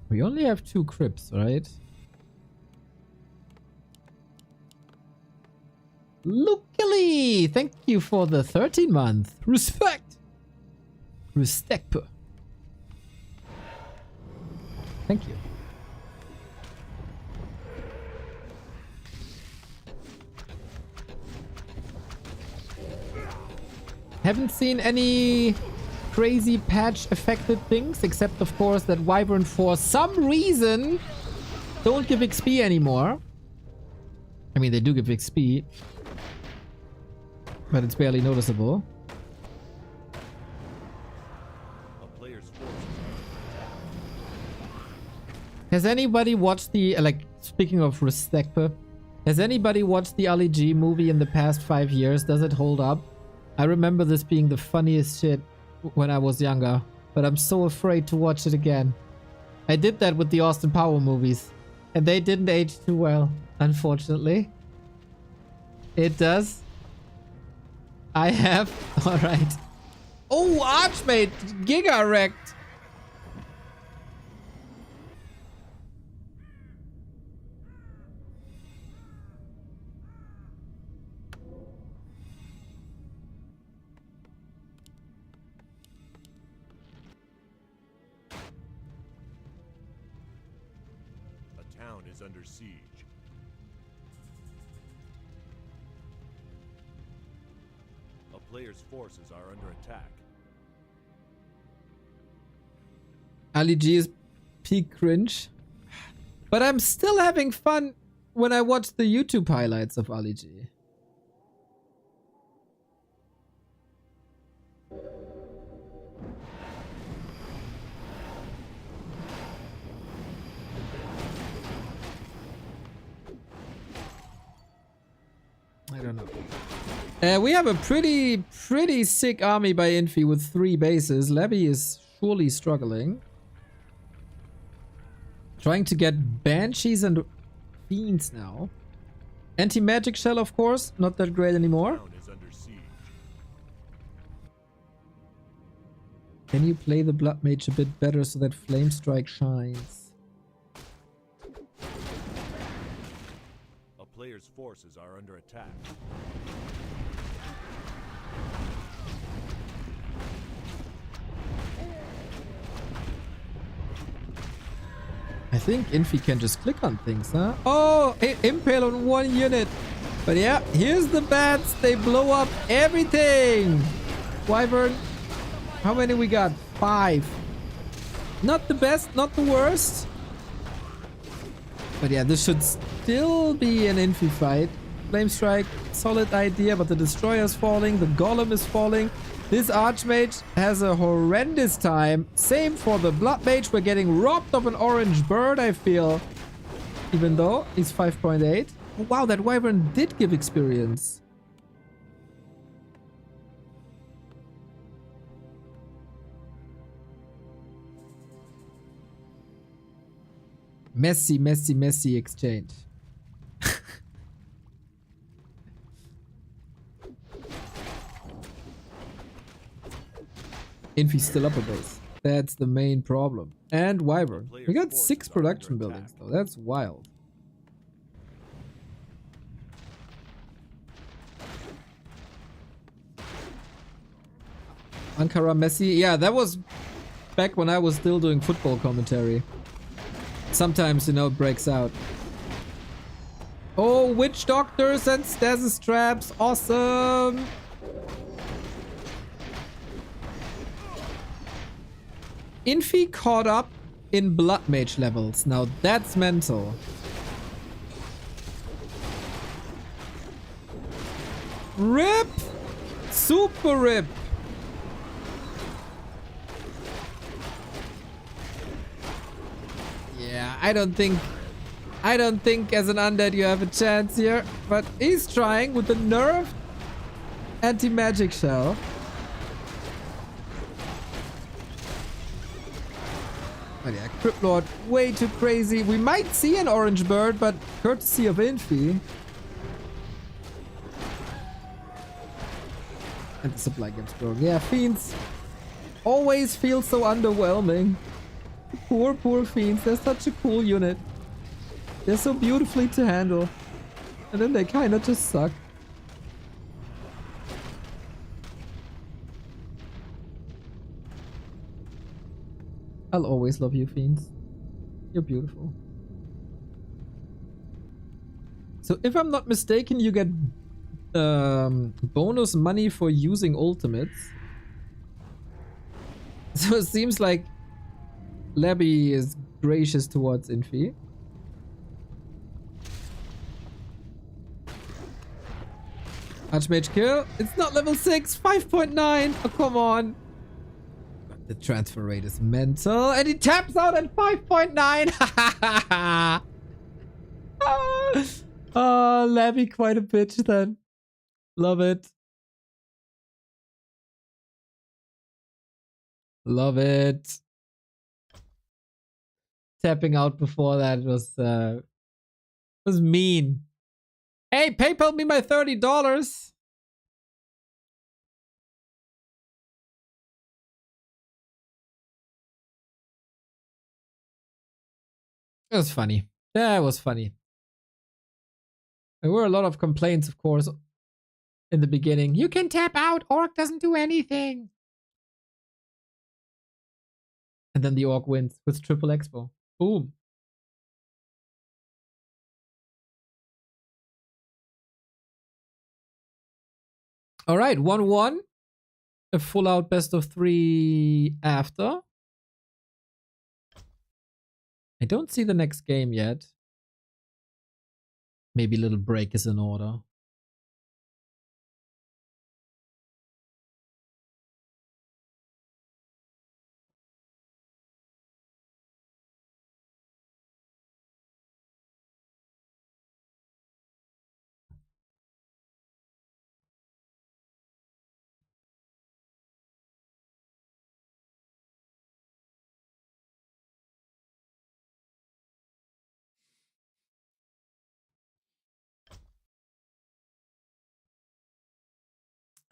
We only have 2 crypts, right? Luckily! Thank you for the 13-month. Respect! Respect. Thank you. Haven't seen any crazy patch affected things, except of course that Wyvern for some reason don't give XP anymore. I mean, they do give XP, but it's barely noticeable. Has anybody watched the, speaking of Restekpe, has anybody watched the Ali G movie in the past 5 years? Does it hold up? I remember this being the funniest shit when I was younger, but I'm so afraid to watch it again. I did that with the Austin Power movies, and they didn't age too well, unfortunately. It does. I have. Alright. Oh, Archmate! Giga wrecked! Under siege. A player's forces are under attack. Ali G is peak cringe. But I'm still having fun when I watch the YouTube highlights of Ali G. I don't know. We have a pretty sick army by Infi with 3 bases. Levy is surely struggling. Trying to get Banshees and Fiends now. Anti-magic shell, of course, not that great anymore. Can you play the Blood Mage a bit better so that Flame Strike shines? Player's forces are under attack. I think Infi can just click on things, huh? Oh, impale on 1 unit. But yeah, here's the bats. They blow up everything. Wyvern, how many we got? 5. Not the best, not the worst. But yeah, this should still be an Infi fight. Flame Strike, solid idea, but the Destroyer is falling, the Golem is falling. This Archmage has a horrendous time. Same for the Blood Mage. We're getting robbed of an orange bird, I feel. Even though he's 5.8. Wow, that Wyvern did give experience. Messy, messy, messy exchange. Infi's still up a base. That's the main problem. And Wyvern. We got 6 production buildings though. That's wild. Ankara Messi. Yeah, that was back when I was still doing football commentary. Sometimes, you know, it breaks out. Oh, witch doctors and stasis traps. Awesome. Infi caught up in Blood Mage levels. Now that's mental. Rip! Super rip! Yeah, I don't think as an undead you have a chance here. But he's trying with the nerfed anti-magic shell. But yeah, Crypt Lord, way too crazy. We might see an orange bird, but courtesy of Infi. And the supply gets broken. Yeah, Fiends always feel so underwhelming. Poor, poor Fiends. They're such a cool unit. They're so beautifully to handle. And then they kind of just suck. I'll always love you, Fiends. You're beautiful. So if I'm not mistaken, you get bonus money for using ultimates. So it seems like Labby is gracious towards Infi. Archmage kill. It's not level 6. 5.9. Oh, come on. The transfer rate is mental. And he taps out at 5.9. Oh, Labby quite a bitch then. Love it. Love it. Tapping out before that was mean. Hey, PayPal me my $30. It was funny. That was funny. There were a lot of complaints, of course, in the beginning. You can tap out. Orc doesn't do anything. And then the Orc wins with triple expo. Boom. All right, 1-1. A full out best of 3 after. I don't see the next game yet. Maybe a little break is in order.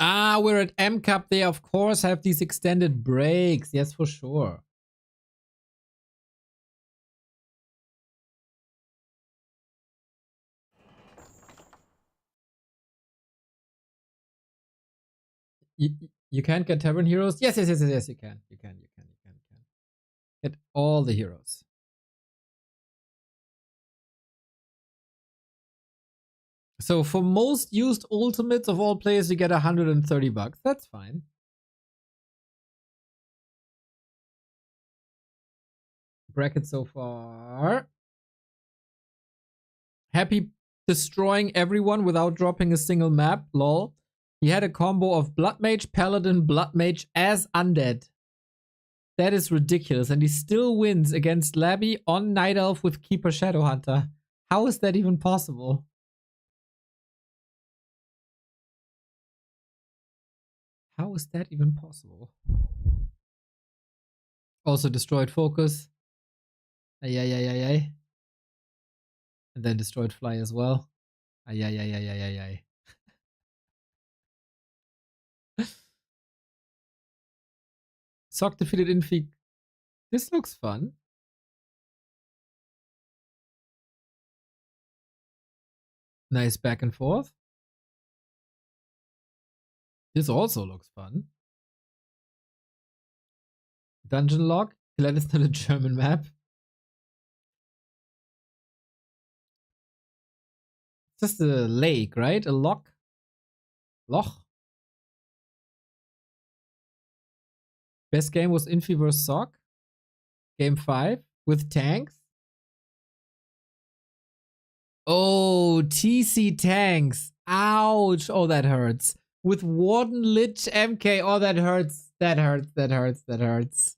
Ah, we're at M Cup. They, of course, have these extended breaks. Yes, for sure. You can't get Tavern Heroes? Yes, yes, yes, yes, yes, you can. You can. Get all the heroes. So for most used ultimates of all players, you get $130. That's fine. Bracket so far. Happy destroying everyone without dropping a single map. Lol. He had a combo of Blood Mage, Paladin, Blood Mage as undead. That is ridiculous. And he still wins against Labby on Night Elf with Keeper Shadowhunter. How is that even possible? How is that even possible? Also destroyed focus. Ay, ay, ay, ay, ay. And then destroyed fly as well. Ay, ay, ay, ay, ay, ay, ay. Sock defeated Infi. This looks fun. Nice back and forth. This also looks fun. Dungeon log. That is not a German map. It's just a lake, right? A loch. Loch. Best game was Infi vs. Sock. Game 5 with tanks. Oh, TC tanks. Ouch. Oh, that hurts. With Warden, Lich, MK. Oh, that hurts. That hurts. That hurts. That hurts.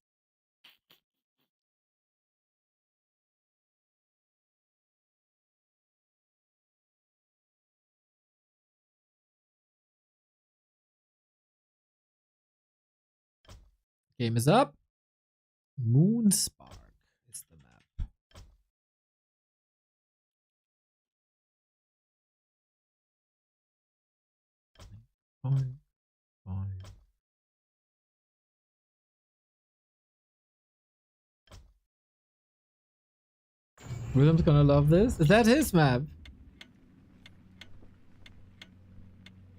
Game is up. Moonspark is the map. Fine. Rhythm's gonna love this. Is that his map?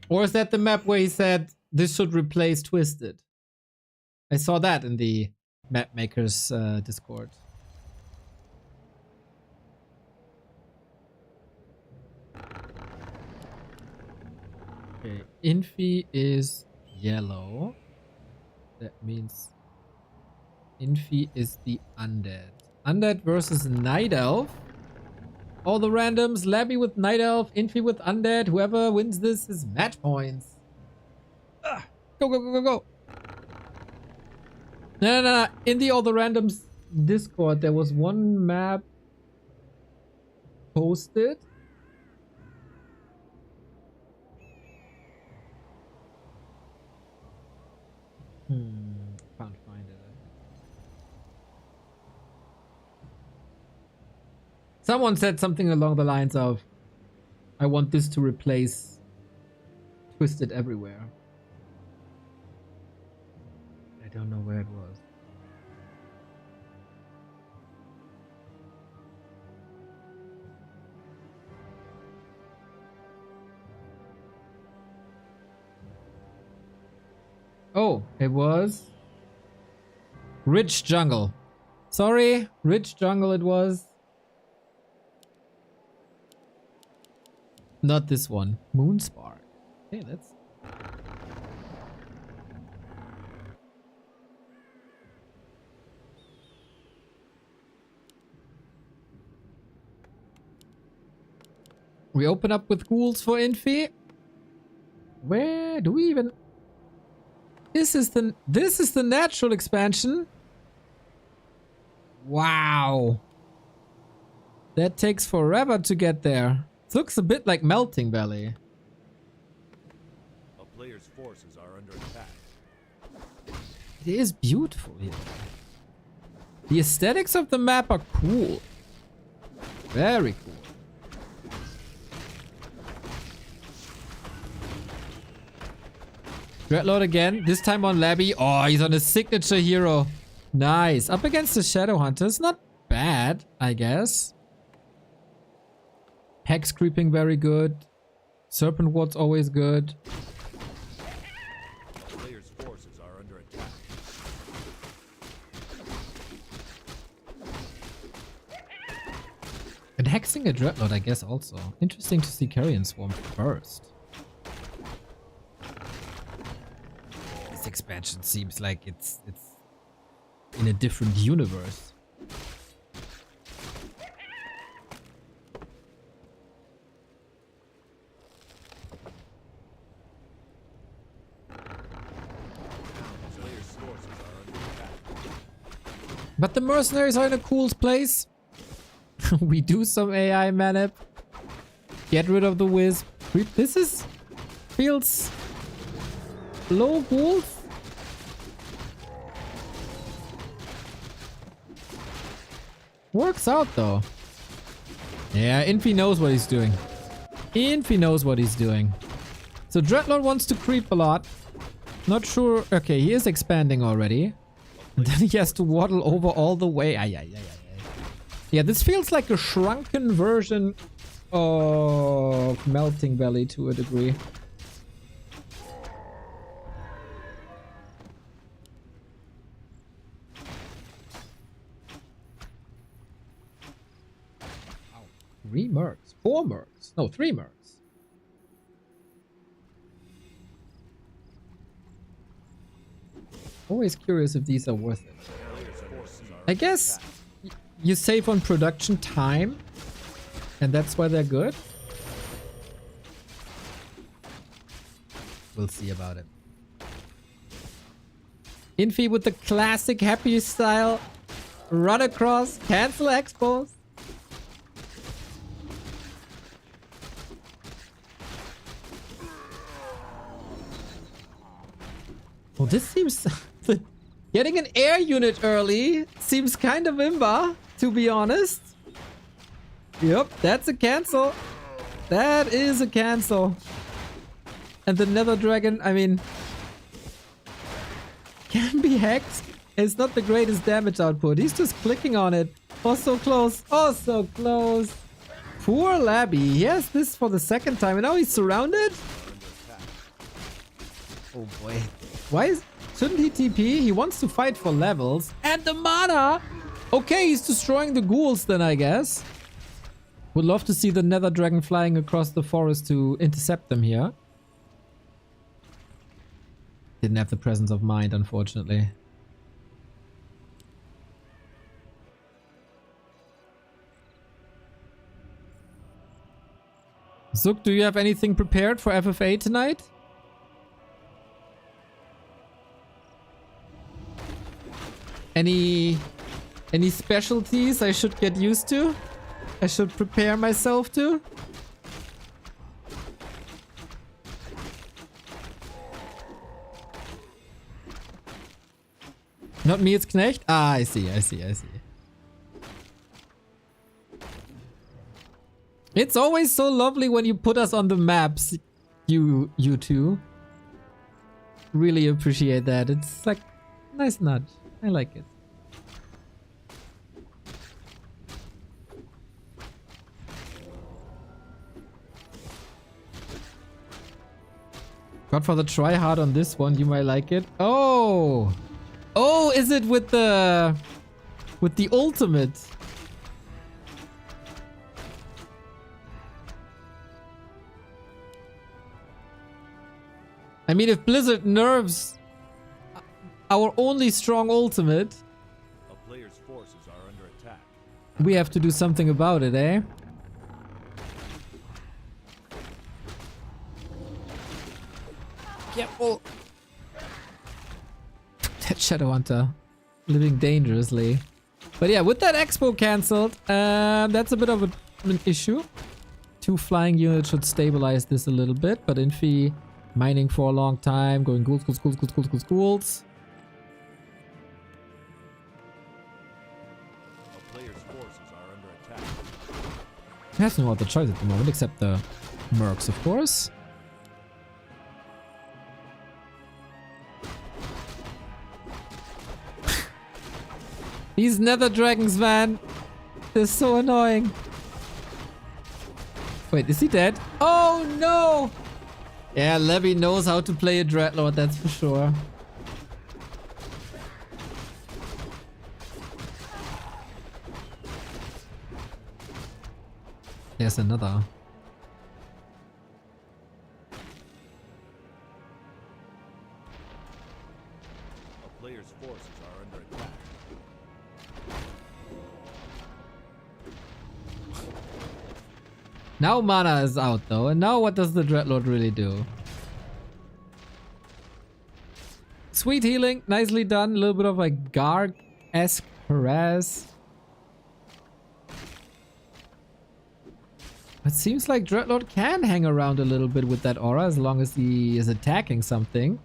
Or is that the map where he said this should replace Twisted? I saw that in the map makers Discord. Okay, Infi is yellow. That means Infi is the undead. Undead versus Night Elf. All the randoms, Labby with Night Elf, Infi with Undead. Whoever wins this is match points. Go, go, go, go, go. No. In the All the Randoms Discord, there was one map posted. Can't find it. Someone said something along the lines of, I want this to replace Twisted Everywhere. I don't know where it was. Oh, it was Rich Jungle. Sorry, Rich Jungle it was. Not this one. Moonspark. Okay, let's... We open up with ghouls for Infi. Where do we even... This is the natural expansion. Wow. That takes forever to get there. It looks a bit like Melting Valley. A player's forces are under attack. It is beautiful here. The aesthetics of the map are cool. Very cool. Dreadlord again, this time on Labby. Oh, he's on his signature hero. Nice. Up against the Shadowhunters. Not bad, I guess. Hex creeping very good. Serpent Ward's always good. The player's forces are under attack. And hexing a Dreadlord, I guess, also. Interesting to see Carrion Swarm first. This expansion seems like it's in a different universe. But the mercenaries are in a cool place. We do some AI manip. Get rid of the wisp. This is... feels... low ghouls? Works out though. Yeah, Infi knows what he's doing. Infi knows what he's doing. So Dreadlord wants to creep a lot. Not sure. Okay, he is expanding already. And then he has to waddle over all the way. Yeah, this feels like a shrunken version of Melting Valley to a degree. Three mercs. 4 mercs. No, 3 mercs. Always curious if these are worth it. I guess you save on production time, and that's why they're good. We'll see about it. Infi with the classic happy style. Run across, cancel expos. Well, this seems... getting an air unit early seems kind of imba, to be honest. Yep, that's a cancel. That is a cancel. And the Nether Dragon, I mean... can be hacked. It's not the greatest damage output. He's just clicking on it. Oh, so close. Oh, so close. Poor Labby. He has this for the second time, and now he's surrounded? Oh boy. Why is... shouldn't he TP? He wants to fight for levels. And the mana! Okay, he's destroying the ghouls then, I guess. Would love to see the Nether Dragon flying across the forest to intercept them here. Didn't have the presence of mind, unfortunately. Zook, do you have anything prepared for FFA tonight? Any specialties I should get used to? I should prepare myself to? Not me, it's Knecht? Ah, I see. It's always so lovely when you put us on the maps, you two. Really appreciate that. It's like a nice nudge. I like it. Godfather, try hard on this one. You might like it. Oh! Oh, is it with the ultimate? I mean, if Blizzard nerfs our only strong ultimate, A player's forces are under attack. we have to do something about it, eh? Careful! That Shadowhunter living dangerously. But yeah, with that expo cancelled, that's a bit of an issue. 2 flying units should stabilize this a little bit, but Infi mining for a long time, going ghouls. A player's forces are under attack. He has no other choice at the moment, except the mercs, of course. These Nether Dragons, man. They're so annoying. Wait, is he dead? Oh, no! Yeah, Levy knows how to play a Dreadlord, that's for sure. There's another. A player's forces are under attack. Now mana is out though, and now what does the Dreadlord really do? Sweet healing, nicely done. A little bit of a Garg-esque Harass. It seems like Dreadlord can hang around a little bit with that aura as long as he is attacking something.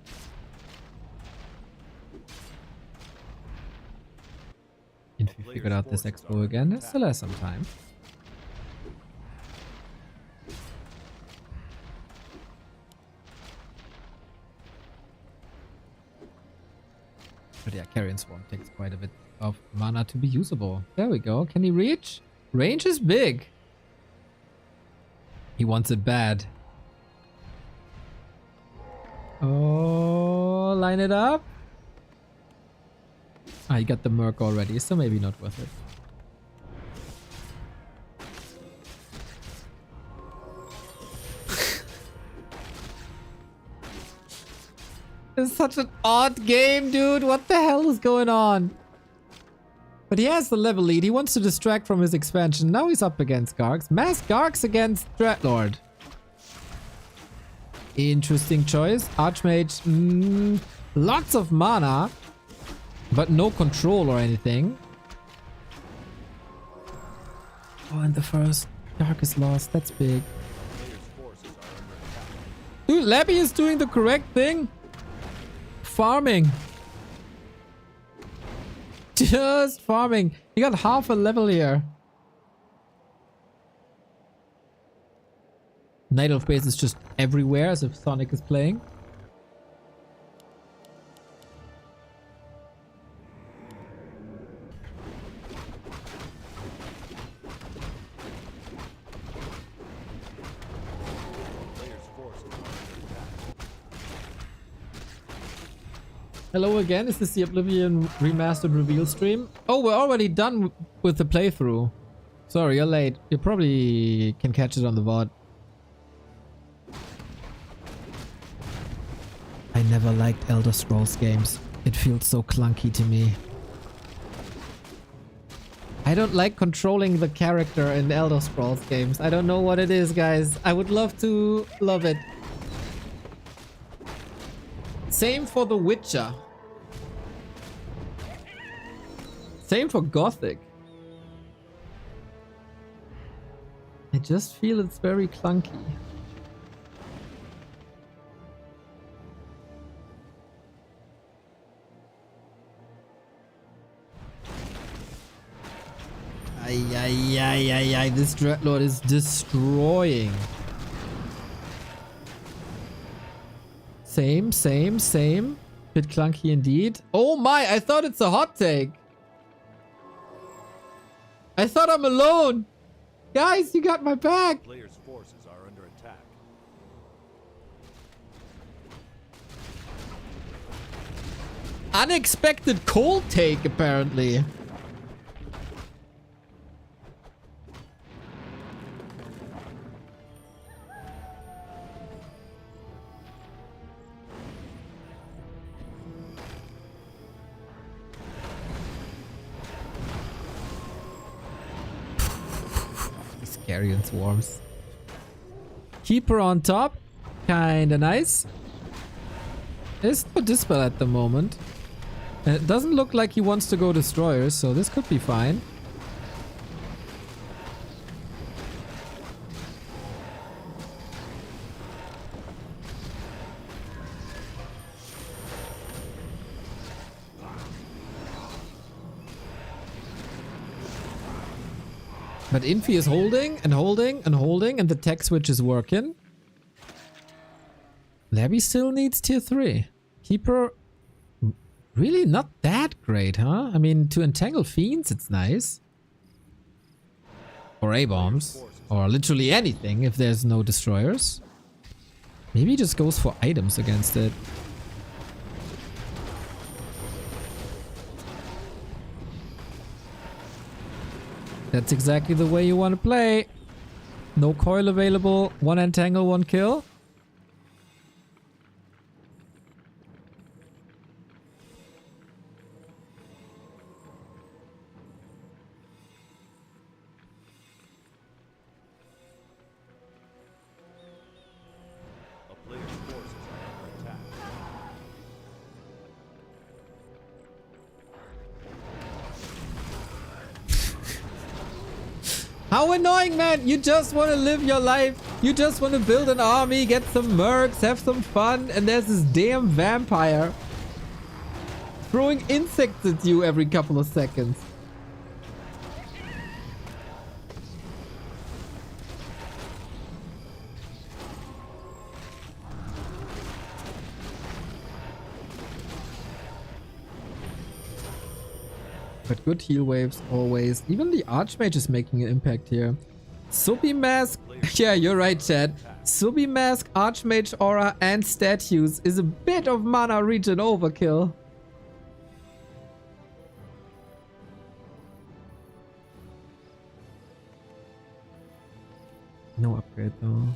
Infi figured out this expo again. It still has some time. But yeah, Carrion Swarm takes quite a bit of mana to be usable. There we go. Can he reach? Range is big. He wants it bad. Oh, line it up. Ah, you got the Merc already, so maybe not worth it. It's such an odd game, dude. What the hell is going on? But he has the level lead. He wants to distract from his expansion. Now he's up against Gargs. Mass Gargs against Dreadlord. Interesting choice. Archmage. Lots of mana. But no control or anything. Oh, and the first Dark is lost. That's big. Dude, Labby is doing the correct thing. Farming. Just farming. He got half a level here. Night Elf base is just everywhere as if Sonic is playing. Hello again, is this the Oblivion Remastered reveal stream? Oh, we're already done with the playthrough. Sorry, you're late. You probably can catch it on the VOD. I never liked Elder Scrolls games. It feels so clunky to me. I don't like controlling the character in Elder Scrolls games. I don't know what it is, guys. I would love to love it. Same for The Witcher. Same for Gothic. I just feel it's very clunky. Ay, this Dreadlord is destroying. Same. Bit clunky indeed. Oh my, I thought it's a hot take. I thought I'm alone. Guys, you got my back. Player's forces are under attack. Unexpected cold take, apparently. Carrion Swarms. Keeper on top. Kinda nice. There's no Dispel at the moment. And it doesn't look like he wants to go Destroyers, so this could be fine. But Infi is holding and holding and holding, and the tech switch is working. Labby still needs tier 3. Keeper, really not that great, huh? I mean, to entangle fiends, it's nice. Or A-bombs. Or literally anything if there's no destroyers. Maybe he just goes for items against it. That's exactly the way you want to play. No coil available. One entangle, one kill. A player's forces are under attack. How annoying, man. You just want to live your life. You just want to build an army, get some mercs, have some fun. And there's this damn vampire throwing insects at you every couple of seconds. But good heal waves always. Even the Archmage is making an impact here. Subi Mask. Yeah, you're right, Chad. Subi Mask, Archmage Aura, and Statues is a bit of mana regen overkill. No upgrade though.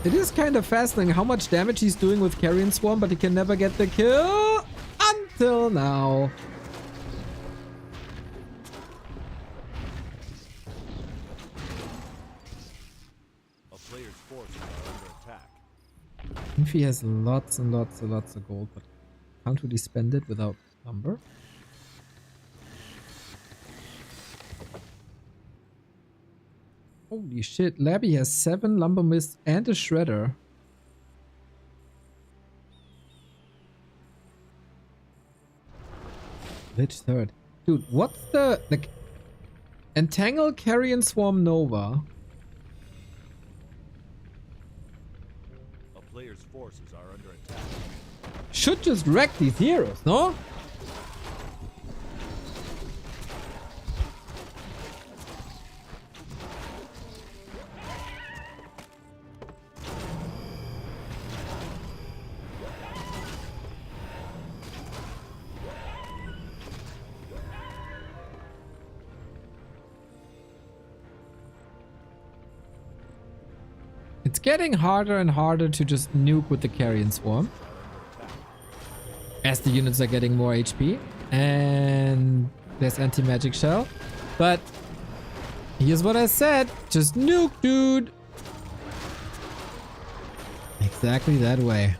It is kind of fascinating how much damage he's doing with Carrion Swarm, but he can never get the kill until now. A player's forces are under attack. Infi has lots and lots and lots of gold, but can't really spend it without lumber. Holy shit, Labby has 7 lumber mist and a shredder. Lich third. Dude, what's the Entangle Carrion Swarm Nova? A player's forces are under attack. Should just wreck these heroes, no? It's getting harder and harder to just nuke with the Carrion Swarm as the units are getting more HP and there's anti-magic shell. But here's what I said, just nuke, dude. Exactly that way.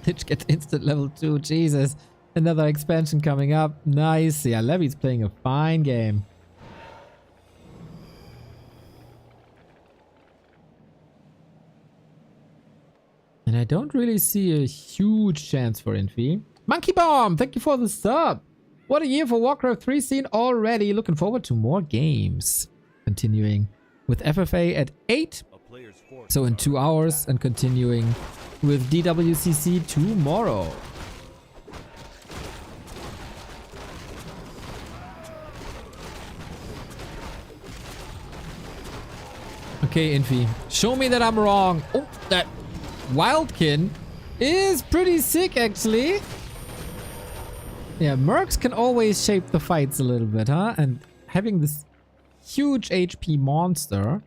Lich gets instant level 2, Jesus. Another expansion coming up. Nice. Yeah, Levy's playing a fine game. And I don't really see a huge chance for Infi. Monkey Bomb, thank you for the sub. What a year for Warcraft 3 scene already. Looking forward to more games. Continuing with FFA at 8. So in 2 hours, and continuing with DWCC tomorrow. Okay, Infi, show me that I'm wrong. Oh, that Wildkin is pretty sick, actually. Yeah, mercs can always shape the fights a little bit, huh? And having this huge HP monster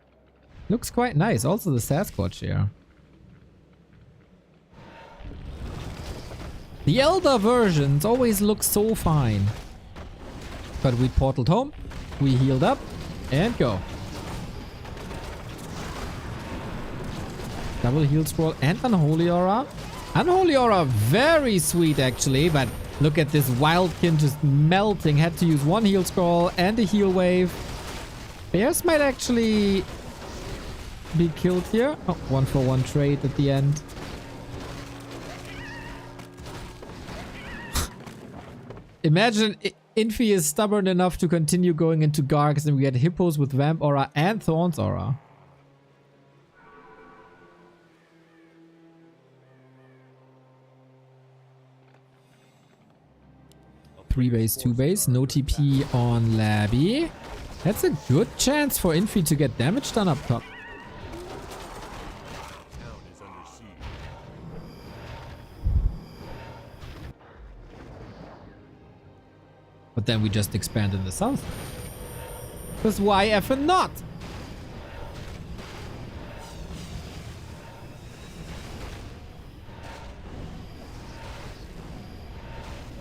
looks quite nice. Also the Sasquatch here. The Elder versions always look so fine. But we portaled home, we healed up, and go. Double heal scroll and Unholy Aura. Unholy Aura, very sweet actually, but look at this Wildkin just melting. Had to use 1 heal scroll and a heal wave. Bears might actually be killed here. Oh, 1-for-1 trade at the end. Imagine Infi is stubborn enough to continue going into Gargs and we get Hippos with Vamp Aura and Thorns Aura. 3 base, 2 base, no TP on Labby. That's a good chance for Infi to get damage done up top. But then we just expand in the south. Because why effing not?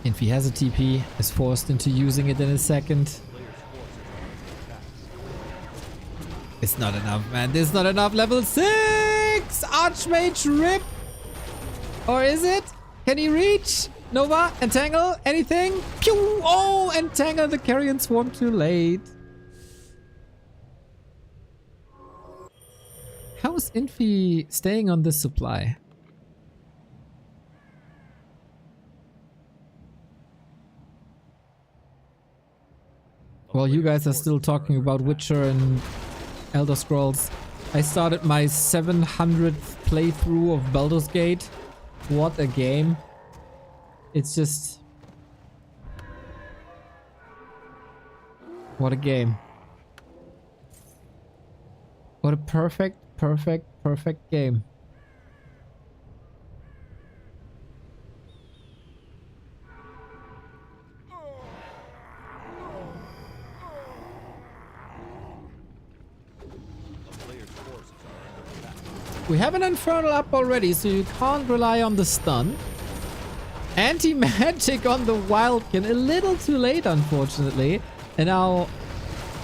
Infi has a TP, is forced into using it in a second. It's not enough, man. There's not enough. Level 6! Archmage rip! Or is it? Can he reach? Nova? Entangle? Anything? Pew! Oh! Entangle the carrion swarm too late. How is Infi staying on this supply? While you guys are still talking about Witcher and Elder Scrolls, I started my 700th playthrough of Baldur's Gate. What a game. It's just... What a game. What a perfect game. We have an Infernal up already, so you can't rely on the stun. Anti-magic on the Wildkin. A little too late, unfortunately. And now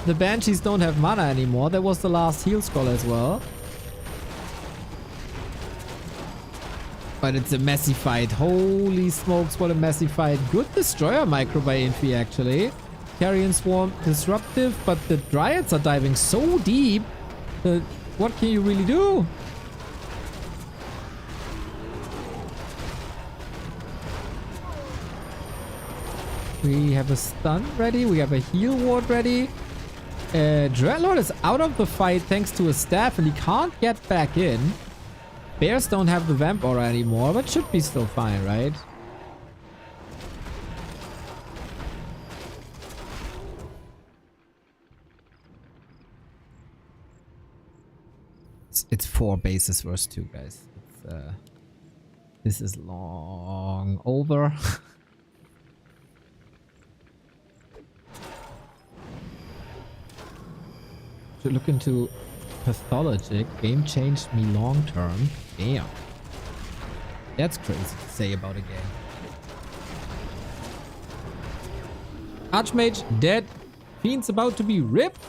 the Banshees don't have mana anymore. That was the last heal scroll as well. But it's a messy fight. Holy smokes, what a messy fight. Good Destroyer micro by Infi, actually. Carrion Swarm disruptive, but the Dryads are diving so deep that what can you really do? We have a stun ready. We have a heal ward ready. Dreadlord is out of the fight thanks to a staff and he can't get back in. Bears don't have the vamp aura anymore, but should be still fine, right? It's 4 bases versus 2, guys. This is long over. To look into pathologic. Game changed me long term. Damn. That's crazy to say about a game. Archmage dead. Fiend's about to be ripped.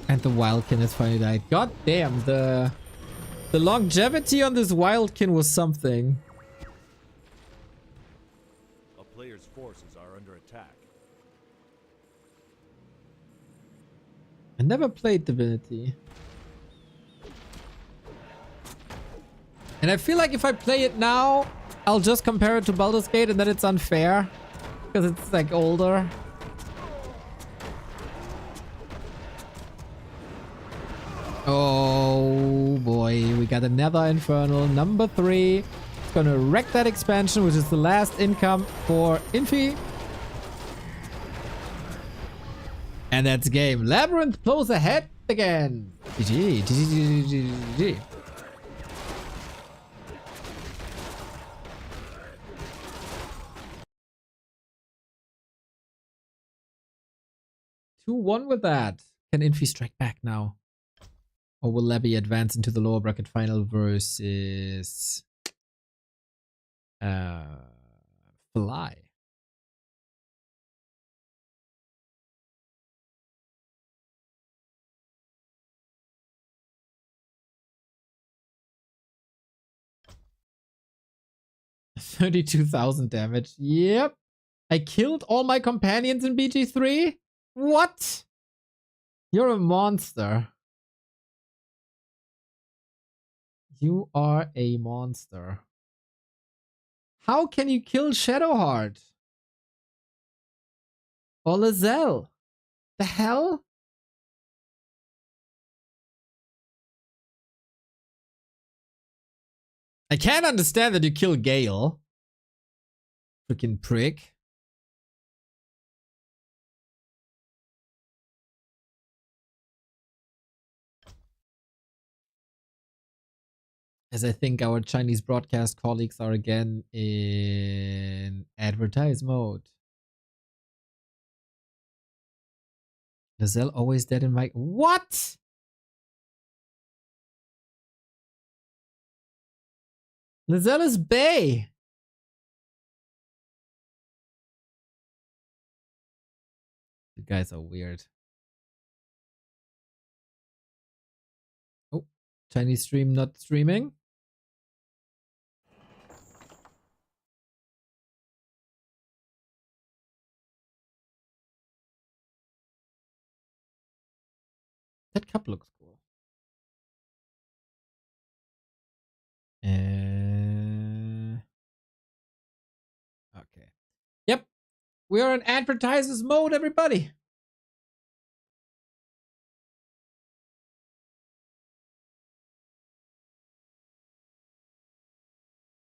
And the Wildkin has finally died. God damn, the longevity on this Wildkin was something. A player's forces are under attack. I never played Divinity. And I feel like if I play it now, I'll just compare it to Baldur's Gate and then it's unfair. Because it's like older. Oh boy, we got another Infernal, number 3. It's gonna wreck that expansion, which is the last income for Infi. And that's game. Labyrinth close ahead again. GG, GG, GG. 2-1 with that. Can Infi strike back now? Or will Levy advance into the lower bracket final versus Fly? $32,000 damage. Yep. I killed all my companions in BG3? What? You're a monster. You are a monster. How can you kill Shadowheart? Or Lizelle? The hell? I can't understand that you kill Gale. Freaking prick. As I think our Chinese broadcast colleagues are again in advertise mode. Lizelle always dead in my... What? Lizelle is Bay. You guys are weird. Chinese stream not streaming. That cup looks cool. Okay. Yep. We are in advertisers mode, everybody.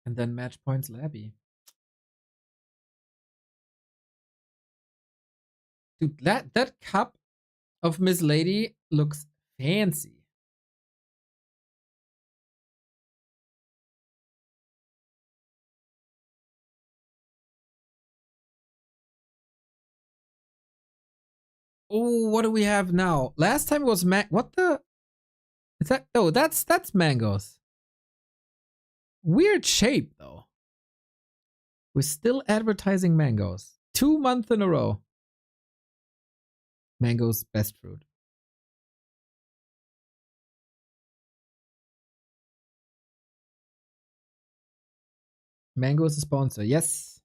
And then match points Labby. Dude, that cup of Miss Lady looks fancy. Oh, what do we have now? Last time it was what the? Is that? Oh, that's mangoes. Weird shape though. We're still advertising mangoes. 2 months in a row. Mangoes best fruit. Mango is a sponsor. Yes.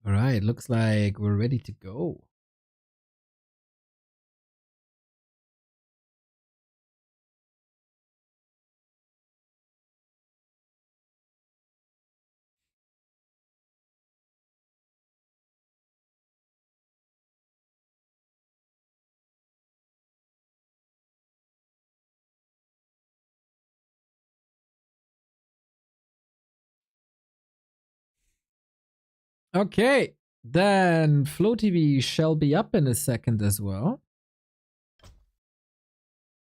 All right, looks like we're ready to go. Okay, then Flow TV shall be up in a second as well.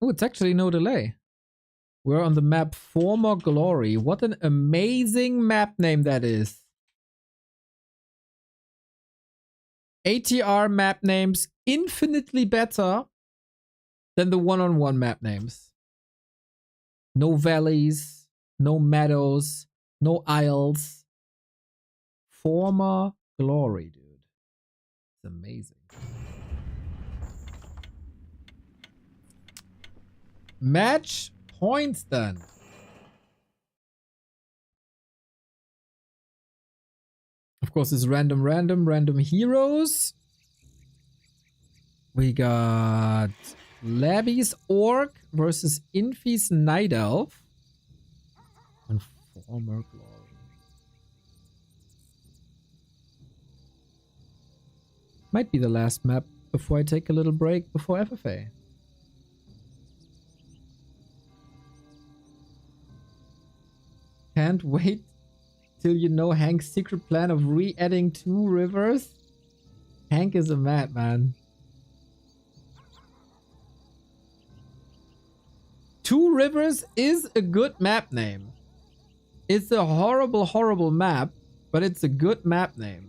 Oh, it's actually no delay. We're on the map Former Glory. What an amazing map name that is. ATR map names infinitely better than the one-on-one map names. No valleys, no meadows, no isles. Former Glory, dude. It's amazing. Match points then. Of course, it's random heroes. We got Labby's Orc versus Infi's Night Elf. And Former Glory. Might be the last map before I take a little break before FFA. Can't wait till you know Hank's secret plan of re-adding 2 rivers. Hank is a madman. 2 rivers is a good map name. It's a horrible map, but it's a good map name.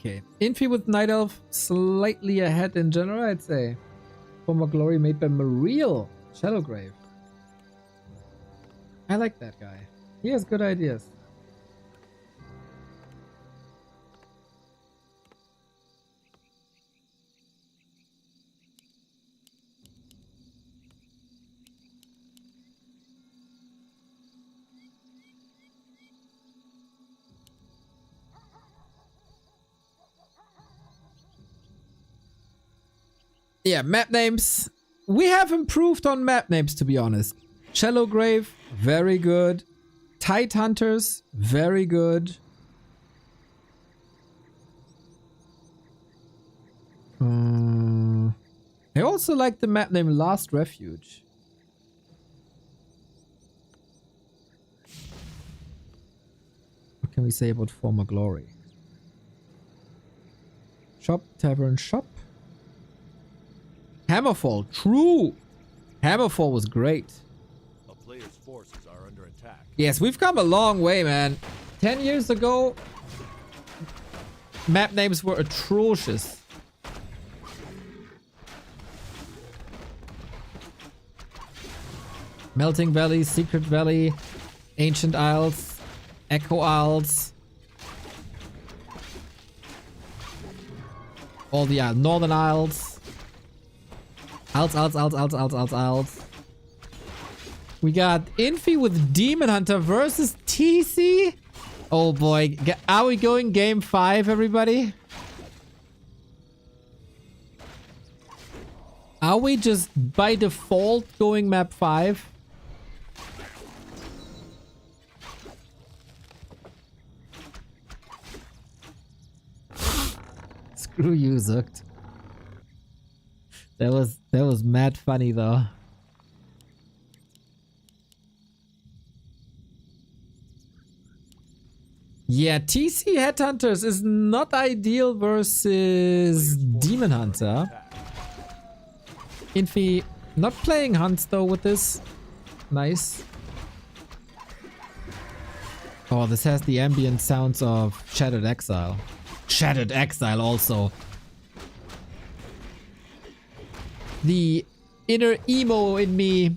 Okay, Infi with Night Elf slightly ahead in general, I'd say. Former Glory made by Mariel Shadowgrave. I like that guy. He has good ideas. Yeah, map names. We have improved on map names, to be honest. Shallow Grave, very good. Tide Hunters, very good. I also like the map name Last Refuge. What can we say about Former Glory? Shop, Tavern, Shop. Hammerfall, true. Hammerfall was great. A player's forces are under attack. Yes, we've come a long way, man. 10 years ago, map names were atrocious. Melting Valley, Secret Valley, Ancient Isles, Echo Isles. All the Northern Isles. Isles. We got Infi with Demon Hunter versus TC. Oh boy. Are we going game 5, everybody? Are we just by default going map 5? Screw you, Zucked. That was mad funny though. Yeah, TC Headhunters is not ideal versus Demon Hunter. Infi not playing hunts though with this. Nice. Oh, this has the ambient sounds of Shattered Exile. Shattered Exile also. The inner emo in me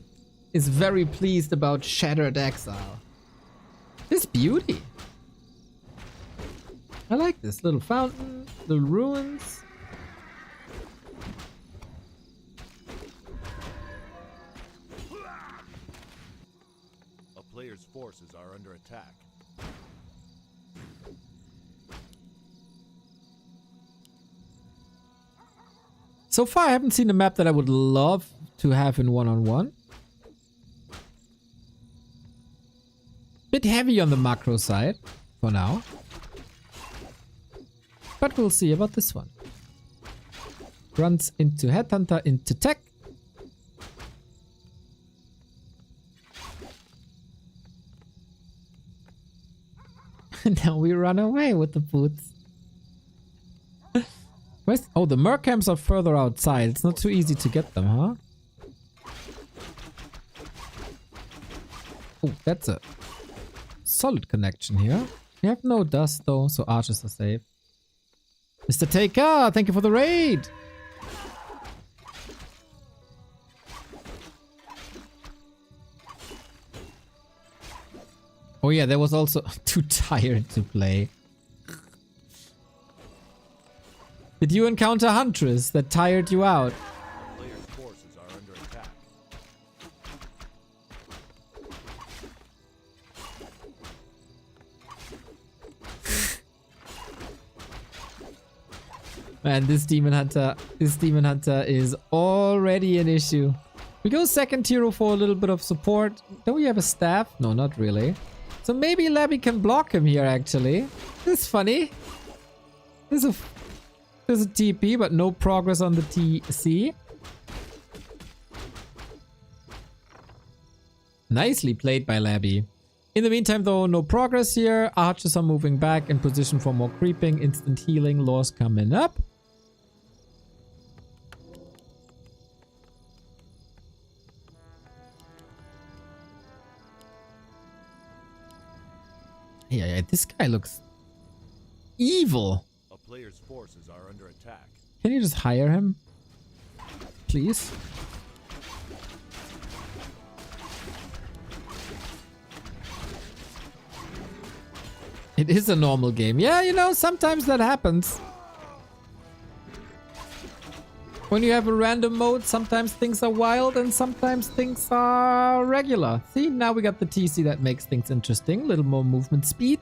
is very pleased about Shattered Exile. This beauty. I like this little fountain, little ruins. A player's forces are under attack. So far, I haven't seen a map that I would love to have in one-on-one. Bit heavy on the macro side for now. But we'll see about this one. Runs into Headhunter, into tech. And now we run away with the boots. Where's... Oh, the merc camps are further outside. It's not too easy to get them, huh? Oh, that's a solid connection here. We have no dust though, so archers are safe. Mr. Taker, thank you for the raid! Oh yeah, there was also too tired to play. Did you encounter Huntress that tired you out? Player's forces are under attack. Man, this Demon Hunter is already an issue. We go second hero for a little bit of support. Don't we have a staff? No, not really. So maybe Labby can block him here actually. This is funny. There's a TP, but no progress on the TC. Nicely played by Labby. In the meantime though, no progress here. Archers are moving back in position for more creeping. Instant healing. Laws coming up. Yeah, this guy looks evil. A player's forces are under attack. Can you just hire him? Please? It is a normal game. Yeah, you know, sometimes that happens. When you have a random mode, sometimes things are wild and sometimes things are regular. See, now we got the TC that makes things interesting. A little more movement speed.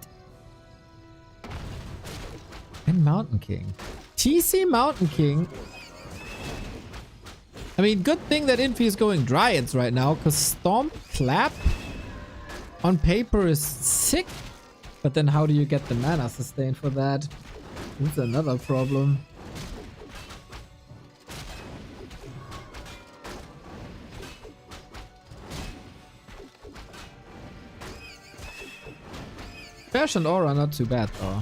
And Mountain King. TC Mountain King. I mean, good thing that Infi is going Dryads right now, because Stomp Clap on paper is sick. But then how do you get the mana sustain for that? That's another problem. Bash and Aura not too bad though.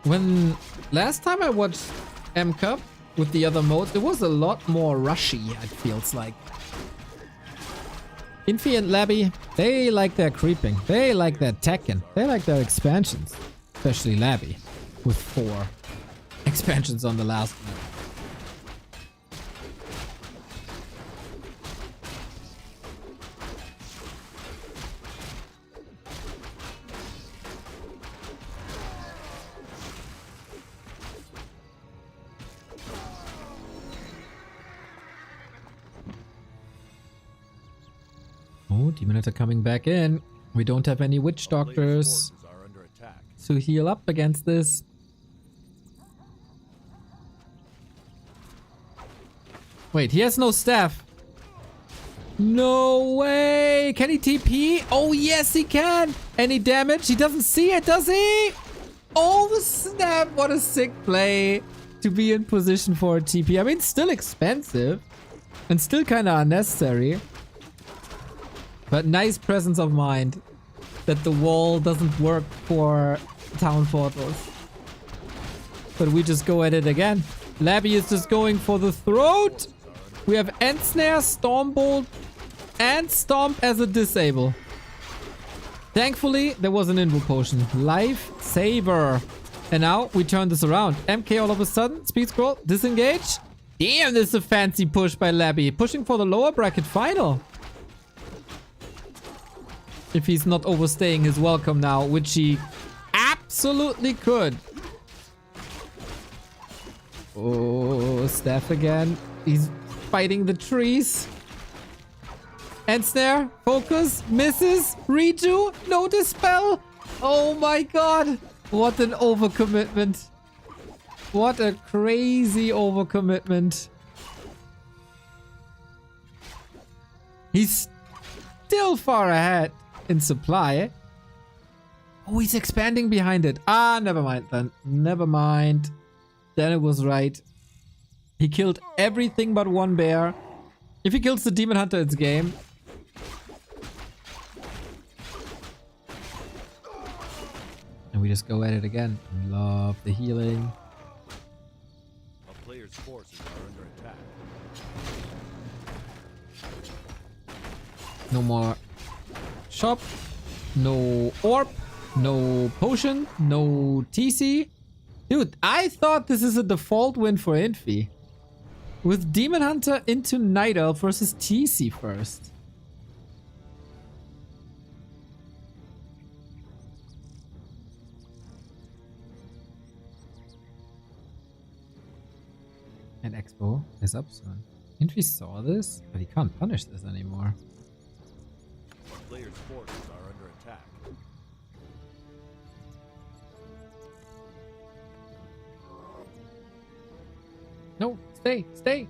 When Last time I watched M Cup with the other modes, it was a lot more rushy, it feels like. Infi and Labby, they like their creeping. They like their teching. They like their expansions. Especially Labby, with 4 expansions on the last one. Oh, Demon Hunter coming back in. We don't have any witch doctors to heal up against this. Wait, he has no staff. No way! Can he TP? Oh yes, he can! Any damage? He doesn't see it, does he? Oh snap! What a sick play to be in position for a TP. I mean, still expensive and still kind of unnecessary. But nice presence of mind that the wall doesn't work for town portals. But we just go at it again. Labby is just going for the throat. We have End Snare, Stormbolt, and Stomp as a disable. Thankfully, there was an Invo Potion. Life Saver. And now we turn this around. MK all of a sudden. Speed scroll. Disengage. Damn, this is a fancy push by Labby. Pushing for the lower bracket final. If he's not overstaying his welcome now, which he absolutely could. Oh, staff again. He's fighting the trees. End snare, focus, misses, redo, no dispel. Oh my god. What an overcommitment. What a crazy overcommitment. He's still far ahead in supply. Oh, he's expanding behind it. Ah, never mind then. Never mind. Then it was right. He killed everything but one bear. If he kills the Demon Hunter, it's game. And we just go at it again. Love the healing. A player's forces are under attack. No more shop. No orb. No potion. No TC. Dude, I thought this is a default win for Infi. With Demon Hunter into Night Elf versus TC first. And Expo is up soon. Infi saw this, but he can't punish this anymore. A player's forces are under attack. No, stay, stay.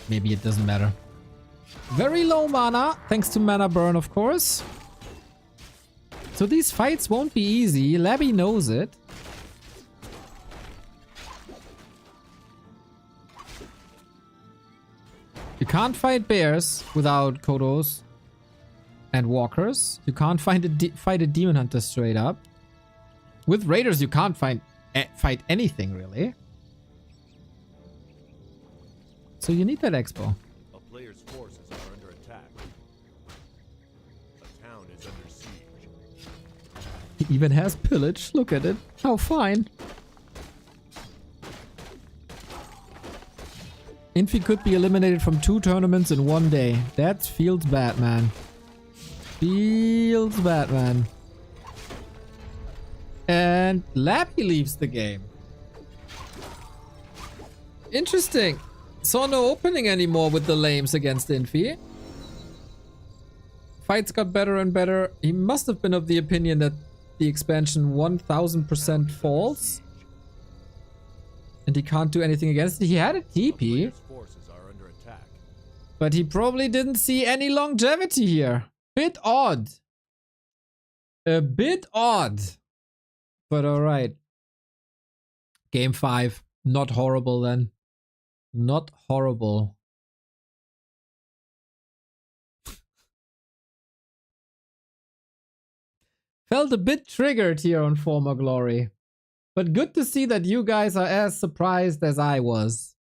Maybe it doesn't matter. Very low mana, thanks to mana burn, of course. So these fights won't be easy. Labby knows it. You can't fight bears without Kodos and walkers. You can't fight a Demon Hunter straight up. With raiders, you can't fight anything really. So you need that expo. A player's forces are under attack. A town is under siege. He even has pillage. Look at it. How fine. Infi could be eliminated from 2 tournaments in 1 day. That feels bad, man. Feels bad, man. And Labby leaves the game. Interesting. Saw no opening anymore with the lames against Infi. Fights got better and better. He must have been of the opinion that the expansion 1000% falls. And he can't do anything against it. He had a TP. Forces are under attack. But he probably didn't see any longevity here. Bit odd. A bit odd. But alright. Game 5. Not horrible then. Not horrible. Felt a bit triggered here on Former Glory. But good to see that you guys are as surprised as I was.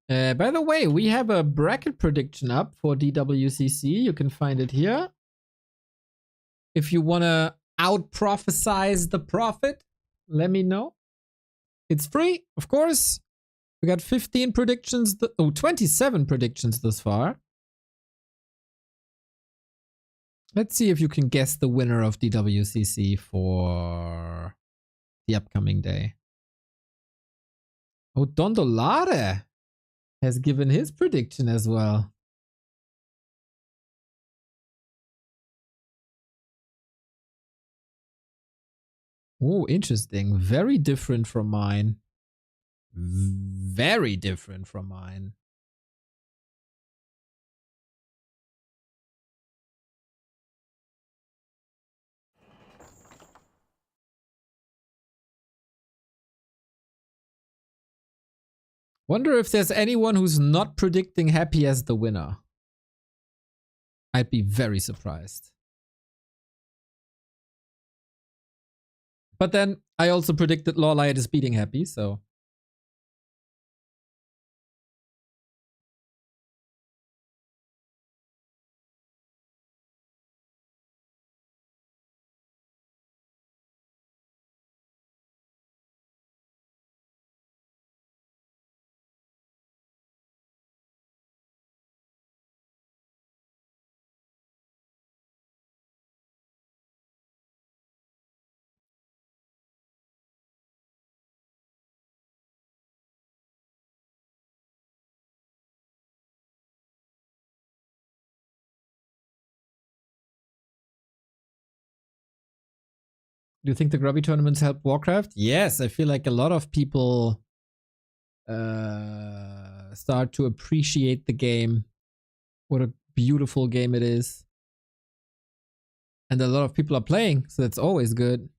By the way, we have a bracket prediction up for DWCC. You can find it here. If you want to out-prophesize the prophet, let me know. It's free, of course. We got 15 predictions, 27 predictions thus far. Let's see if you can guess the winner of DWCC for the upcoming day. Oh, Dondolare has given his prediction as well. Oh, interesting. Very different from mine. Very different from mine. Wonder if there's anyone who's not predicting Happy as the winner. I'd be very surprised. But then I also predicted LawLiet is beating Happy, so. Do you think the grubby tournaments help Warcraft? Yes, I feel like a lot of people start to appreciate the game. What a beautiful game it is. And a lot of people are playing, so that's always good.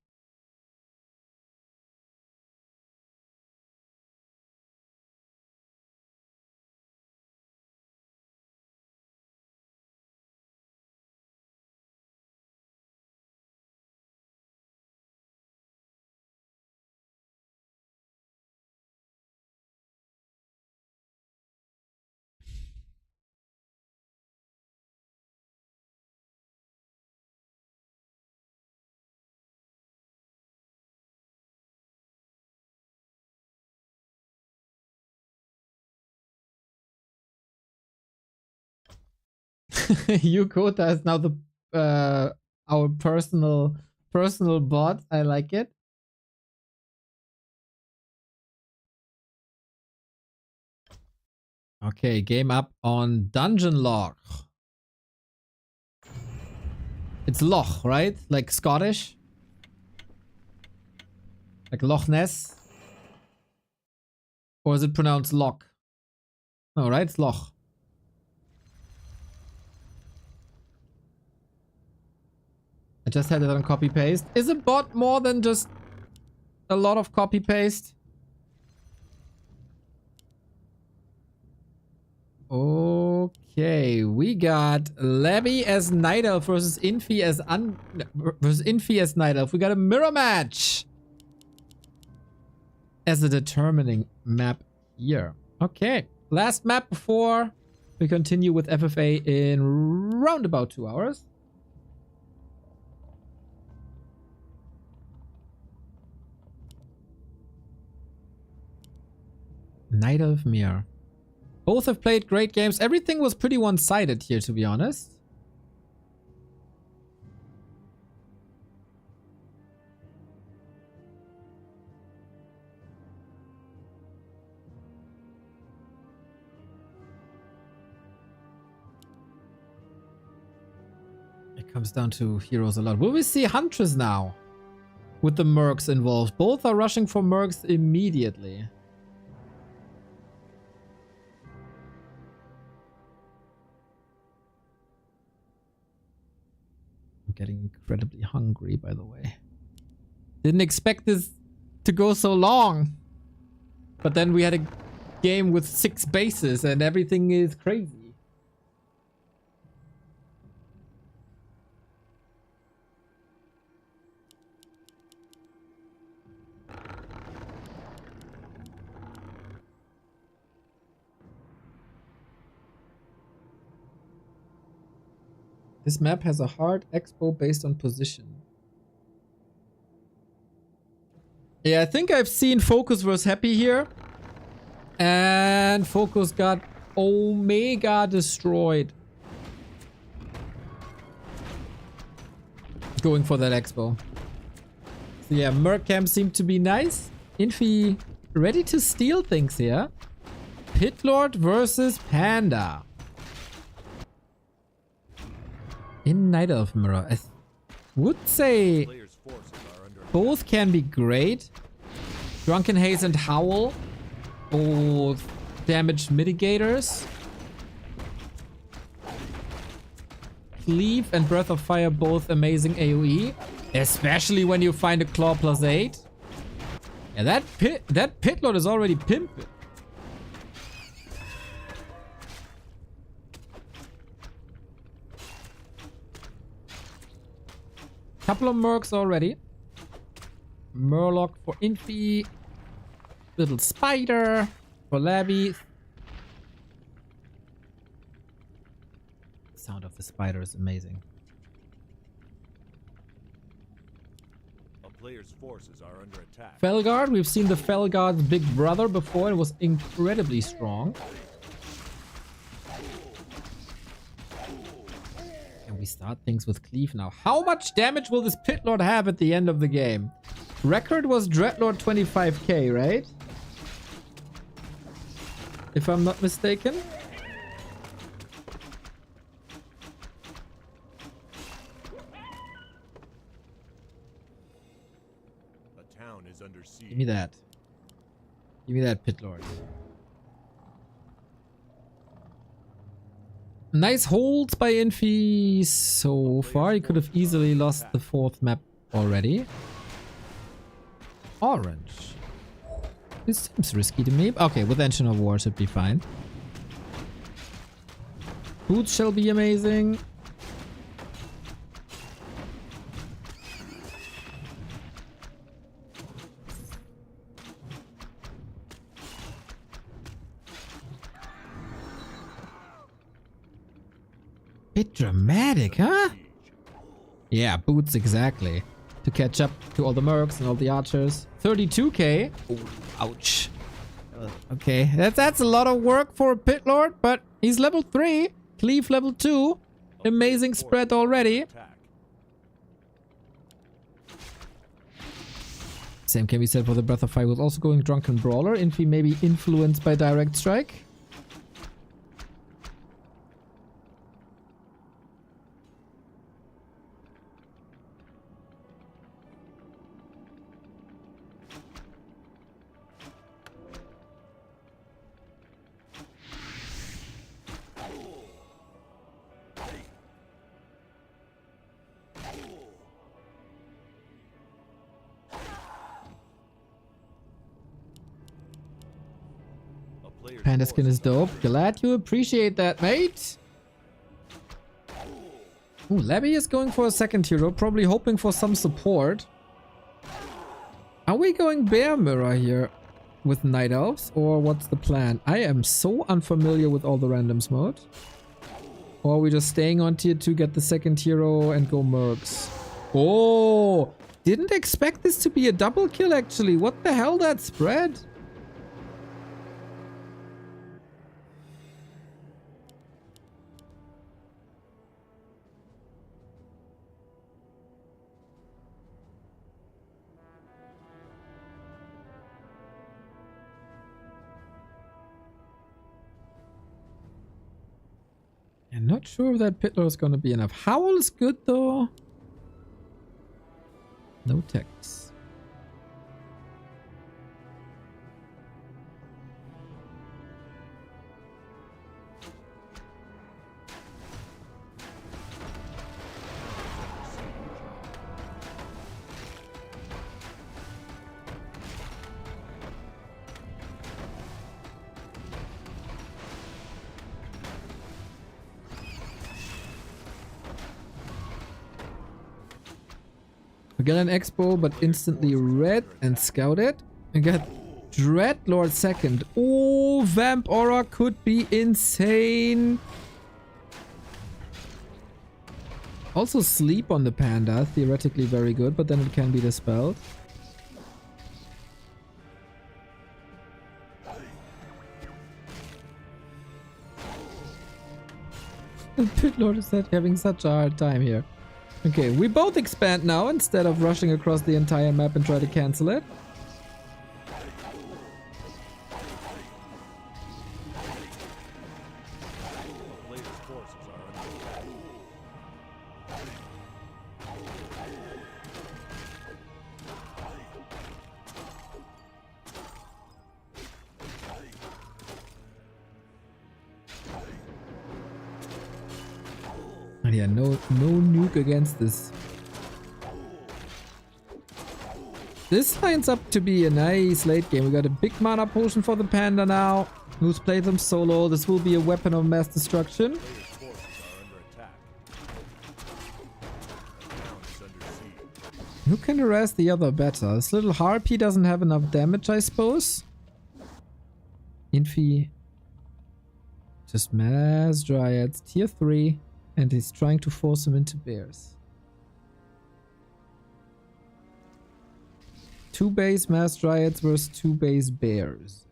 Yukota is now the our personal bot. I like it. Okay, game up on Dungeon Loch. It's Loch, right? Like Scottish? Like Loch Ness? Or is it pronounced Loch? No, right? It's Loch. I just had it on copy paste. Is a bot more than just a lot of copy paste? Okay, we got Levy as Night Elf versus Infi as Night Elf. We got a mirror match as a determining map here. Okay, last map before we continue with FFA in round about 2 hours. Night Elf Mirror. Both have played great games. Everything was pretty one-sided here, to be honest. It comes down to heroes a lot. Will we see Huntress now? With the Mercs involved. Both are rushing for Mercs immediately. getting incredibly hungry, by the way. Didn't expect this to go so long. But then we had a game with 6 bases and everything is crazy. This map has a hard expo based on position. Yeah, I think I've seen Focus vs Happy here. And Focus got Omega destroyed. Going for that expo. So yeah, Mercam seemed to be nice. Infi ready to steal things here. Pitlord versus Panda. In Night Elf Mirror, I would say both can be great. Drunken Haze and Howl, both damage mitigators. Cleave and Breath of Fire, both amazing AoE, especially when you find a Claw +8. Yeah, that Pitlord is already pimping. Couple of mercs already. Murloc for Infi. Little spider for Labby. Sound of the spider is amazing. A player's forces are under attack. Felguard, we've seen the Felguard's big brother before. It was incredibly strong. We start things with Cleave now. How much damage will this Pitlord have at the end of the game? Record was Dreadlord 25k, right? If I'm not mistaken. A town is under siege. Give me that. Give me that, Pitlord. Nice holds by Infi so far. He could have easily lost the 4th map already. Orange. This seems risky to me. Okay, with Engine of War should be fine. Boots shall be amazing. Bit dramatic, huh? Yeah, boots exactly. To catch up to all the mercs and all the archers. 32k. Oh, ouch. Okay, that's a lot of work for a Pitlord, but he's level 3. Cleave level 2. Amazing spread already. Same can be said for the Breath of Fire. Was also going Drunken Brawler. Infi maybe influenced by Direct Strike. Panda skin is dope. Glad you appreciate that, mate. Ooh, Labby is going for a 2nd hero, probably hoping for some support. Are we going Bear Mirror here with Night Elves, or what's the plan? I am so unfamiliar with all the randoms mode. Or are we just staying on tier 2, get the 2nd hero and go mercs? Oh, didn't expect this to be a double kill actually. What the hell, that spread? I'm not sure if that Pitlord is going to be enough. Howl is good though. No text. We got an Expo, but instantly red and scouted. We got Dreadlord second. Oh, Vamp Aura could be insane. Also sleep on the panda, theoretically very good, but then it can be dispelled. The Pit Lord is having such a hard time here. Okay, we both expand now instead of rushing across the entire map and try to cancel it. Player's forces are under attack. And yeah, no nuke against this. This lines up to be a nice late game. We got a big mana potion for the panda now, who's played them solo. This will be a weapon of mass destruction. Player's forces are under attack. The town is under siege. Who can harass the other better? This little harpy doesn't have enough damage, I suppose. Infi. Just mass dryads, tier 3. And he's trying to force him into bears. 2 base mass dryads versus 2 base bears.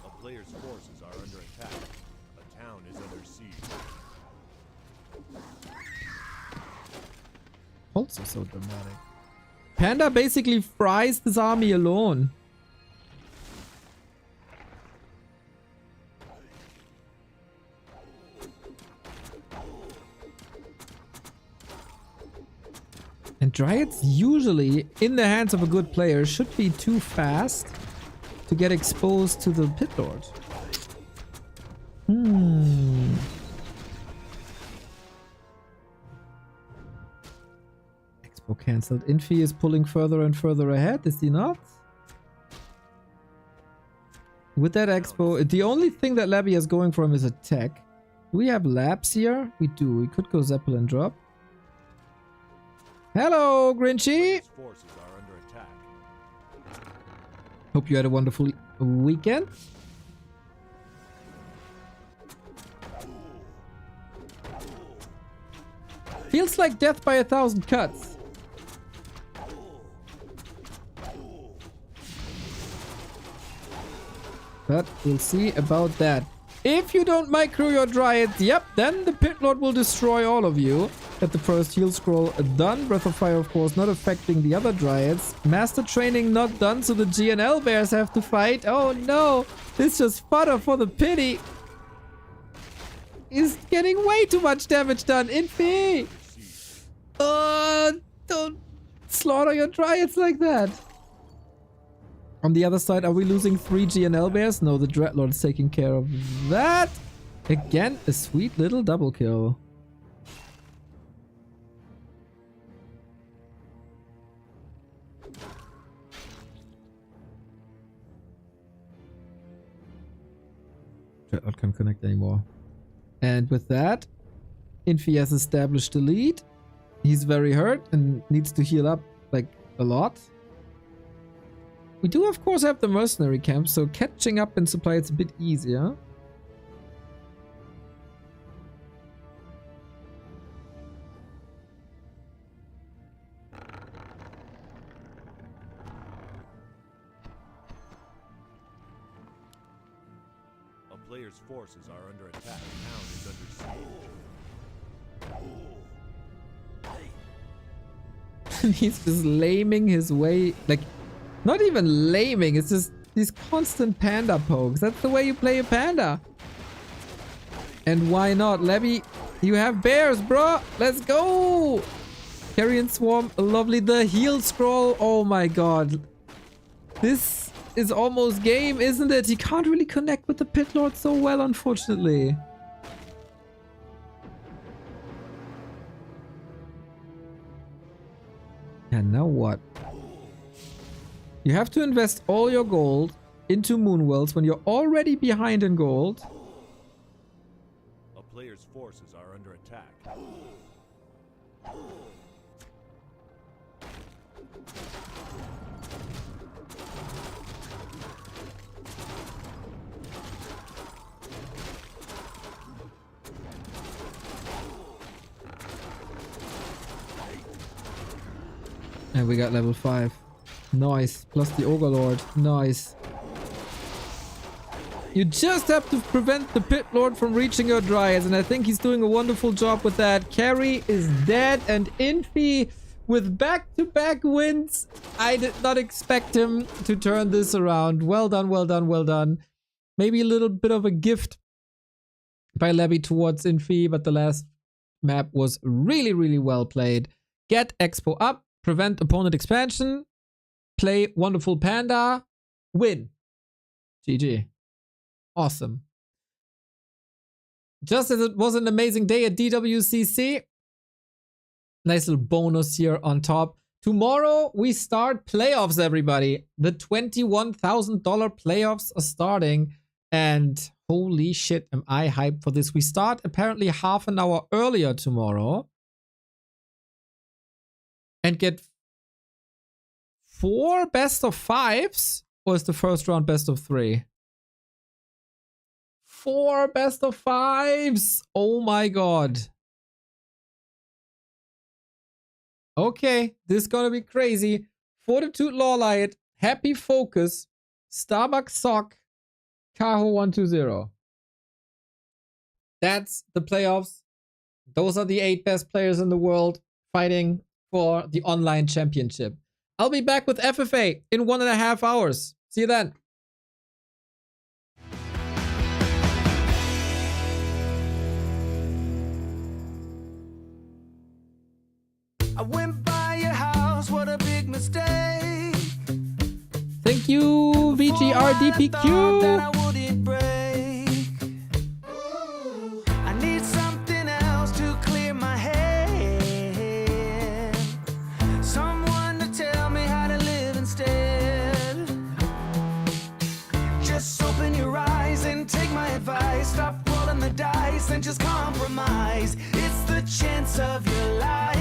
A player's forces are under attack. A town is under siege. Also so dramatic. Panda basically fries this army alone. And Dryads usually, in the hands of a good player, should be too fast to get exposed to the Pit Lord. Expo cancelled. Infi is pulling further and further ahead, is he not? With that Expo, the only thing that Labby is going for him is attack. Do we have labs here? We do. We could go Zeppelin drop. Hello, Grinchy! Player's forces are under attack. Hope you had a wonderful weekend. Feels like death by 1,000 cuts. But we'll see about that. If you don't micro your Dryads, yep, then the Pit Lord will destroy all of you. At the first heal scroll done. Breath of Fire, of course, not affecting the other Dryads. Master training not done, so the GNL bears have to fight. Oh no, this just fodder for the pity. He's getting way too much damage done. Infi! Don't slaughter your Dryads like that. On the other side, are we losing 3 GNL bears? No, the Dreadlord is taking care of that. Again, a sweet little double kill. Dreadlord can't connect anymore. And with that, Infi has established the lead. He's very hurt and needs to heal up like a lot. We do of course have the mercenary camp, so catching up in supply it's a bit easier. A player's forces are under attack. The town is under siege. He's just laming his way, like, not even laming, it's just these constant panda pokes. That's the way you play a panda. And why not? Labby, you have bears, bro. Let's go. Carrion Swarm, lovely. The heal scroll, oh my god. This is almost game, isn't it? He can't really connect with the Pit Lord so well, unfortunately. And now what? You have to invest all your gold into Moonwells when you're already behind in gold. player's forces are under attack. And we got level 5. Nice. Plus the Ogre Lord. Nice. You just have to prevent the Pit Lord from reaching your Dryas, and I think he's doing a wonderful job with that. Carry is dead, and Infi with back-to-back wins. I did not expect him to turn this around. Well done, well done, well done. Maybe a little bit of a gift by Levy towards Infi, but the last map was really, really well played. Get Expo up, prevent opponent expansion, play Wonderful Panda, win. GG. Awesome. Just as it was an amazing day at DWCC. Nice little bonus here on top. Tomorrow we start playoffs, everybody. The $21,000 playoffs are starting. And holy shit, am I hyped for this. We start apparently half an hour earlier tomorrow. And get 4 best of 5s? Or is the first round best of 3? 4 best of 5s. Oh my god. Okay, this is gonna be crazy. Fortitude LawLiet, Happy Focus, Starbuck Sock, Kaho 120. That's the playoffs. Those are the 8 best players in the world fighting for the online championship. I'll be back with FFA in 1.5 hours. See you then. I went by your house, what a big mistake. Thank you, VGRDPQ. That I wouldn't break. I need something else to clear my head. Someone to tell me how to live instead. Just open your eyes and take my advice. Stop rolling the dice and just compromise. It's the chance of your life.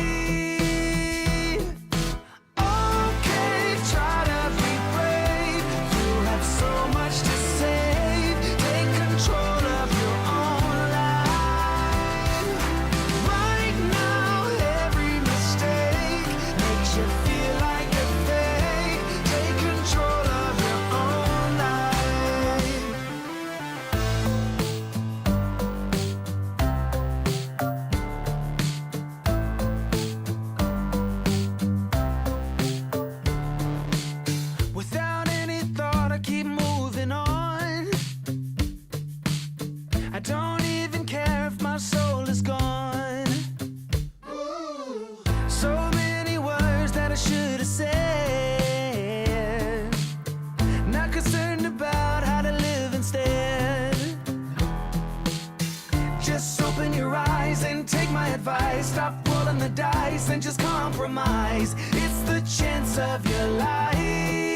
Stop rolling the dice and just compromise. It's the chance of your life.